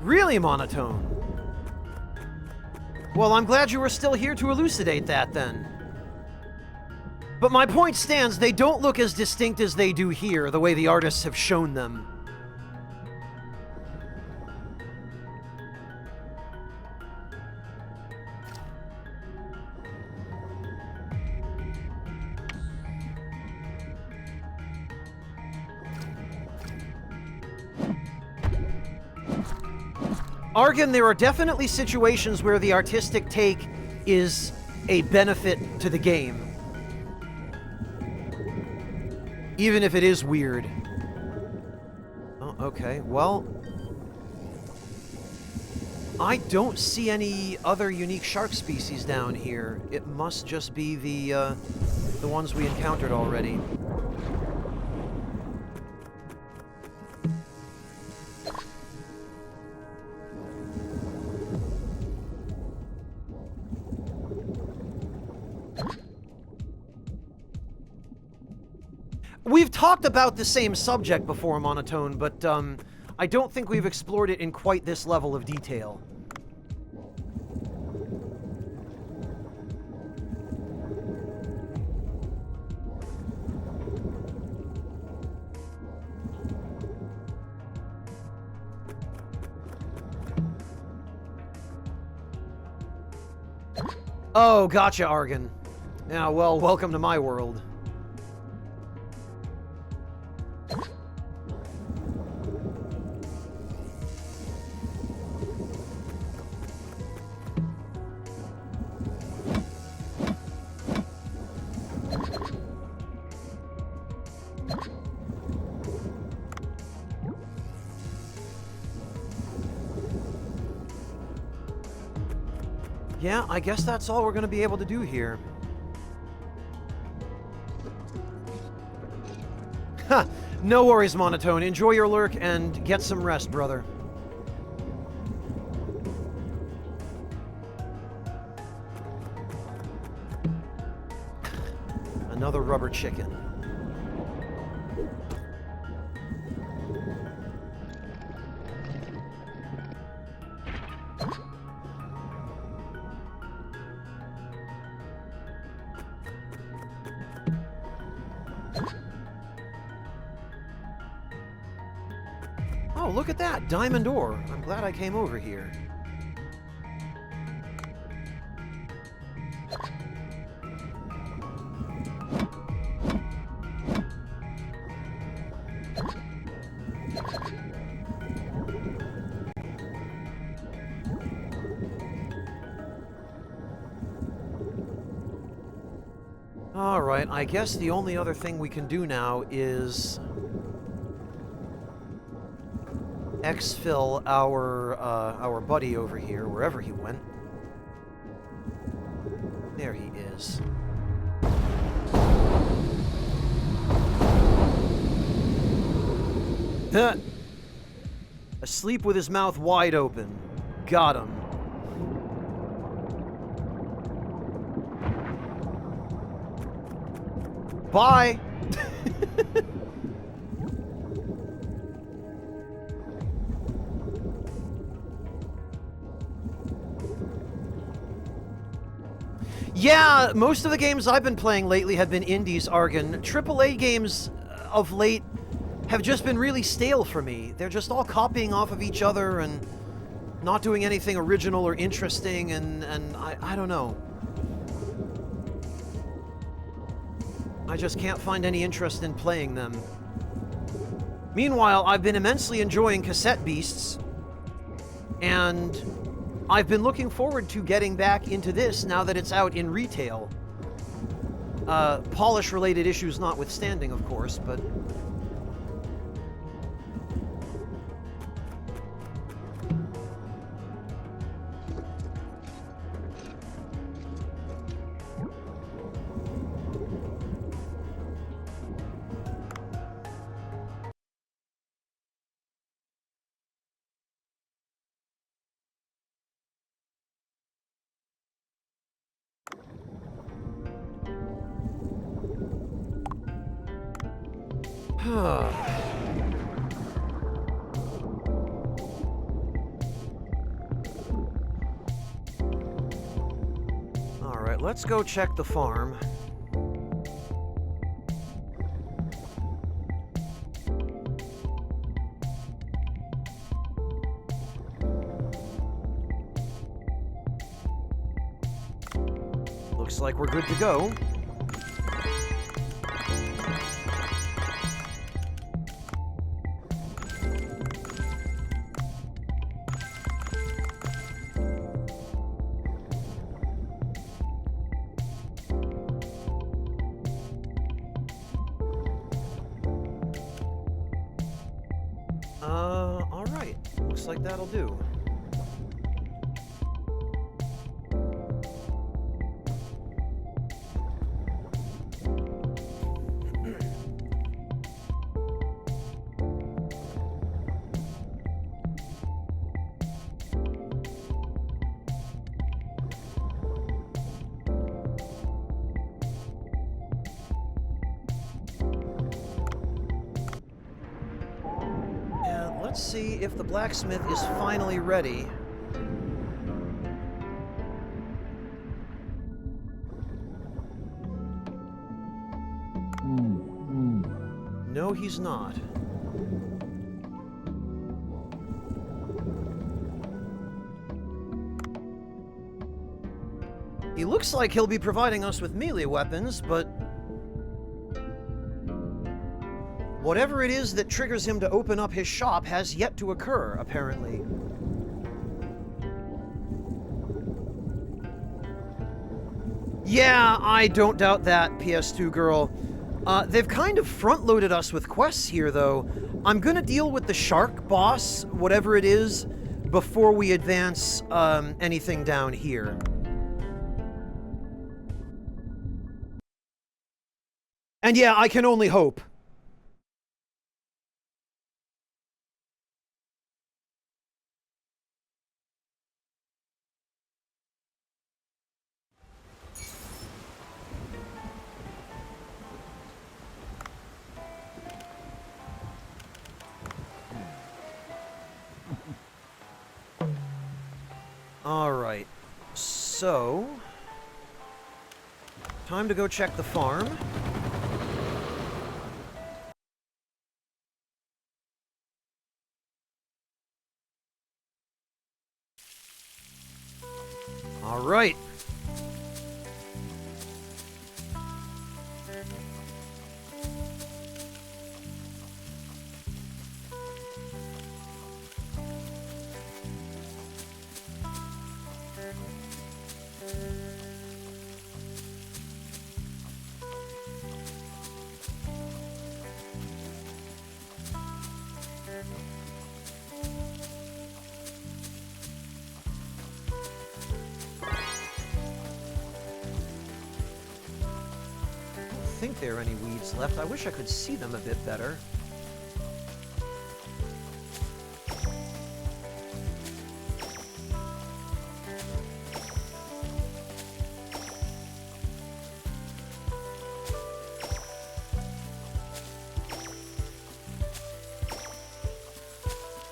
Really, Monotone? Well, I'm glad you were still here to elucidate that, then. But my point stands, they don't look as distinct as they do here, the way the artists have shown them. Argon, there are definitely situations where the artistic take is a benefit to the game. Even if it is weird. Oh, okay. Well, I don't see any other unique shark species down here. It must just be the ones we encountered already. We've talked about the same subject before, Monotone, but I don't think we've explored it in quite this level of detail. Oh, gotcha, Argon. Yeah, well, welcome to my world. Yeah, I guess that's all we're going to be able to do here. Ha! No worries, Monotone. Enjoy your lurk and get some rest, brother. Another rubber chicken. Oh, look at that! Diamond ore. I'm glad I came over here. Alright, I guess the only other thing we can do now is exfil our buddy over here, wherever he went. There he is. Asleep with his mouth wide open. Got him. Bye! Yeah, most of the games I've been playing lately have been indies, Argon. AAA games of late have just been really stale for me. They're just all copying off of each other, and not doing anything original or interesting, and I don't know. I just can't find any interest in playing them. Meanwhile, I've been immensely enjoying Cassette Beasts, and I've been looking forward to getting back into this now that it's out in retail. Polish-related issues notwithstanding, of course, but... Alright, let's go check the farm. Looks like we're good to go. Alright. Looks like that'll do. Let's see if the blacksmith is finally ready. No, he's not. He looks like he'll be providing us with melee weapons, but... whatever it is that triggers him to open up his shop has yet to occur, apparently. Yeah, I don't doubt that, PS2 girl. They've kind of front-loaded us with quests here, though. I'm gonna deal with the shark boss, whatever it is, before we advance anything down here. And yeah, I can only hope. Alright, so... time to go check the farm. Alright. I don't think there are any weeds left. I wish I could see them a bit better.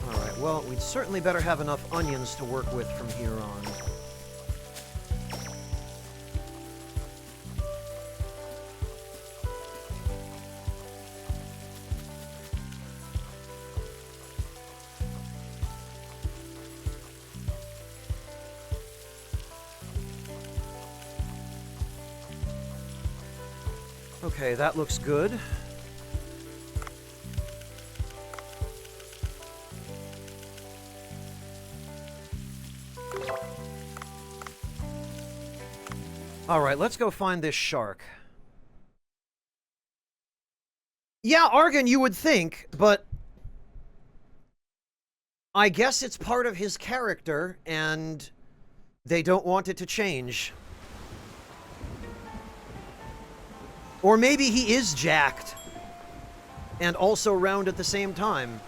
Alright, well, we'd certainly better have enough onions to work with from here on. Okay, that looks good. Alright, let's go find this shark. Yeah, Argon, you would think, but I guess it's part of his character, and they don't want it to change. Or maybe he is jacked, and also round at the same time.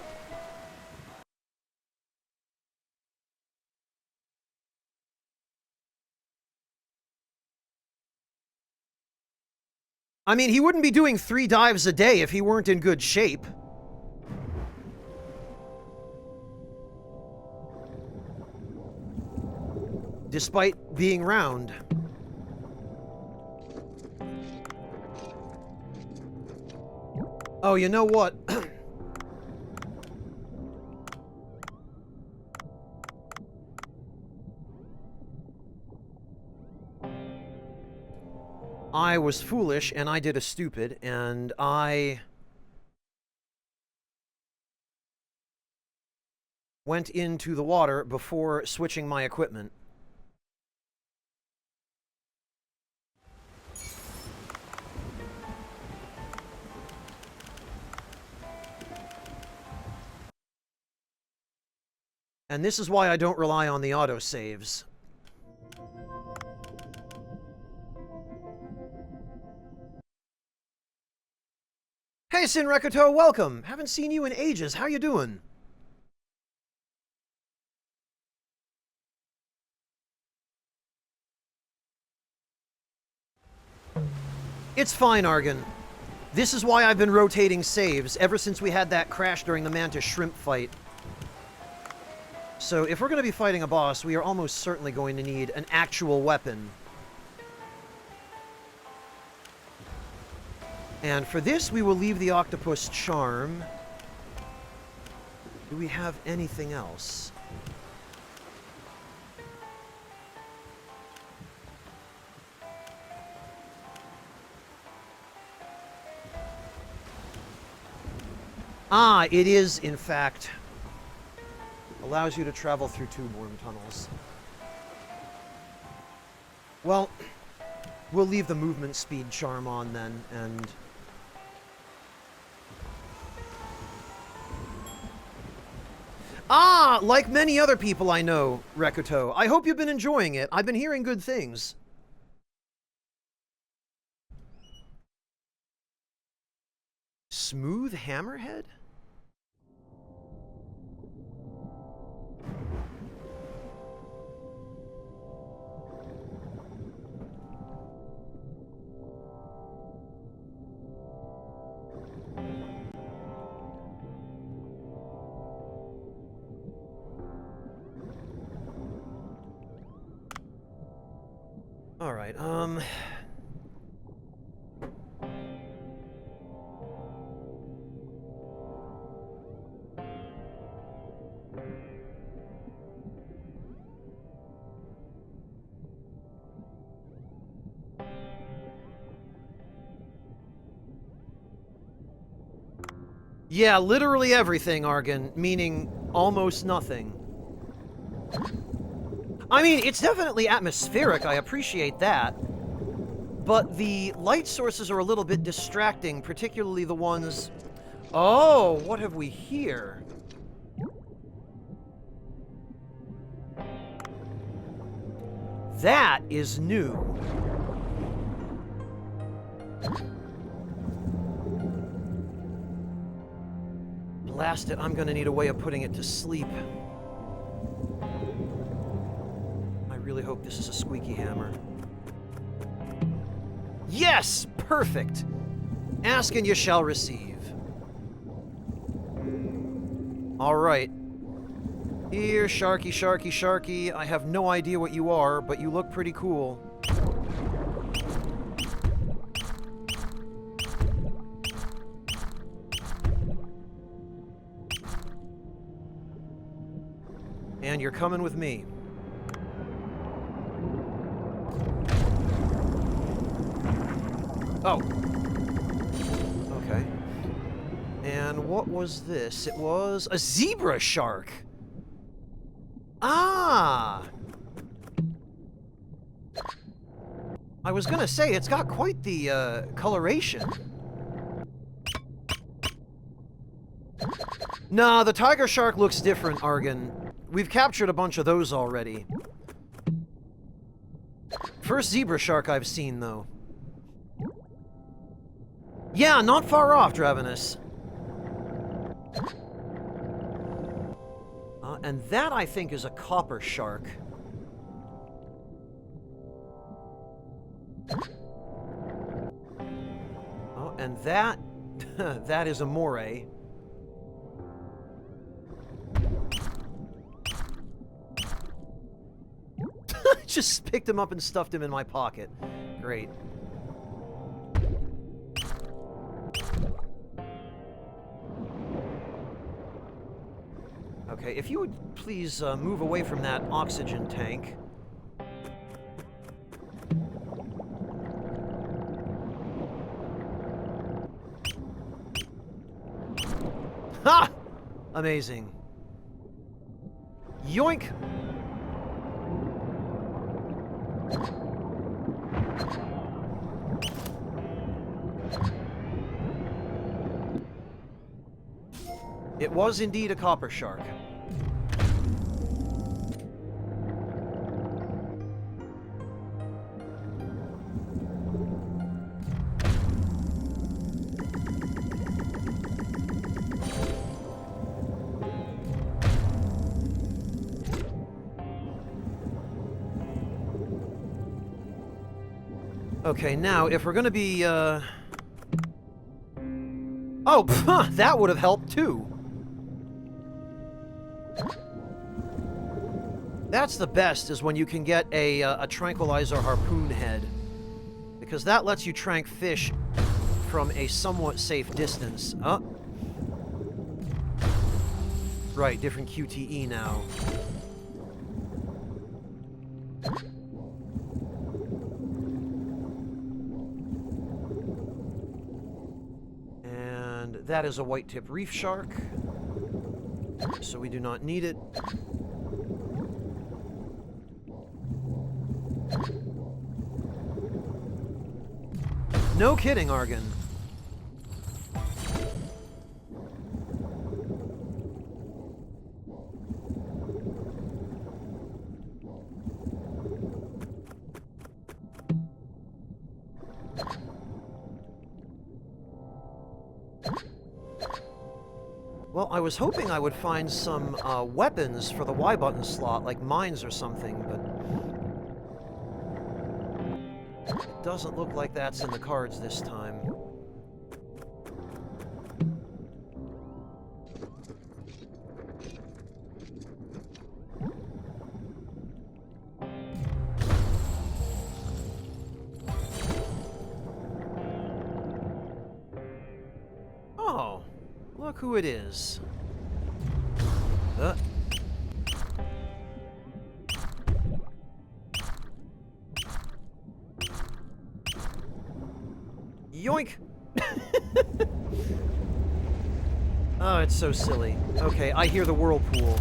I mean, he wouldn't be doing 3 dives a day if he weren't in good shape. Despite being round. Oh, you know what? I was foolish, and I did a stupid, and I went into the water before switching my equipment. And this is why I don't rely on the autosaves. Hey, Sinrekoto, welcome! Haven't seen you in ages. How you doing? It's fine, Argon. This is why I've been rotating saves ever since we had that crash during the Mantis Shrimp fight. So if we're going to be fighting a boss, we are almost certainly going to need an actual weapon. And for this, we will leave the Octopus Charm. Do we have anything else? Ah, it is, in fact, allows you to travel through tube worm tunnels. Well, we'll leave the movement speed charm on then, and ah, like many other people I know, Rekuto. I hope you've been enjoying it. I've been hearing good things. Smooth Hammerhead? All right, yeah, literally everything, Argon, meaning almost nothing. I mean, it's definitely atmospheric, I appreciate that. But the light sources are a little bit distracting, particularly the ones... Oh, what have we here? That is new. Blast it, I'm gonna need a way of putting it to sleep. I really hope this is a squeaky hammer. Yes! Perfect! Ask and you shall receive. Alright. Here, Sharky, Sharky, Sharky. I have no idea what you are, but you look pretty cool. And you're coming with me. Oh. Okay. And what was this? It was a zebra shark. Ah! I was gonna say, it's got quite the, coloration. Nah, the tiger shark looks different, Argon. We've captured a bunch of those already. First zebra shark I've seen, though. Yeah, not far off, Dravenus. And that, I think, is a copper shark. Oh, and that... that is a moray. Just picked him up and stuffed him in my pocket. Great. Okay, if you would please move away from that oxygen tank. Ha! Amazing. Yoink! It was indeed a copper shark. Okay, now, if we're gonna be, Oh, pff, that would have helped, too. That's the best, is when you can get a tranquilizer harpoon head. Because that lets you trank fish from a somewhat safe distance. Oh. Right, different QTE now. And that is a white-tip reef shark. So we do not need it. No kidding, Argon. Well, I was hoping I would find some weapons for the Y button slot, like mines or something, but it doesn't look like that's in the cards this time. Oh, look who it is. Yoink! Oh, it's so silly. Okay, I hear the whirlpool.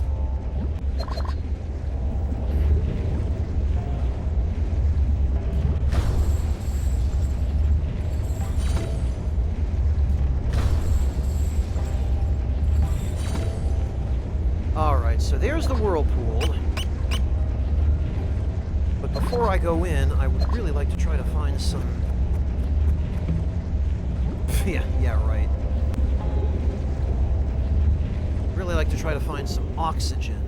Alright, so there's the whirlpool. But before I go in, I would really like to try to find some... yeah, right. Really like to try to find some oxygen.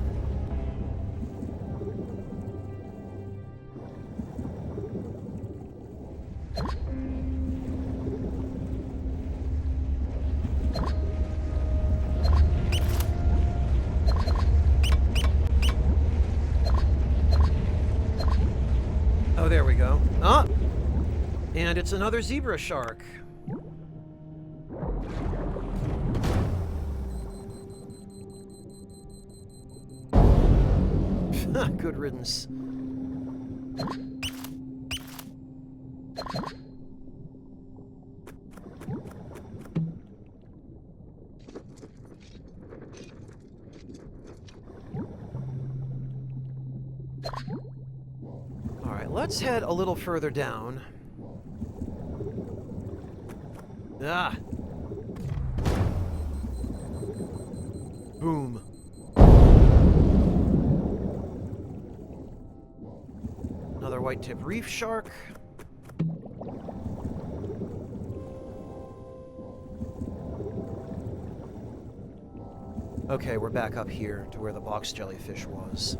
Oh, there we go. Ah! And it's another zebra shark. Good riddance. let's head a little further down. Ah. Boom. Another white-tip reef shark. Okay, we're back up here to where the box jellyfish was.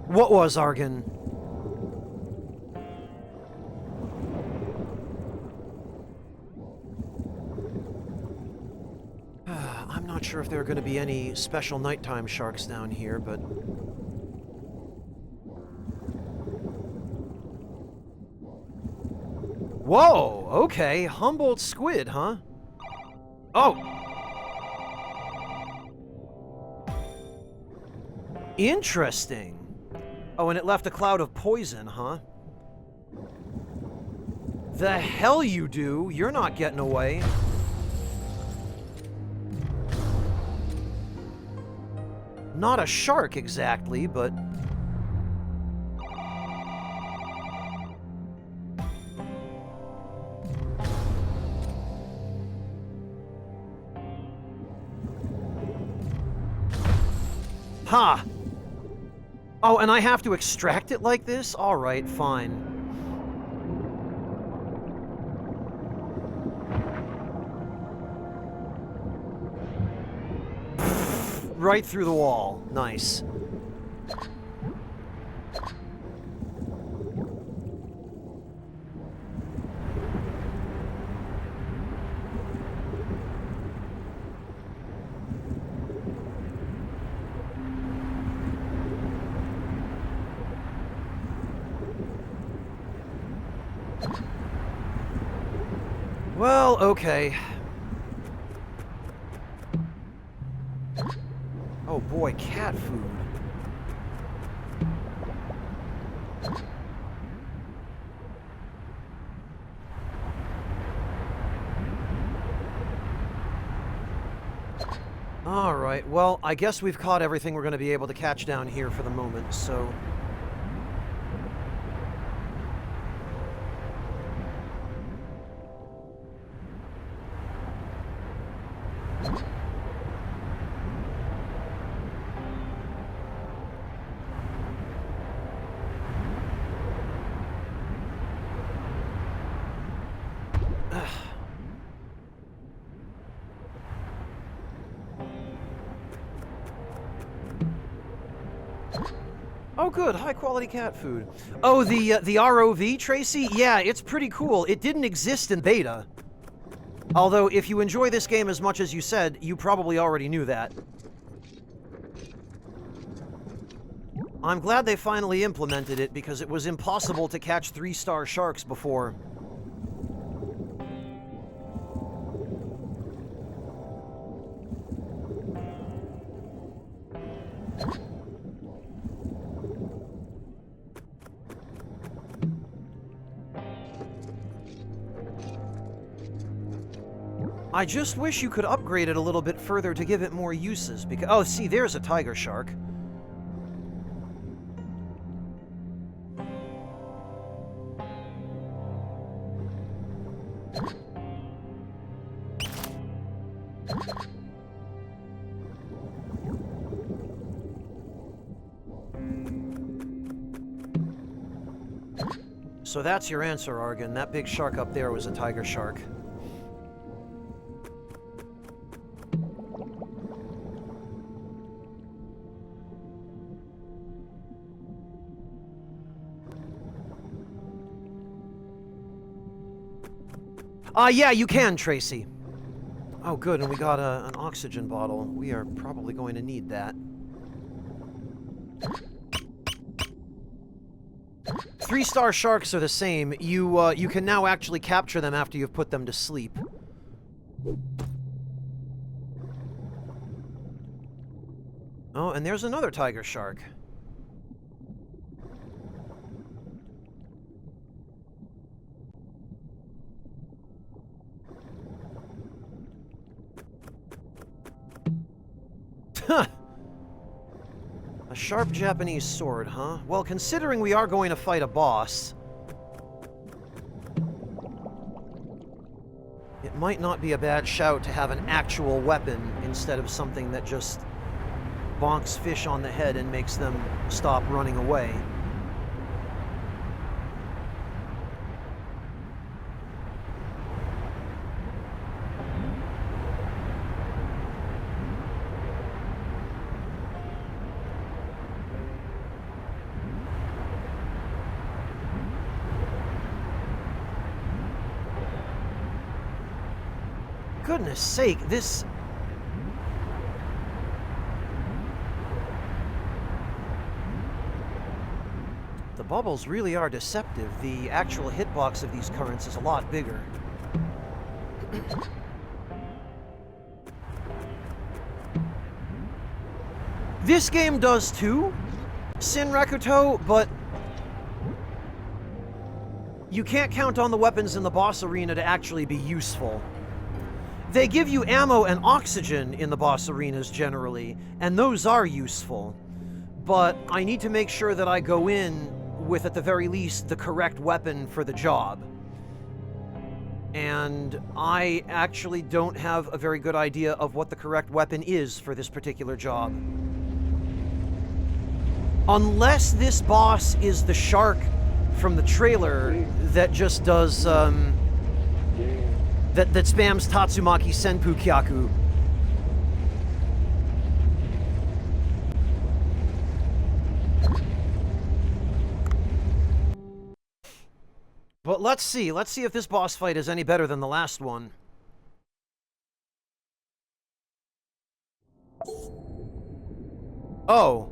What was Argon? I'm not sure if there are going to be any special nighttime sharks down here, but... Whoa! Okay, Humboldt squid, huh? Oh! Interesting. Oh, and it left a cloud of poison, huh? The hell you do! You're not getting away. Not a shark exactly, but... Ha! Oh, and I have to extract it like this? Alright, fine. Right through the wall. Nice. Well, okay. Oh boy, cat food. Alright, well, I guess we've caught everything we're going to be able to catch down here for the moment, so... Oh, good. High-quality cat food. Oh, the ROV, Tracy? Yeah, it's pretty cool. It didn't exist in beta. Although, if you enjoy this game as much as you said, you probably already knew that. I'm glad they finally implemented it, because it was impossible to catch 3-star sharks before. I just wish you could upgrade it a little bit further to give it more uses, because... Oh, see, there's a tiger shark. So that's your answer, Argon. That big shark up there was a tiger shark. Yeah, you can, Tracy. Oh, good, and we got an oxygen bottle. We are probably going to need that. 3-star sharks are the same. You can now actually capture them after you've put them to sleep. Oh, and there's another tiger shark. Huh. A sharp Japanese sword, huh? Well, considering we are going to fight a boss, it might not be a bad shout to have an actual weapon instead of something that just bonks fish on the head and makes them stop running away. Goodness sake, this... The bubbles really are deceptive. The actual hitbox of these currents is a lot bigger. This game does too, Sin Rakuto, but you can't count on the weapons in the boss arena to actually be useful. They give you ammo and oxygen in the boss arenas generally, and those are useful. But I need to make sure that I go in with, at the very least, the correct weapon for the job. And I actually don't have a very good idea of what the correct weapon is for this particular job. Unless this boss is the shark from the trailer that just does, that spams Tatsumaki Senpu Kyaku. But let's see if this boss fight is any better than the last one. Oh.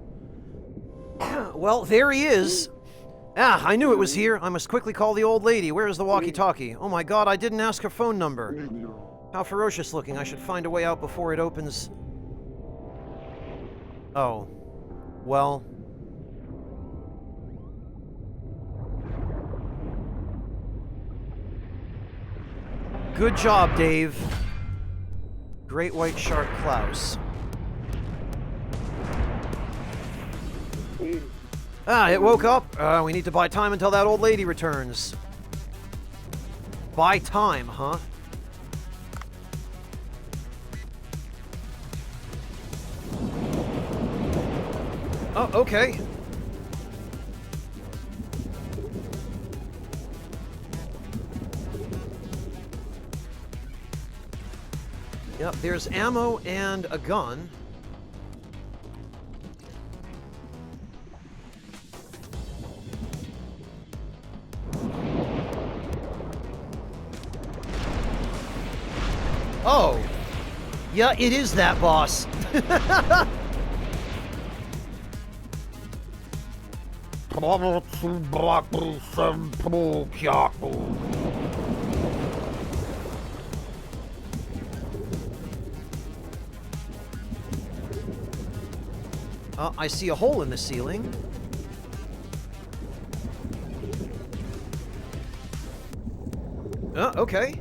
Well, there he is. Ah, I knew it was here. I must quickly call the old lady. Where is the walkie-talkie? Oh my god, I didn't ask her phone number. How ferocious looking. I should find a way out before it opens. Oh. Well. Good job, Dave. Great White Shark Klaus. Ah, it woke up. We need to buy time until that old lady returns. Buy time, huh? Oh, okay. Yep, there's ammo and a gun. Oh, yeah, it is that boss. I see a hole in the ceiling. Okay.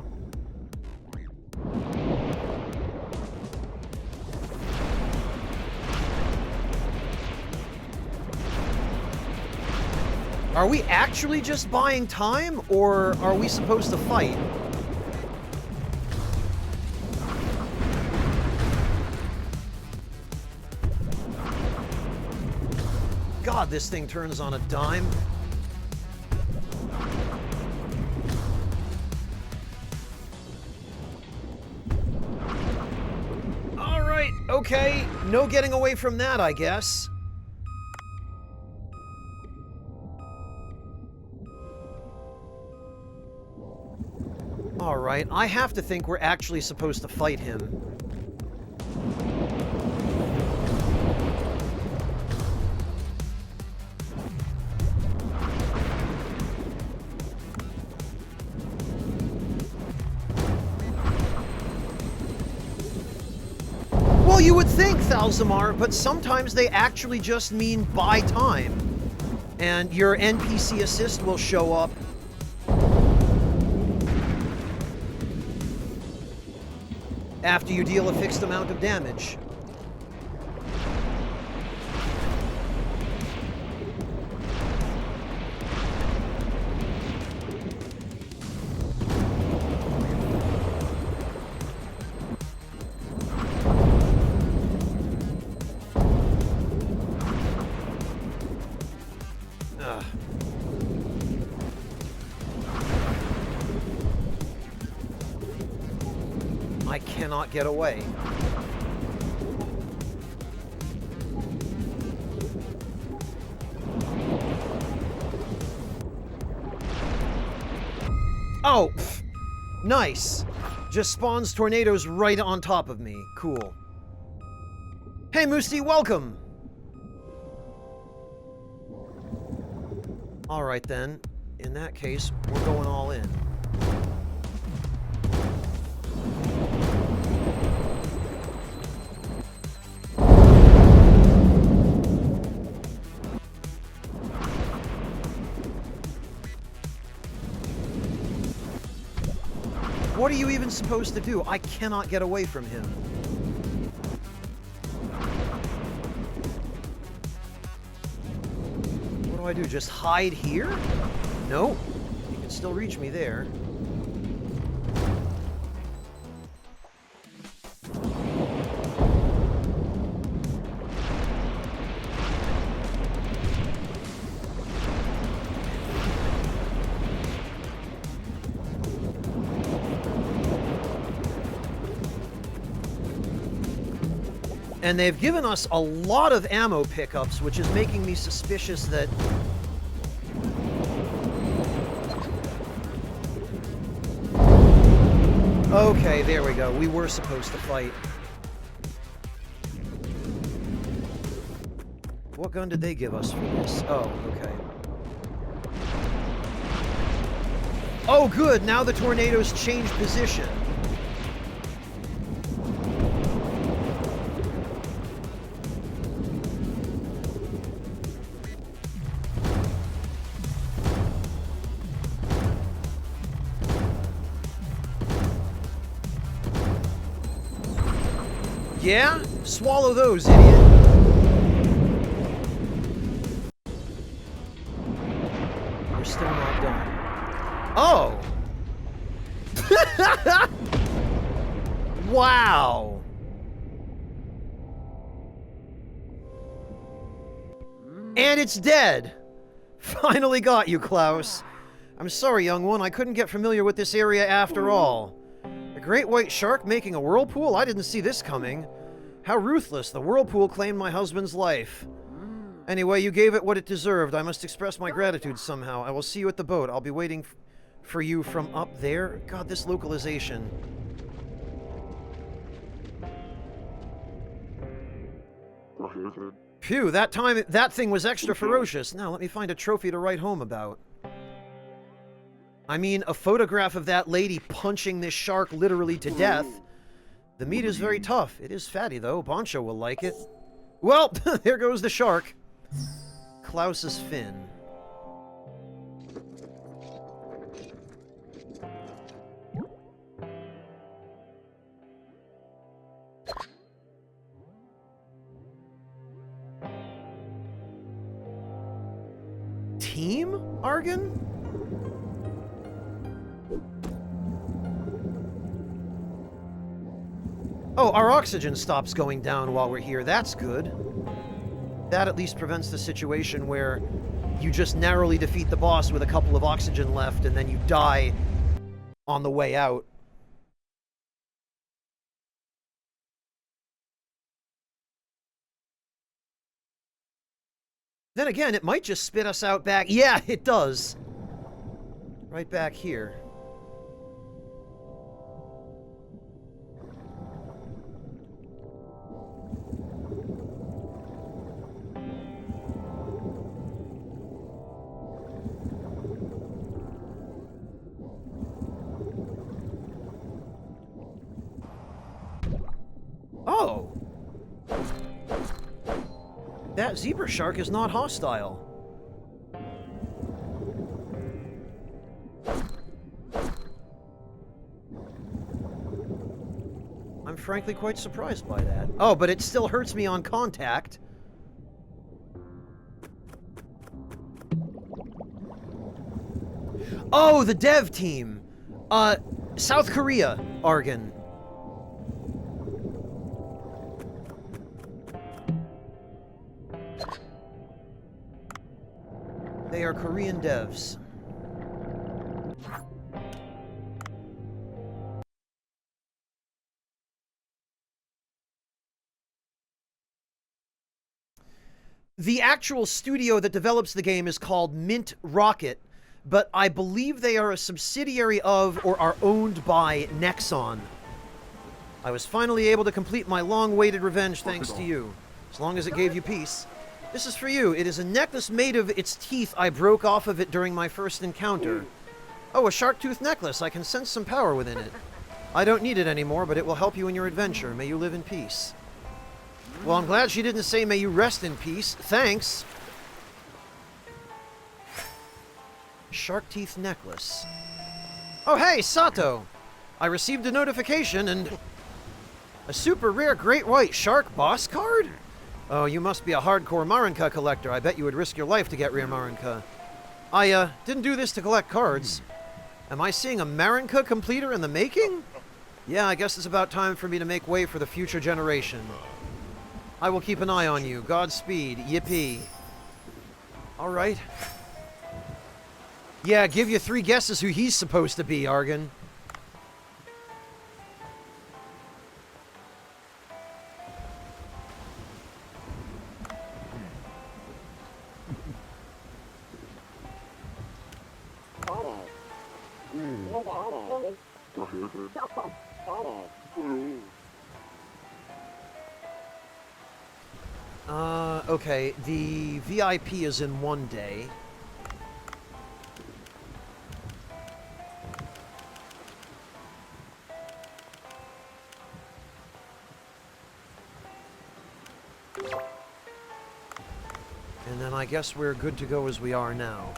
Are we actually just buying time, or are we supposed to fight? God, this thing turns on a dime. All right, okay. No getting away from that, I guess. All right, I have to think we're actually supposed to fight him. Well, you would think, Thalzamar, but sometimes they actually just mean buy time. And your NPC assist will show up after you deal a fixed amount of damage. I cannot get away. Oh! Pff, nice! Just spawns tornadoes right on top of me. Cool. Hey, Moosey, welcome! Alright then. In that case, we're going all in. What are you even supposed to do? I cannot get away from him. What do I do? Just hide here? No. He can still reach me there. And they've given us a lot of ammo pickups, which is making me suspicious that... Okay, there we go. We were supposed to fight. What gun did they give us for this? Oh, okay. Oh, good! Now the tornadoes change position. Yeah? Swallow those, idiot. We're still not done. Oh! Wow! And it's dead! Finally got you, Klaus. I'm sorry, young one, I couldn't get familiar with this area after all. A great white shark making a whirlpool? I didn't see this coming. How ruthless. The whirlpool claimed my husband's life. Anyway, you gave it what it deserved. I must express my gratitude somehow. I will see you at the boat. I'll be waiting for you from up there. God, this localization. Phew, that thing was extra ferocious. Now, let me find a trophy to write home about. I mean, a photograph of that lady punching this shark literally to death. The meat is very tough. It is fatty, though. Boncho will like it. Well, there goes the shark. Klaus's fin. Team Argon? Oh, our oxygen stops going down while we're here. That's good. That at least prevents the situation where you just narrowly defeat the boss with a couple of oxygen left and then you die on the way out. Then again, it might just spit us out back. Yeah, it does. Right back here. Oh! That zebra shark is not hostile. I'm frankly quite surprised by that. Oh, but it still hurts me on contact. Oh, the dev team! South Korea, Argon. They are Korean devs. The actual studio that develops the game is called Mint Rocket, but I believe they are a subsidiary of or are owned by Nexon. I was finally able to complete my long-awaited revenge thanks to you, as long as it gave you peace. This is for you. It is a necklace made of its teeth I broke off of it during my first encounter. Oh, a shark tooth necklace. I can sense some power within it. I don't need it anymore, but it will help you in your adventure. May you live in peace. Well, I'm glad she didn't say may you rest in peace. Thanks. Shark teeth necklace. Oh, hey, Sato. I received a notification and... a super rare great white shark boss card? Oh, you must be a hardcore Marinka collector. I bet you would risk your life to get rare Marinka. I, didn't do this to collect cards. Am I seeing a Marinka completer in the making? Yeah, I guess it's about time for me to make way for the future generation. I will keep an eye on you. Godspeed. Yippee. Alright. Yeah, give you 3 guesses who he's supposed to be, Argon. Okay, the VIP is in 1 day. And then I guess we're good to go as we are now.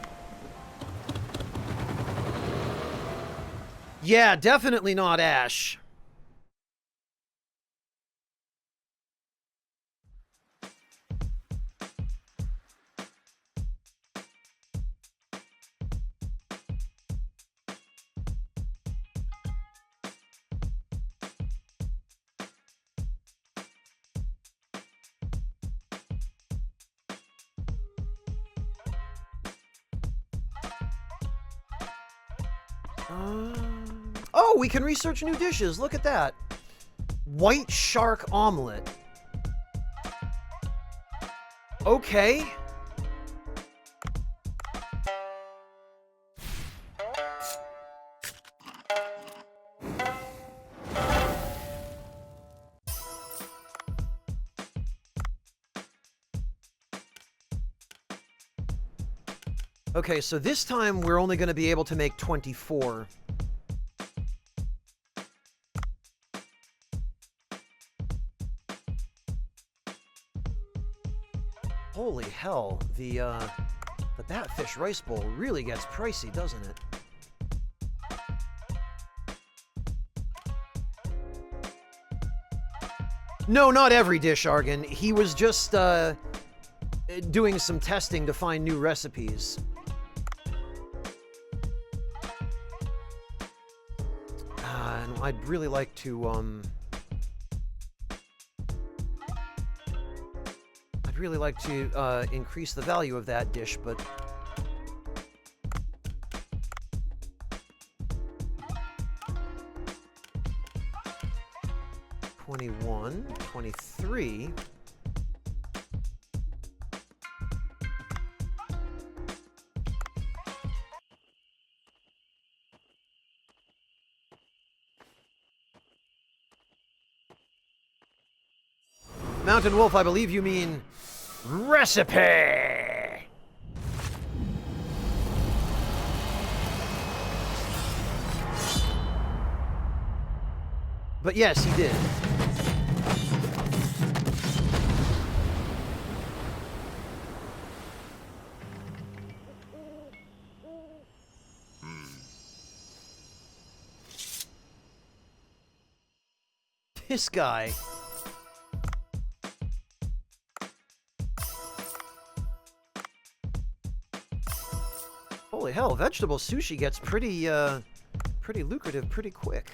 Yeah, definitely not Ash. Oh, we can research new dishes. Look at that. White shark omelet. Okay. Okay, so this time we're only going to be able to make 24. Holy hell, the Batfish Rice Bowl really gets pricey, doesn't it? No, not every dish, Argon. He was just, doing some testing to find new recipes. And I'd really like to, increase the value of that dish, but... $21, $23... Mountain Wolf, I believe you mean recipe. But yes, he did. This guy. Holy hell, vegetable sushi gets pretty lucrative pretty quick.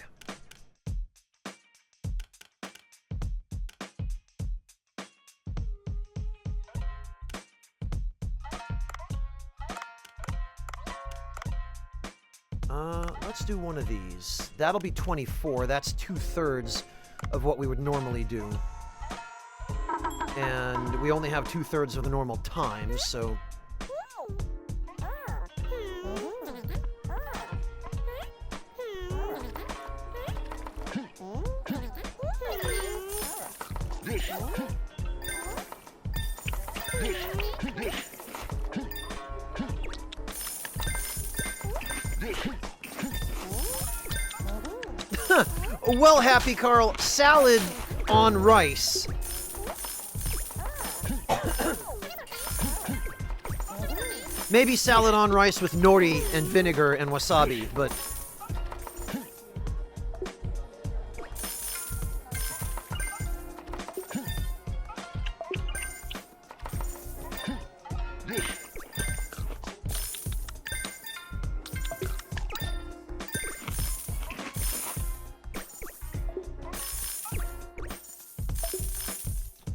Let's do one of these. That'll be 24. That's 2/3 of what we would normally do. And we only have 2/3 of the normal time, so... Well, Happy Carl, salad on rice. Maybe salad on rice with nori and vinegar and wasabi, but...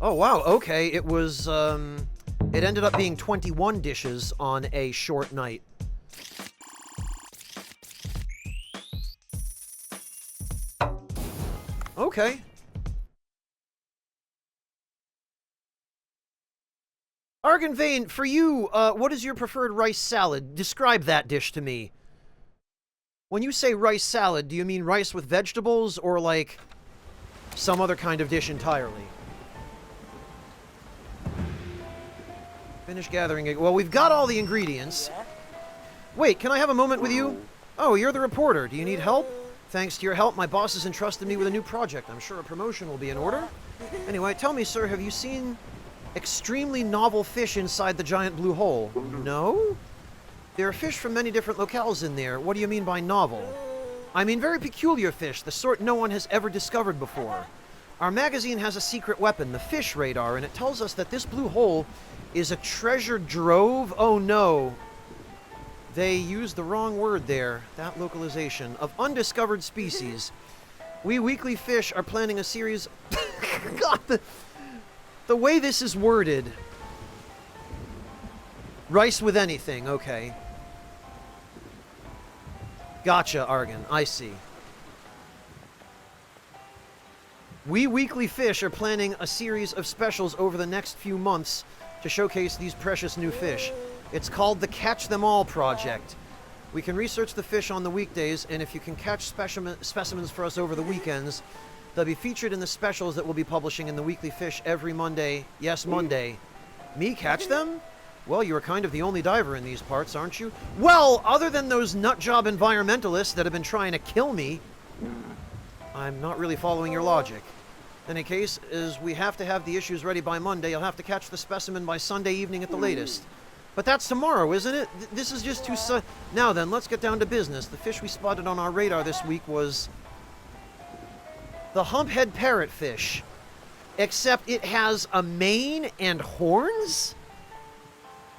Oh, wow, okay, it was, it ended up being 21 dishes on a short night. Okay. Argon Vane, for you, what is your preferred rice salad? Describe that dish to me. When you say rice salad, do you mean rice with vegetables or, like, some other kind of dish entirely? Finish gathering it. Well, we've got all the ingredients. Wait, can I have a moment with you? Oh, you're the reporter. Do you need help? Thanks to your help, my boss has entrusted me with a new project. I'm sure a promotion will be in order. Anyway, tell me, sir, have you seen extremely novel fish inside the giant blue hole? No? There are fish from many different locales in there. What do you mean by novel? I mean very peculiar fish, the sort no one has ever discovered before. Our magazine has a secret weapon, the fish radar, and it tells us that this blue hole is a treasure trove. Oh no. They used the wrong word there, that localization, of undiscovered species. We Weekly Fish are planning a series... God, the way this is worded. Rice with anything, okay. Gotcha, Argon, I see. We Weekly Fish are planning a series of specials over the next few months to showcase these precious new fish. It's called the Catch Them All Project. We can research the fish on the weekdays, and if you can catch specimens for us over the weekends, they'll be featured in the specials that we'll be publishing in the Weekly Fish every Monday. Yes, Monday. Me catch them? Well, you're kind of the only diver in these parts, aren't you? Well, other than those nutjob environmentalists that have been trying to kill me, I'm not really following your logic. In any case, as we have to have the issues ready by Monday, you'll have to catch the specimen by Sunday evening at the latest. But that's tomorrow, isn't it? This is just too Now then, let's get down to business. The fish we spotted on our radar this week was the humphead parrotfish. Except it has a mane and horns?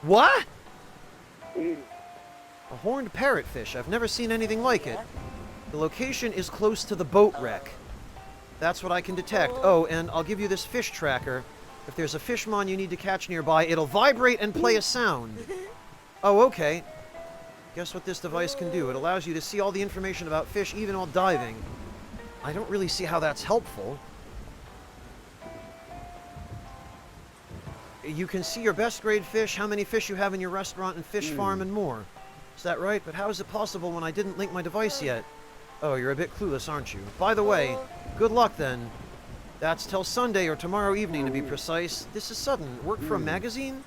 What? A horned parrotfish. I've never seen anything like it. The location is close to the boat wreck. That's what I can detect. Oh, and I'll give you this fish tracker. If there's a fishmon you need to catch nearby, it'll vibrate and play a sound. Oh, okay. Guess what this device can do? It allows you to see all the information about fish even while diving. I don't really see how that's helpful. You can see your best grade fish, how many fish you have in your restaurant and fish farm, and more. Is that right? But how is it possible when I didn't link my device yet? Oh, you're a bit clueless, aren't you? By the way, good luck then. That's till Sunday or tomorrow evening to be precise. This is sudden. Work for a magazine?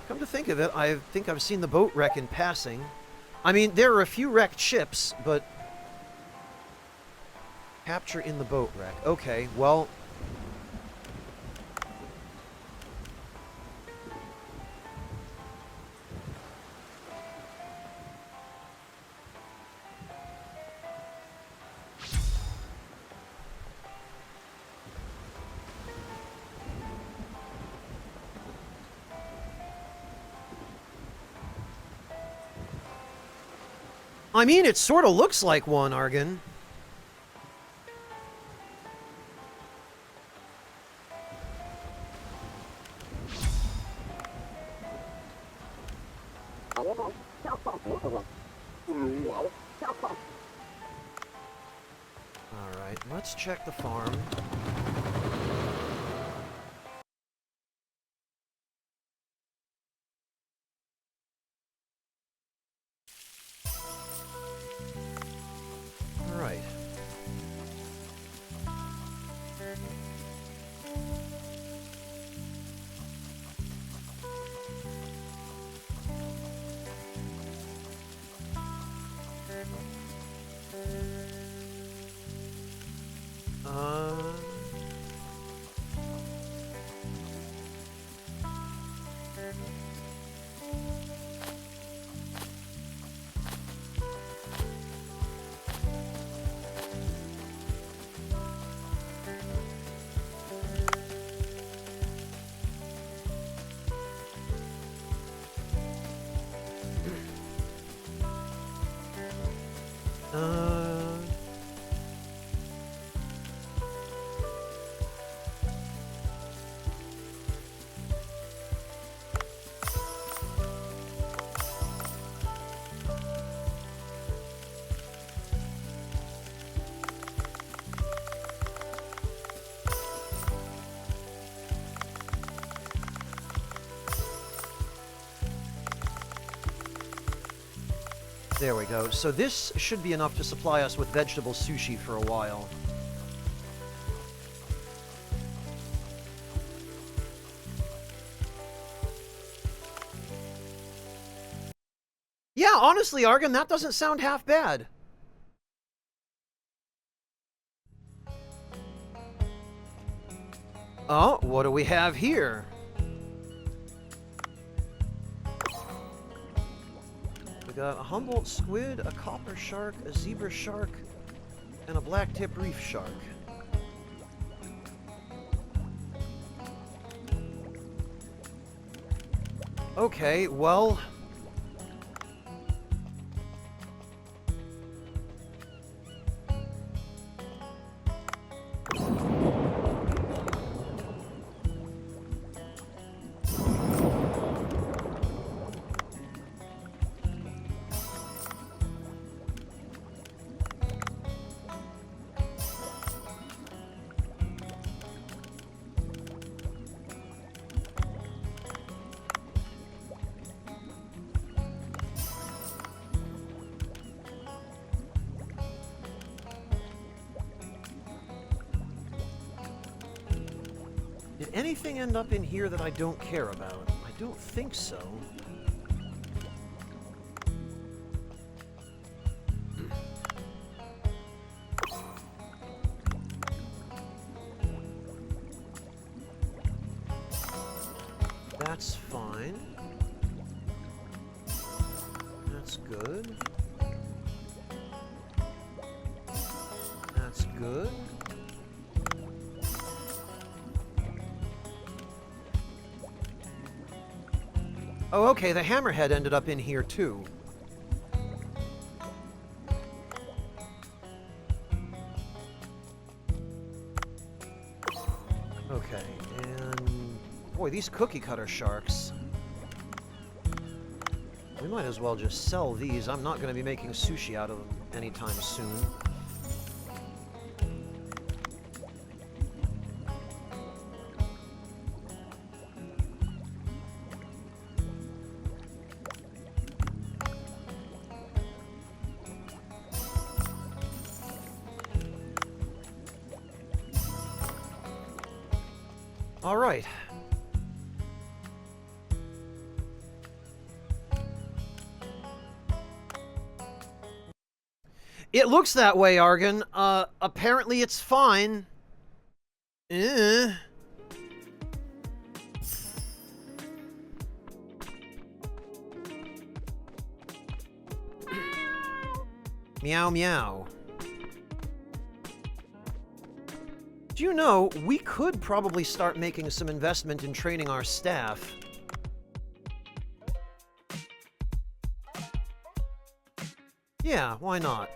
Come to think of it, I think I've seen the boat wreck in passing. I mean, there are a few wrecked ships, but... Capture in the boat wreck. Okay, well... I mean, it sort of looks like one, Argon. Alright, let's check the farm. There we go. So this should be enough to supply us with vegetable sushi for a while. Yeah, honestly, Argon, that doesn't sound half bad. Oh, what do we have here? We got a Humboldt squid, a copper shark, a zebra shark, and a blacktip reef shark. Okay, well... Did anything end up in here that I don't care about? I don't think so. That's fine. That's good. That's good. Oh, okay, the hammerhead ended up in here, too. Okay, and... boy, these cookie cutter sharks. We might as well just sell these. I'm not going to be making sushi out of them anytime soon. All right. It looks that way, Argon. Apparently it's fine. Meow meow. Do you know, we could probably start making some investment in training our staff. Yeah, why not?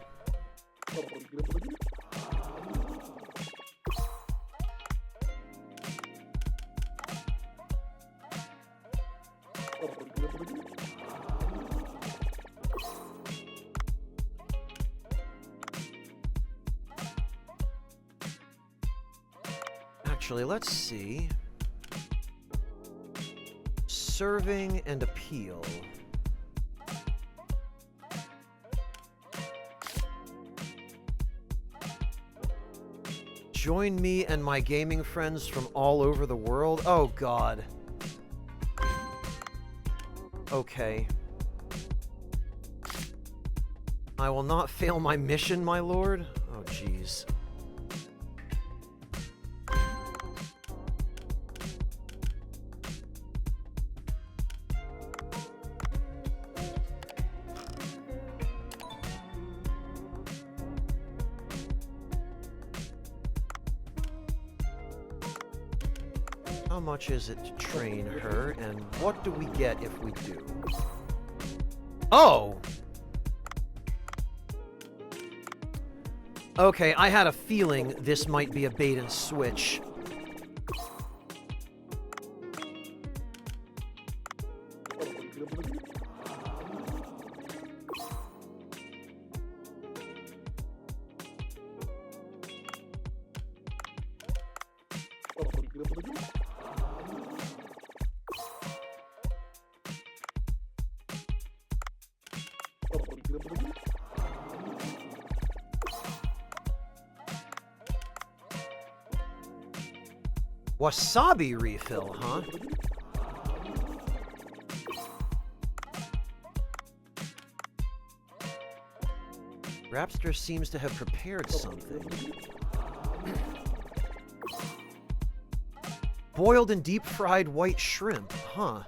Actually, let's see. Serving and appeal. Join me and my gaming friends from all over the world. Oh, God. Okay. I will not fail my mission, my lord. Oh, jeez. How much is it to train her, and what do we get if we do? Oh! Okay, I had a feeling this might be a bait and switch. Wasabi refill, huh? Rapster seems to have prepared something. Boiled and deep-fried white shrimp, huh?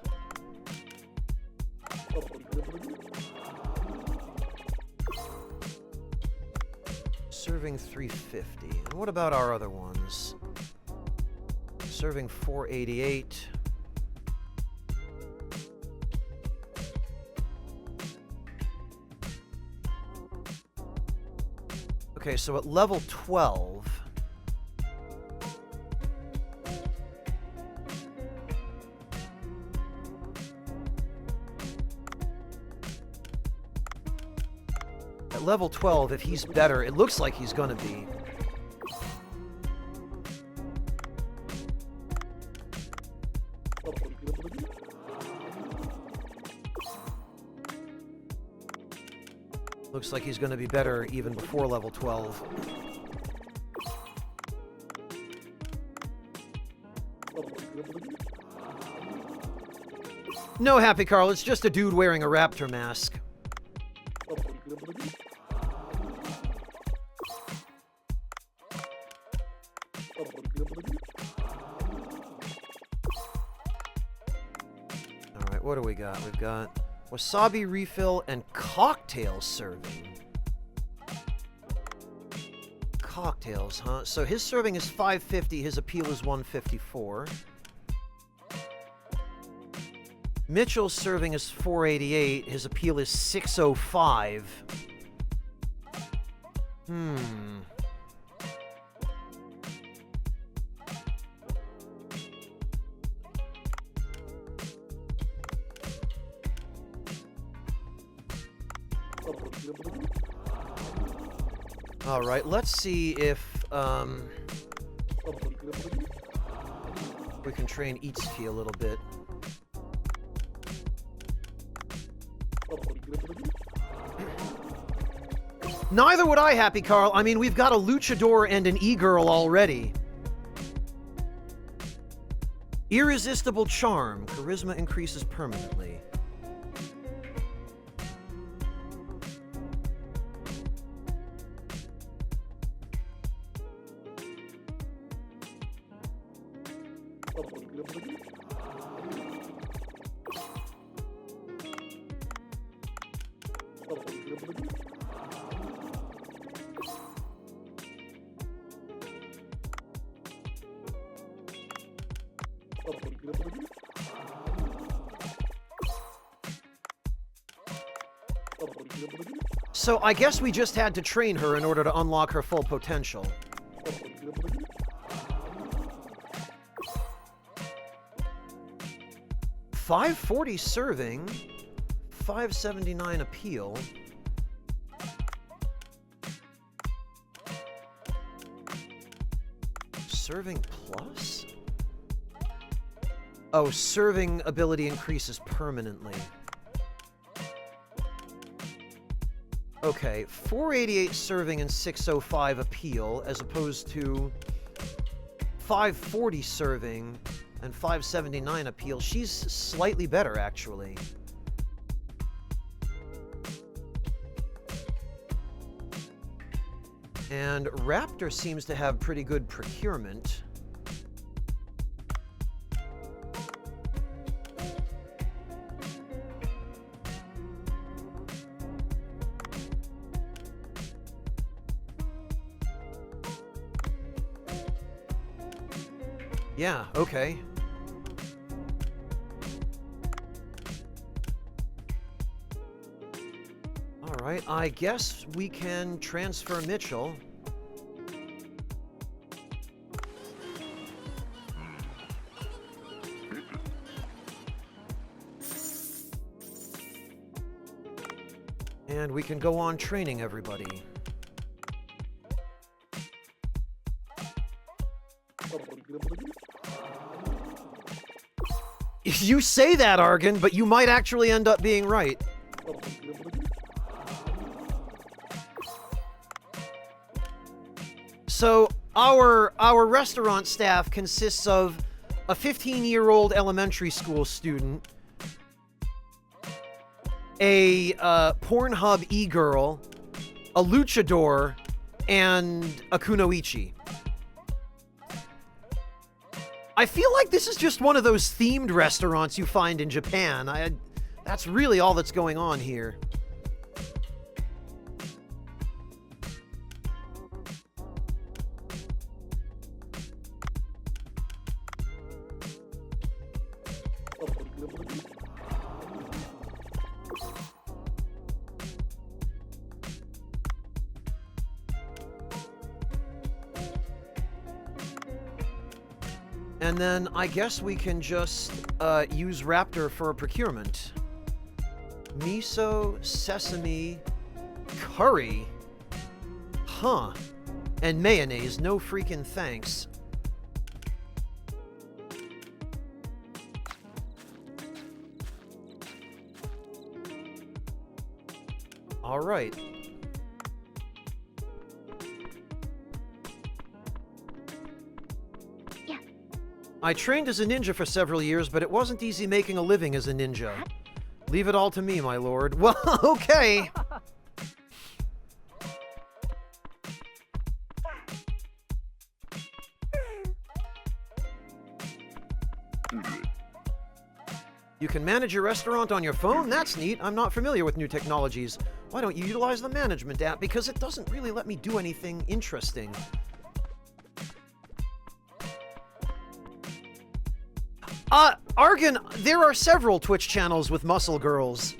Serving 350. And what about our other ones? Serving 488. Okay, so at level 12... At level 12, if he's better, it looks like he's gonna be. Looks like he's gonna be better even before level 12. No, Happy Carl, it's just a dude wearing a raptor mask. Alright, what do we got? We've got wasabi refill and cocktail serving. Cocktails, huh? So his serving is 550, his appeal is 154. Mitchell's serving is 488, his appeal is 605. All right, let's see if we can train Itsuki a little bit. Neither would I, Happy Carl. I mean, we've got a luchador and an e-girl already. Irresistible charm. Charisma increases permanently. So I guess we just had to train her in order to unlock her full potential. $540 serving, $579 appeal. Serving plus? Oh, serving ability increases permanently. Okay, 488 serving and 605 appeal, as opposed to 540 serving and 579 appeal. She's slightly better, actually. And Raptor seems to have pretty good procurement. Yeah, okay. Alright, I guess we can transfer Mitchell. And we can go on training everybody. You say that, Argon, but you might actually end up being right. So, Our restaurant staff consists of a 15-year-old elementary school student, a Pornhub e-girl, a luchador, and a kunoichi. I feel like this is just one of those themed restaurants you find in Japan. That's really all that's going on here. And then I guess we can just use Raptor for a procurement. Miso, sesame, curry. Huh. And mayonnaise, no freaking thanks. All right. I trained as a ninja for several years, but it wasn't easy making a living as a ninja. Leave it all to me, my lord. Well, okay. You can manage your restaurant on your phone? That's neat. I'm not familiar with new technologies. Why don't you utilize the management app? Because it doesn't really let me do anything interesting. Argon, there are several Twitch channels with muscle girls.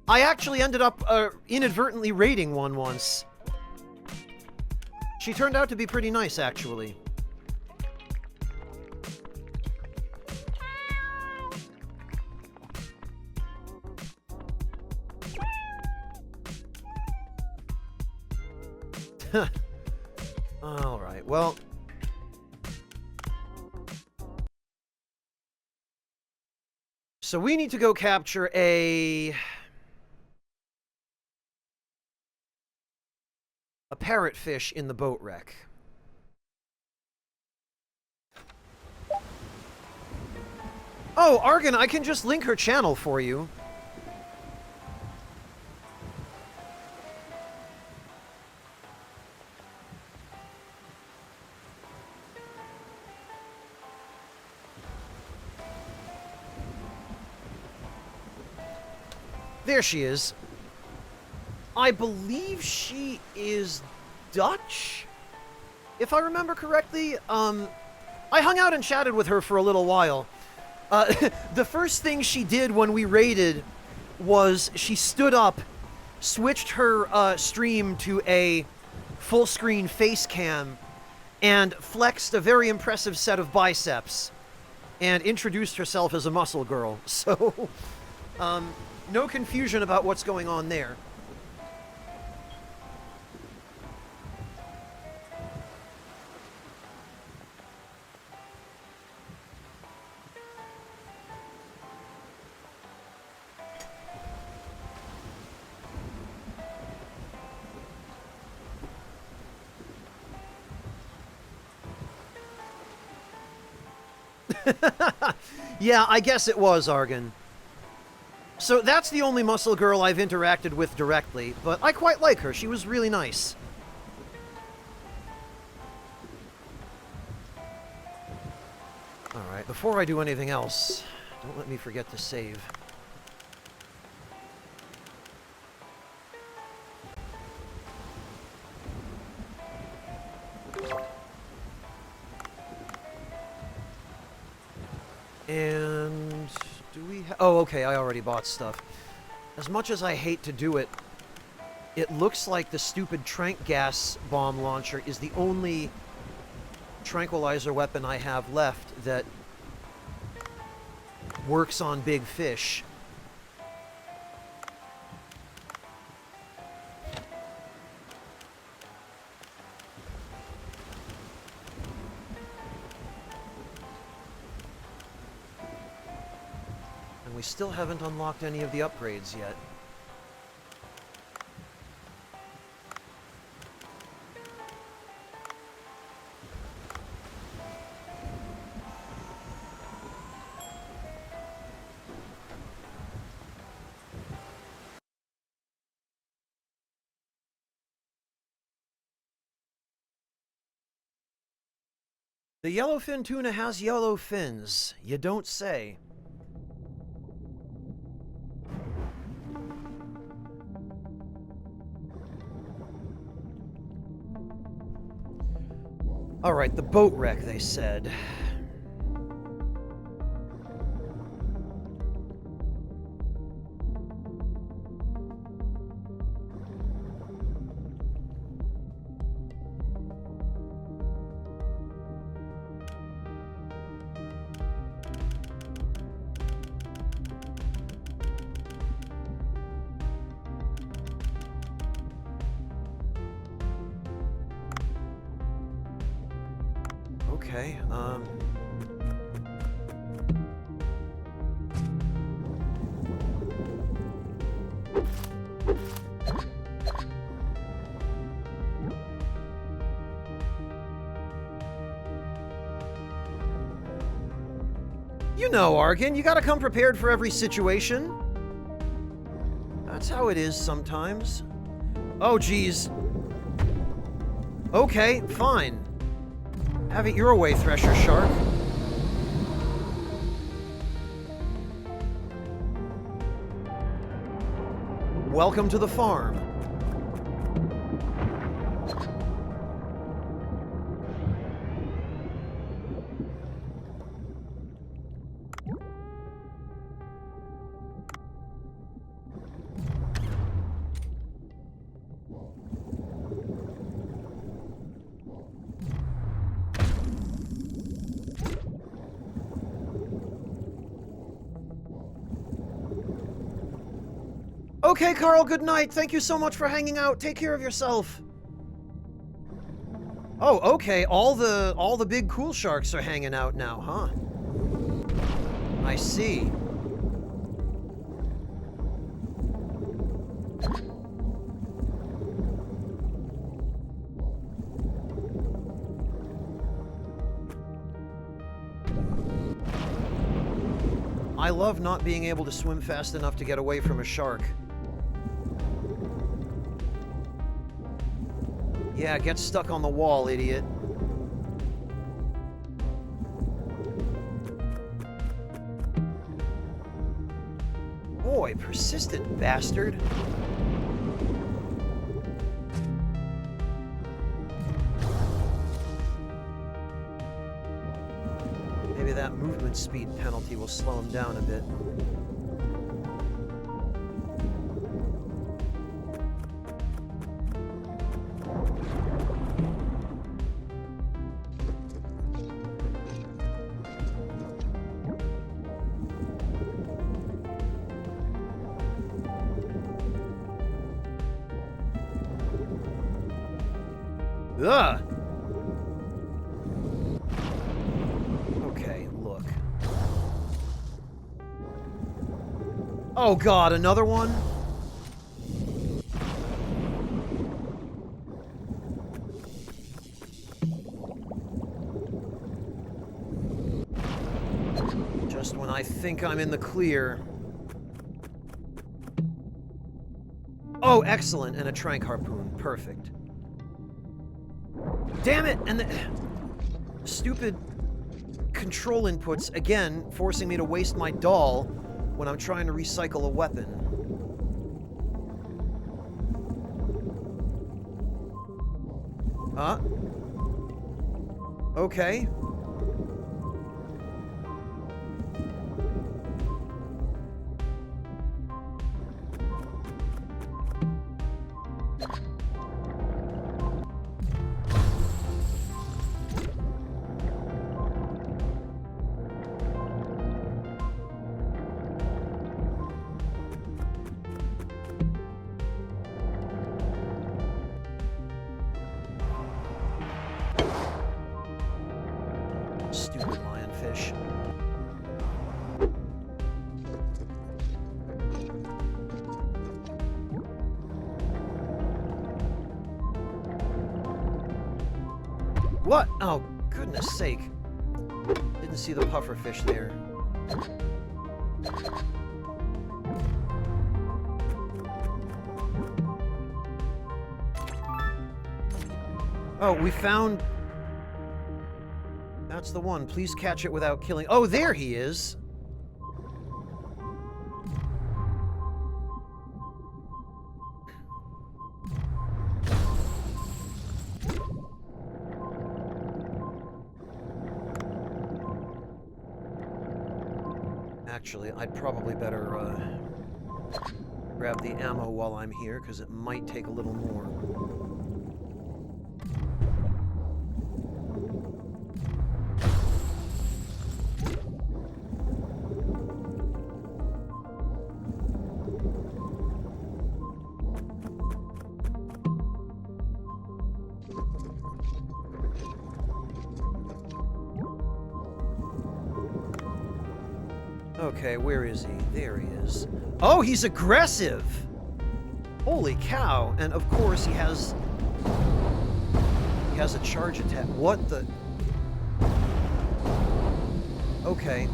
I actually ended up inadvertently raiding one once. She turned out to be pretty nice, actually. All right, well... So we need to go capture a parrotfish in the boat wreck. Oh, Argon, I can just link her channel for you. There she is. I believe she is Dutch, if I remember correctly. I hung out and chatted with her for a little while. The first thing she did when we raided was she stood up, switched her stream to a full-screen face cam, and flexed a very impressive set of biceps, and introduced herself as a muscle girl. So, no confusion about what's going on there. Yeah, I guess it was, Argon. So that's the only muscle girl I've interacted with directly, but I quite like her. She was really nice. Alright, before I do anything else, don't let me forget to save. And do we oh, okay, I already bought stuff. As much as I hate to do it, it looks like the stupid tranq gas bomb launcher is the only tranquilizer weapon I have left that works on big fish. We still haven't unlocked any of the upgrades yet. The yellowfin tuna has yellow fins. You don't say. Alright, the boat wreck, they said. Okay, You know, Argon, you gotta come prepared for every situation. That's how it is sometimes. Oh, geez. Okay, fine. Have it your way, Thresher Shark. Welcome to the farm. Okay, Carl, good night. Thank you so much for hanging out. Take care of yourself. Oh, okay. All the big cool sharks are hanging out now, huh? I see. I love not being able to swim fast enough to get away from a shark. Yeah, get stuck on the wall, idiot. Boy, persistent bastard. Maybe that movement speed penalty will slow him down a bit. Ugh! Okay, look. Oh god, another one? Just when I think I'm in the clear. Oh, excellent, and a trank harpoon. Perfect. Damn it! And the stupid control inputs, again, forcing me to waste my doll when I'm trying to recycle a weapon. Huh? Okay. Stupid lionfish. What? Oh, goodness sake. Didn't see the pufferfish there. Oh, we found... That's the one. Please catch it without killing... Oh, there he is! Actually, I'd probably better, grab the ammo while I'm here, because it might take a little more. Okay, where is he? There he is. Oh, he's aggressive! Holy cow. And of course he has a charge attack. What the... Okay.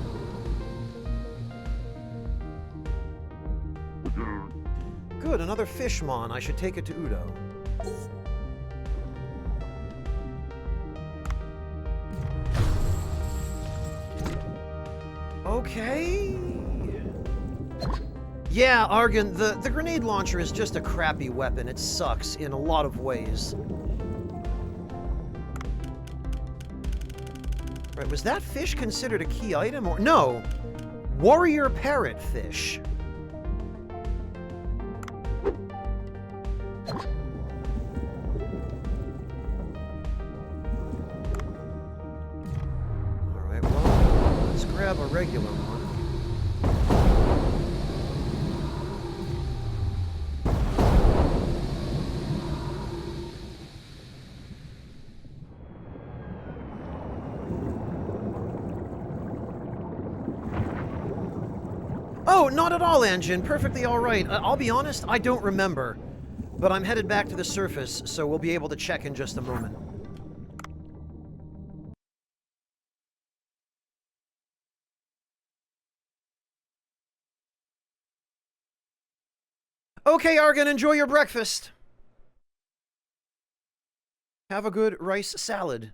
Good, another Fishmon. I should take it to Udo. Okay. Yeah, Argon, the grenade launcher is just a crappy weapon. It sucks in a lot of ways. Right, was that fish considered a key item or... No! Warrior parrotfish. Alright, well, let's grab a regular one. Oh, not at all, Anjin. Perfectly all right. I'll be honest, I don't remember. But I'm headed back to the surface, so we'll be able to check in just a moment. Okay, Argon, enjoy your breakfast. Have a good rice salad.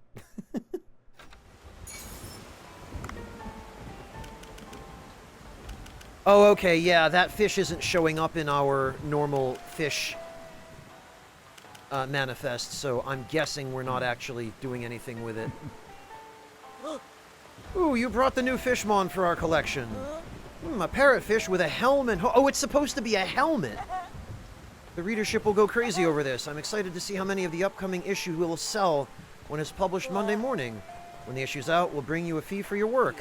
Oh, okay, yeah, that fish isn't showing up in our normal fish manifest, so I'm guessing we're not actually doing anything with it. Ooh, you brought the new Fishmon for our collection. A parrotfish with a helmet. Oh, it's supposed to be a helmet! The readership will go crazy over this. I'm excited to see how many of the upcoming issue will sell when it's published Monday morning. When the issue's out, we'll bring you a fee for your work.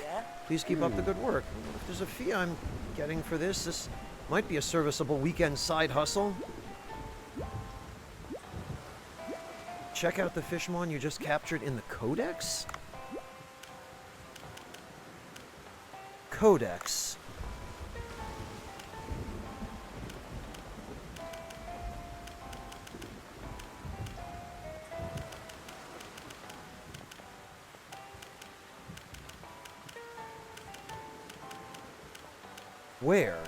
Please keep up the good work. If there's a fee I'm getting for this, this might be a serviceable weekend side hustle. Check out the Fishmon you just captured in the Codex? Codex. Where?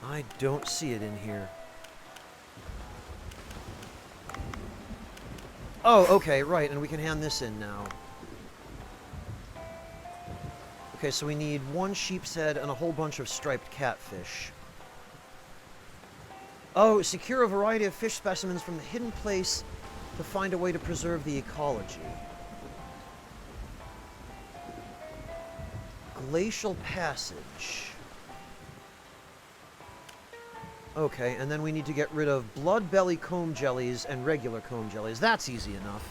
I don't see it in here. Oh, okay, right, and we can hand this in now. Okay, so we need one sheep's head and a whole bunch of striped catfish. Oh, secure a variety of fish specimens from the hidden place to find a way to preserve the ecology. Glacial passage. Okay, and then we need to get rid of blood belly comb jellies and regular comb jellies. That's easy enough.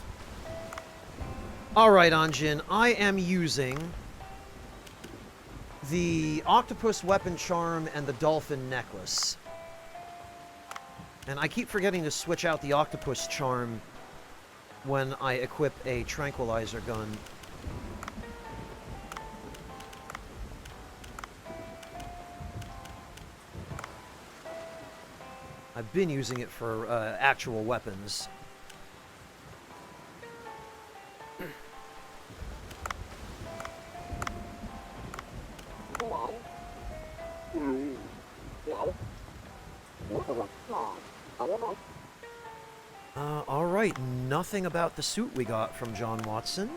Alright, Anjin, I am using the octopus weapon charm and the dolphin necklace. And I keep forgetting to switch out the octopus charm when I equip a tranquilizer gun. I've been using it for actual weapons. Alright, nothing about the suit we got from John Watson.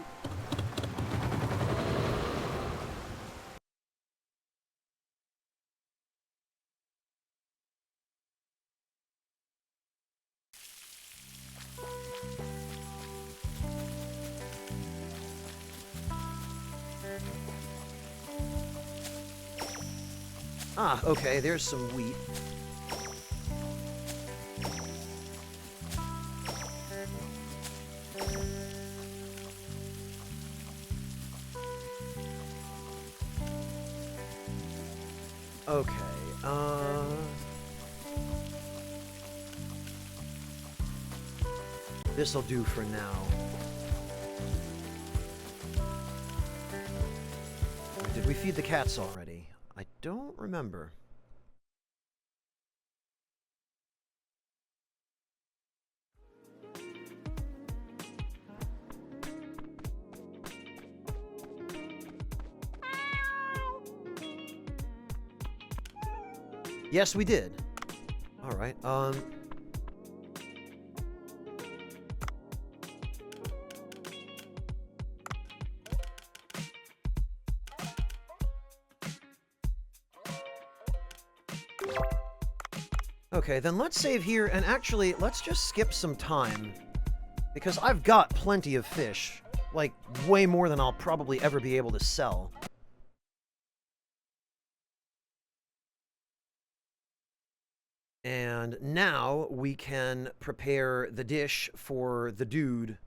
Ah, okay, there's some wheat. Okay, this'll do for now. Did we feed the cats already? I don't remember. Yes, we did. All right. Okay, then let's save here, and actually, let's just skip some time. Because I've got plenty of fish. Like, way more than I'll probably ever be able to sell. And now we can prepare the dish for the dude.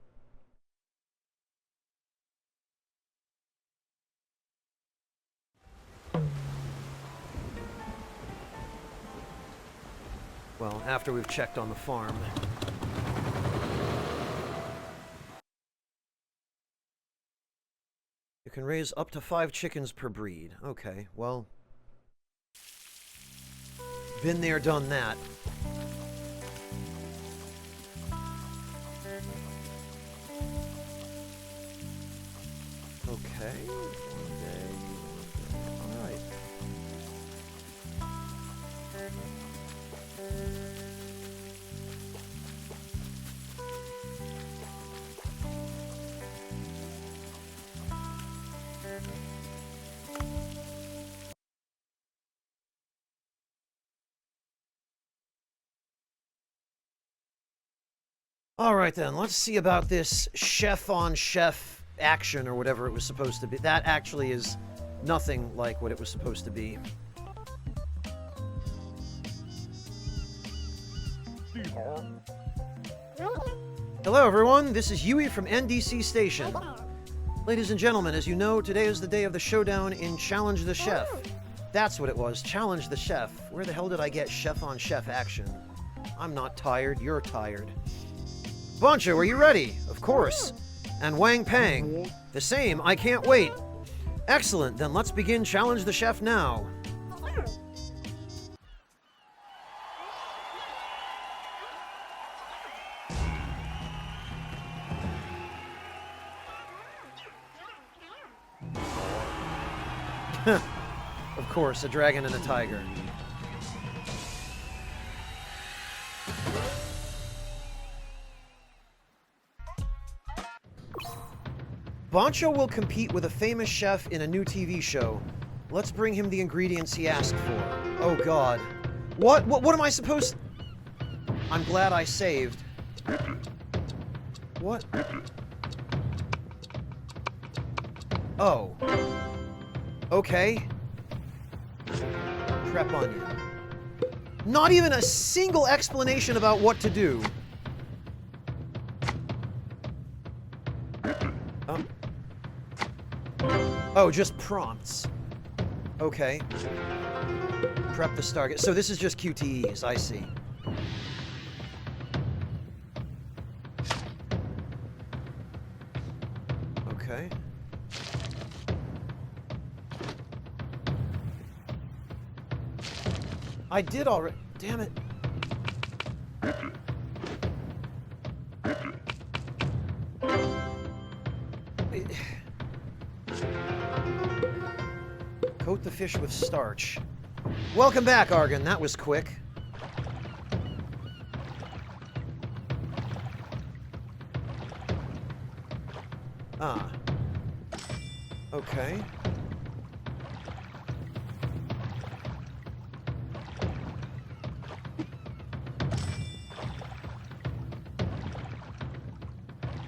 Well, after we've checked on the farm. You can raise up to 5 chickens per breed. Okay, well... been there, done that. Okay. One day. Alright. Alright then, let's see about this chef-on-chef action, or whatever it was supposed to be. That actually is nothing like what it was supposed to be. Hello everyone, this is Yui from NDC Station. Ladies and gentlemen, as you know, today is the day of the showdown in Challenge the Chef. That's what it was, Challenge the Chef. Where the hell did I get chef-on-chef action? I'm not tired, you're tired. Boncho, are you ready? Of course. And Wang Pang. The same, I can't wait. Excellent, then let's begin Challenge the Chef now. Of course, a dragon and a tiger. Boncho will compete with a famous chef in a new TV show. Let's bring him the ingredients he asked for. Oh god. What am I supposed... I'm glad I saved. What? Oh. Okay. Prep onion. Not even a single explanation about what to do. Oh, just prompts. Okay. Prep the Stargate. So this is just QTEs, I see. Okay. I did already. Damn it. Coat the fish with starch. Welcome back, Argon. That was quick. Ah. Okay.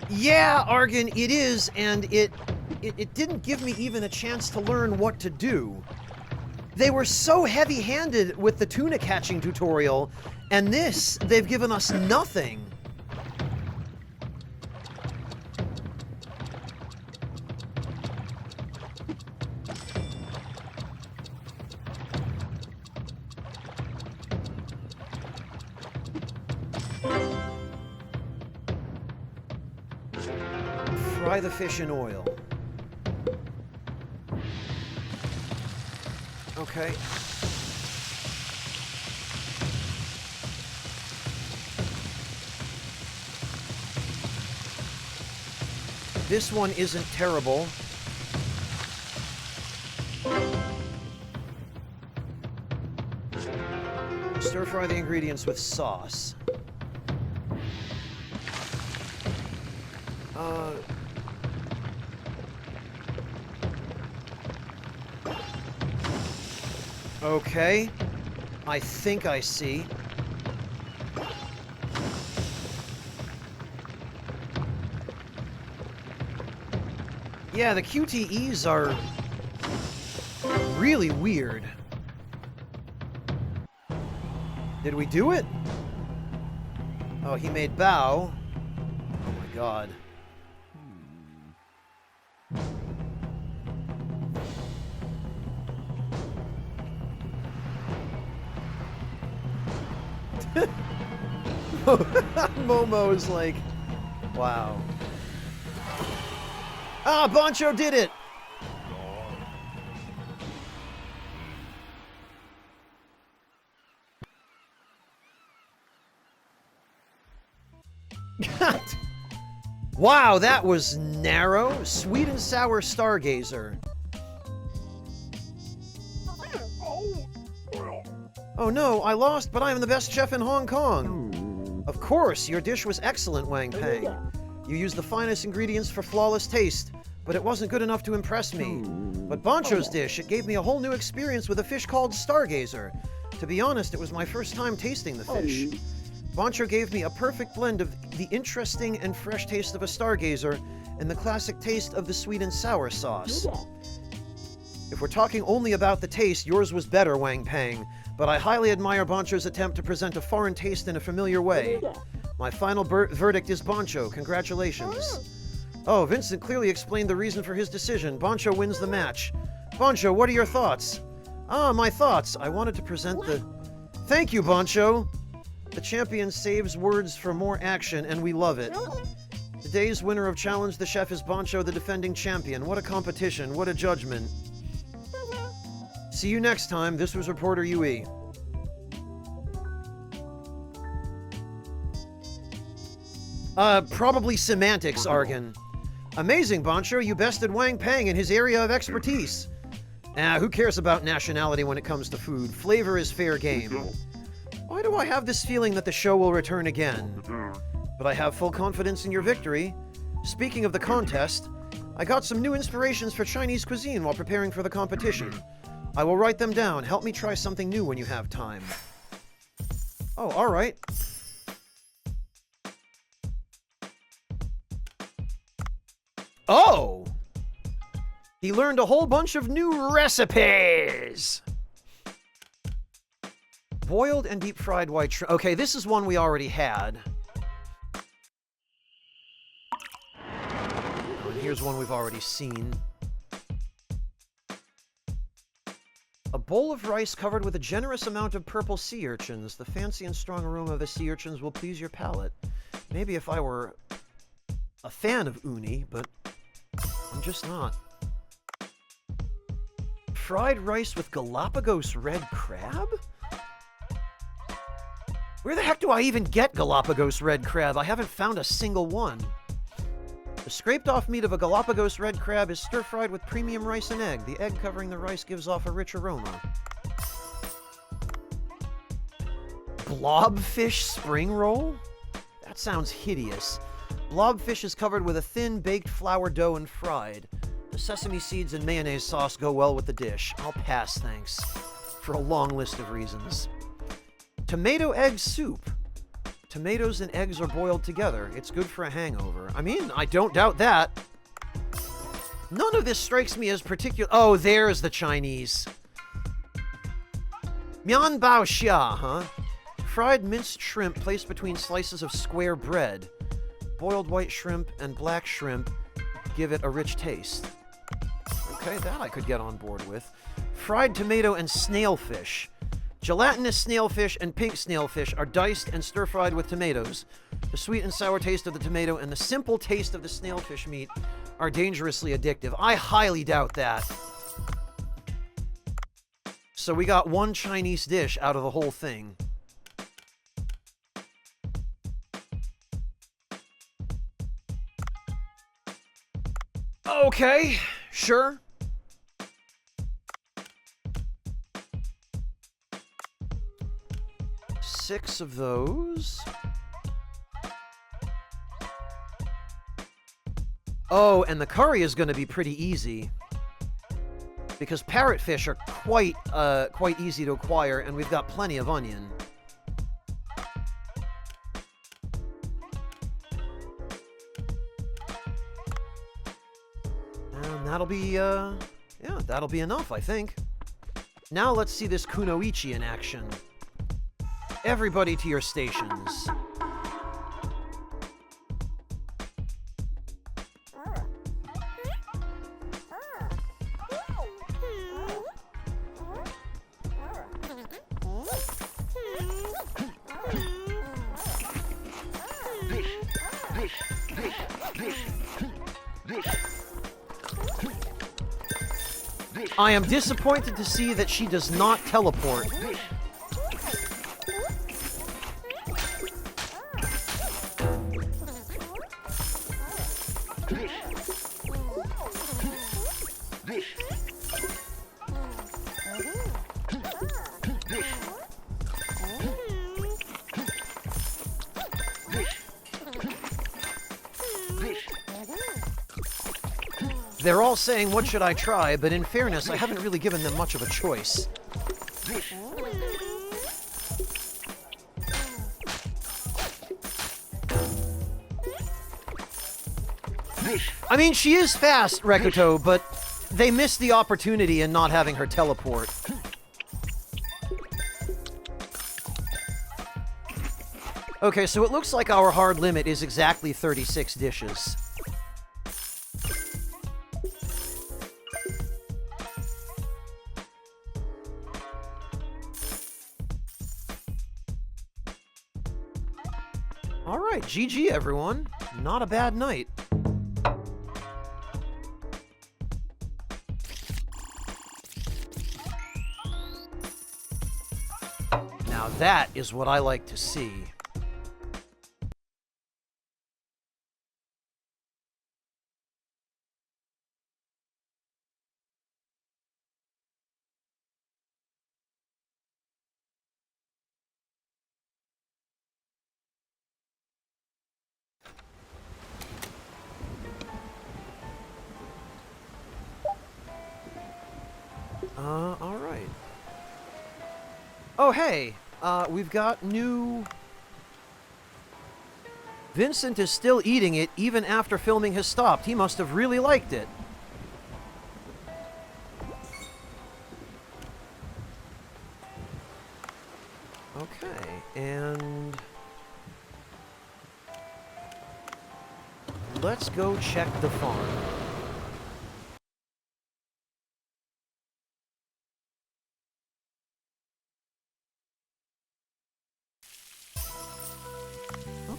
Yeah, Argon, it is, and it didn't give me even a chance to learn what to do. They were so heavy-handed with the tuna catching tutorial, and this, they've given us nothing. Fry the fish in oil. Okay. This one isn't terrible. Stir fry the ingredients with sauce. Okay. I think I see. Yeah, the QTEs are really weird. Did we do it? Oh, he made bao. Oh my god. Momo is like, wow. Ah, Boncho did it! Wow, that was narrow. Sweet and sour stargazer. Oh no, I lost, but I am the best chef in Hong Kong. Of course, your dish was excellent, Wang Peng. You used the finest ingredients for flawless taste, but it wasn't good enough to impress me. But Boncho's dish, it gave me a whole new experience with a fish called stargazer. To be honest, it was my first time tasting the fish. Boncho gave me a perfect blend of the interesting and fresh taste of a stargazer and the classic taste of the sweet and sour sauce. If we're talking only about the taste, yours was better, Wang Peng, but I highly admire Boncho's attempt to present a foreign taste in a familiar way. My final verdict is Boncho. Congratulations. Oh, Vincent clearly explained the reason for his decision. Boncho wins the match. Boncho, what are your thoughts? Ah, my thoughts. I wanted to present the... Thank you, Boncho. The champion saves words for more action, and we love it. Today's winner of Challenge the Chef is Boncho, the defending champion. What a competition. What a judgment. See you next time. This was Reporter UE. Probably semantics, Argon. Amazing, Boncho. You bested Wang Peng in his area of expertise. Who cares about nationality when it comes to food? Flavor is fair game. Why do I have this feeling that the show will return again? But I have full confidence in your victory. Speaking of the contest, I got some new inspirations for Chinese cuisine while preparing for the competition. I will write them down. Help me try something new when you have time. Oh, alright. Oh! He learned a whole bunch of new recipes! Boiled and deep-fried white shrimp. Okay, this is one we already had. And here's one we've already seen. A bowl of rice covered with a generous amount of purple sea urchins. The fancy and strong aroma of the sea urchins will please your palate. Maybe if I were a fan of uni, but I'm just not. Fried rice with Galapagos red crab? Where the heck do I even get Galapagos red crab? I haven't found a single one. The scraped-off meat of a Galapagos red crab is stir-fried with premium rice and egg. The egg covering the rice gives off a rich aroma. Blobfish spring roll? That sounds hideous. Blobfish is covered with a thin, baked flour dough and fried. The sesame seeds and mayonnaise sauce go well with the dish. I'll pass, thanks. For a long list of reasons. Tomato egg soup. Tomatoes and eggs are boiled together. It's good for a hangover. I mean, I don't doubt that. None of this strikes me as particular. Oh, there's the Chinese. Mian bao xia, huh? Fried minced shrimp placed between slices of square bread. Boiled white shrimp and black shrimp give it a rich taste. Okay, that I could get on board with. Fried tomato and snailfish. Gelatinous snailfish and pink snailfish are diced and stir-fried with tomatoes. The sweet and sour taste of the tomato and the simple taste of the snailfish meat are dangerously addictive. I highly doubt that. So we got one Chinese dish out of the whole thing. Okay, sure. Six of those. Oh, and the curry is going to be pretty easy. Because parrotfish are quite easy to acquire, and we've got plenty of onion. And that'll be, yeah, that'll be enough, I think. Now let's see this kunoichi in action. Everybody to your stations. I am disappointed to see that she does not teleport. They're all saying, what should I try? But in fairness, I haven't really given them much of a choice. I mean, she is fast, Rekuto, but they missed the opportunity in not having her teleport. Okay, so it looks like our hard limit is exactly 36 dishes. Alright, GG everyone. Not a bad night. Now that is what I like to see. Alright. Oh, hey! We've got new... Vincent is still eating it even after filming has stopped. He must have really liked it. Okay, and... let's go check the farm.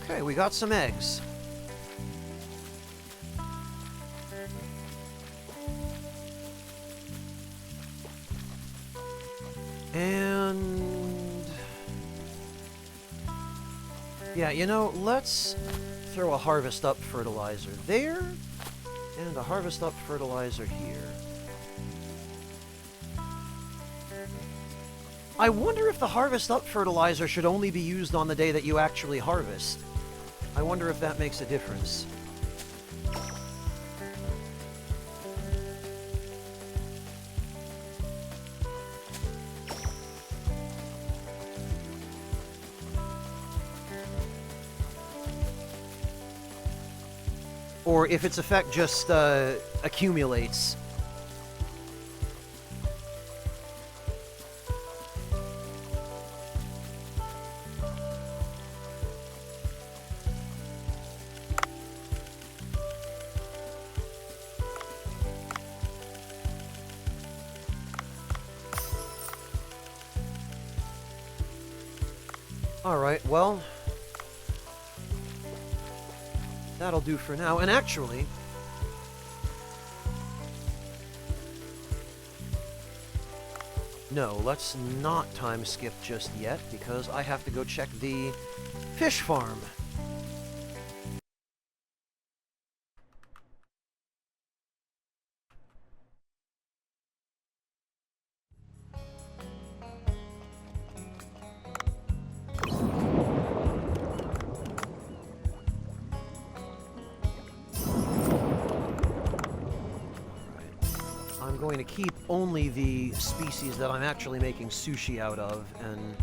Okay, we got some eggs. And... yeah, you know, let's throw a harvest up fertilizer there, and a harvest up fertilizer here. I wonder if the harvest up fertilizer should only be used on the day that you actually harvest. I wonder if that makes a difference. Or if its effect just accumulates. Alright, well, that'll do for now. And actually, no, let's not time skip just yet, because I have to go check the fish farm. I'm going to keep only the species that I'm actually making sushi out of, and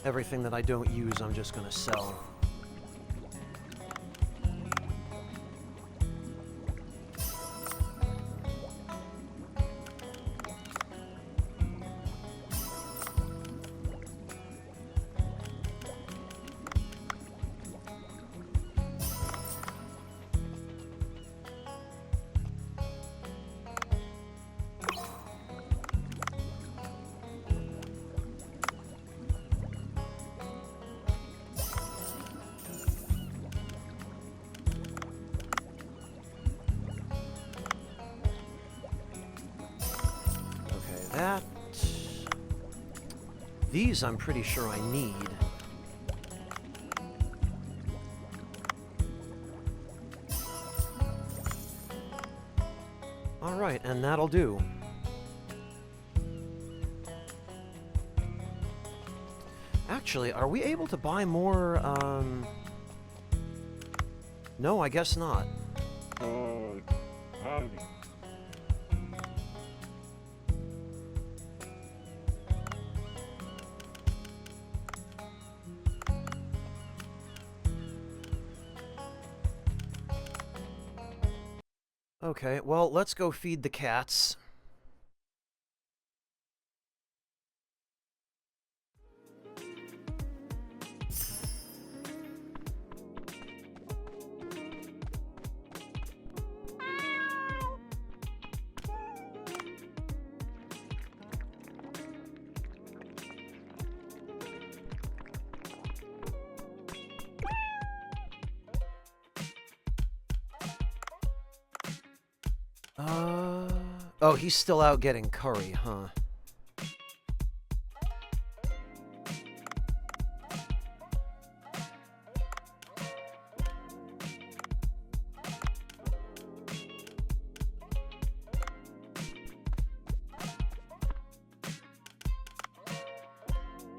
everything that I don't use, I'm just going to sell. These I'm pretty sure I need. Alright, and that'll do. Actually, are we able to buy more, No, I guess not. Howdy. Okay, well, let's go feed the cats. Oh, he's still out getting curry, huh?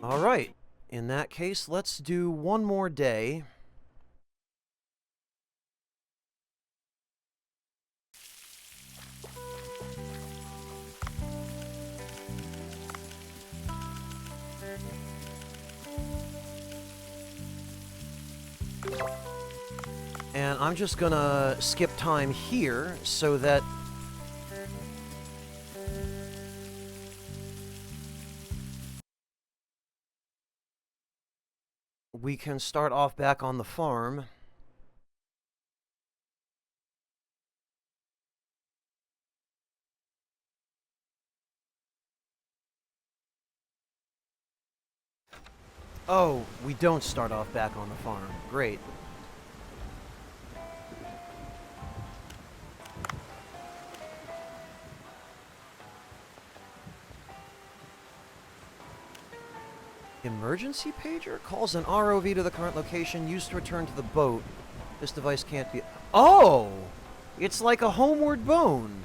All right. In that case, let's do one more day. And I'm just gonna skip time here so that we can start off back on the farm. Oh, we don't start off back on the farm. Great. Emergency pager? Calls an ROV to the current location, used to return to the boat. This device can't be... Oh! It's like a homeward bone.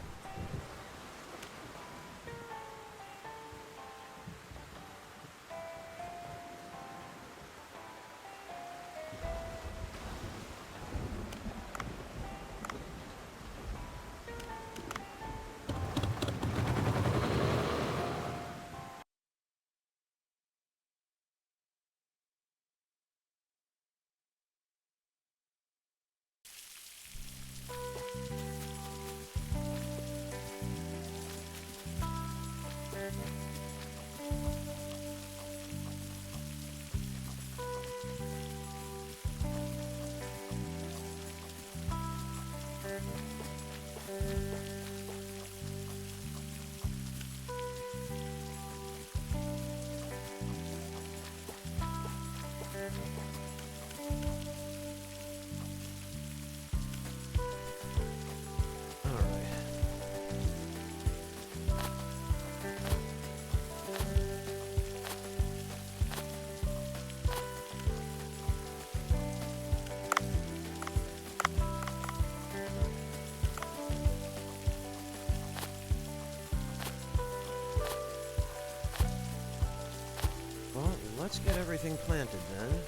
Well, let's get everything planted then.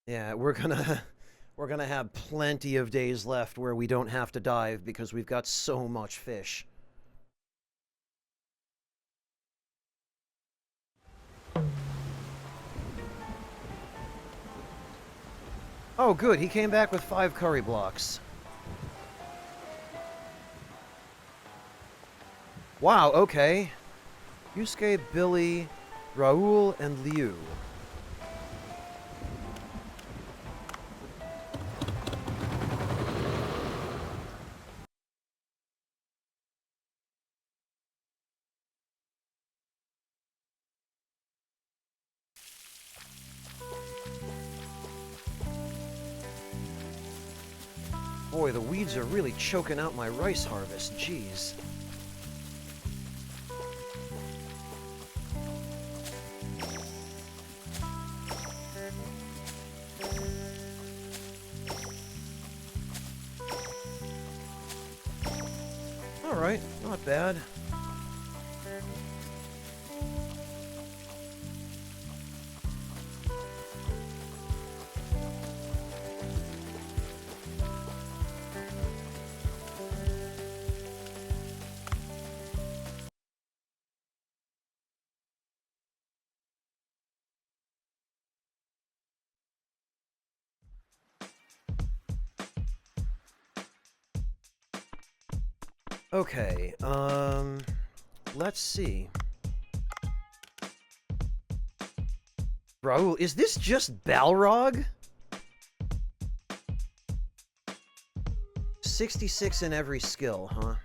Yeah, we're gonna have plenty of days left where we don't have to dive because we've got so much fish. Oh, good. He came back with 5 curry blocks. Wow, okay. Yusuke, Billy, Raul, and Liu. Boy, the weeds are really choking out my rice harvest. Jeez. Alright, not bad. Okay, let's see. Raul, is this just Balrog? 66 in every skill, huh?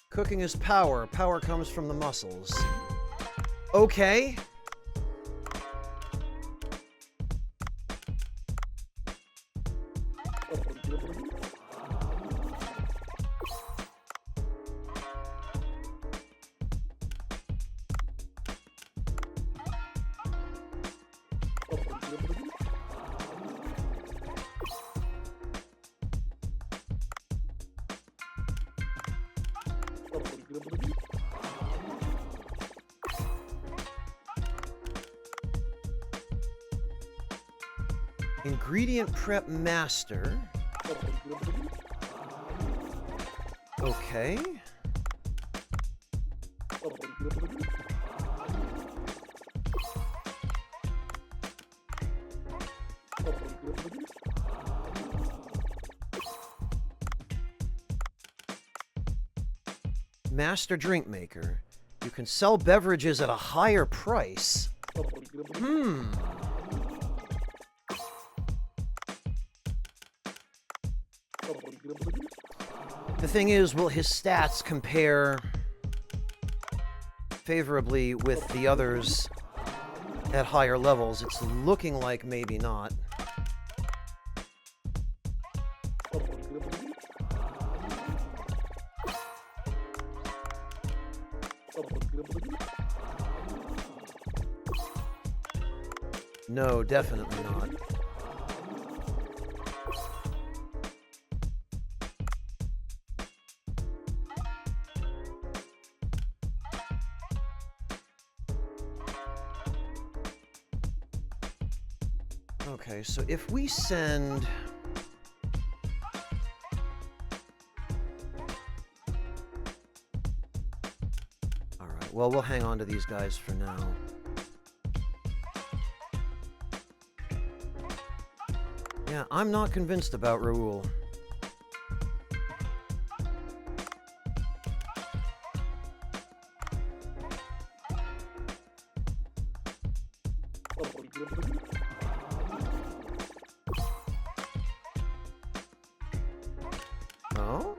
Cooking is power. Power comes from the muscles. Okay. Ingredient prep master. Okay. Master drink maker. You can sell beverages at a higher price. The thing is, will his stats compare favorably with the others at higher levels? It's looking like maybe not. No, definitely not. Okay, so if we send... Alright, well, we'll hang on to these guys for now. Yeah, I'm not convinced about Raoul. Oh?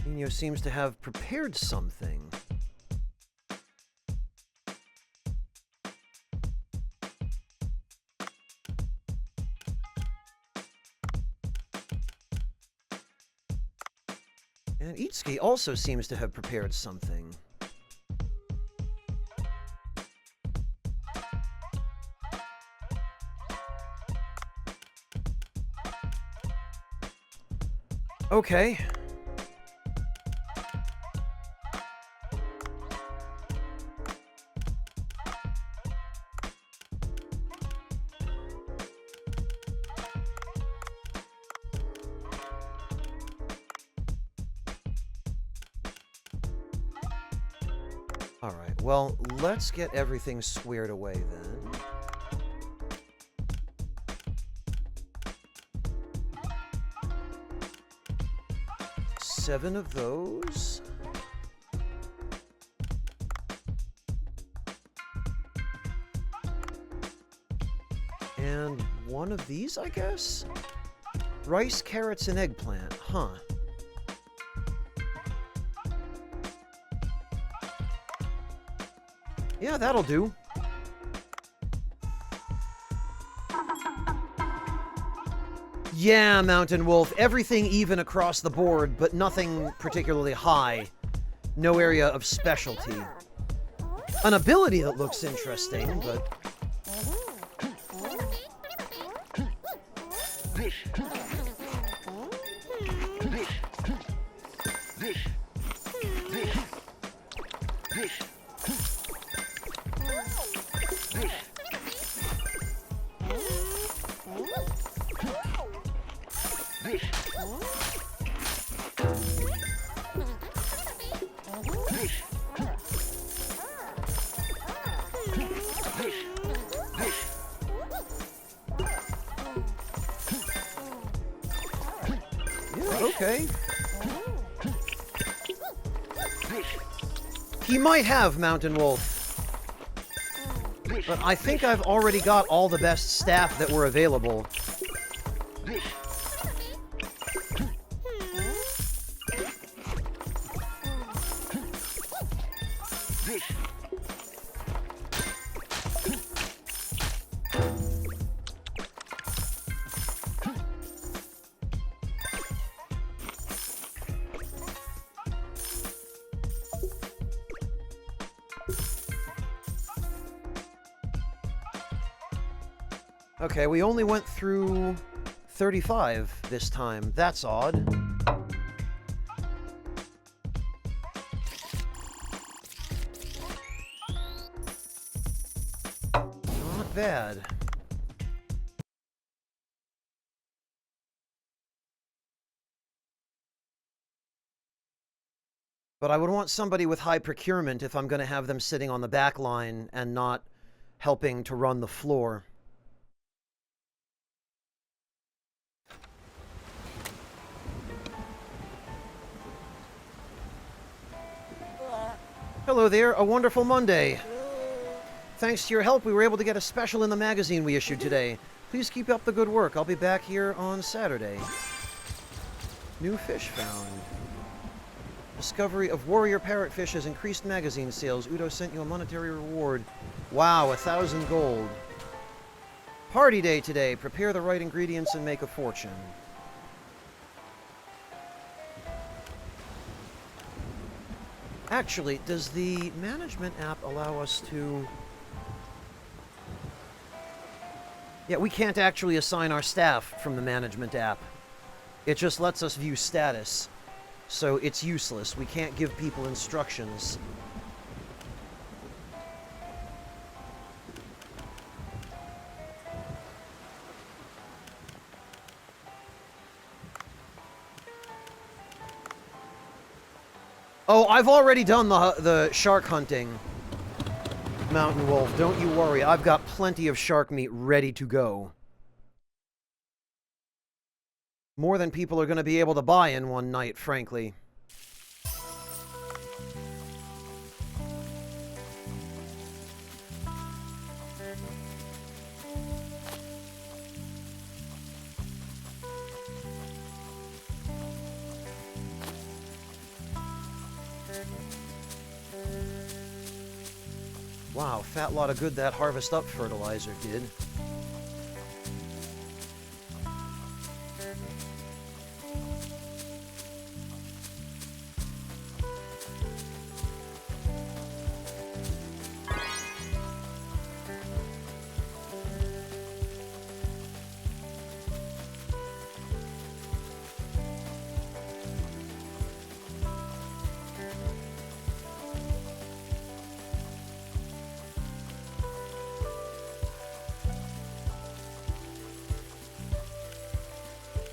Nino seems to have prepared something. And Itsuki also seems to have prepared something. Okay. Alright, well, let's get everything squared away then. Seven of those. And one of these, I guess? Rice, carrots, and eggplant, huh? Yeah, that'll do. Yeah, Mountain Wolf. Everything even across the board, but nothing particularly high. No area of specialty. An ability that looks interesting, but... Okay. He might have, Mountain Wolf. But I think I've already got all the best staff that were available. Okay, we only went through 35 this time. That's odd. Not bad. But I would want somebody with high procurement if I'm going to have them sitting on the back line and not helping to run the floor. Hello there, a wonderful Monday. Thanks to your help, we were able to get a special in the magazine we issued today. Please keep up the good work. I'll be back here on Saturday. New fish found. Discovery of warrior parrotfish has increased magazine sales. Udo sent you a monetary reward. Wow, 1,000 gold. Party day today. Prepare the right ingredients and make a fortune. Actually, does the management app allow us to... Yeah, we can't actually assign our staff from the management app. It just lets us view status. So it's useless. We can't give people instructions. Oh, I've already done the shark hunting, Mountain Wolf. Don't you worry. I've got plenty of shark meat ready to go. More than people are going to be able to buy in one night, frankly. Wow, fat lot of good that Harvest Up fertilizer did.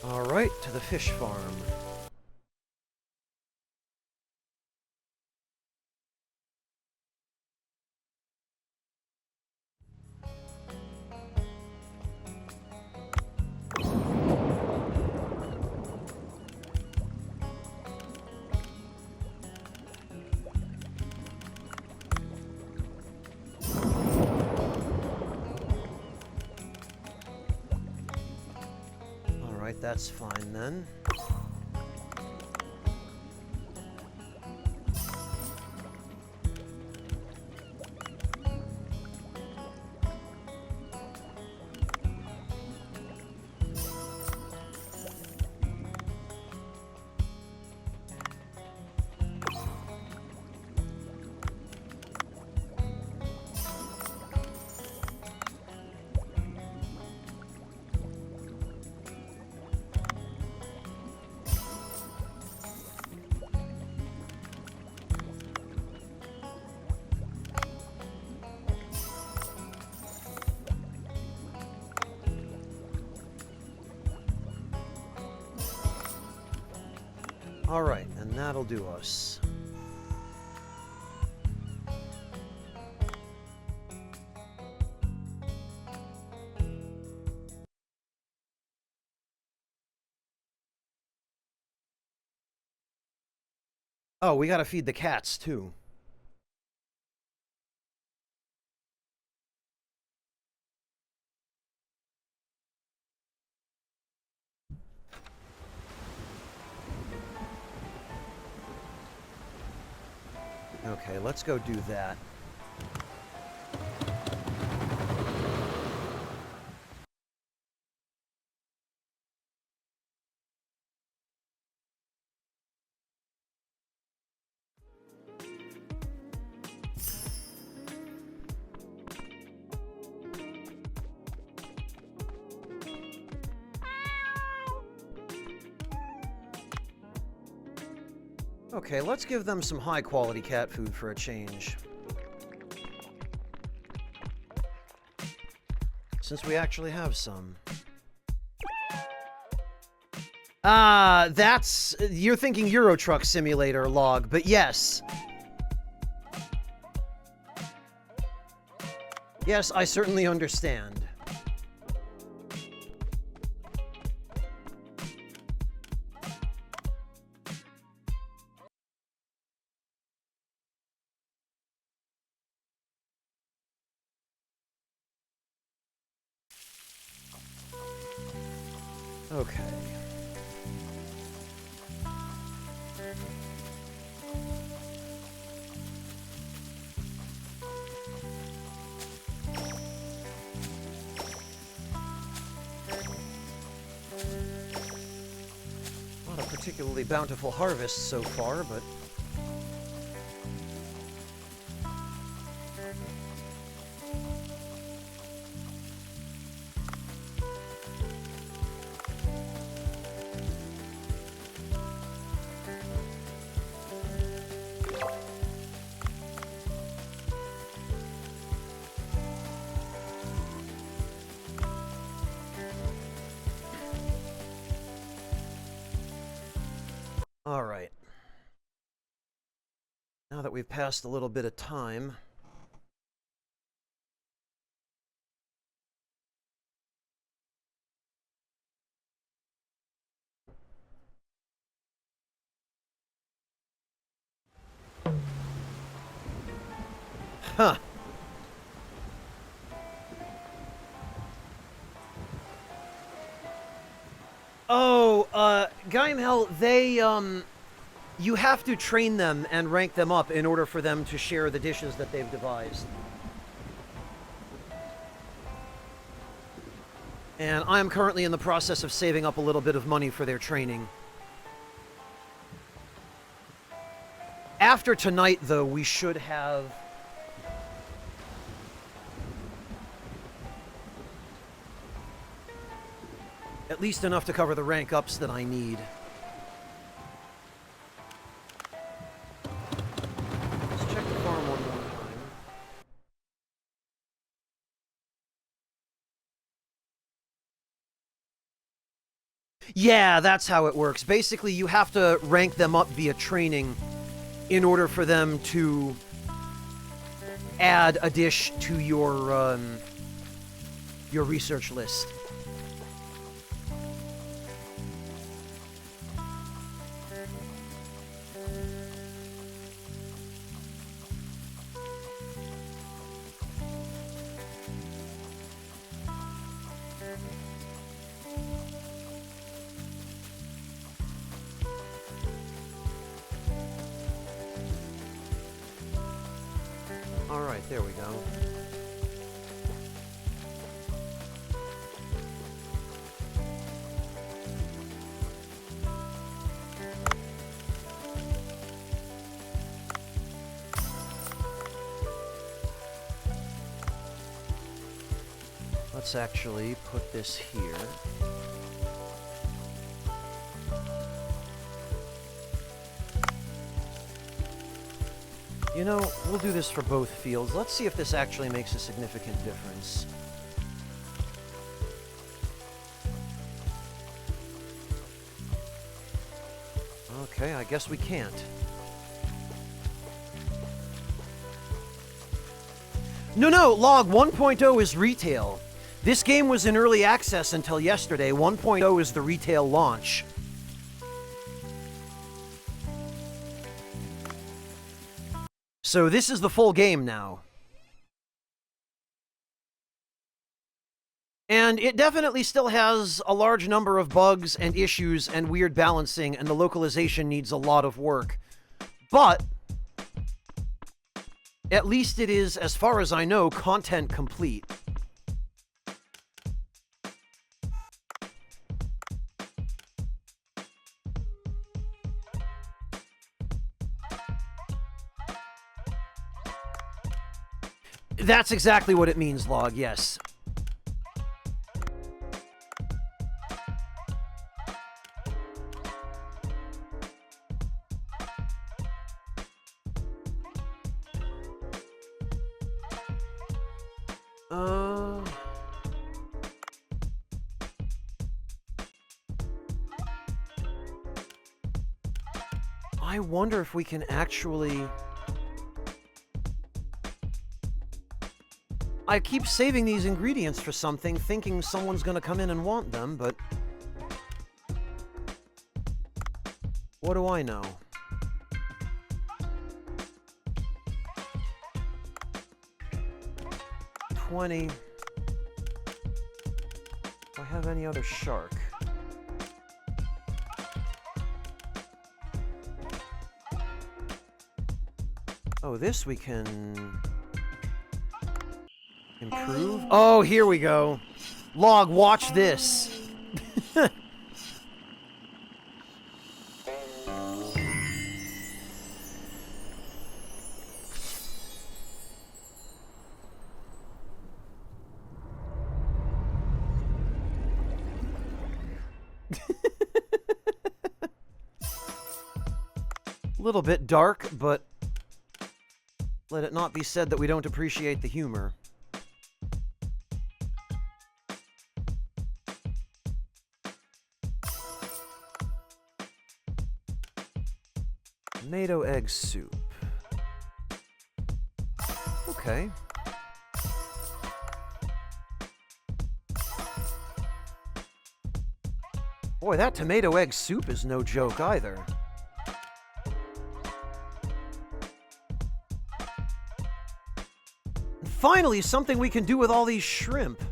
Alright, to the fish farm. Alright, that's fine then. Alright, and that'll do us. Oh, we gotta feed the cats, too. Okay, let's go do that. Okay, let's give them some high-quality cat food for a change. since we actually have some. That's... You're thinking Euro Truck Simulator, Log, but yes. Yes, I certainly understand. Okay. Not a particularly bountiful harvest so far, but... Alright. Now that we've passed a little bit of time... Huh. Oh, Gaimel, they, you have to train them and rank them up in order for them to share the dishes that they've devised. And I am currently in the process of saving up a little bit of money for their training. After tonight, though, we should have... at least enough to cover the rank ups that I need. Let's check the farm one more time. Yeah, that's how it works. Basically, you have to rank them up via training in order for them to add a dish to your research list. Alright, there we go. Let's actually put this here. You know, we'll do this for both fields. Let's see if this actually makes a significant difference. Okay, I guess we can't. No, Log, 1.0 is retail. This game was in early access until yesterday. 1.0 is the retail launch. So this is the full game now. And it definitely still has a large number of bugs and issues and weird balancing, and the localization needs a lot of work. But at least it is, as far as I know, content complete. That's exactly what it means, Log, yes. I wonder if we can actually... I keep saving these ingredients for something, thinking someone's gonna come in and want them, but... What do I know? $20. Do I have any other shark? Oh, this we can... improve? Oh, here we go. Log, watch this. A little bit dark, but let it not be said that we don't appreciate the humor. Tomato egg soup. Okay. Boy, that tomato egg soup is no joke either. And finally, something we can do with all these shrimp.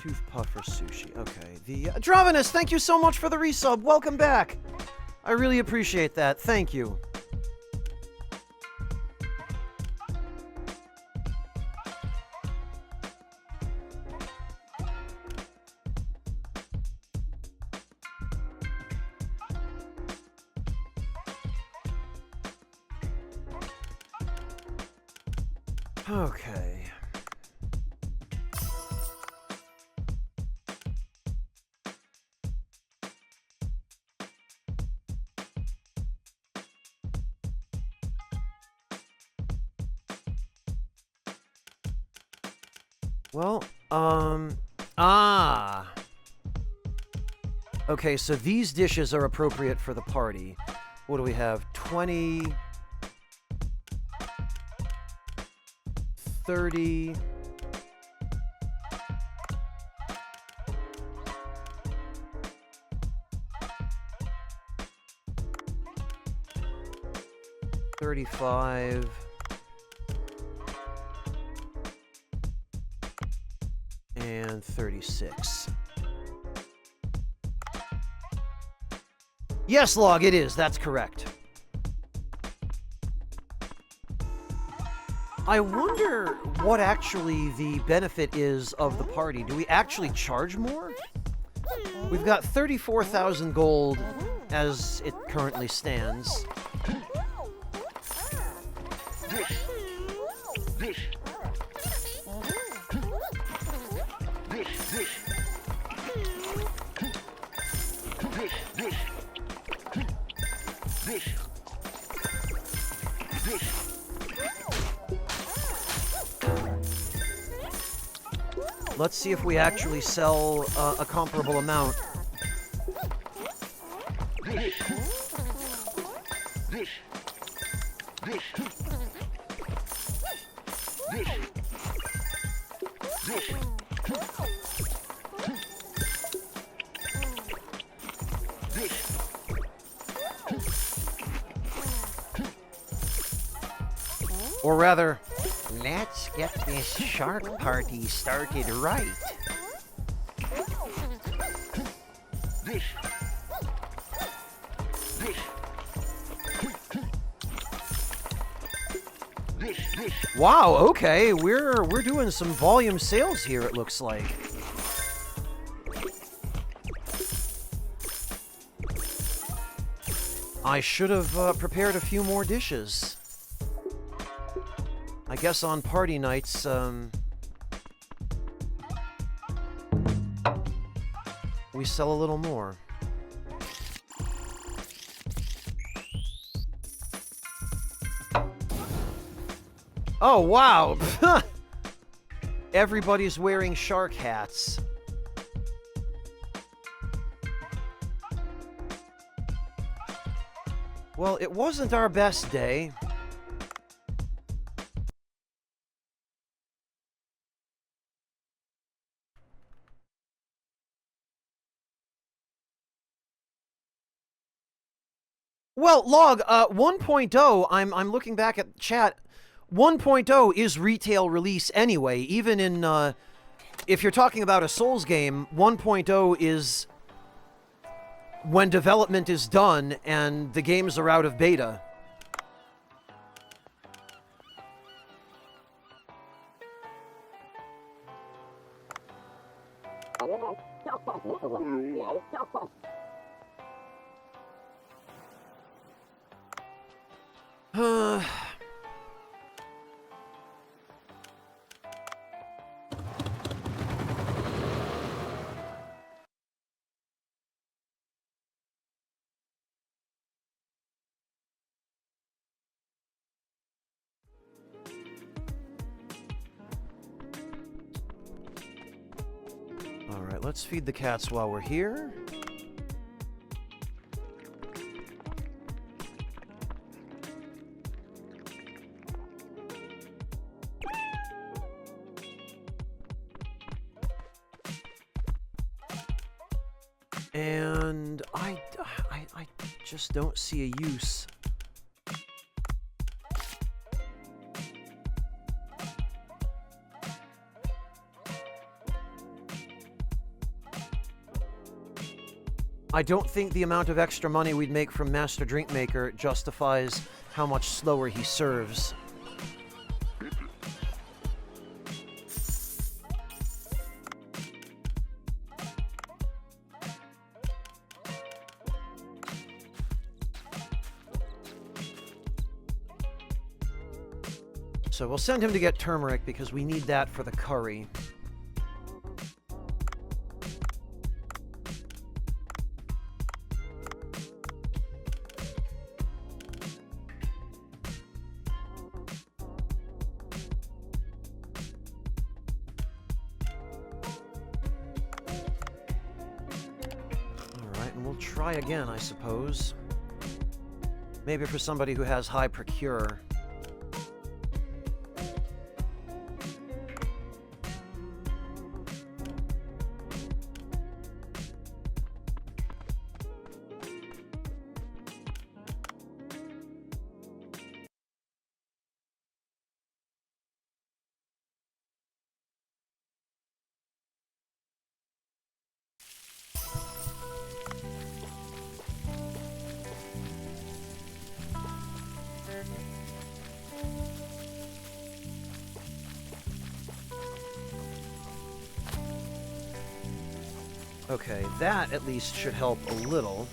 Tooth puffer sushi. Okay. The Dravenus, thank you so much for the resub. Welcome back. I really appreciate that. Thank you. Okay. Well, okay, so these dishes are appropriate for the party. What do we have? 20... 30... $35... and 36. Yes, Log, it is. That's correct. I wonder what actually the benefit is of the party. Do we actually charge more? We've got 34,000 gold as it currently stands. Let's see if we actually sell a comparable amount. Or rather, let's get this shark party started right. Wow, okay, we're doing some volume sales here, it looks like. I should have prepared a few more dishes. I I guess on party nights, we sell a little more. Oh, wow! Everybody's wearing shark hats. Well, it wasn't our best day. Well, Log, 1.0, I'm looking back at chat. 1.0 is retail release anyway. Even in, if you're talking about a Souls game, 1.0 is when development is done and the games are out of beta. Alright, let's feed the cats while we're here. And I just don't see a use. I don't think the amount of extra money we'd make from Master Drinkmaker justifies how much slower he serves. So we'll send him to get turmeric because we need that for the curry. Alright, and we'll try again, I suppose. Maybe for somebody who has high procure. Okay, that at least should help a little.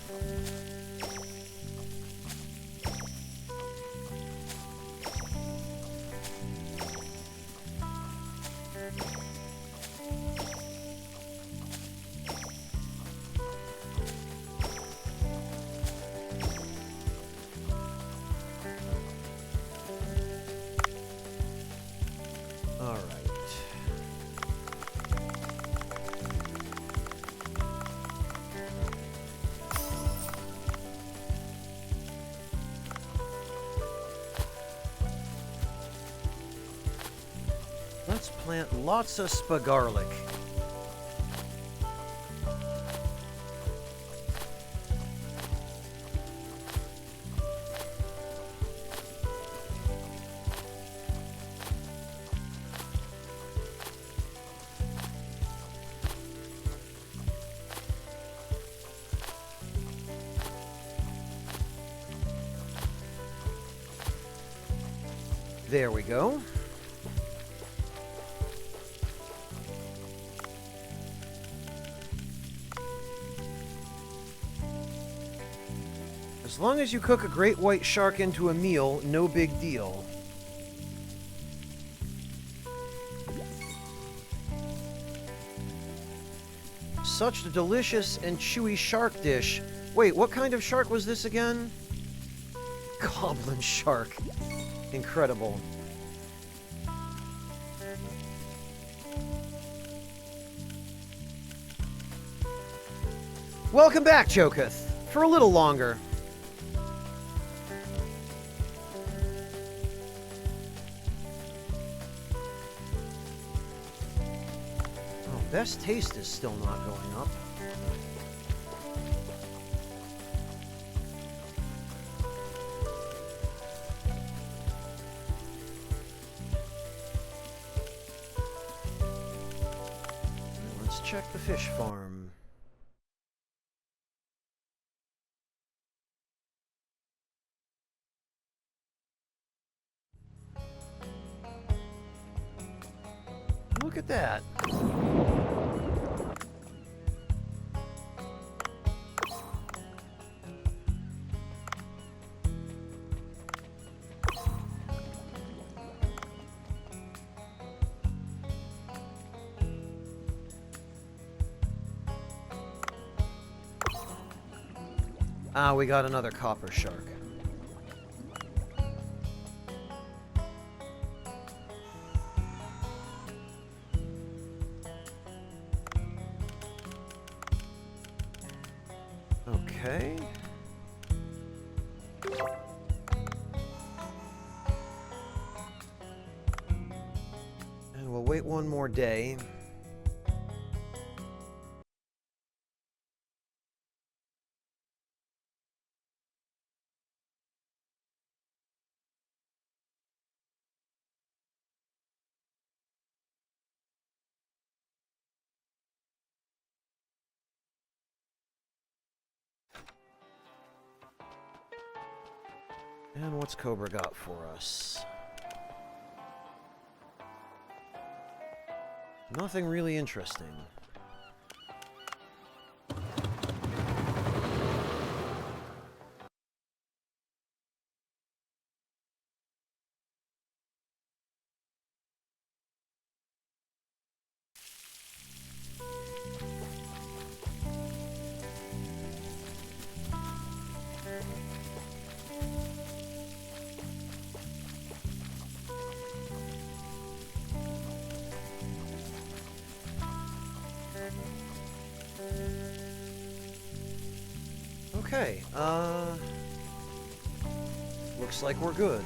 All right. Let's plant lots of spagarlic. There we go. As long as you cook a great white shark into a meal, no big deal. Such a delicious and chewy shark dish. Wait, what kind of shark was this again? Goblin shark. Incredible. Welcome back, Choketh, for a little longer. Oh, best taste is still not going up. Let's check the fish farm. Look at that. Ah, we got another copper shark. Okay. And we'll wait one more day. And what's Cobra got for us? Nothing really interesting. Okay, looks like we're good.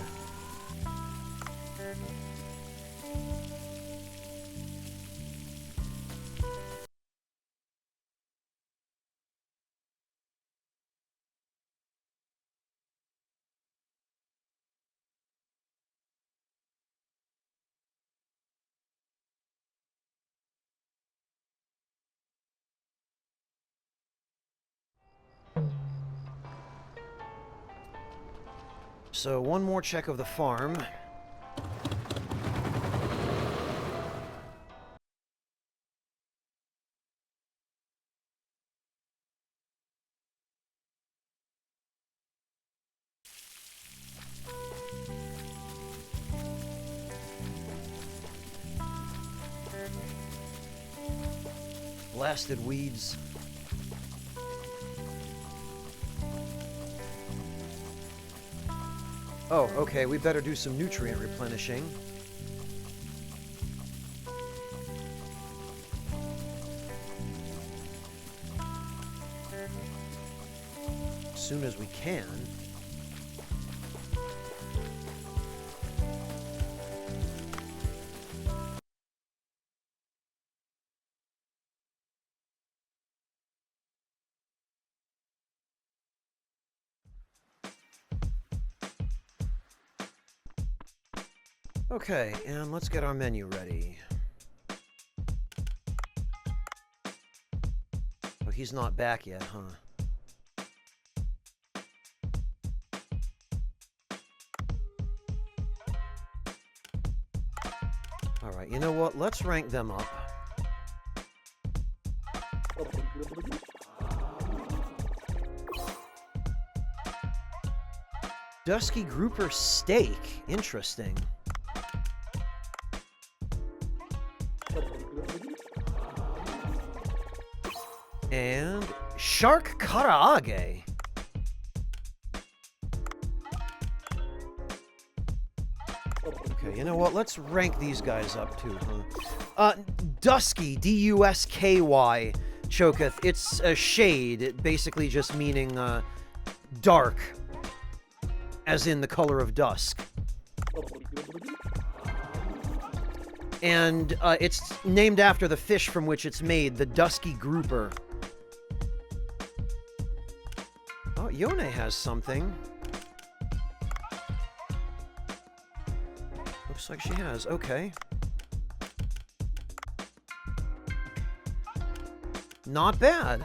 So one more check of the farm. Blasted weeds. Oh, okay, we better do some nutrient replenishing. As soon as we can. Okay, and let's get our menu ready. Oh, he's not back yet, huh? Alright, you know what? Let's rank them up. Dusky Grouper Steak. Interesting. And shark karaage. Okay, you know what? Let's rank these guys up too, huh? Dusky, D-U-S-K-Y, Choketh. It's a shade, basically just meaning dark, as in the color of dusk. And it's named after the fish from which it's made, the dusky grouper. Oh, Yone has something. Looks like she has. Okay. Not bad.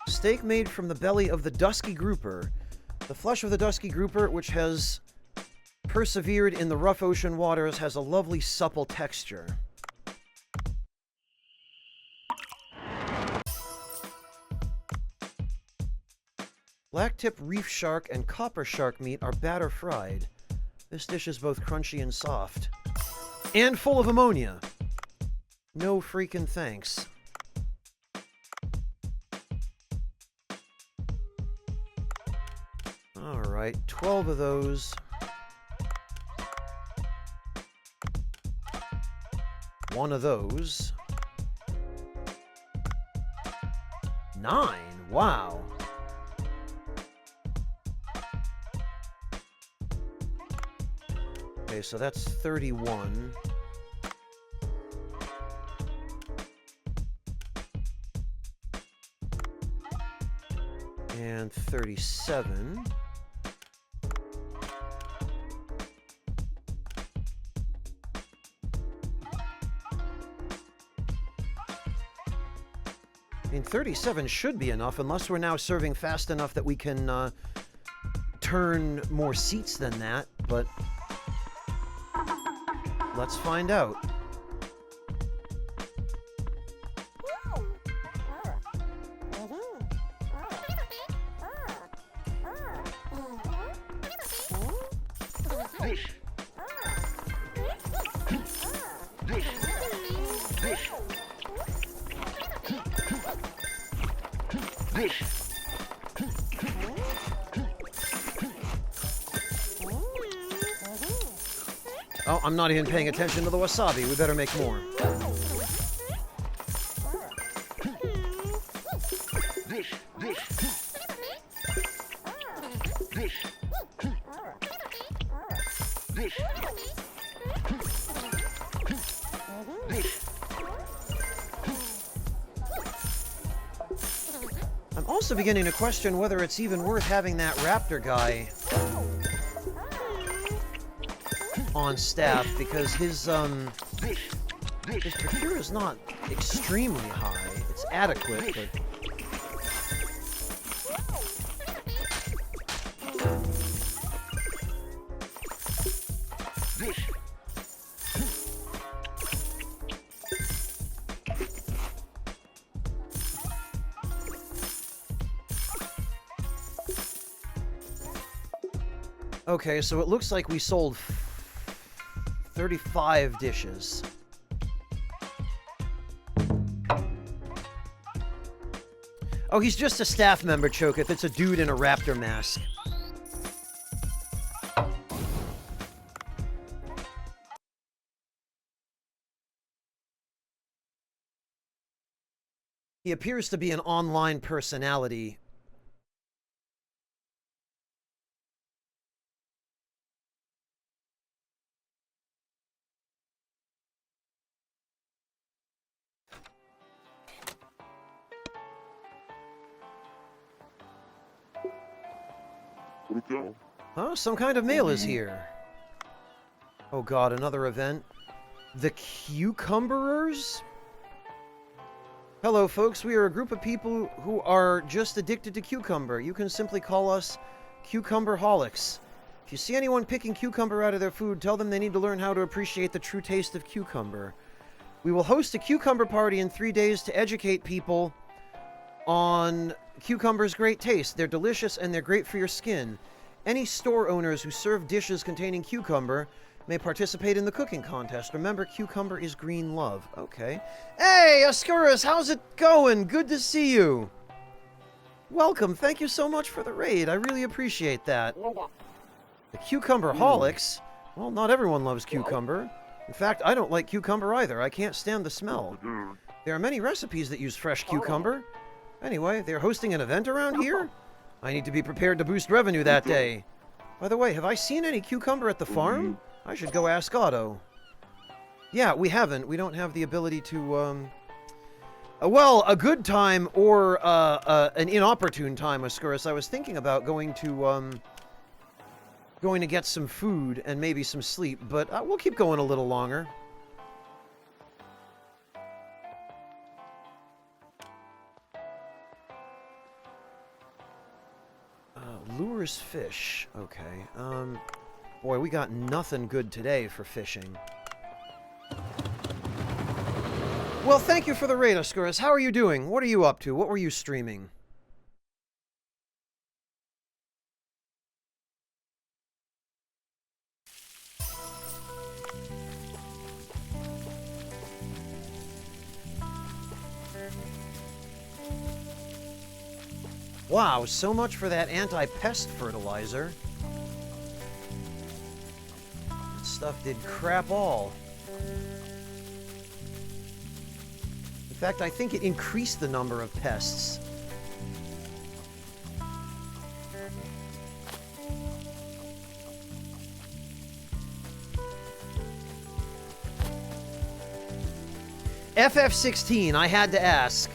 Steak made from the belly of the dusky grouper. The flesh of the dusky grouper, which has persevered in the rough ocean waters, has a lovely supple texture. Blacktip reef shark and copper shark meat are batter fried. This dish is both crunchy and soft. And full of ammonia. No freaking thanks. Alright, 12 of those. One of those. 9. Wow. Okay, so that's 31. And 37. I mean, 37 should be enough, unless we're now serving fast enough that we can turn more seats than that, but let's find out. Oh, I'm not even paying attention to the wasabi. We better make more. I'm also beginning to question whether it's even worth having that raptor guy on staff, because his procure is not extremely high. It's adequate, but okay, so it looks like we sold 35 dishes. Oh, he's just a staff member, Choketh. It's a dude in a raptor mask. He appears to be an online personality. Oh, some kind of mail is here. Oh god, another event. The Cucumberers? Hello, folks. We are a group of people who are just addicted to cucumber. You can simply call us Cucumberholics. If you see anyone picking cucumber out of their food, tell them they need to learn how to appreciate the true taste of cucumber. We will host a cucumber party in 3 days to educate people on cucumber's great taste. They're delicious and they're great for your skin. Any store owners who serve dishes containing cucumber may participate in the cooking contest. Remember, cucumber is green love. Okay. Hey, Ascuris, how's it going? Good to see you. Welcome. Thank you so much for the raid. I really appreciate that. The cucumber holics? Well, not everyone loves cucumber. In fact, I don't like cucumber either. I can't stand the smell. There are many recipes that use fresh cucumber. Anyway, they're hosting an event around here? I need to be prepared to boost revenue that day. By the way, have I seen any cucumber at the farm? I should go ask Otto. Yeah, we haven't. We don't have the ability to, well, a good time or an inopportune time, Ascuris. I was thinking about going to get some food and maybe some sleep, but we'll keep going a little longer. Lures fish. Okay. Boy, we got nothing good today for fishing. Well, thank you for the raid, Ascuris. How are you doing? What are you up to? What were you streaming? Wow, so much for that anti-pest fertilizer. That stuff did crap all. In fact, I think it increased the number of pests. FF16, I had to ask.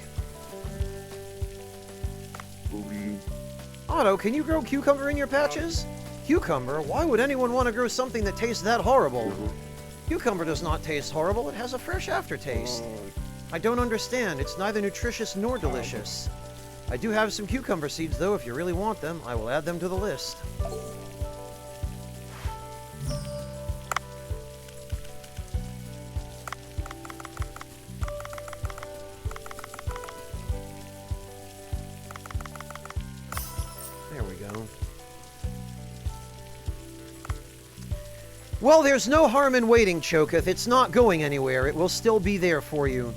Otto, can you grow cucumber in your patches? Cucumber? Why would anyone want to grow something that tastes that horrible? Cucumber does not taste horrible, it has a fresh aftertaste. I don't understand, it's neither nutritious nor delicious. I do have some cucumber seeds though, if you really want them, I will add them to the list. Well, there's no harm in waiting, Choketh. It's not going anywhere. It will still be there for you.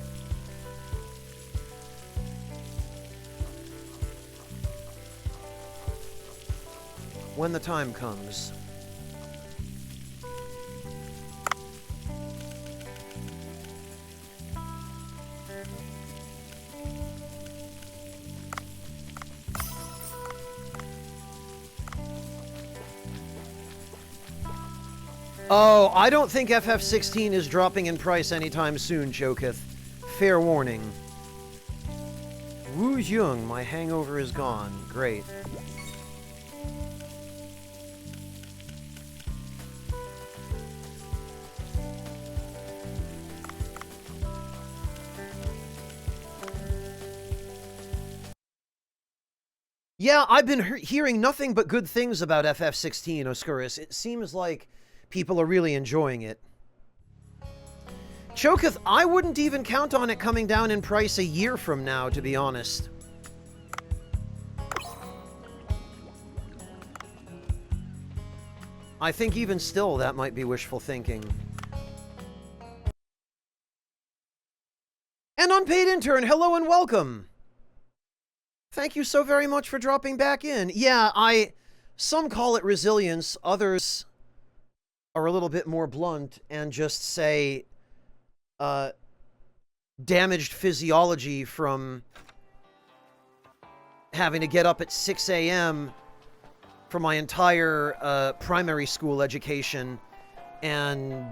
When the time comes. Oh, I don't think FF16 is dropping in price anytime soon, Choketh. Fair warning. Wu Jung, my hangover is gone. Great. Yeah, I've been hearing nothing but good things about FF16, Ascuris. It seems like people are really enjoying it. Choketh, I wouldn't even count on it coming down in price a year from now, to be honest. I think even still, that might be wishful thinking. An unpaid intern, hello and welcome! Thank you so very much for dropping back in. Yeah, some call it resilience, others are a little bit more blunt and just say damaged physiology from having to get up at 6 a.m. for my entire primary school education and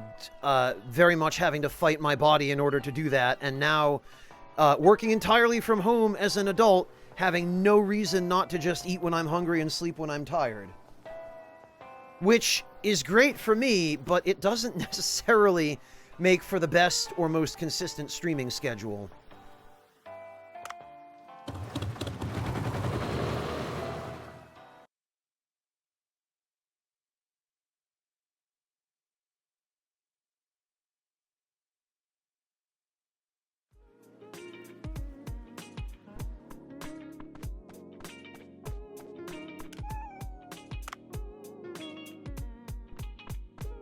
very much having to fight my body in order to do that, and now working entirely from home as an adult, having no reason not to just eat when I'm hungry and sleep when I'm tired. Which is great for me, but it doesn't necessarily make for the best or most consistent streaming schedule.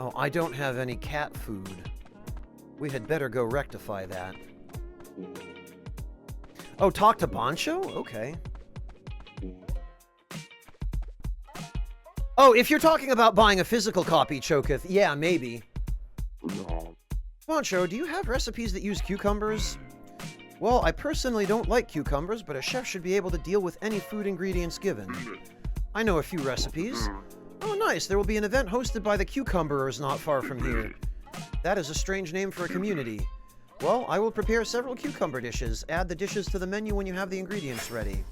Oh, I don't have any cat food. We had better go rectify that. Oh, talk to Bancho? Okay. Oh, if you're talking about buying a physical copy, Choketh, yeah, maybe. No. Bancho, do you have recipes that use cucumbers? Well, I personally don't like cucumbers, but a chef should be able to deal with any food ingredients given. I know a few recipes. Oh, nice. There will be an event hosted by the Cucumberers not far from here. That is a strange name for a community. Well, I will prepare several cucumber dishes. Add the dishes to the menu when you have the ingredients ready.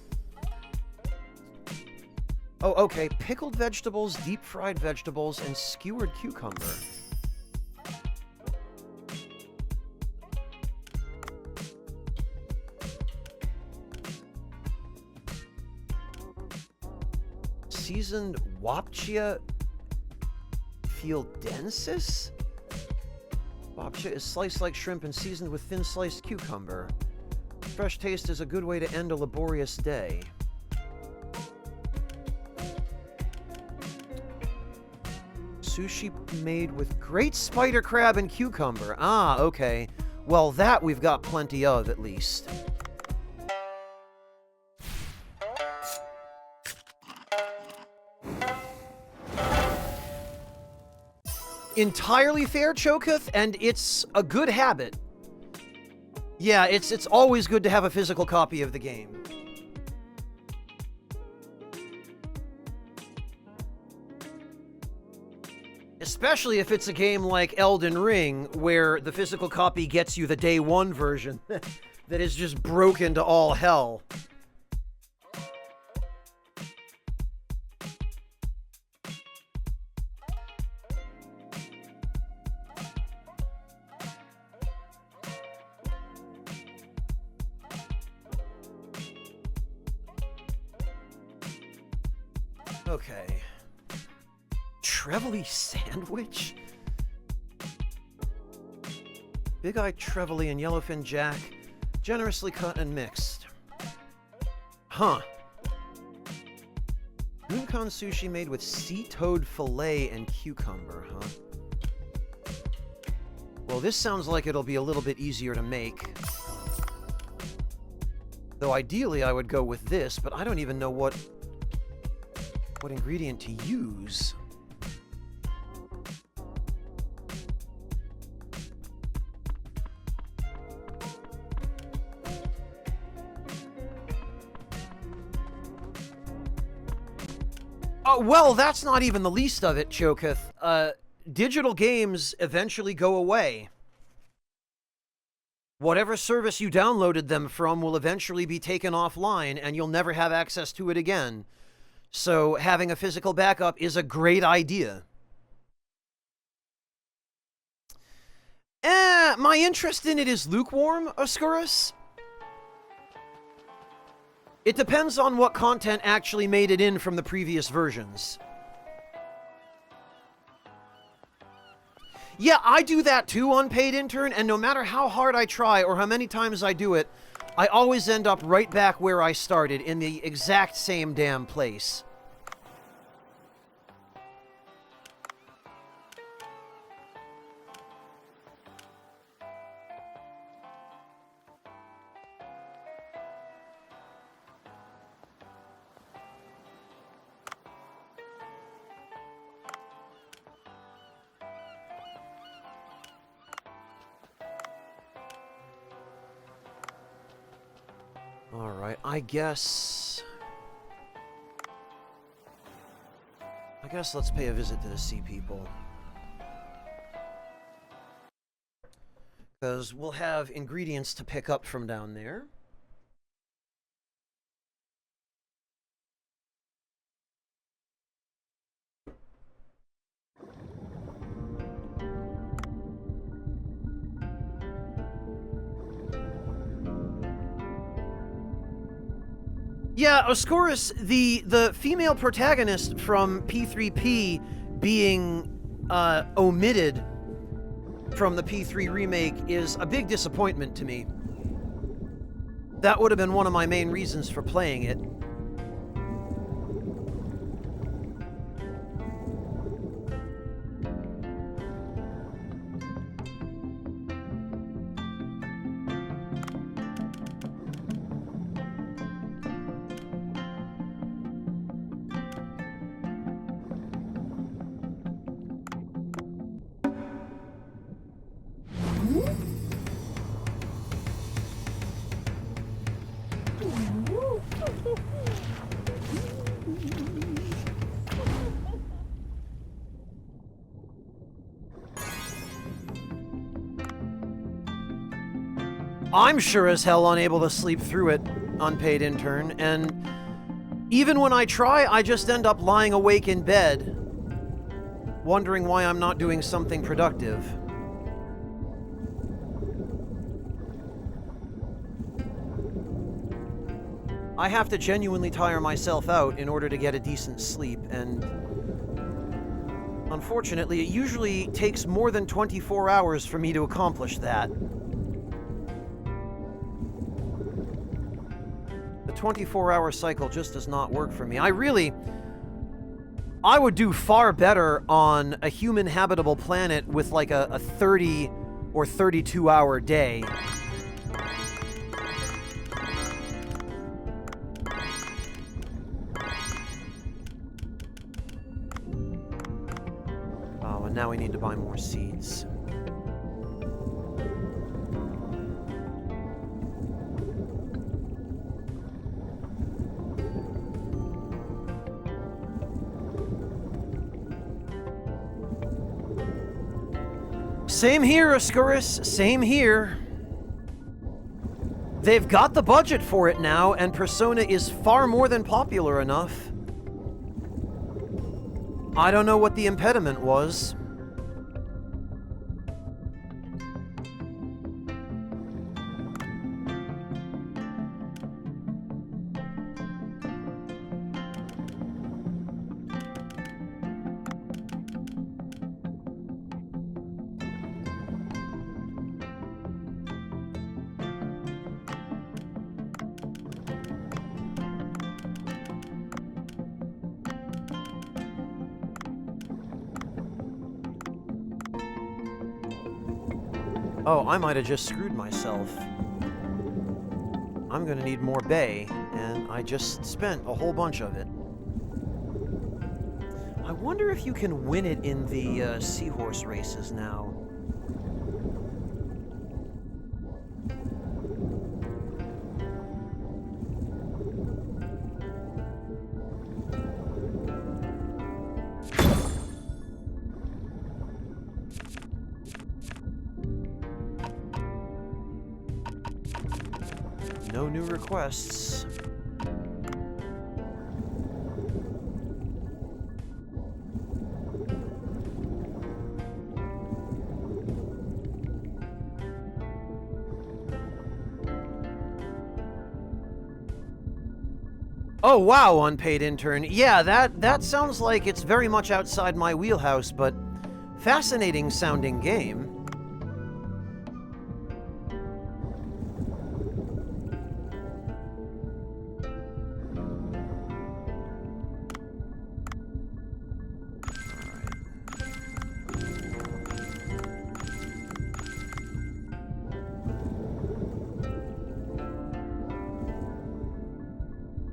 Oh, okay. Pickled vegetables, deep-fried vegetables, and skewered cucumber. Seasoned Wapchia Fieldensis? Wapchia is sliced like shrimp and seasoned with thin sliced cucumber. Fresh taste is a good way to end a laborious day. Sushi made with great spider crab and cucumber. Ah, okay. Well, that we've got plenty of, at least. Entirely fair, Choketh, and it's a good habit. Yeah, it's always good to have a physical copy of the game. Especially if it's a game like Elden Ring, where the physical copy gets you the day one version that is just broken to all hell. Okay. Trevally sandwich? Big Eye Trevally and Yellowfin Jack, generously cut and mixed. Huh. Mooncan sushi made with sea toad fillet and cucumber, huh? Well, this sounds like it'll be a little bit easier to make. Though ideally I would go with this, but I don't even know what ingredient to use. Well, that's not even the least of it, Choketh. Digital games eventually go away. Whatever service you downloaded them from will eventually be taken offline, and you'll never have access to it again. So having a physical backup is a great idea. My interest in it is lukewarm, Oscurus. It depends on what content actually made it in from the previous versions. Yeah, I do that too on Paid Intern, and no matter how hard I try or how many times I do it, I always end up right back where I started, in the exact same damn place. Alright, I guess let's pay a visit to the Sea People. Because we'll have ingredients to pick up from down there. Yeah, Oscurus, the female protagonist from P3P being omitted from the P3 remake is a big disappointment to me. That would have been one of my main reasons for playing it. I'm sure as hell unable to sleep through it, unpaid intern, and even when I try, I just end up lying awake in bed, wondering why I'm not doing something productive. I have to genuinely tire myself out in order to get a decent sleep, and unfortunately, it usually takes more than 24 hours for me to accomplish that. The 24-hour cycle just does not work for me. I would do far better on a human habitable planet with like a 30 or 32-hour day. Oh, and now we need to buy more seeds. Same here, Ascuris. Same here. They've got the budget for it now, and Persona is far more than popular enough. I don't know what the impediment was. Oh, I might have just screwed myself. I'm gonna need more bay, and I just spent a whole bunch of it. I wonder if you can win it in the seahorse races now. No new requests. Oh wow, unpaid intern. Yeah, that sounds like it's very much outside my wheelhouse, but fascinating sounding game.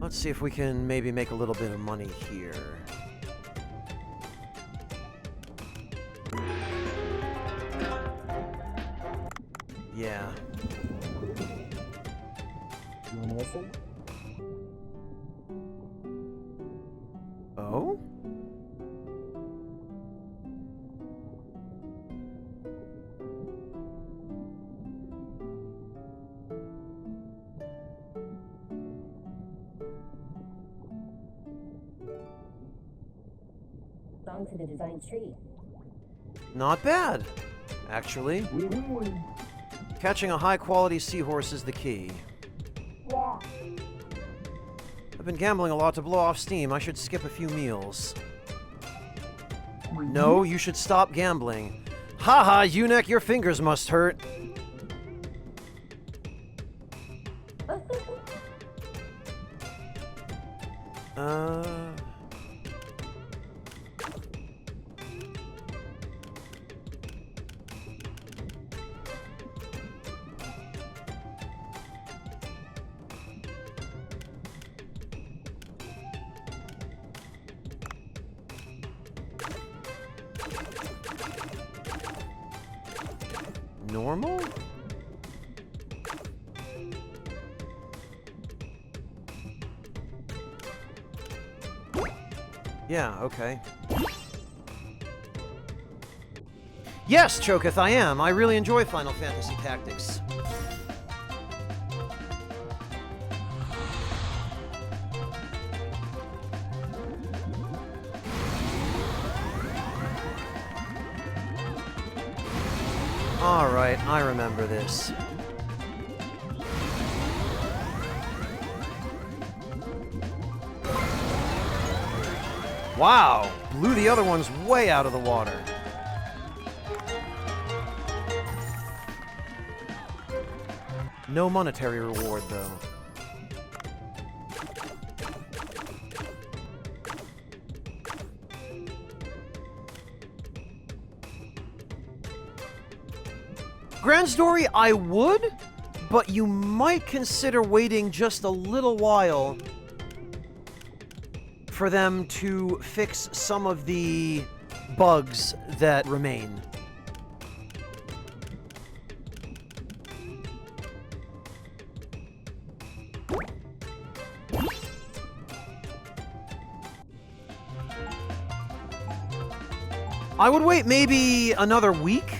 Let's see if we can maybe make a little bit of money here. Yeah. You wanna listen? Oh? Song to the design tree. Not bad, actually. Catching a high-quality seahorse is the key. I've been gambling a lot to blow off steam. I should skip a few meals. No, you should stop gambling. Haha, eunuch, your fingers must hurt. Normal? Yeah, okay. Yes, Choketh, I am. I really enjoy Final Fantasy Tactics. Alright, I remember this. Wow! Blew the other ones way out of the water. No monetary reward, though. Grand Story, I would, but you might consider waiting just a little while for them to fix some of the bugs that remain. I would wait maybe another week.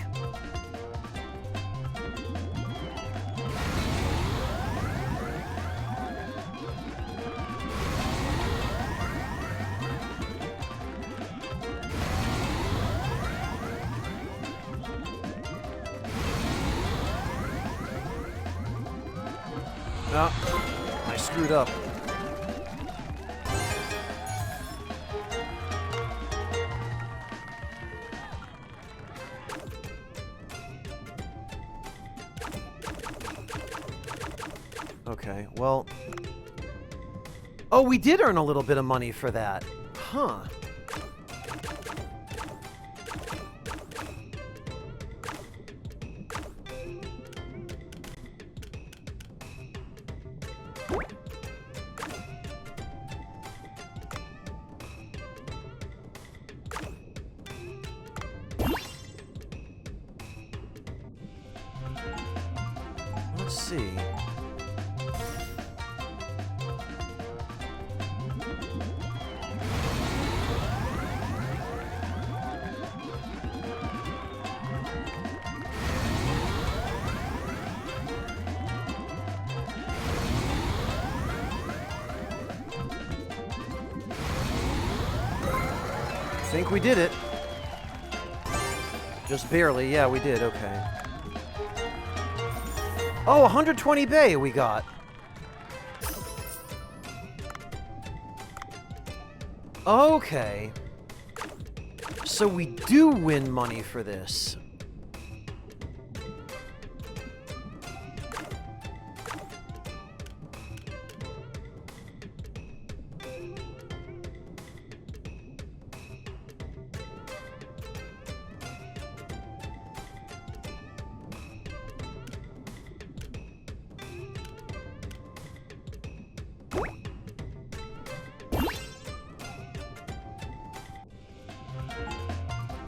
Oh, I screwed up. Okay, well... Oh, we did earn a little bit of money for that. Huh. Let's see. I think we did it. Just barely, yeah, we did, okay. Oh, 120 Bay we got. Okay. So we do win money for this.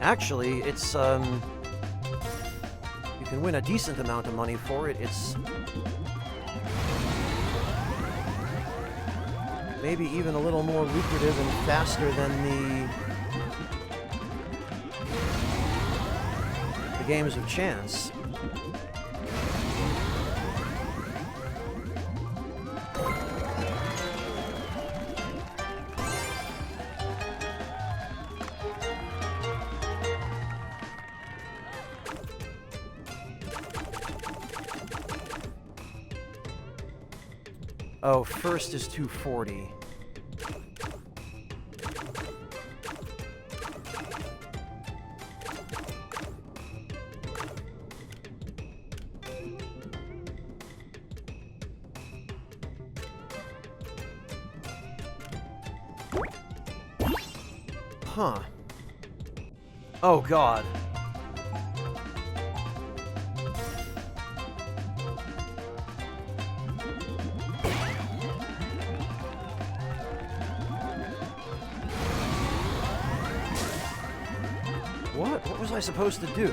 Actually, it's, you can win a decent amount of money for it. It's maybe even a little more lucrative and faster than the games of chance. Oh, first is 240. Huh. Oh, God. What was I supposed to do?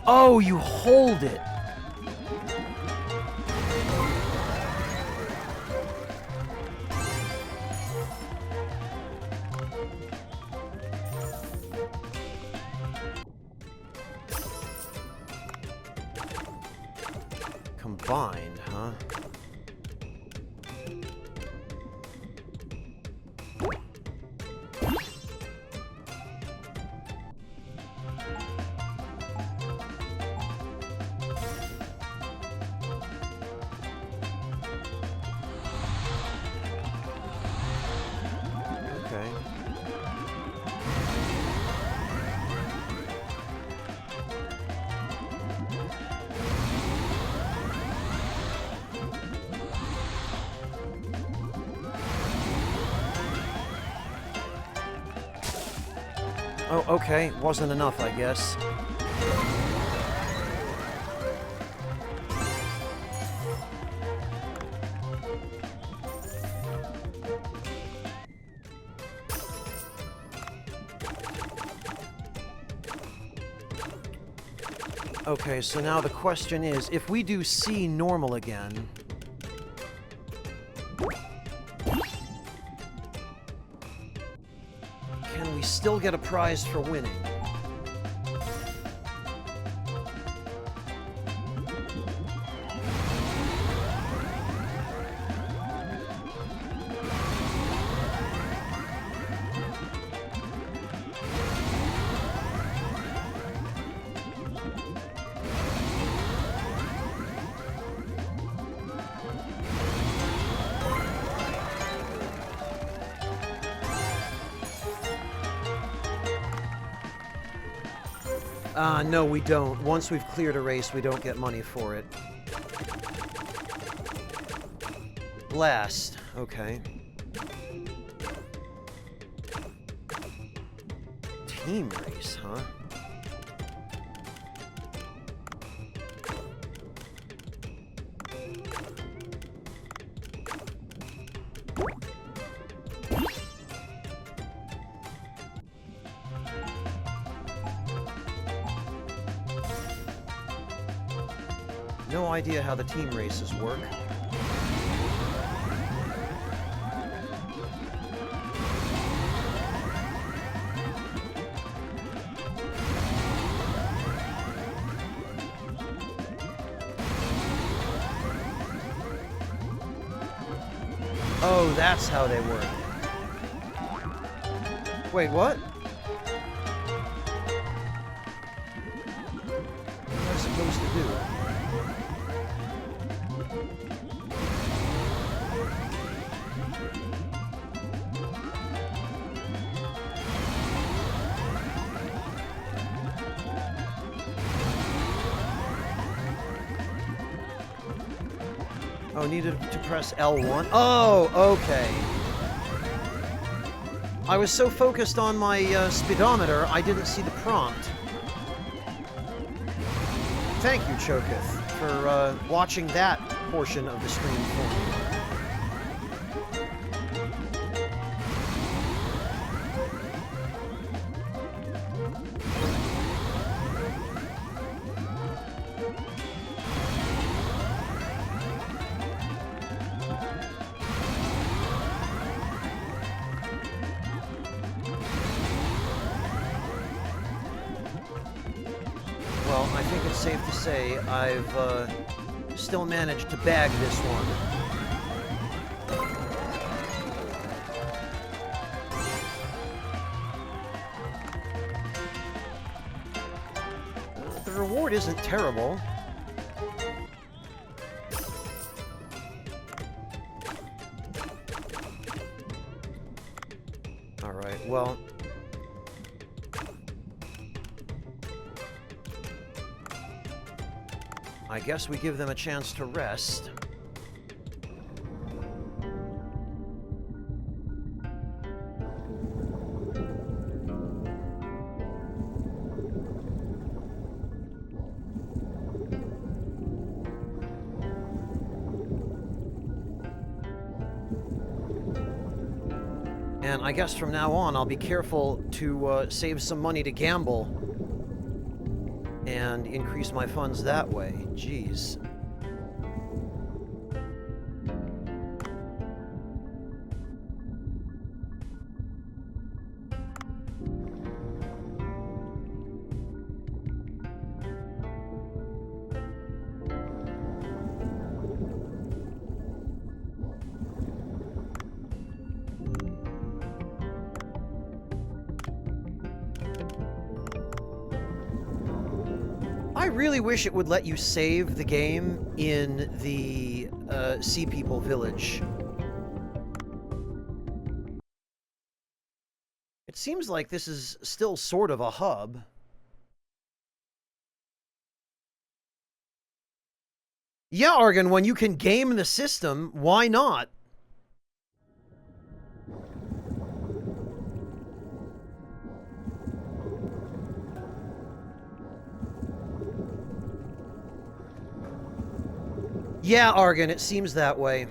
Oh, you hold it. Combined, huh? Oh, okay. Wasn't enough, I guess. Okay, so now the question is, if we do C normal again... can we still get a prize for winning? No, we don't. Once we've cleared a race, we don't get money for it. Blast. Okay. Team race, huh? No idea how the team races work. Oh, that's how they work. Wait, what? What am I supposed to do? Oh, needed to press L1? Oh, okay. I was so focused on my speedometer, I didn't see the prompt. Thank you, Choketh, for watching that portion of the stream for me. Well, I think it's safe to say I've still managed to bag this one. The reward isn't terrible. All right, well... I guess we give them a chance to rest. And I guess from now on, I'll be careful to save some money to gamble and increase my funds that way. Jeez. I really wish it would let you save the game in the Sea People village. It seems like this is still sort of a hub. Yeah, Argon, when you can game the system, why not? Yeah, Argon, it seems that way.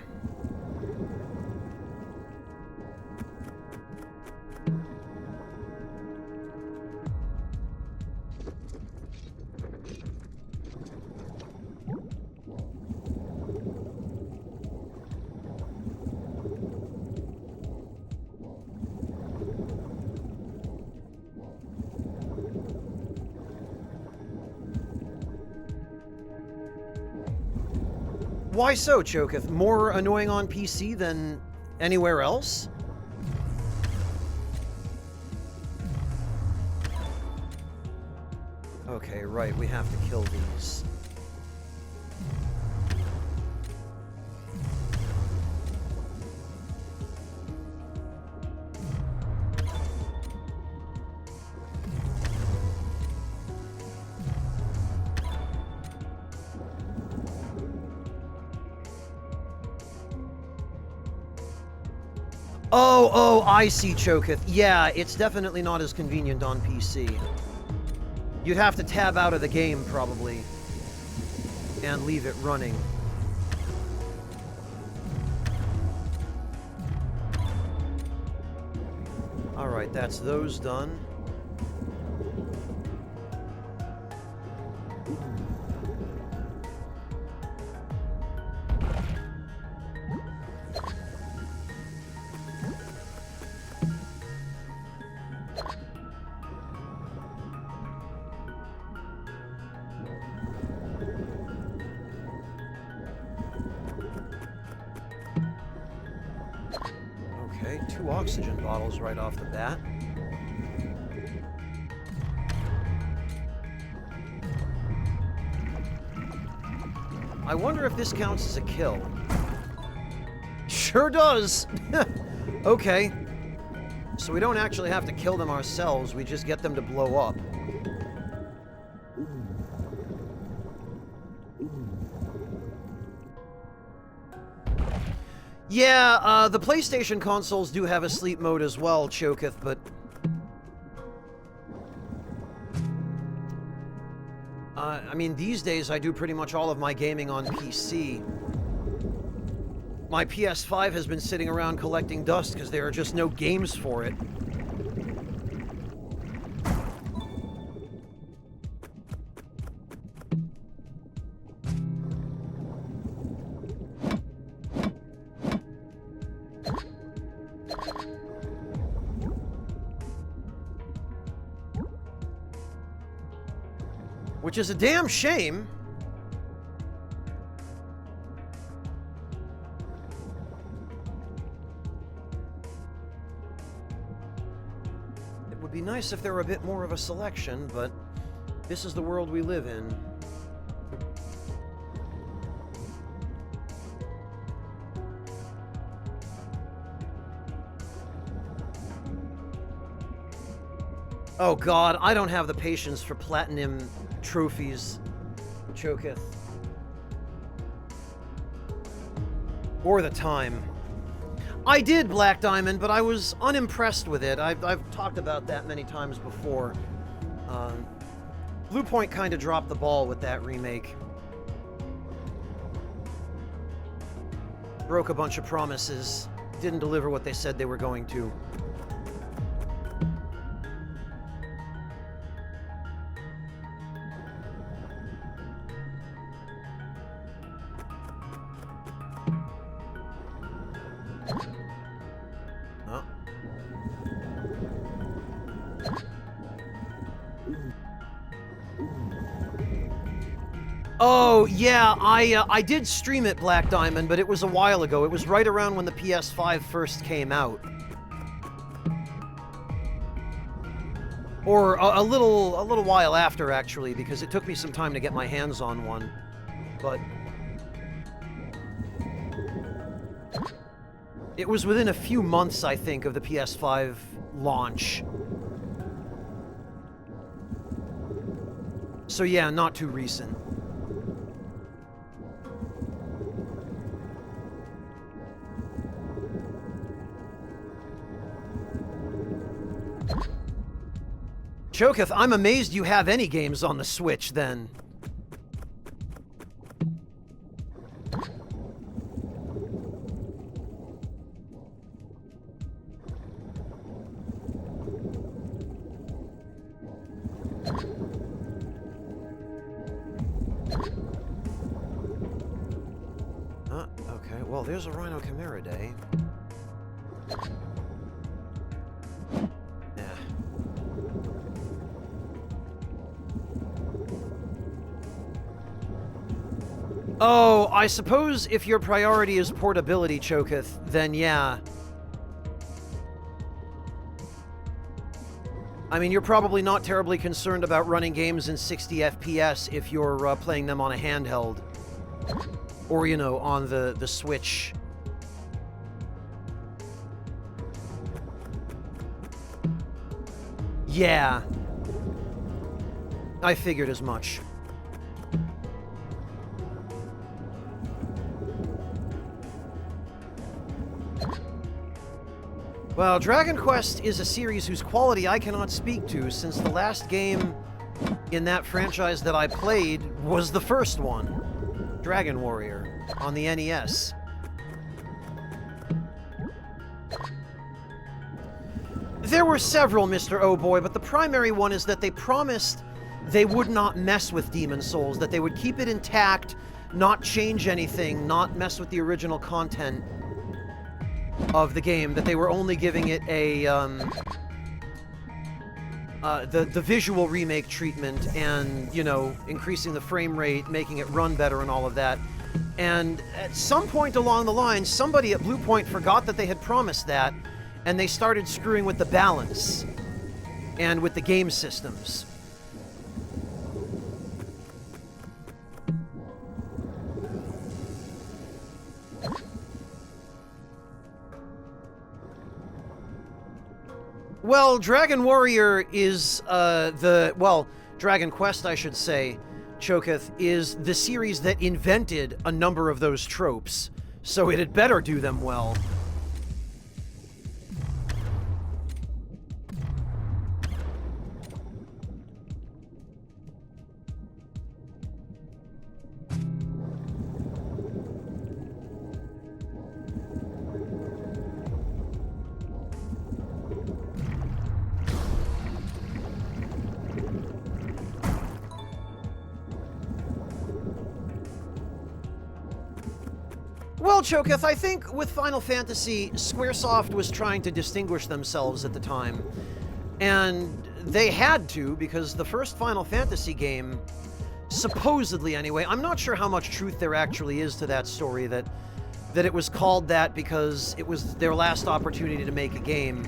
Why so, Choketh? More annoying on PC than anywhere else? Okay, right, we have to kill these. Oh, I see, Choketh. Yeah, it's definitely not as convenient on PC. You'd have to tab out of the game, probably, and leave it running. Alright, that's those done. Okay, 2 oxygen bottles right off the bat. I wonder if this counts as a kill. Sure does! Okay. So we don't actually have to kill them ourselves, we just get them to blow up. Yeah, the PlayStation consoles do have a sleep mode as well, Choketh, but... I mean, these days I do pretty much all of my gaming on PC. My PS5 has been sitting around collecting dust because there are just no games for it. Which is a damn shame. It would be nice if there were a bit more of a selection, but this is the world we live in. Oh god, I don't have the patience for platinum trophies, Choketh. Or the time. I did Black Diamond, but I was unimpressed with it. I've talked about that many times before. Bluepoint kind of dropped the ball with that remake. Broke a bunch of promises. Didn't deliver what they said they were going to. Oh, yeah, I did stream it, Black Diamond, but it was a while ago. It was right around when the PS5 first came out. Or a little while after, actually, because it took me some time to get my hands on one. But it was within a few months, I think, of the PS5 launch. So yeah, not too recent. Choketh, I'm amazed you have any games on the Switch, then. Well, there's a Rhino Chimera Day. Yeah. Oh, I suppose if your priority is portability, Choketh, then yeah. I mean, you're probably not terribly concerned about running games in 60 FPS if you're playing them on a handheld. Or, you know, on the Switch. Yeah. I figured as much. Well, Dragon Quest is a series whose quality I cannot speak to, since the last game in that franchise that I played was the first one, Dragon Warrior, on the NES. There were several, Mr. Oh Boy, but the primary one is that they promised they would not mess with Demon Souls, that they would keep it intact, not change anything, not mess with the original content of the game, that they were only giving it a the visual remake treatment and, you know, increasing the frame rate, making it run better and all of that. And at some point along the line, somebody at Bluepoint forgot that they had promised that, and they started screwing with the balance and with the game systems. Well, Dragon Warrior is, Dragon Quest, I should say, Choketh, is the series that invented a number of those tropes, so it had better do them well. Well, Choketh, I think with Final Fantasy, Squaresoft was trying to distinguish themselves at the time. And they had to, because the first Final Fantasy game, supposedly anyway, I'm not sure how much truth there actually is to that story, that it was called that because it was their last opportunity to make a game.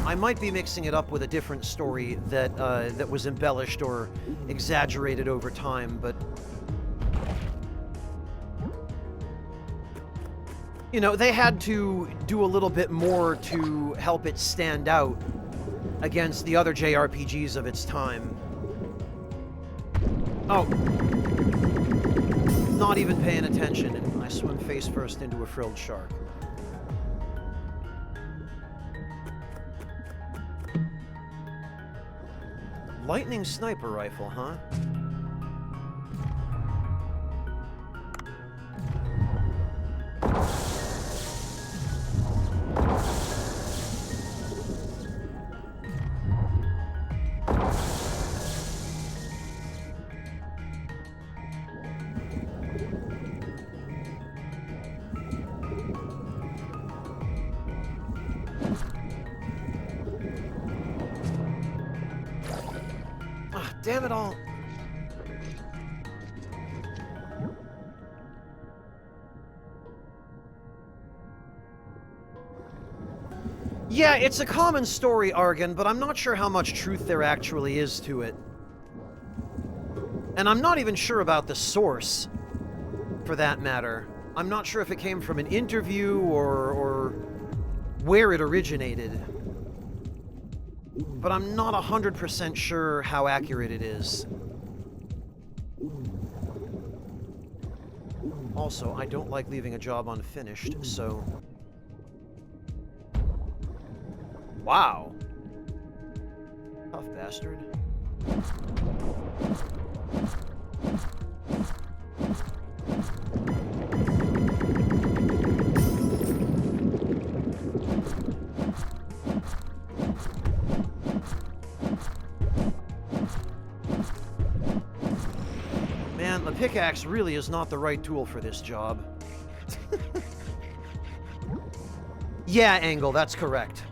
I might be mixing it up with a different story that was embellished or exaggerated over time, but you know, they had to do a little bit more to help it stand out against the other JRPGs of its time. Oh. Not even paying attention, and I swim face first into a frilled shark. Lightning sniper rifle, huh? Damn it all. Yeah, it's a common story, Argon, but I'm not sure how much truth there actually is to it. And I'm not even sure about the source, for that matter. I'm not sure if it came from an interview or where it originated. But I'm not 100% sure how accurate it is. Also, I don't like leaving a job unfinished, so... Wow. Tough bastard. Man, the pickaxe really is not the right tool for this job. Yeah, Angle, that's correct.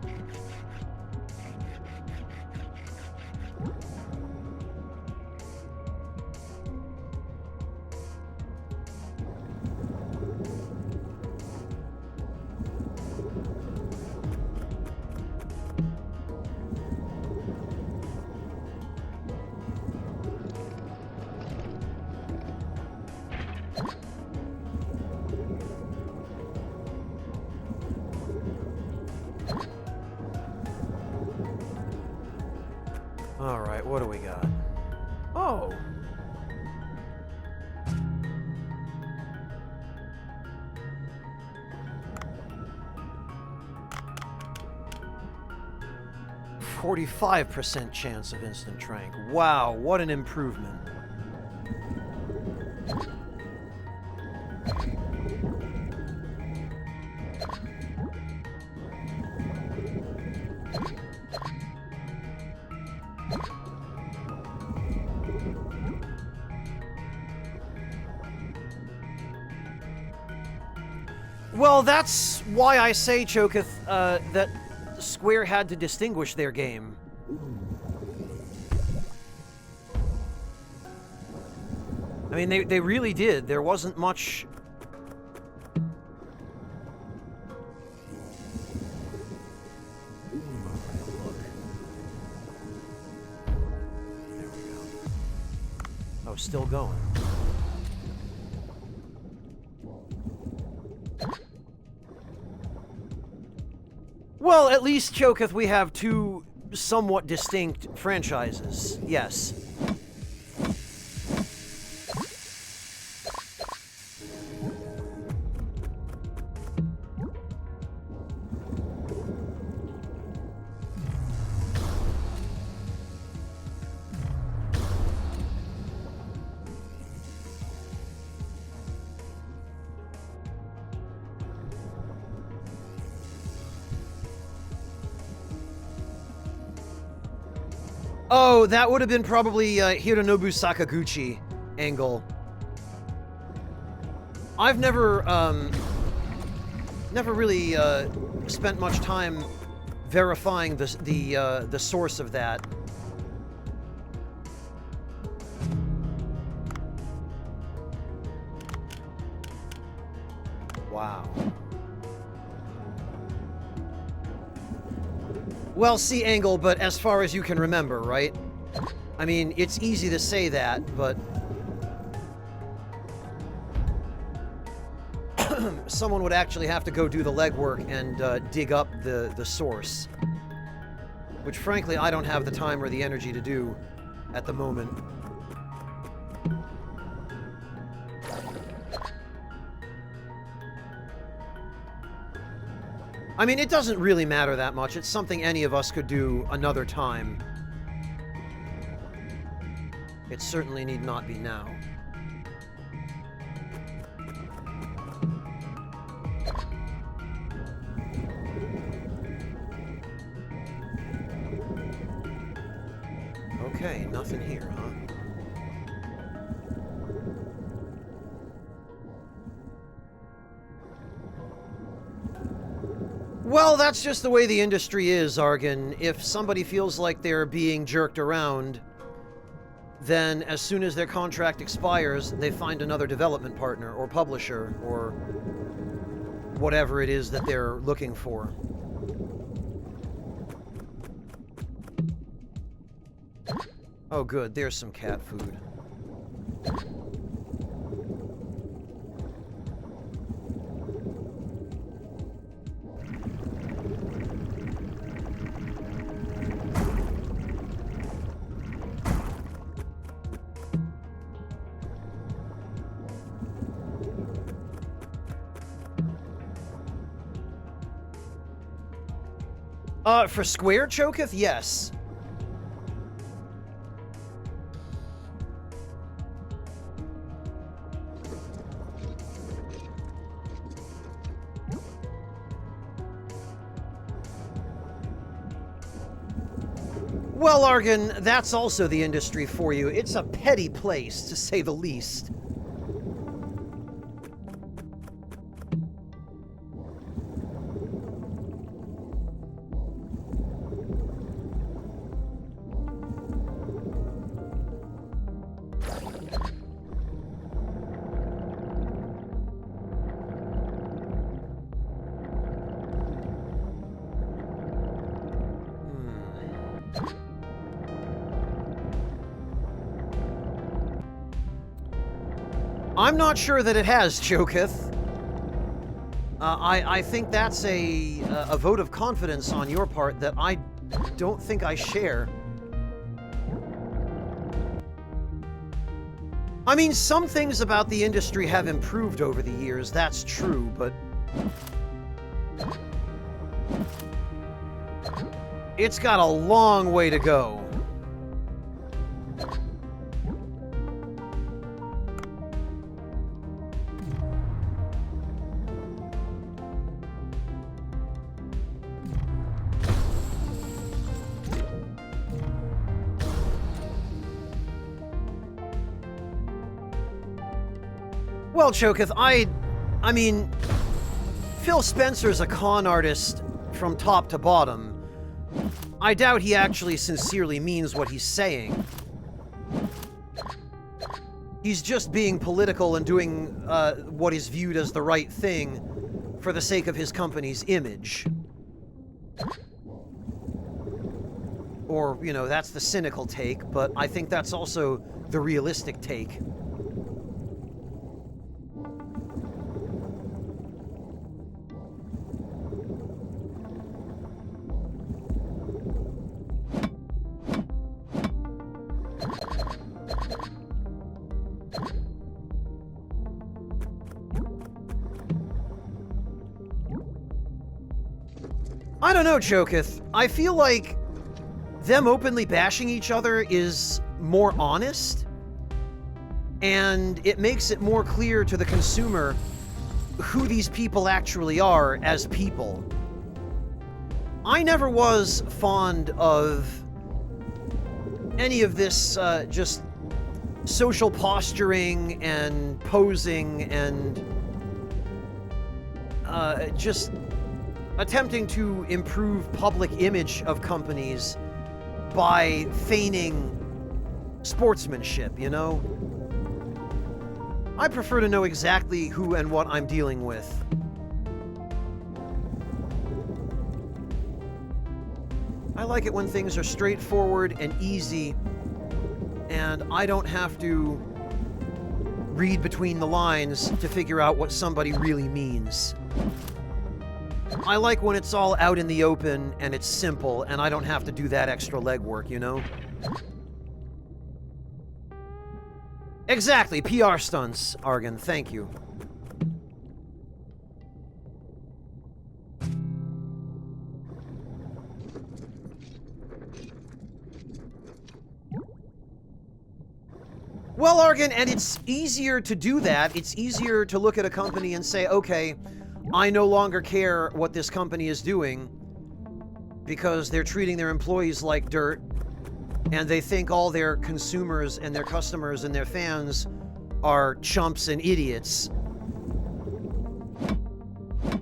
Alright, what do we got? Oh. "45% chance of instant trank. Wow, what an improvement. Well, that's why I say, Choketh, that Square had to distinguish their game. I mean, they really did. There wasn't much... There we go. Oh, still going. Well, at least, Choketh, we have two somewhat distinct franchises. Yes. Oh, that would have been probably Hironobu Sakaguchi Angle. I've never really spent much time verifying the source of that. Wow. Well, see, Angle, but as far as you can remember, right? I mean, it's easy to say that, but... someone would actually have to go do the legwork and dig up the source. Which, frankly, I don't have the time or the energy to do at the moment. I mean, it doesn't really matter that much. It's something any of us could do another time. It certainly need not be now. Okay, nothing here, huh? Well, that's just the way the industry is, Argon. If somebody feels like they're being jerked around, then as soon as their contract expires, they find another development partner or publisher or whatever it is that they're looking for. Oh, good. There's some cat food. For Square, Choketh? Yes. Well, Argon, that's also the industry for you. It's a petty place, to say the least. I'm not sure that it has, Choketh. I think that's a vote of confidence on your part that I don't think I share. I mean, some things about the industry have improved over the years, that's true, but it's got a long way to go. Well, Choketh, I mean, Phil Spencer's a con artist from top to bottom. I doubt he actually sincerely means what he's saying. He's just being political and doing what is viewed as the right thing for the sake of his company's image. Or, you know, that's the cynical take, but I think that's also the realistic take. I don't know, Choketh. I feel like them openly bashing each other is more honest, and it makes it more clear to the consumer who these people actually are as people. I never was fond of any of this just social posturing and posing and just attempting to improve public image of companies by feigning sportsmanship, you know? I prefer to know exactly who and what I'm dealing with. I like it when things are straightforward and easy, and I don't have to read between the lines to figure out what somebody really means. I like when it's all out in the open and it's simple and I don't have to do that extra legwork, you know? Exactly, PR stunts, Argon, thank you. Well, Argon, and it's easier to do that. It's easier to look at a company and say, okay, I no longer care what this company is doing because they're treating their employees like dirt and they think all their consumers and their customers and their fans are chumps and idiots.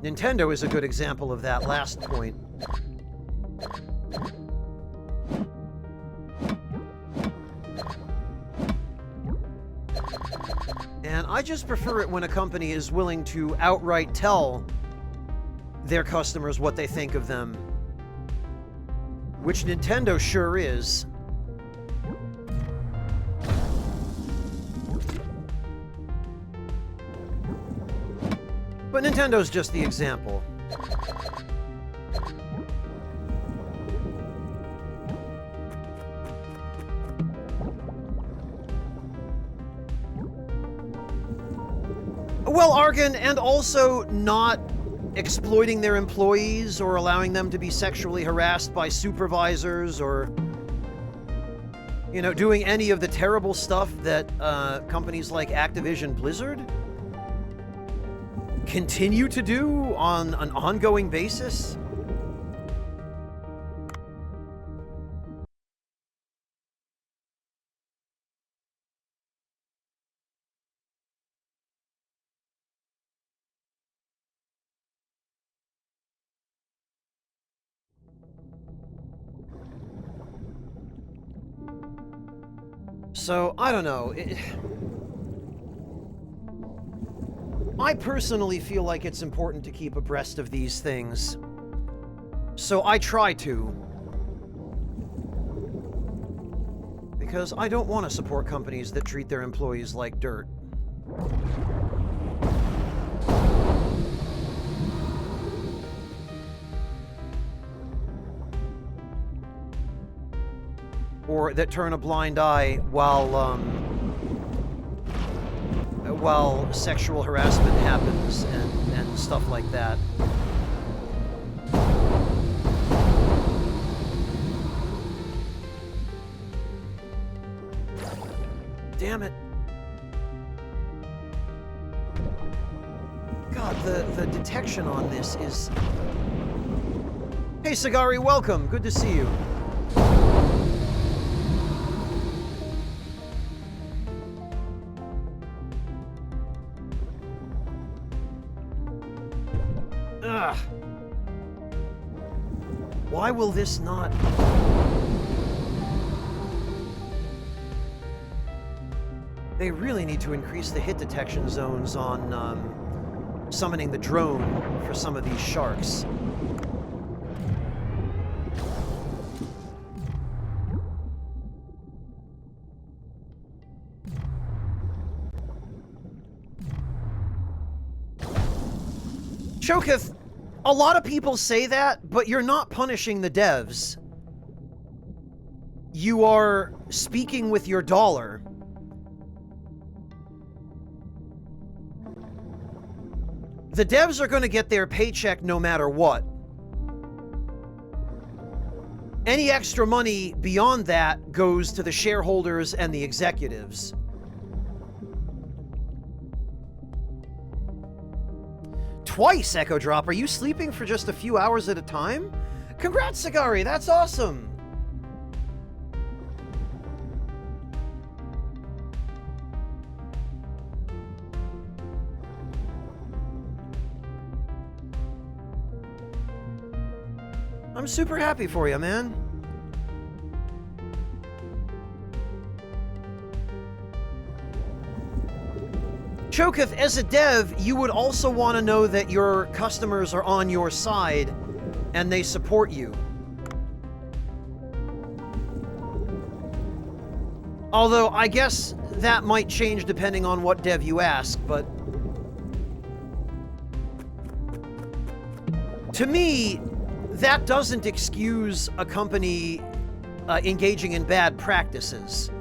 Nintendo is a good example of that last point. And I just prefer it when a company is willing to outright tell their customers what they think of them. Which Nintendo sure is. But Nintendo's just the example. Well, Argon, and also not exploiting their employees or allowing them to be sexually harassed by supervisors or, you know, doing any of the terrible stuff that companies like Activision Blizzard continue to do on an ongoing basis. So, I don't know. I personally feel like it's important to keep abreast of these things. So I try to. Because I don't want to support companies that treat their employees like dirt. Or that turn a blind eye while sexual harassment happens and stuff like that. Damn it. God, the detection on this is... Hey, Sagari, welcome. Good to see you. Ugh. Why will this not... They really need to increase the hit detection zones on summoning the drone for some of these sharks. Choketh, a lot of people say that, but you're not punishing the devs. You are speaking with your dollar. The devs are going to get their paycheck no matter what. Any extra money beyond that goes to the shareholders and the executives. Twice, Echo Drop. Are you sleeping for just a few hours at a time? Congrats, Sagari. That's awesome. I'm super happy for you, man. Choketh, as a dev, you would also want to know that your customers are on your side and they support you. Although, I guess that might change depending on what dev you ask, but... To me, that doesn't excuse a company engaging in bad practices.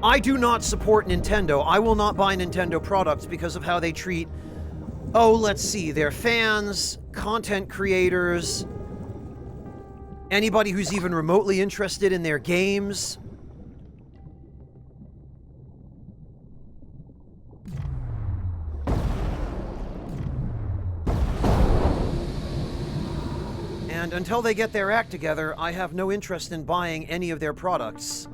I do not support Nintendo. I will not buy Nintendo products because of how they treat, oh, let's see, their fans, content creators, anybody who's even remotely interested in their games. And until they get their act together, I have no interest in buying any of their products.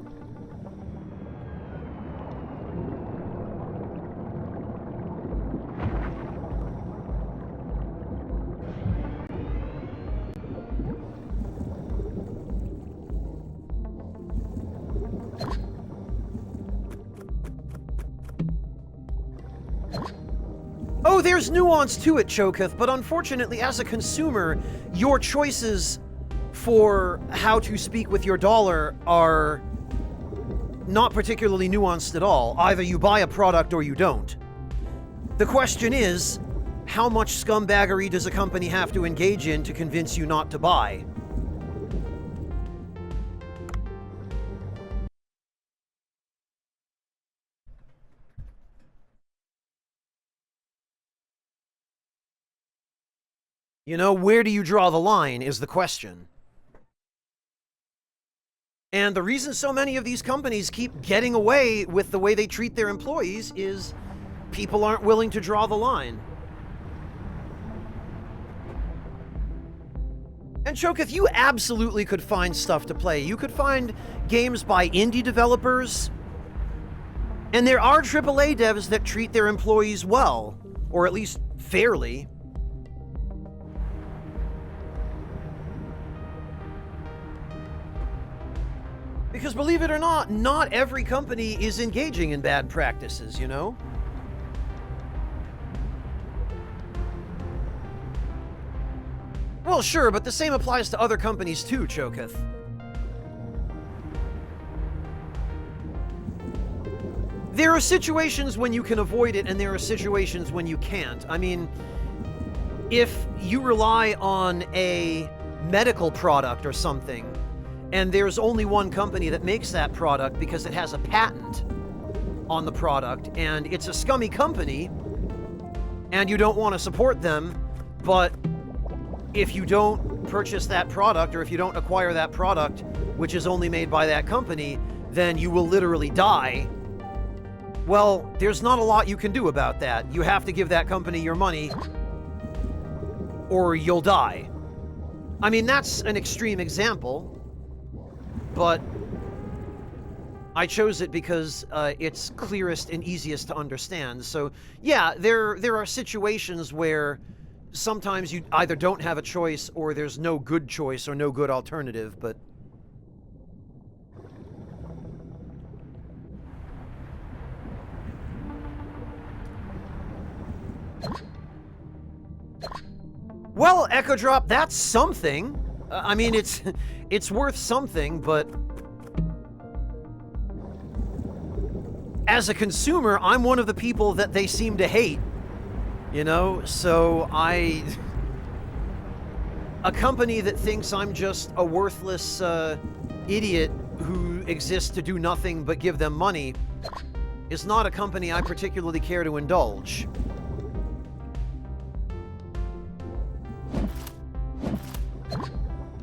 Oh, there's nuance to it, Choketh, but unfortunately, as a consumer, your choices for how to speak with your dollar are not particularly nuanced at all. Either you buy a product or you don't. The question is, how much scumbaggery does a company have to engage in to convince you not to buy? You know, where do you draw the line is the question. And the reason so many of these companies keep getting away with the way they treat their employees is people aren't willing to draw the line. And Choketh, you absolutely could find stuff to play. You could find games by indie developers. And there are AAA devs that treat their employees well, or at least fairly. Because believe it or not, not every company is engaging in bad practices, you know? Well, sure, but the same applies to other companies too, Choketh. There are situations when you can avoid it, and there are situations when you can't. I mean, if you rely on a medical product or something, and there's only one company that makes that product because it has a patent on the product, and it's a scummy company, and you don't want to support them, but if you don't purchase that product, or if you don't acquire that product, which is only made by that company, then you will literally die. Well, there's not a lot you can do about that. You have to give that company your money, or you'll die. I mean, that's an extreme example, but I chose it because it's clearest and easiest to understand. So, yeah, there are situations where sometimes you either don't have a choice, or there's no good choice or no good alternative, but... Well, Echo Drop, that's something. I mean, it's worth something, but as a consumer, I'm one of the people that they seem to hate, you know? So a company that thinks I'm just a worthless idiot who exists to do nothing but give them money is not a company I particularly care to indulge.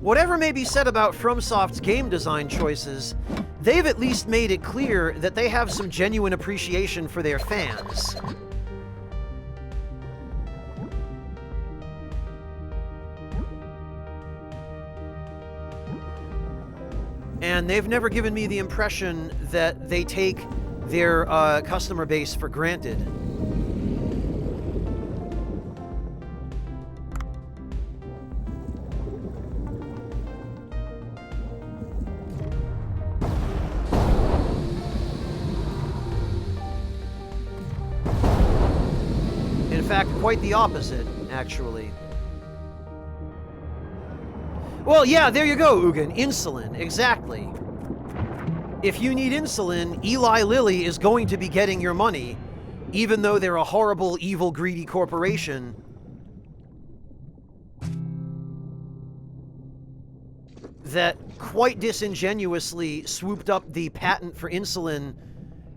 Whatever may be said about FromSoft's game design choices, they've at least made it clear that they have some genuine appreciation for their fans. And they've never given me the impression that they take their customer base for granted. In fact, quite the opposite, actually. Well, yeah, there you go, Ugin. Insulin, exactly. If you need insulin, Eli Lilly is going to be getting your money, even though they're a horrible, evil, greedy corporation. That quite disingenuously swooped up the patent for insulin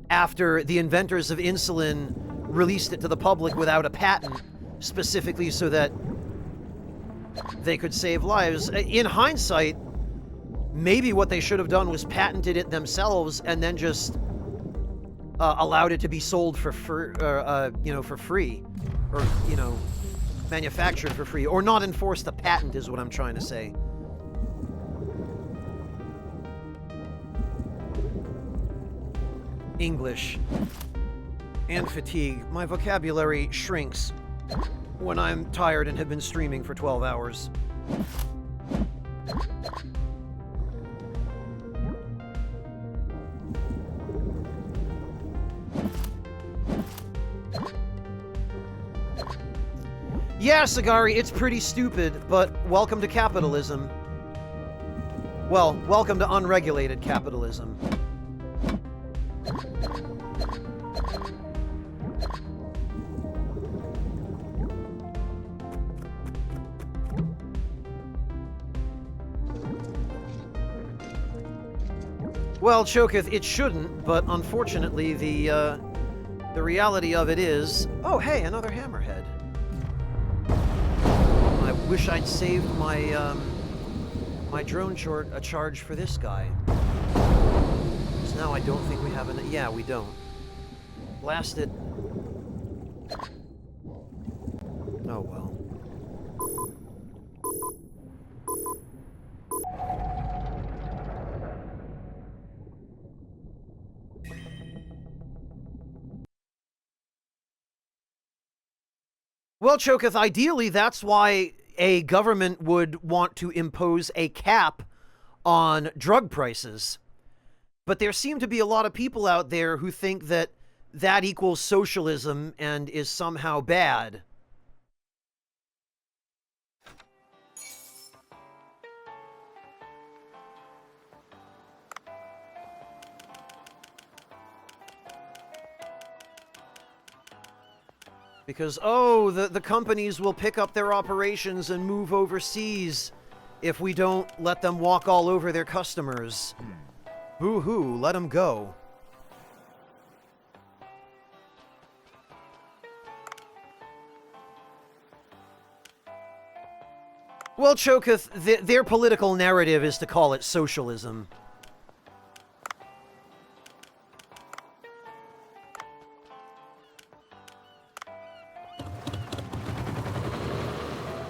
after the inventors of insulin released it to the public without a patent, specifically so that they could save lives. In hindsight, maybe what they should have done was patented it themselves and then just allowed it to be sold for free, for free, or manufactured for free, or not enforce the patent is what I'm trying to say. English and fatigue. My vocabulary shrinks when I'm tired and have been streaming for 12 hours. Yeah, Sagari, it's pretty stupid, but welcome to capitalism. Well, welcome to unregulated capitalism. Well, Choketh, it shouldn't, but unfortunately the reality of it is... Oh, hey, another hammerhead. I wish I'd saved my, my drone charge for this guy. Because now I don't think we have an... Yeah, we don't. Blast it. Oh, well. Well, Choketh, ideally that's why a government would want to impose a cap on drug prices. But there seem to be a lot of people out there who think that that equals socialism and is somehow bad. Because, oh, the companies will pick up their operations and move overseas if we don't let them walk all over their customers. Boo-hoo, let them go. Well, Choketh, their political narrative is to call it socialism.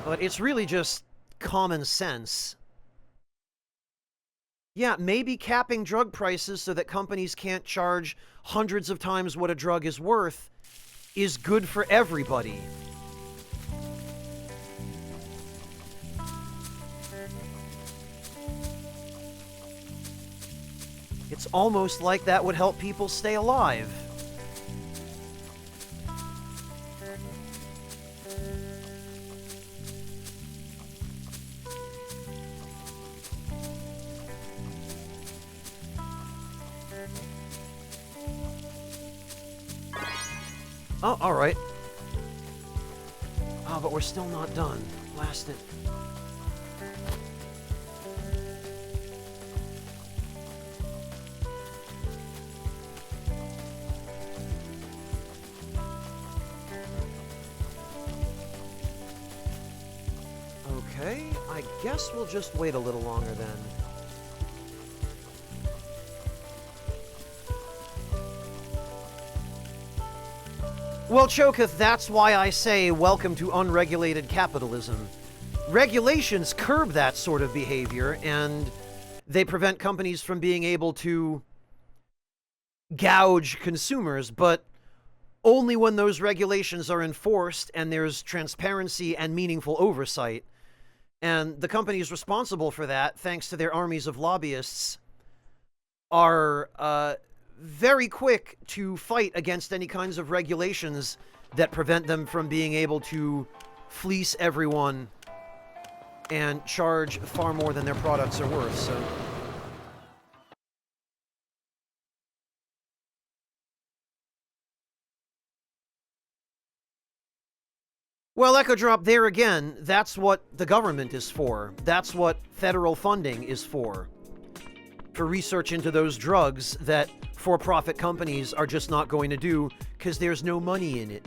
But it's really just common sense. Yeah, maybe capping drug prices so that companies can't charge hundreds of times what a drug is worth is good for everybody. It's almost like that would help people stay alive. Oh, alright. Oh, but we're still not done. Blast it. Okay, I guess we'll just wait a little longer then. Well, Choketh, that's why I say welcome to unregulated capitalism. Regulations curb that sort of behavior, and they prevent companies from being able to gouge consumers, but only when those regulations are enforced and there's transparency and meaningful oversight. And the companies responsible for that, thanks to their armies of lobbyists, are very quick to fight against any kinds of regulations that prevent them from being able to fleece everyone and charge far more than their products are worth, so... Well, Echo Drop, there again, that's what the government is for. That's what federal funding is for. For research into those drugs that for-profit companies are just not going to do because there's no money in it.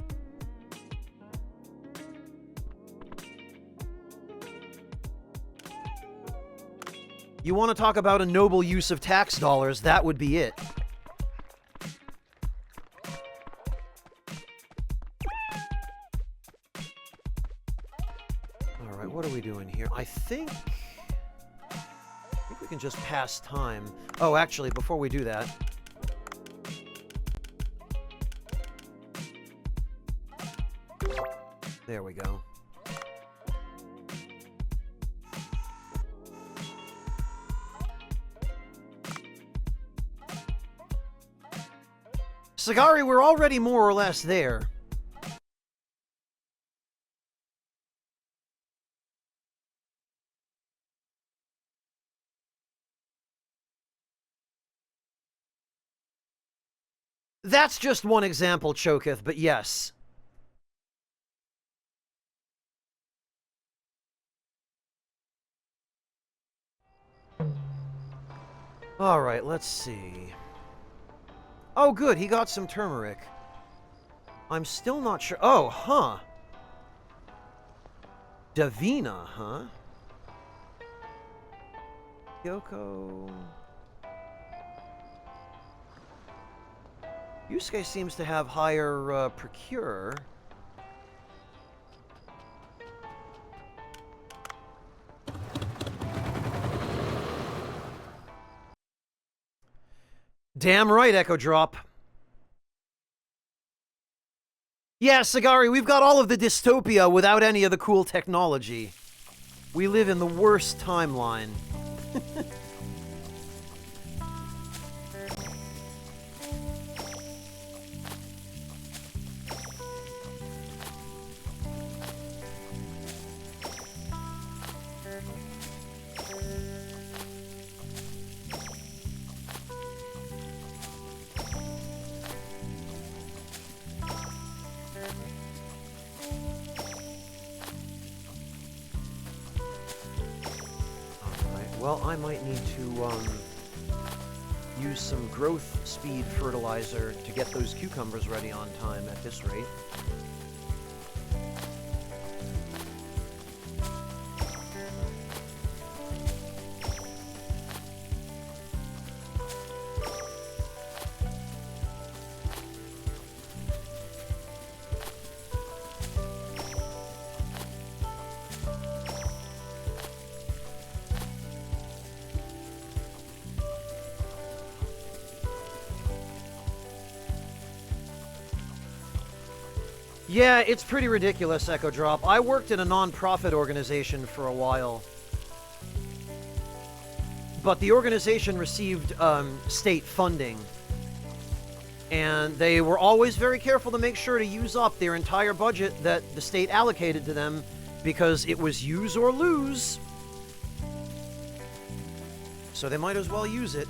You want to talk about a noble use of tax dollars, that would be it. Alright, what are we doing here? I think we can just pass time. Oh, actually, before we do that... There we go. Sagari, we're already more or less there. That's just one example, Choketh, but yes. Alright, let's see. Oh, good, he got some turmeric. I'm still not sure. Oh, huh. Davina, huh? Yoko... Yusuke seems to have higher, procure. Damn right, Echo Drop. Yeah, Sagari, we've got all of the dystopia without any of the cool technology. We live in the worst timeline. Well, I might need to use some growth speed fertilizer to get those cucumbers ready on time at this rate. Yeah, it's pretty ridiculous, Echo Drop. I worked in a non-profit organization for a while. But the organization received state funding. And they were always very careful to make sure to use up their entire budget that the state allocated to them, because it was use or lose. So they might as well use it.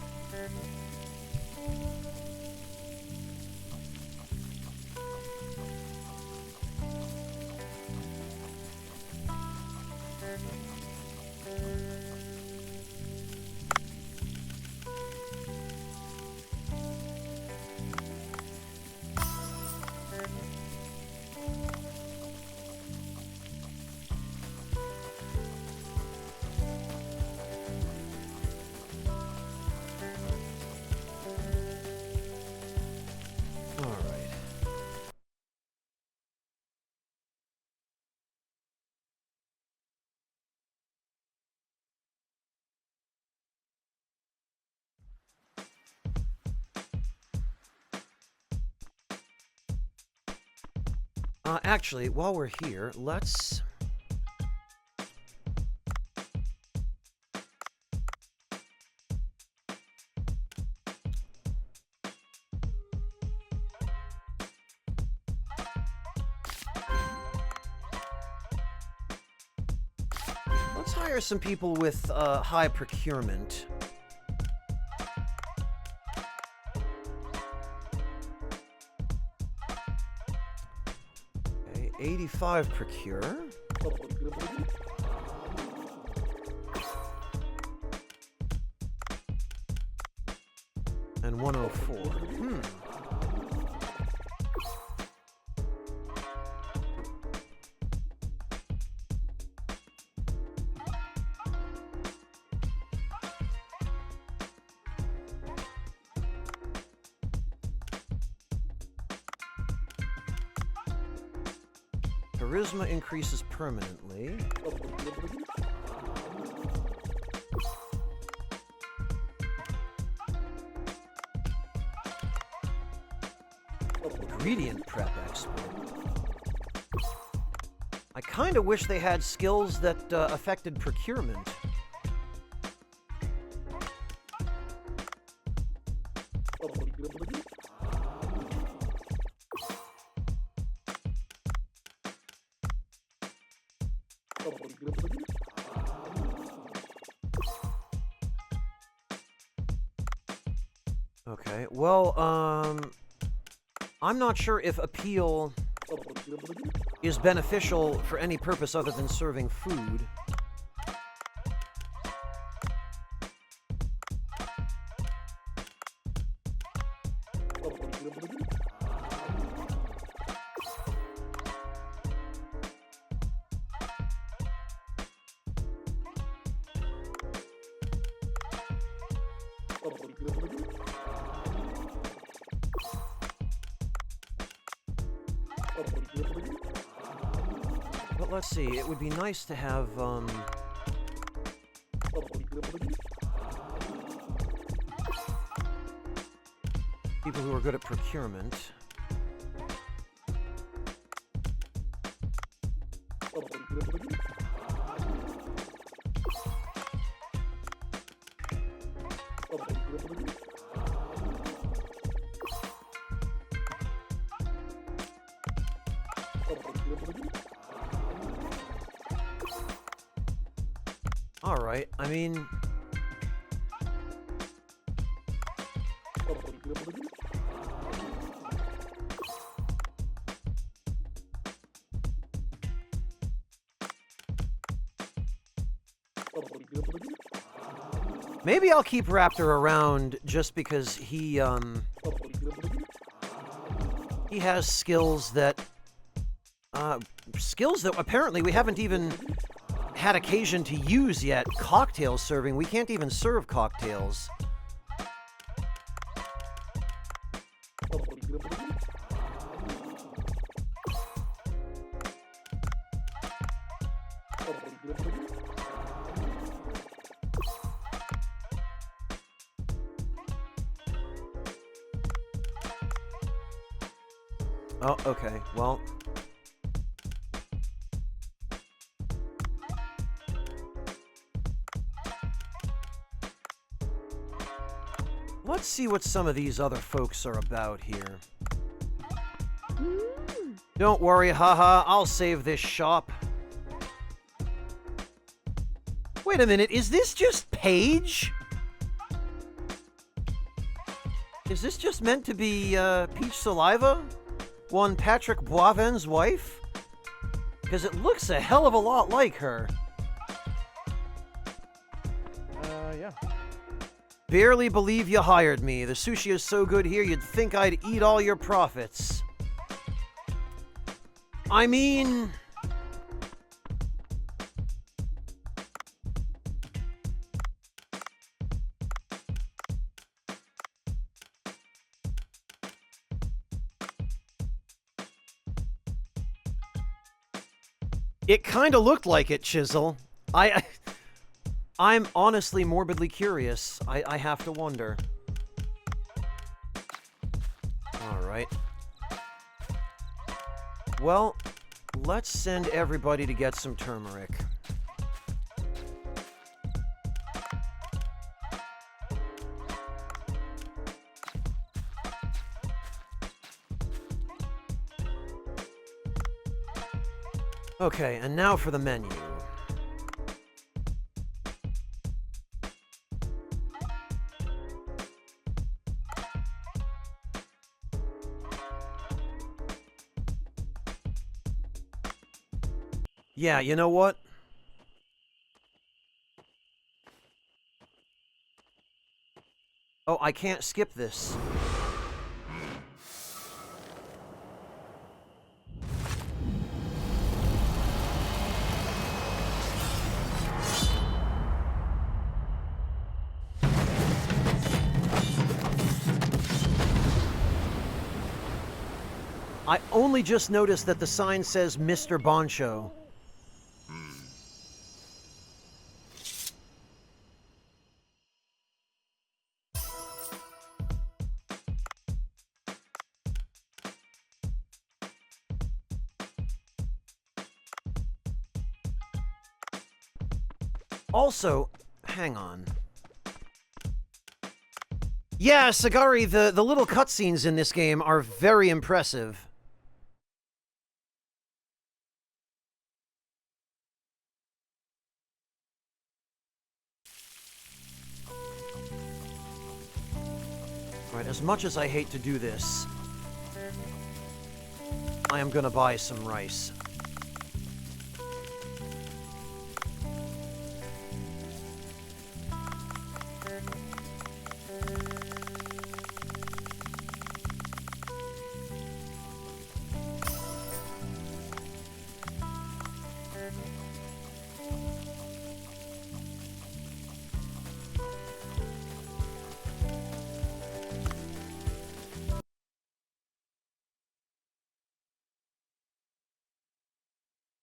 Actually, while we're here, let's... let's hire some people with high procurement. Okay, 85 procure. And 104. Charisma increases permanently. Ingredient prep expert. I kind of wish they had skills that affected procurement. Okay, well, I'm not sure if appeal is beneficial for any purpose other than serving food. But let's see, it would be nice to have, people who are good at procurement. Alright, I mean... Maybe I'll keep Raptor around just because he has skills that apparently we haven't even had occasion to use yet. Cocktail serving. We can't even serve cocktails. Oh, okay. Well, let's see what some of these other folks are about here. Don't worry, haha, I'll save this shop. Wait a minute, is this just Paige? Is this just meant to be, Peach Saliva? One Patrick Boivin's wife? Because it looks a hell of a lot like her. Yeah. Barely believe you hired me. The sushi is so good here, you'd think I'd eat all your profits. I mean... It kind of looked like it, Chisel. I'm honestly morbidly curious. I have to wonder. Alright. Well, let's send everybody to get some turmeric. Okay, and now for the menu. Yeah, you know what? Oh, I can't skip this. I only just noticed that the sign says Mr. Boncho. Also, hang on. Yeah, Sagari, the little cutscenes in this game are very impressive. Right, as much as I hate to do this, I am gonna buy some rice.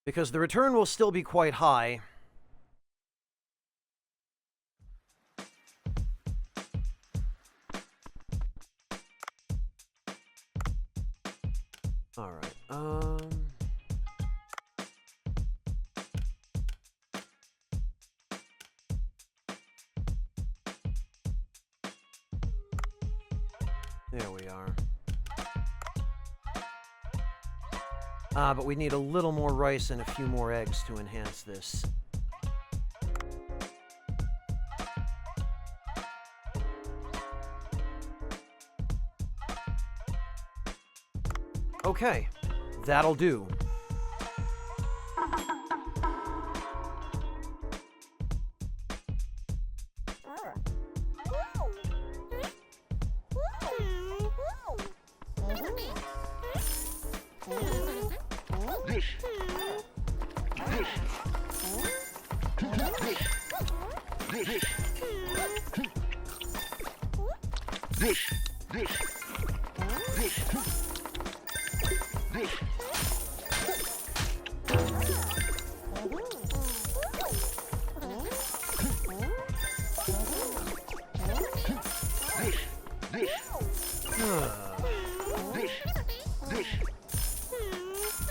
Because the return will still be quite high. Alright, there we are. But we need a little more rice and a few more eggs to enhance this. Okay, that'll do.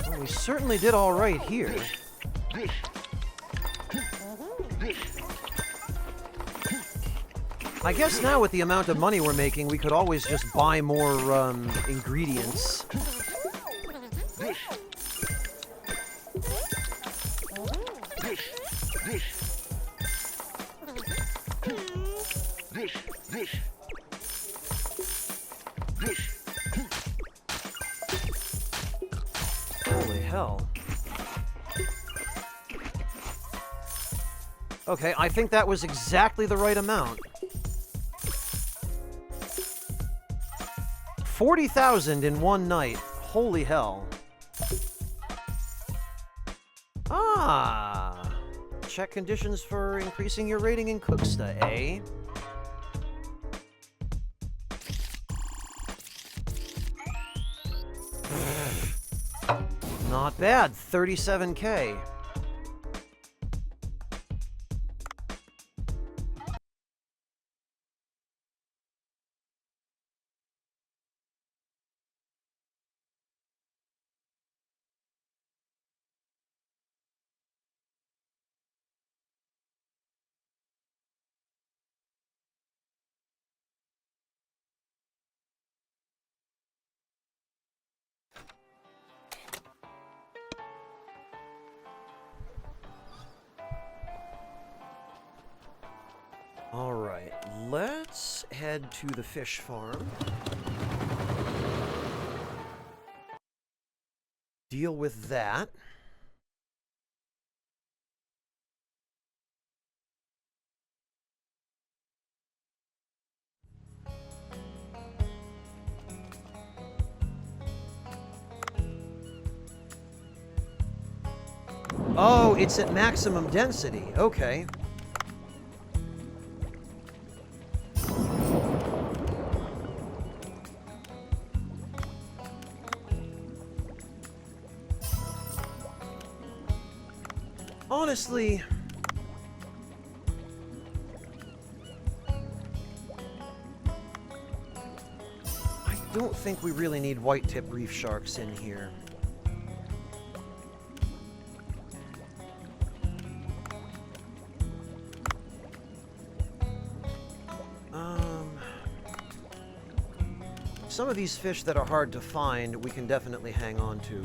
Well, we certainly did all right here. I guess now with the amount of money we're making, we could always just buy more ingredients. Holy hell. Okay, I think that was exactly the right amount. 40,000 in one night. Holy hell. Ah. Check conditions for increasing your rating in Cooksta, eh? Not bad. 37K. Alright, let's head to the fish farm. Deal with that. Oh, it's at maximum density. Okay. Honestly, I don't think we really need white-tip reef sharks in here. Some of these fish that are hard to find, we can definitely hang on to.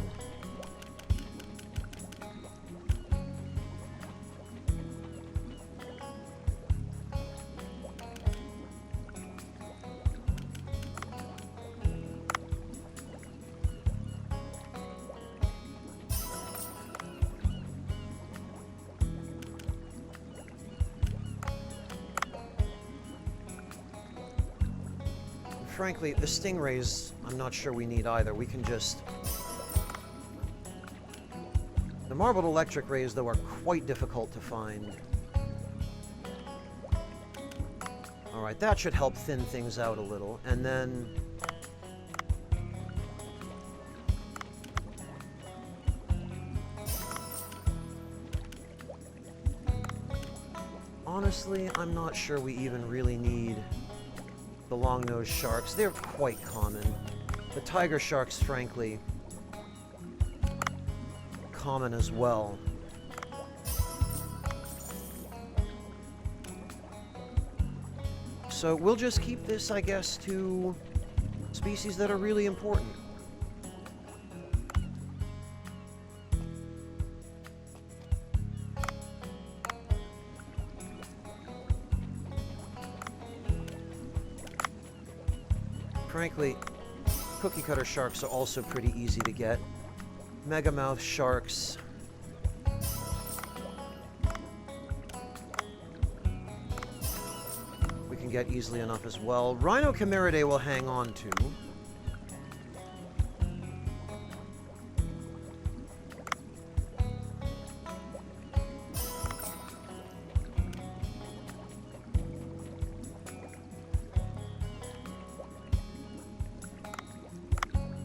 Frankly, the stingrays, I'm not sure we need either. We can just... The marbled electric rays, though, are quite difficult to find. Alright, that should help thin things out a little. And then... Honestly, I'm not sure we even really need the long-nosed sharks. They're quite common. The tiger sharks, frankly, common as well. So we'll just keep this, I guess, to species that are really important. Frankly, cookie cutter sharks are also pretty easy to get. Megamouth sharks. We can get easily enough as well. Rhinochimeridae we'll hang on to.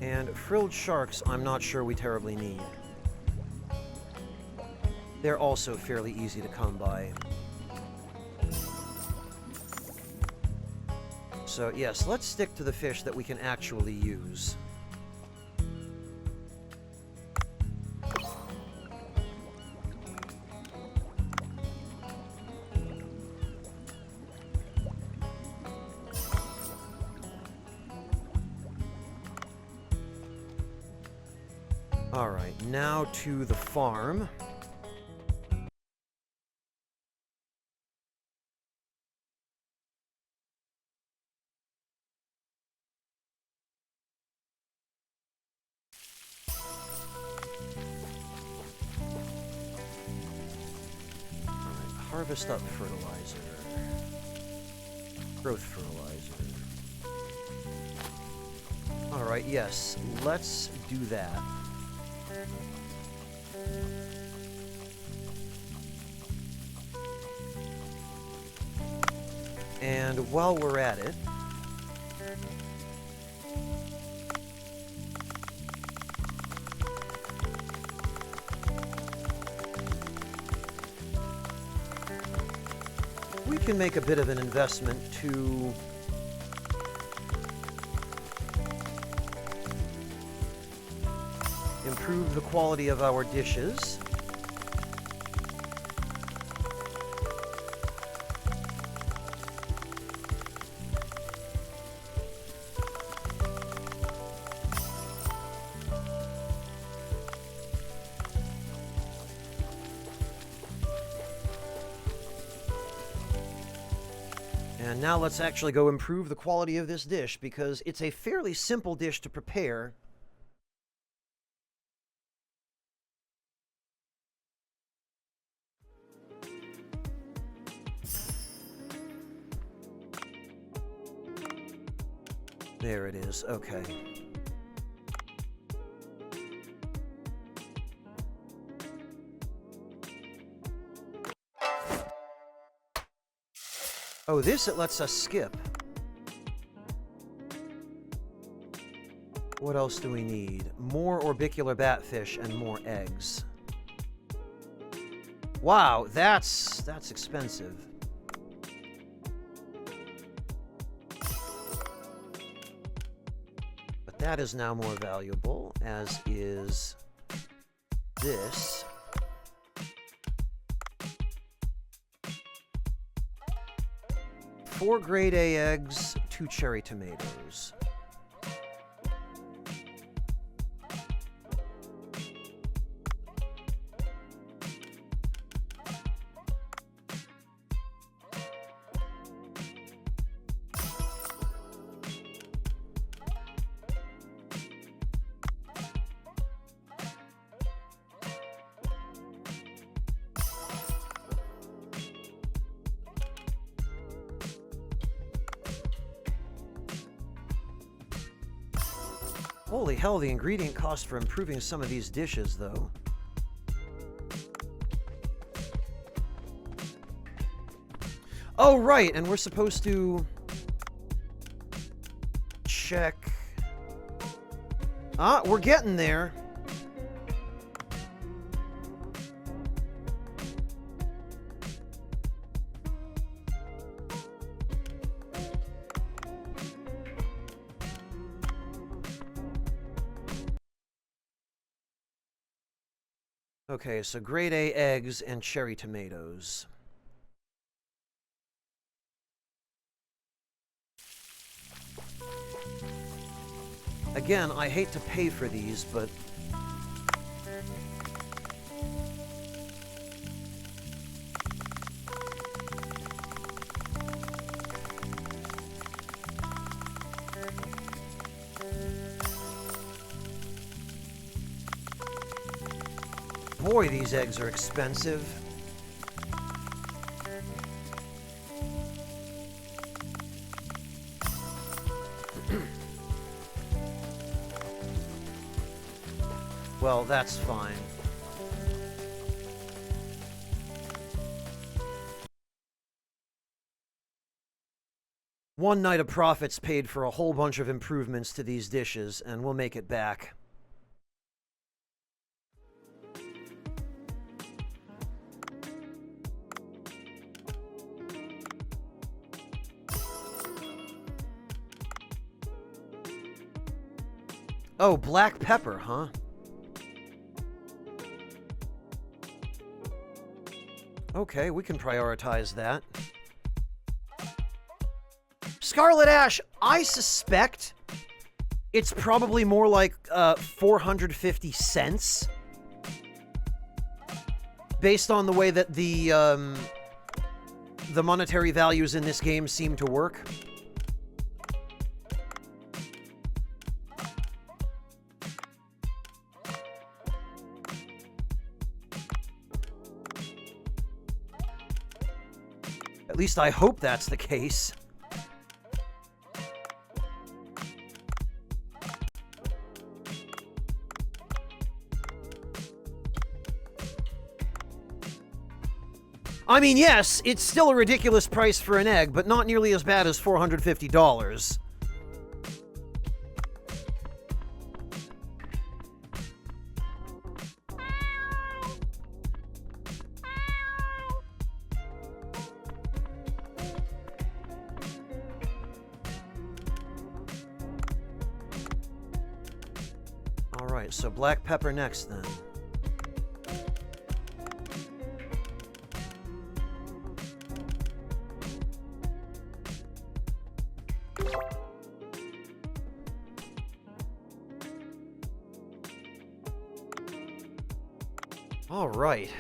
And frilled sharks, I'm not sure we terribly need. They're also fairly easy to come by. So yes, let's stick to the fish that we can actually use. Alright, now to the farm. Harvest up fertilizer. Growth fertilizer. Alright, yes, let's do that. And while we're at it, we can make a bit of an investment to improve the quality of our dishes. And now let's actually go improve the quality of this dish, because it's a fairly simple dish to prepare. There it is, okay. Oh, this it lets us skip. What else do we need? More orbicular batfish and more eggs. Wow, that's expensive. But that is now more valuable, as is this. 4 grade A eggs, 2 cherry tomatoes. Holy hell, the ingredient cost for improving some of these dishes, though. Oh, right, and we're supposed to check... Ah, we're getting there. Okay, so grade A eggs and cherry tomatoes. Again, I hate to pay for these, but... Boy, these eggs are expensive. Well, that's fine. One night of profits paid for a whole bunch of improvements to these dishes, and we'll make it back. Oh, black pepper, huh? Okay, we can prioritize that. Scarlet Ash, I suspect it's probably more like 450 cents. Based on the way that the monetary values in this game seem to work. At least I hope that's the case. I mean, yes, it's still a ridiculous price for an egg, but not nearly as bad as $450. Alright, so black pepper next then. All right.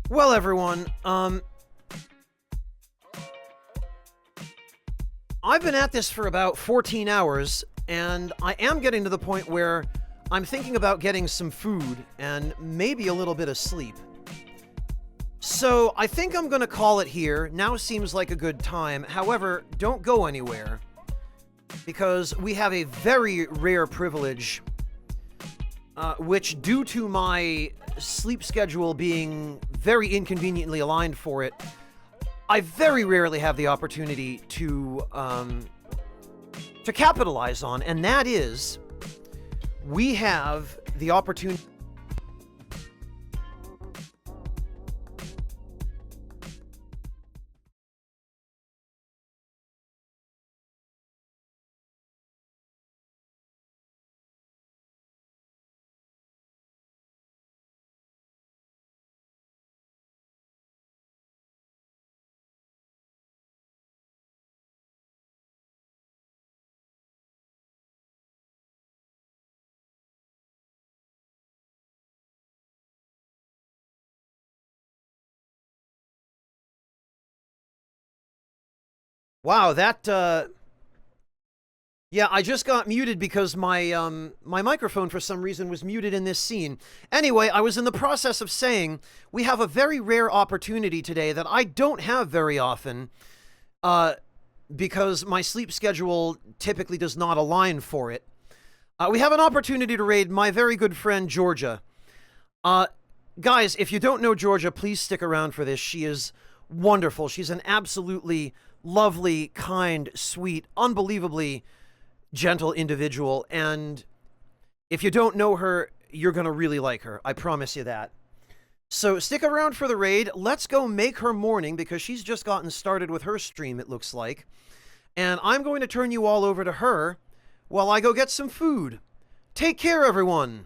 Well, everyone, I've been at this for about 14 hours, and I am getting to the point where I'm thinking about getting some food and maybe a little bit of sleep. So I think I'm going to call it here. Now seems like a good time. However, don't go anywhere, because we have a very rare privilege, which, due to my sleep schedule being very inconveniently aligned for it, I very rarely have the opportunity to capitalize on, and that is, we have the opportunity. Wow, that, yeah, I just got muted because my microphone for some reason was muted in this scene. Anyway, I was in the process of saying we have a very rare opportunity today that I don't have very often, because my sleep schedule typically does not align for it. We have an opportunity to raid my very good friend, Georgia. Guys, if you don't know Georgia, please stick around for this. She is wonderful. She's an absolutely lovely, kind, sweet, unbelievably gentle individual, and if you don't know her, you're gonna really like her. I promise you that. So stick around for the raid. Let's go make her morning, because she's just gotten started with her stream, it looks like. And I'm going to turn you all over to her while I go get some food. Take care, everyone!